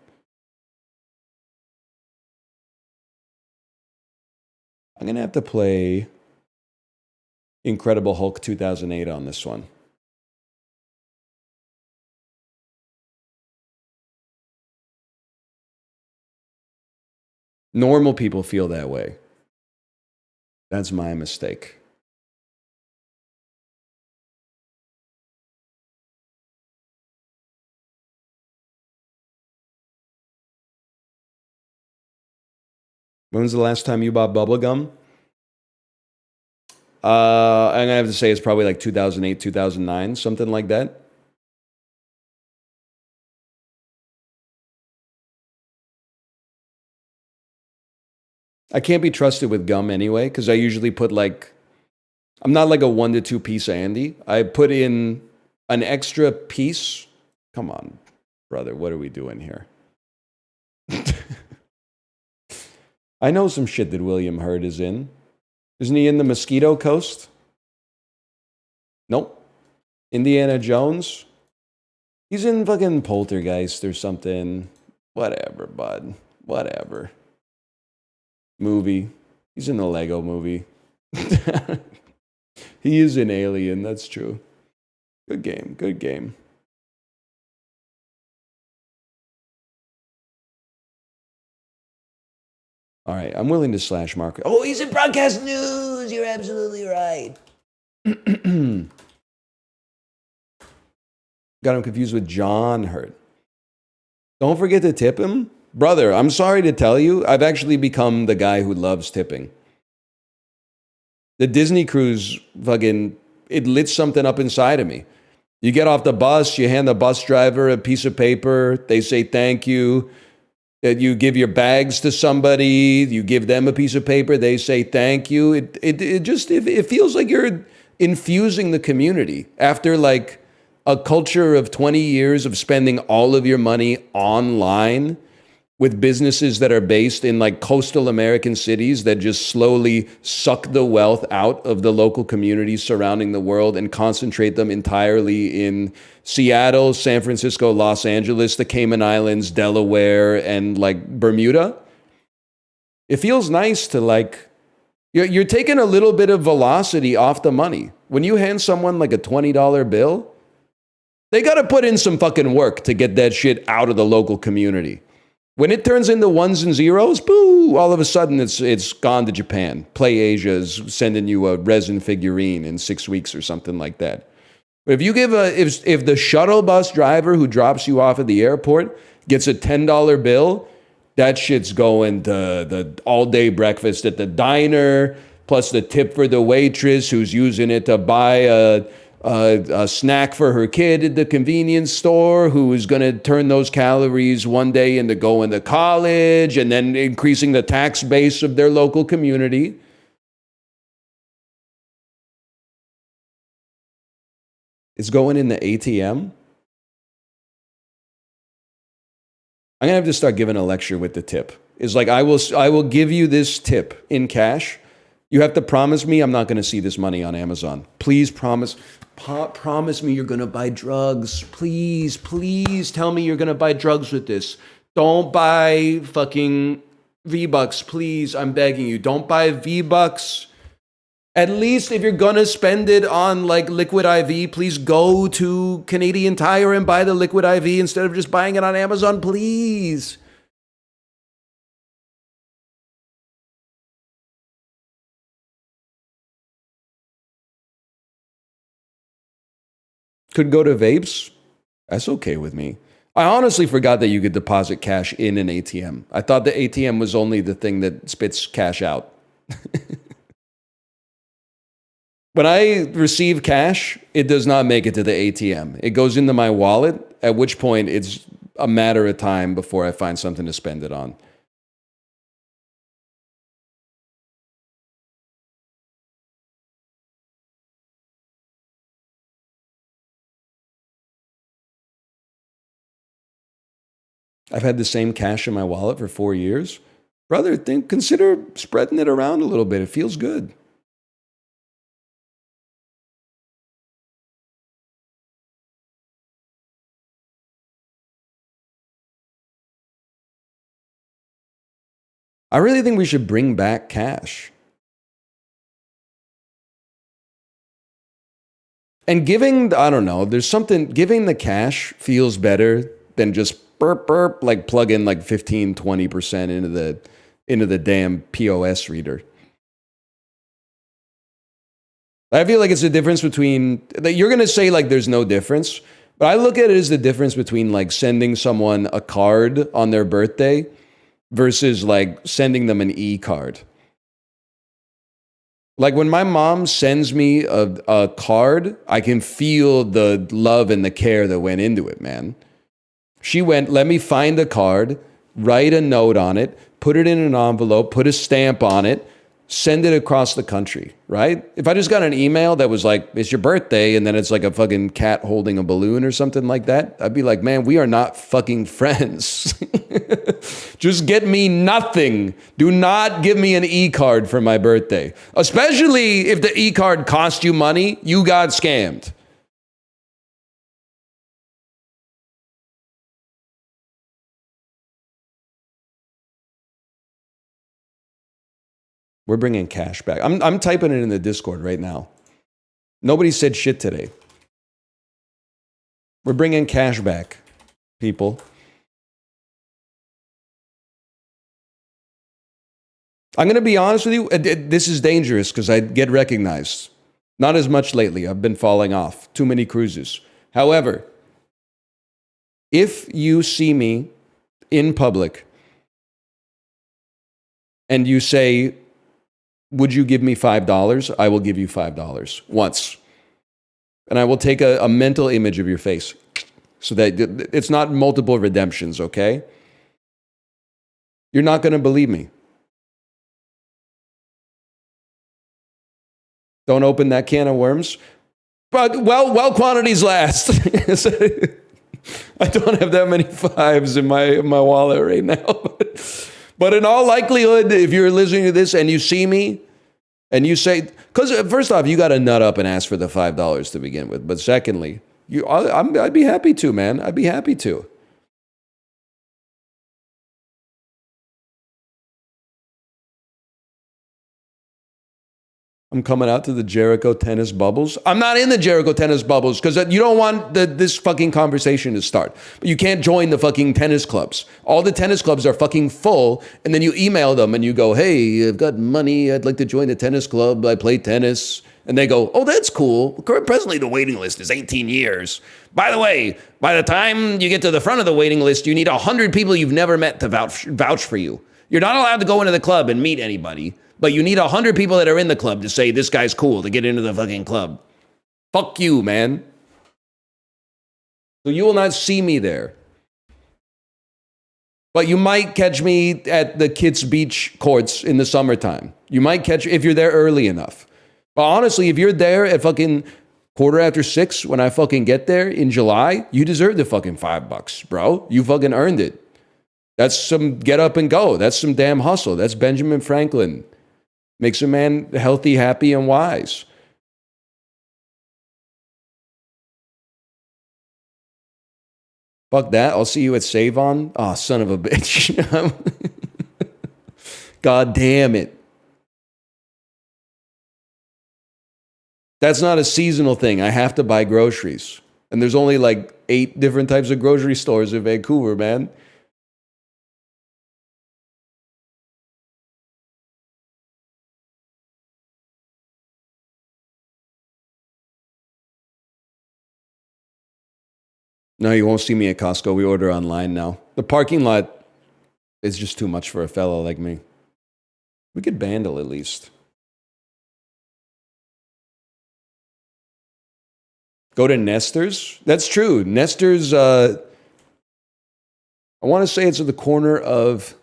I'm going to have to play Incredible Hulk 2008 on this one. Normal people feel that way. That's my mistake. When was the last time you bought bubblegum? I'm going to have to say it's probably like 2008, 2009, something like that. I can't be trusted with gum anyway, because I usually put like, I'm not like a 1 to 2 piece Andy. I put in an extra piece. Come on, brother, what are we doing here? I know some shit that William Hurt is in. Isn't he in the Mosquito Coast? Nope. Indiana Jones? He's in fucking Poltergeist or something. Whatever, bud. Whatever. Movie. He's in the Lego movie. He is an alien, that's true. Good game. Good game. All right, I'm willing to slash market. Oh, he's in broadcast news. You're absolutely right. Got him confused with John Hurt. Don't forget to tip him. Brother, I'm sorry to tell you, I've actually become the guy who loves tipping. The Disney cruise fucking, it lit something up inside of me. You get off the bus, you hand the bus driver a piece of paper, they say thank you. You give your bags to somebody, you give them a piece of paper, they say thank you. It feels like you're infusing the community after like a culture of 20 years of spending all of your money online with businesses that are based in like coastal American cities that just slowly suck the wealth out of the local communities surrounding the world and concentrate them entirely in Seattle, San Francisco, Los Angeles, the Cayman Islands, Delaware, and like Bermuda. It feels nice to like, you're taking a little bit of velocity off the money. When you hand someone like a $20 bill, they got to put in some fucking work to get that shit out of the local community. When it turns into ones and zeros, boo, all of a sudden it's gone to Japan. Play Asia is sending you a resin figurine in 6 weeks or something like that. But if you give if the shuttle bus driver who drops you off at the airport gets a $10 bill, that shit's going to the all-day breakfast at the diner, plus the tip for the waitress who's using it to buy a snack for her kid at the convenience store, who is going to turn those calories one day into going to college and then increasing the tax base of their local community. It's going in the ATM. I'm going to have to start giving a lecture with the tip. It's like, I will give you this tip in cash. You have to promise me I'm not going to see this money on Amazon. Please promise me you're going to buy drugs. Please tell me you're going to buy drugs with this. Don't buy fucking V-Bucks, please. I'm begging you. Don't buy V-Bucks. At least if you're going to spend it on like Liquid IV, please go to Canadian Tire and buy the Liquid IV instead of just buying it on Amazon, please. Could go to vapes. That's okay with me. I honestly forgot that you could deposit cash in an ATM. I thought the ATM was only the thing that spits cash out. When I receive cash, it does not make it to the ATM. It goes into my wallet, at which point it's a matter of time before I find something to spend it on. I've had the same cash in my wallet for 4 years. Brother, consider spreading it around a little bit. It feels good. I really think we should bring back cash. And giving, I don't know, there's something, giving the cash feels better than just burp, like plug in like 15, 20% into the damn POS reader. I feel like it's the difference between, you're going to say like there's no difference, but I look at it as the difference between like sending someone a card on their birthday versus like sending them an e-card. Like when my mom sends me a card, I can feel the love and the care that went into it, man. She went, let me find a card, write a note on it, put it in an envelope, put a stamp on it, send it across the country, right? If I just got an email that was like, it's your birthday, and then it's like a fucking cat holding a balloon or something like that, I'd be like, man, we are not fucking friends. Just get me nothing. Do not give me an e-card for my birthday. Especially if the e-card cost you money, you got scammed. We're bringing cash back. I'm typing it in the Discord right now. Nobody said shit today. We're bringing cash back, people. I'm going to be honest with you. This is dangerous because I get recognized. Not as much lately. I've been falling off. Too many cruises. However, if you see me in public and you say, would you give me $5? I will give you $5 once. And I will take a mental image of your face so that it's not multiple redemptions, okay? You're not going to believe me. Don't open that can of worms. But, well, quantities last. I don't have that many fives in my wallet right now. But in all likelihood, if you're listening to this and you see me and you say, because first off, you got to nut up and ask for the $5 to begin with. But secondly, I'd be happy to, man. I'd be happy to. I'm coming out to the Jericho tennis bubbles. I'm not in the Jericho tennis bubbles because you don't want this fucking conversation to start. But you can't join the fucking tennis clubs. All the tennis clubs are fucking full. And then you email them and you go, hey, I've got money. I'd like to join the tennis club. I play tennis. And they go, oh, that's cool. Presently, the waiting list is 18 years. By the way, by the time you get to the front of the waiting list, you need 100 people you've never met to vouch for you. You're not allowed to go into the club and meet anybody. But you need 100 people that are in the club to say, this guy's cool, to get into the fucking club. Fuck you, man. So you will not see me there. But you might catch me at the Kids Beach courts in the summertime. You might catch, if you're there early enough. But honestly, if you're there at fucking 6:15 when I fucking get there in July, you deserve the fucking $5, bro. You fucking earned it. That's some get up and go. That's some damn hustle. That's Benjamin Franklin. Makes a man healthy, happy, and wise. Fuck that. I'll see you at Save On. Oh, son of a bitch. God damn it. That's not a seasonal thing. I have to buy groceries. And there's only like 8 different types of grocery stores in Vancouver, man. No, you won't see me at Costco. We order online now. The parking lot is just too much for a fellow like me. We could bandle at least. Go to Nestor's? That's true. Nestor's, I want to say it's at the corner of,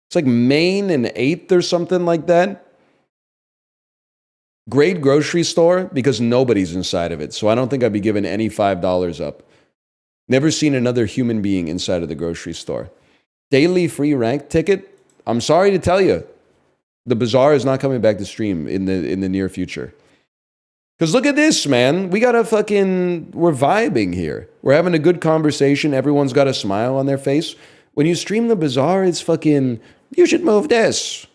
it's like Main and 8th or something like that. Great grocery store because nobody's inside of it. So I don't think I'd be giving any $5 up. Never seen another human being inside of the grocery store. Daily free rank ticket? I'm sorry to tell you, the Bazaar is not coming back to stream in the near future. Because look at this, man. We're vibing here. We're having a good conversation. Everyone's got a smile on their face. When you stream the Bazaar, it's fucking, you should move this.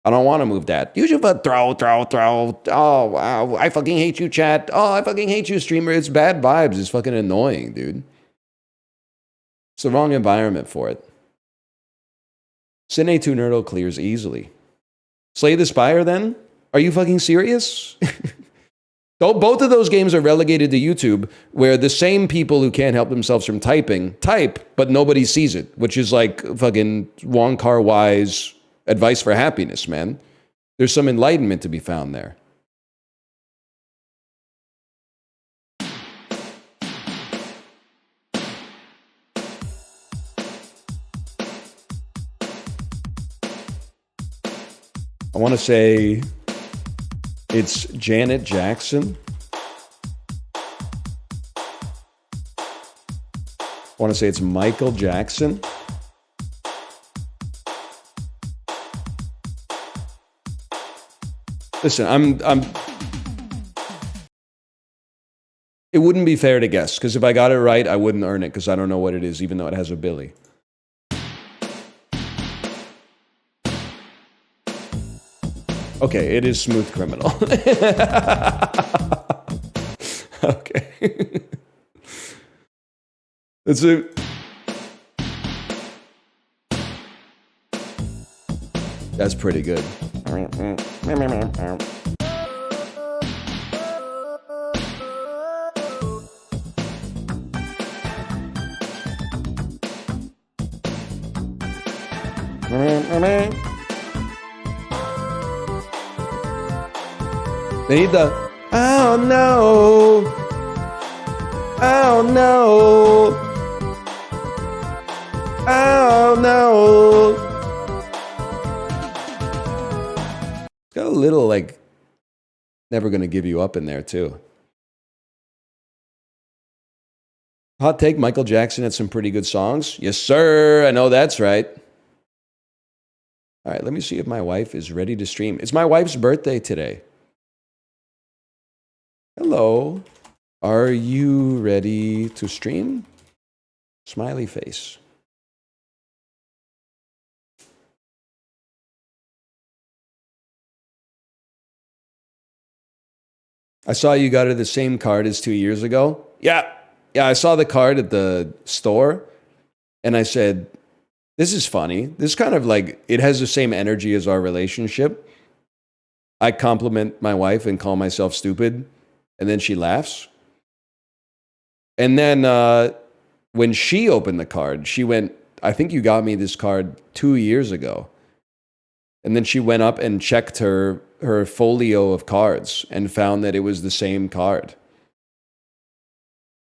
I don't want to move that. You should throw. Oh, wow. I fucking hate you, chat. Oh, I fucking hate you, streamer. It's bad vibes. It's fucking annoying, dude. It's the wrong environment for it. Cine2Nerdle clears easily. Slay the Spire, then? Are you fucking serious? Both of those games are relegated to YouTube, where the same people who can't help themselves from typing, type, but nobody sees it, which is like fucking Wong Kar-wai's advice for happiness, man. There's some enlightenment to be found there. I want to say it's Janet Jackson. I want to say it's Michael Jackson. Listen, it wouldn't be fair to guess, because if I got it right, I wouldn't earn it, because I don't know what it is, even though it has a Billy. Okay, it is Smooth Criminal. Okay. That's it. That's pretty good. They need the, oh no, oh no, oh no. It's got a little like, never gonna give you up in there too. Hot take, Michael Jackson had some pretty good songs. Yes, sir, I know that's right. All right, let me see if my wife is ready to stream. It's my wife's birthday today. Hello. Are you ready to stream? Smiley face. I saw you got her the same card as 2 years ago. Yeah, I saw the card at the store, and I said, this is funny. This kind of like, it has the same energy as our relationship. I compliment my wife and call myself stupid, and then she laughs. And then when she opened the card, she went, I think you got me this card 2 years ago. And then she went up and checked her folio of cards and found that it was the same card.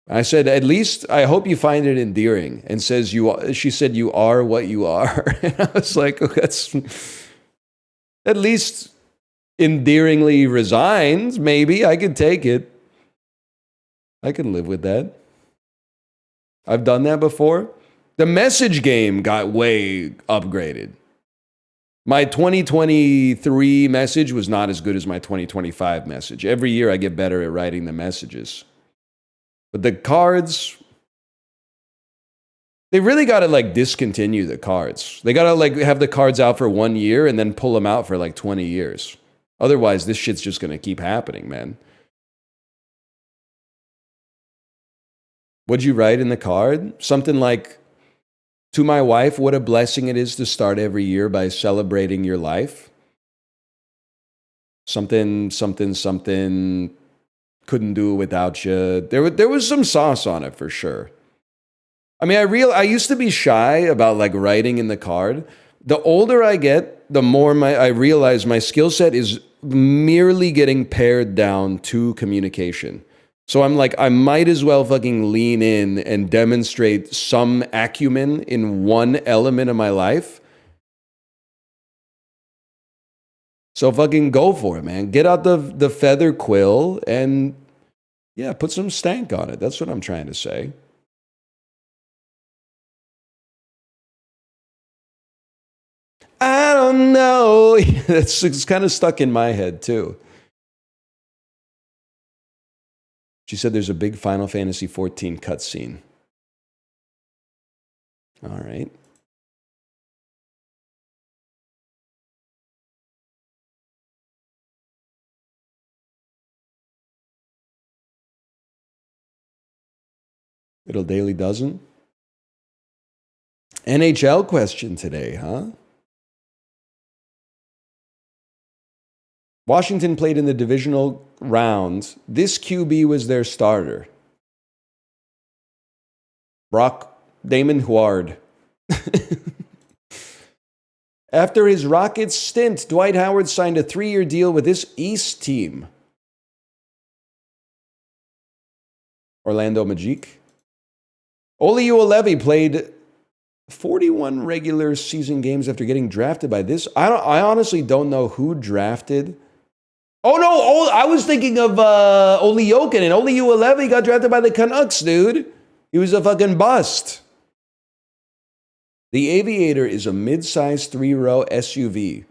I said, at least I hope you find it endearing. And says, she said, you are what you are. And I was like, oh, that's at least endearingly resigned. Maybe I could take it. I can live with that. I've done that before. The message game got way upgraded. My 2023 message was not as good as my 2025 message. Every year I get better at writing the messages. But the cards, they really got to like discontinue the cards. They got to like have the cards out for 1 year and then pull them out for like 20 years. Otherwise, this shit's just going to keep happening, man. What'd you write in the card? Something like, to my wife, what a blessing it is to start every year by celebrating your life. Something, couldn't do it without you. There was some sauce on it for sure. I mean, I used to be shy about like writing in the card. The older I get, the more I realize my skill set is merely getting pared down to communication. So I'm like, I might as well fucking lean in and demonstrate some acumen in one element of my life. So fucking go for it, man. Get out the feather quill and, yeah, put some stank on it. That's what I'm trying to say. I don't know. It's kind of stuck in my head, too. She said there's a big Final Fantasy XIV cutscene. All right. Little Daily Dozen. NHL question today, huh? Washington played in the divisional round. This QB was their starter. Damon Huard. After his Rockets stint, Dwight Howard signed a 3-year deal with this East team. Orlando Magic. Oli Uelevi played 41 regular season games after getting drafted by this. I honestly don't know who drafted. Oh no, I was thinking of Oli Jokin, and Oli Uelevi got drafted by the Canucks, dude. He was a fucking bust. The Aviator is a mid-sized 3-row SUV.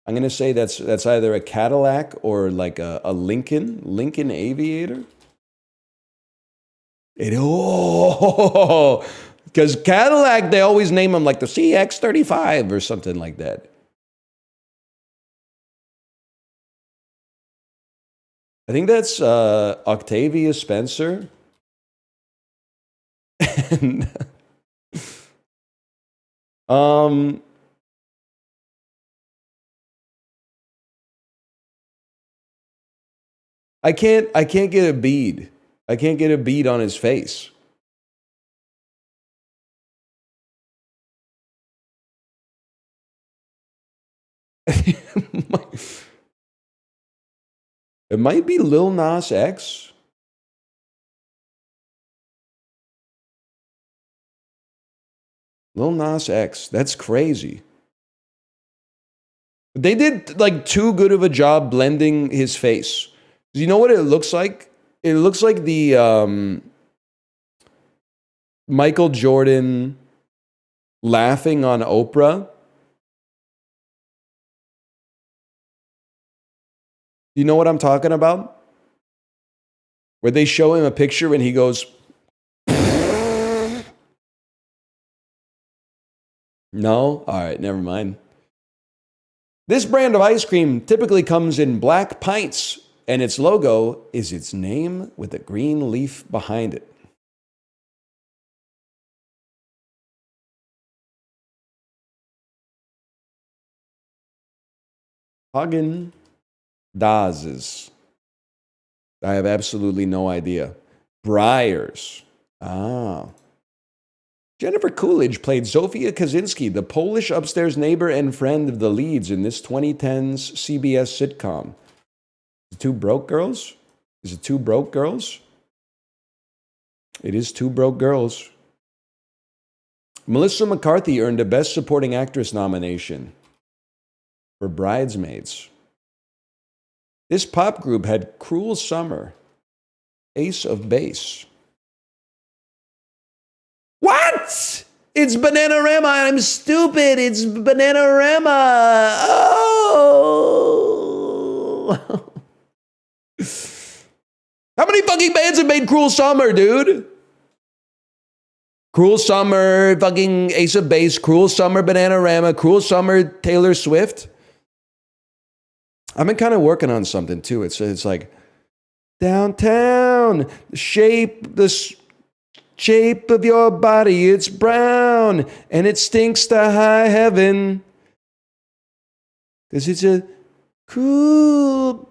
I'm going to say that's either a Cadillac or like a Lincoln Aviator. Because Cadillac, they always name them like the CX-35 or something like that. I think that's Octavia Spencer. And, um, I can't get a bead. I can't get a bead on his face. It might be Lil Nas X. Lil Nas X. That's crazy. They did like too good of a job blending his face. You know what it looks like? It looks like the Michael Jordan laughing on Oprah. You know what I'm talking about? Where they show him a picture and he goes, no? All right, never mind. This brand of ice cream typically comes in black pints, and its logo is its name with a green leaf behind it. Hagen Dazs. I have absolutely no idea. Briars. Ah. Jennifer Coolidge played Zofia Kaczynski, the Polish upstairs neighbor and friend of the leads in this 2010s CBS sitcom. Is it Two Broke Girls? Is it Two Broke Girls? It is Two Broke Girls. Melissa McCarthy earned a Best Supporting Actress nomination for Bridesmaids. This pop group had Cruel Summer, Ace of Base. What? It's Bananarama. I'm stupid. It's Bananarama. Oh. How many fucking bands have made Cruel Summer, dude? Cruel Summer, fucking Ace of Base, Cruel Summer, Bananarama, Cruel Summer, Taylor Swift. I've been kind of working on something too. It's like downtown, the shape of your body, it's brown and it stinks to high heaven. 'Cause it's a cool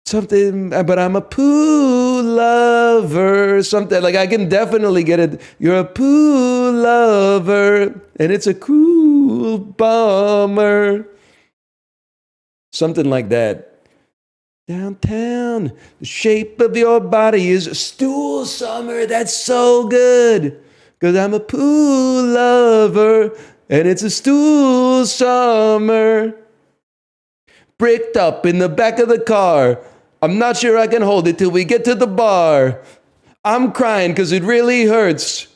something, but I'm a poo lover. Something like I can definitely get it. You're a poo lover and it's a cool bummer. Something like that. Downtown, the shape of your body is stool summer. That's so good. 'Cause I'm a poo lover and it's a stool summer. Bricked up in the back of the car. I'm not sure I can hold it till we get to the bar. I'm crying 'cause it really hurts.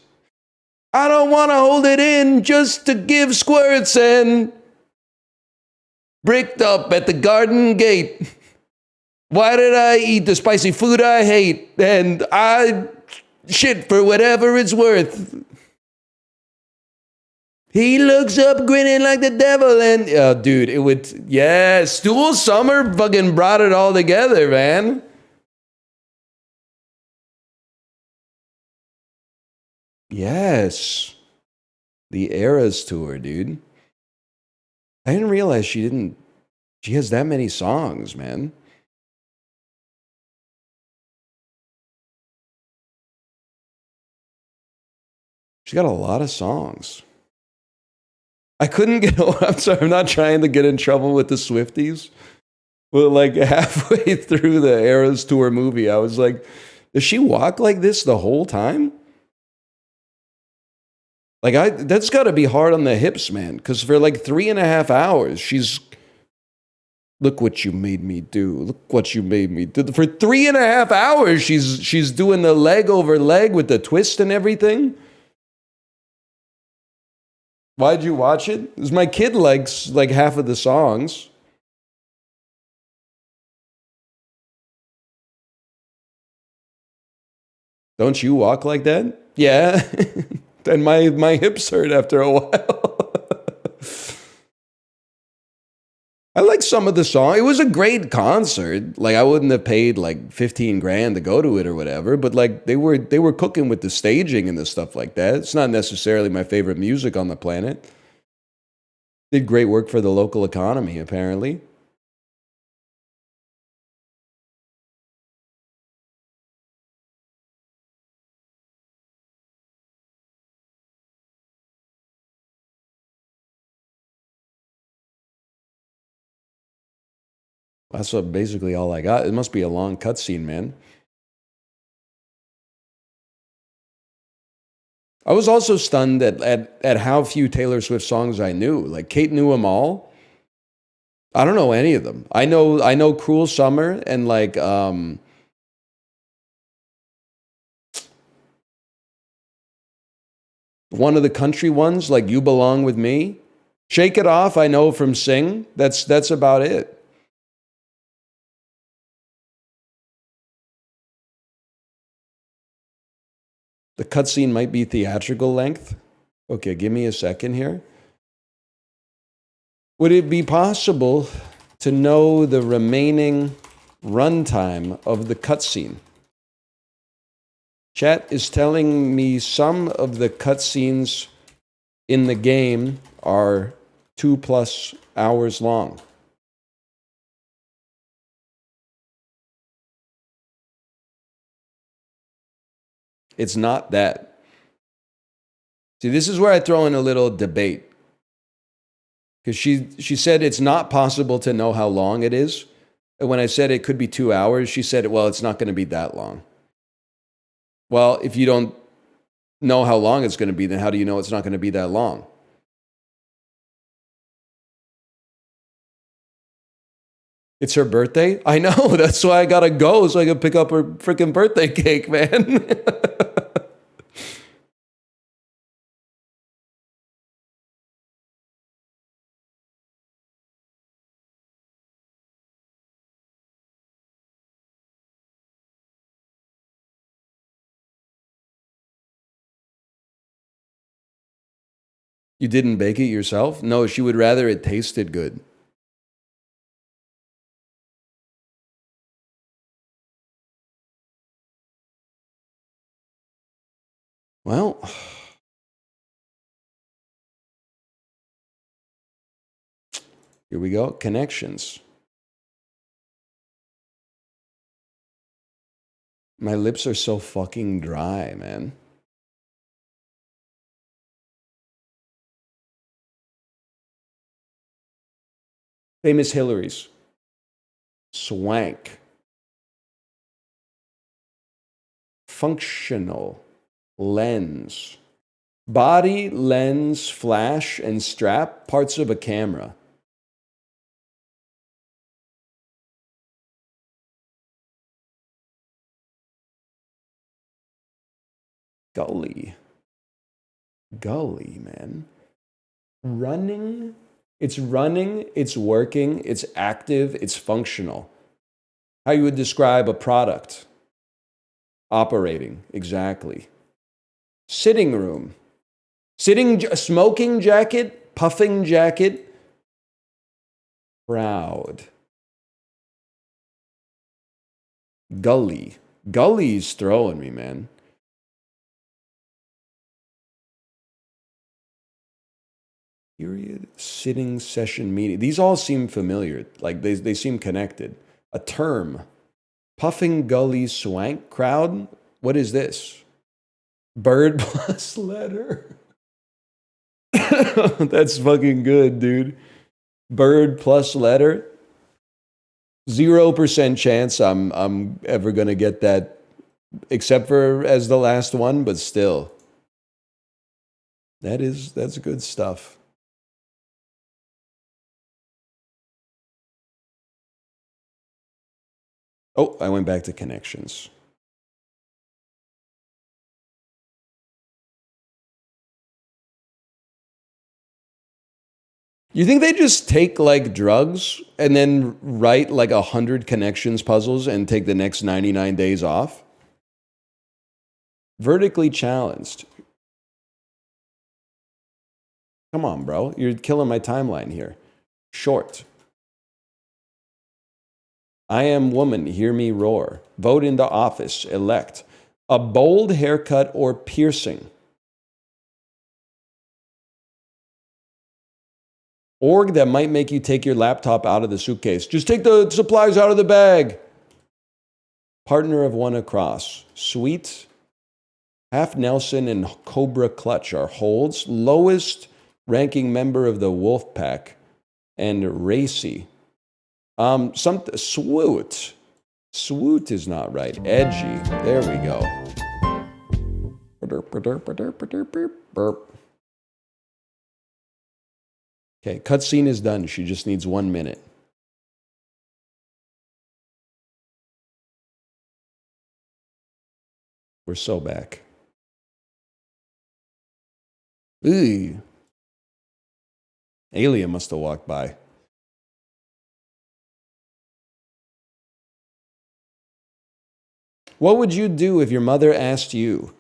I don't want to hold it in just to give squirts and bricked up at the garden gate. Why did I eat the spicy food I hate? And I shit for whatever it's worth. He looks up grinning like the devil and, oh, dude, it would, yeah, Stool Summer fucking brought it all together, man. Yes. The Eras Tour, dude. I didn't realize she has that many songs, man. She's got a lot of songs. I couldn't get, I'm sorry, I'm not trying to get in trouble with the Swifties. But like halfway through the Eras Tour movie, I was like, does she walk like this the whole time? Like that's gotta be hard on the hips, man. Cause for like 3.5 hours, she's, look what you made me do. Look what you made me do. For 3.5 hours, she's doing the leg over leg with the twist and everything. Why'd you watch it? Because my kid likes like half of the songs. Don't you walk like that? Yeah. And my hips hurt after a while. I like some of the song. It was a great concert. Like I wouldn't have paid like 15 grand to go to it or whatever, but like they were cooking with the staging and the stuff like that. It's not necessarily my favorite music on the planet. Did great work for the local economy, apparently. That's basically all I got. It must be a long cutscene, man. I was also stunned at how few Taylor Swift songs I knew. Like Kate knew them all. I don't know any of them. I know Cruel Summer and like one of the country ones, like You Belong With Me. Shake It Off, I know from Sing. That's about it. The cutscene might be theatrical length. Okay, give me a second here. Would it be possible to know the remaining runtime of the cutscene? Chat is telling me some of the cutscenes in the game are 2+ hours long. It's not that. See, this is where I throw in a little debate. Because she said it's not possible to know how long it is. And when I said it could be 2 hours, she said, well, it's not going to be that long. Well, if you don't know how long it's going to be, then how do you know it's not going to be that long? It's her birthday? I know. That's why I got to go so I can pick up her freaking birthday cake, man. You didn't bake it yourself? No, she would rather it tasted good. Well, here we go. Connections. My lips are so fucking dry, man. Famous Hillarys. Swank. Functional. Lens. Body, lens, flash, and strap, parts of a camera. Gully. Gully, man. Running. It's running, it's working, it's active, it's functional. How you would describe a product. Operating, exactly. Sitting room. Smoking jacket, puffing jacket. Proud. Gully. Gully's throwing me, man. Period. Sitting session meeting. These all seem familiar. Like they seem connected. A term. Puffing gully swank crowd. What is this? Bird plus letter. That's fucking good, dude. Bird plus letter. 0% chance I'm ever gonna get that, except for as the last one, but still. That's good stuff. Oh, I went back to connections. You think they just take like drugs and then write like 100 connections puzzles and take the next 99 days off? Vertically challenged. Come on, bro. You're killing my timeline here. Short. I am woman, hear me roar. Vote into office, elect. A bold haircut or piercing. Org that might make you take your laptop out of the suitcase. Just take the supplies out of the bag. Partner of one across. Sweet. Half Nelson and Cobra Clutch are holds. Lowest ranking member of the wolf pack. And racy. Swoot. Swoot is not right. Edgy. There we go. Okay, cutscene is done. She just needs 1 minute. We're so back. Ooh. Alien must have walked by. What would you do if your mother asked you?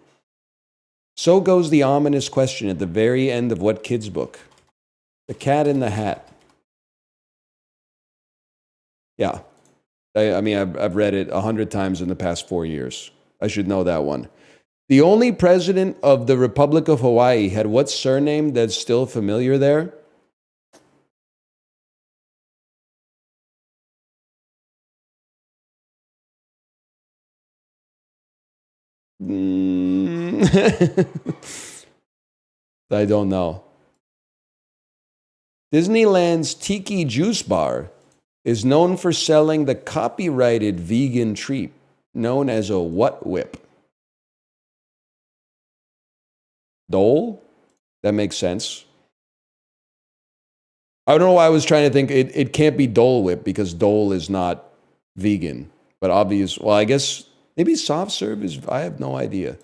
So goes the ominous question at the very end of what kid's book? The Cat in the Hat. Yeah. I mean, I've read it 100 times in the past 4 years. I should know that one. The only president of the Republic of Hawaii had what surname that's still familiar there? I don't know. Disneyland's Tiki Juice Bar is known for selling the copyrighted vegan treat known as a what whip? Dole? That makes sense. I don't know why I was trying to think it can't be Dole Whip because Dole is not vegan. But well, I guess maybe soft serve is, I have no idea.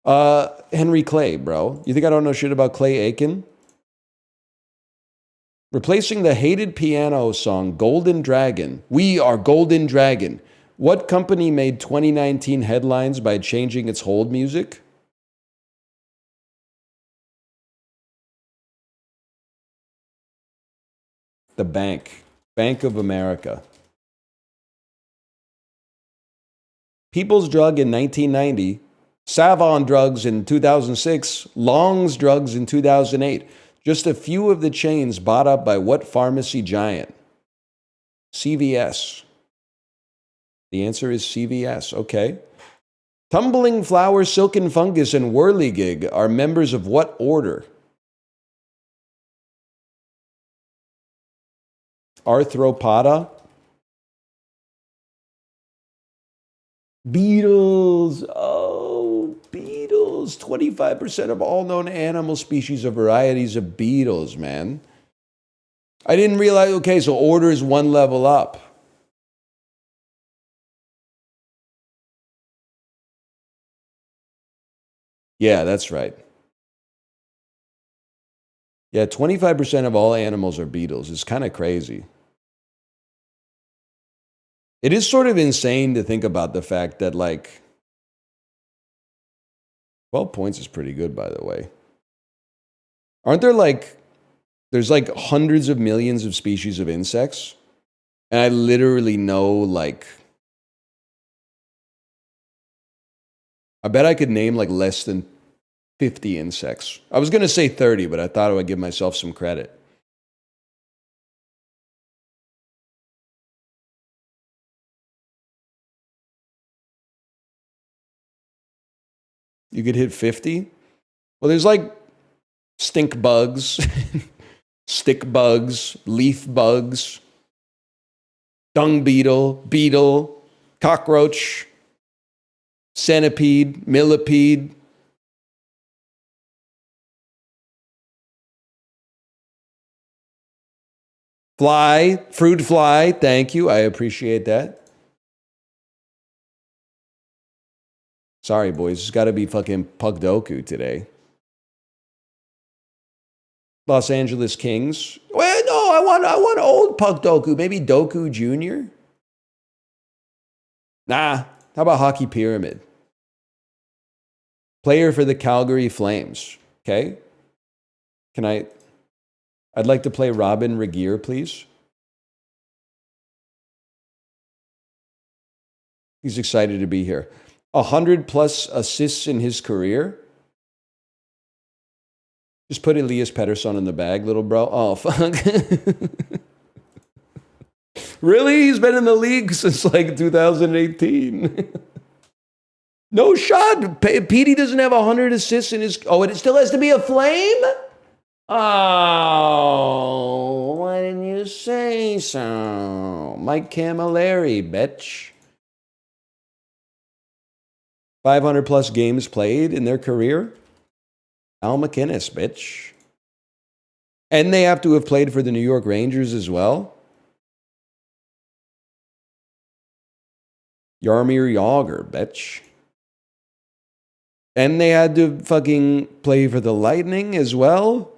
Henry Clay, bro. You think I don't know shit about Clay Aiken? Replacing the hated piano song Golden Dragon. We are Golden Dragon. What company made 2019 headlines by changing its hold music? The Bank. Bank of America. People's Drug in 1990. Savon Drugs in 2006. Long's Drugs in 2008. Just a few of the chains bought up by what pharmacy giant? CVS. The answer is CVS. Okay. Tumbling Flower, Silken Fungus, and Whirligig are members of what order? Arthropoda. Beetles. Oh, beetles. 25% of all known animal species are varieties of beetles, man. I didn't realize, okay, so order is one level up. Yeah, that's right. Yeah, 25% of all animals are beetles. It's kind of crazy. It is sort of insane to think about the fact that, like, 12 points is pretty good, by the way. Aren't there, like, there's like hundreds of millions of species of insects? And I literally know, like, I bet I could name, like, less than 50 insects. I was going to say 30, but I thought I would give myself some credit. You could hit 50? Well, there's like stink bugs, stick bugs, leaf bugs, dung beetle, cockroach, centipede, millipede. Fly, fruit fly, thank you. I appreciate that. Sorry, boys. It's got to be fucking Pugdoku today. Los Angeles Kings. Well, no, I want old Pugdoku. Maybe Doku Jr.? Nah. How about Hockey Pyramid? Player for the Calgary Flames. Okay. I'd like to play Robin Regier, please. He's excited to be here. 100+ assists in his career. Just put Elias Pettersson in the bag, little bro. Oh, fuck. Really? He's been in the league since like 2018. No shot. Petey doesn't have 100 assists in his... Oh, it still has to be a Flame? Oh, why didn't you say so? Mike Camilleri, bitch. 500+ games played in their career. Al McInnes, bitch. And they have to have played for the New York Rangers as well. Jaromir Jagr, bitch. And they had to fucking play for the Lightning as well.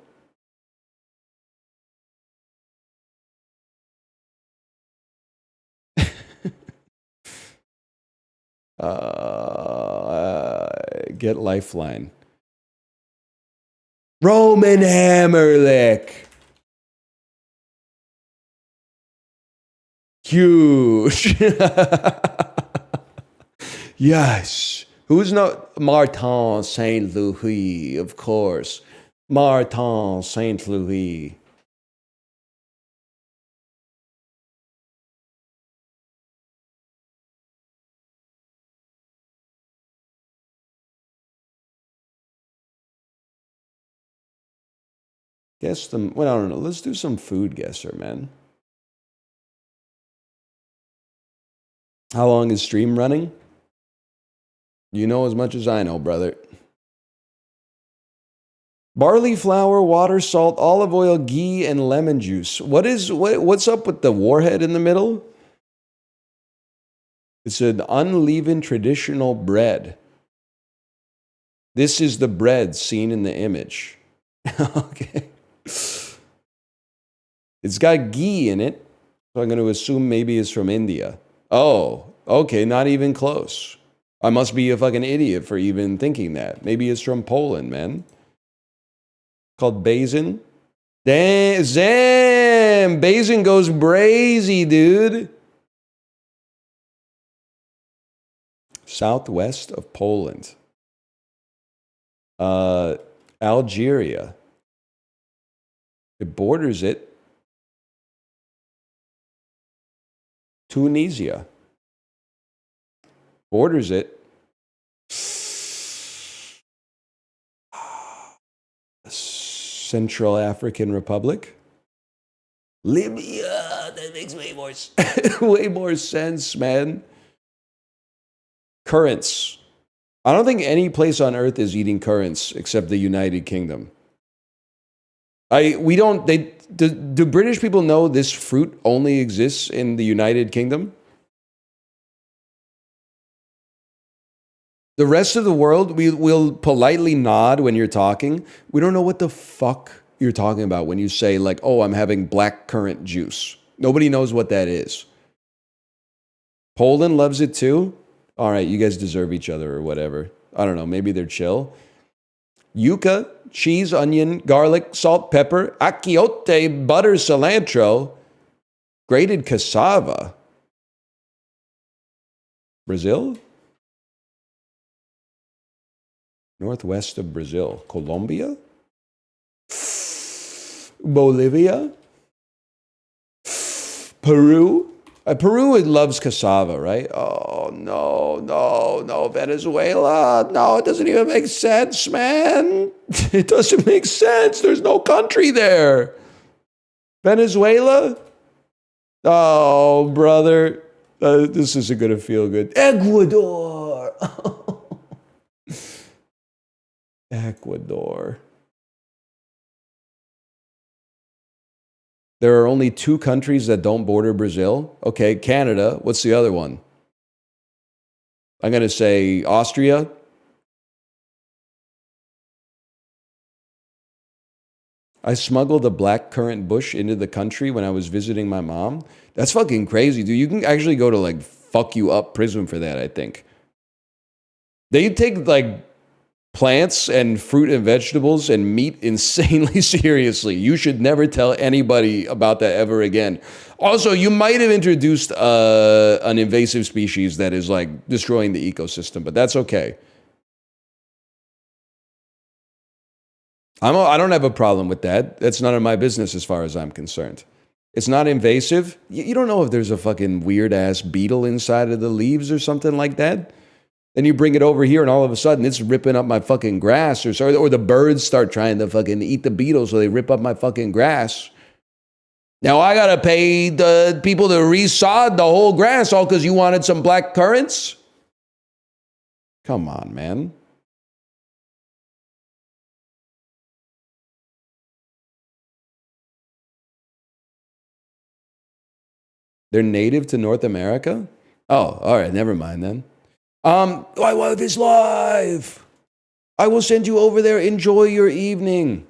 Get Lifeline. Roman Hammerlick. Huge. Yes. Who's not? Martin St. Louis, of course. Martin St. Louis. Guess them. Well, I don't know. Let's do some food guesser, man. How long is stream running? You know as much as I know, brother. Barley flour, water, salt, olive oil, ghee, and lemon juice. What's up with the warhead in the middle? It's an unleavened traditional bread. This is the bread seen in the image. Okay. It's got ghee in it, so I'm going to assume maybe it's from India. Oh, okay, not even close. I must be a fucking idiot for even thinking that. Maybe it's from Poland, man. Called Bazin. Damn, Bazin goes brazy, dude. Southwest of Poland. Algeria. It borders it. Tunisia. Borders it. Central African Republic. Libya. That makes way more sense, man. Currants. I don't think any place on earth is eating currants except the United Kingdom. Do British people know this fruit only exists in the United Kingdom? The rest of the world, we'll politely nod when you're talking. We don't know what the fuck you're talking about when you say, like, oh, I'm having black currant juice. Nobody knows what that is. Poland loves it too? All right, you guys deserve each other or whatever. I don't know, maybe they're chill. Yuca, cheese, onion, garlic, salt, pepper, achiote, butter, cilantro, grated cassava. Brazil? Northwest of Brazil. Colombia? Bolivia? Peru? Peru loves cassava, right? Oh, no, Venezuela. No, it doesn't even make sense, man. It doesn't make sense. There's no country there. Venezuela? Oh, brother. This isn't going to feel good. Ecuador. Ecuador. There are only 2 countries that don't border Brazil. Okay, Canada. What's the other one? I'm going to say Austria. I smuggled a blackcurrant bush into the country when I was visiting my mom. That's fucking crazy, dude. You can actually go to like fuck you up prison for that, I think. They take like plants and fruit and vegetables and meat insanely seriously. You should never tell anybody about that ever again. Also, you might have introduced an invasive species that is like destroying the ecosystem, but that's okay. I don't have a problem with that. That's none of my business as far as I'm concerned. It's not invasive. You don't know if there's a fucking weird ass beetle inside of the leaves or something like that. Then you bring it over here and all of a sudden it's ripping up my fucking grass or the birds start trying to fucking eat the beetle so they rip up my fucking grass. Now I gotta pay the people to resod the whole grass all because you wanted some black currants? Come on, man. They're native to North America? Oh, all right, never mind then. My wife is live. I will send you over there. Enjoy your evening.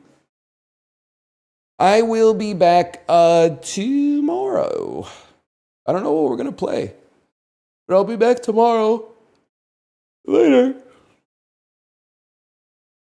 I will be back tomorrow. I don't know what we're gonna play, but I'll be back tomorrow. Later.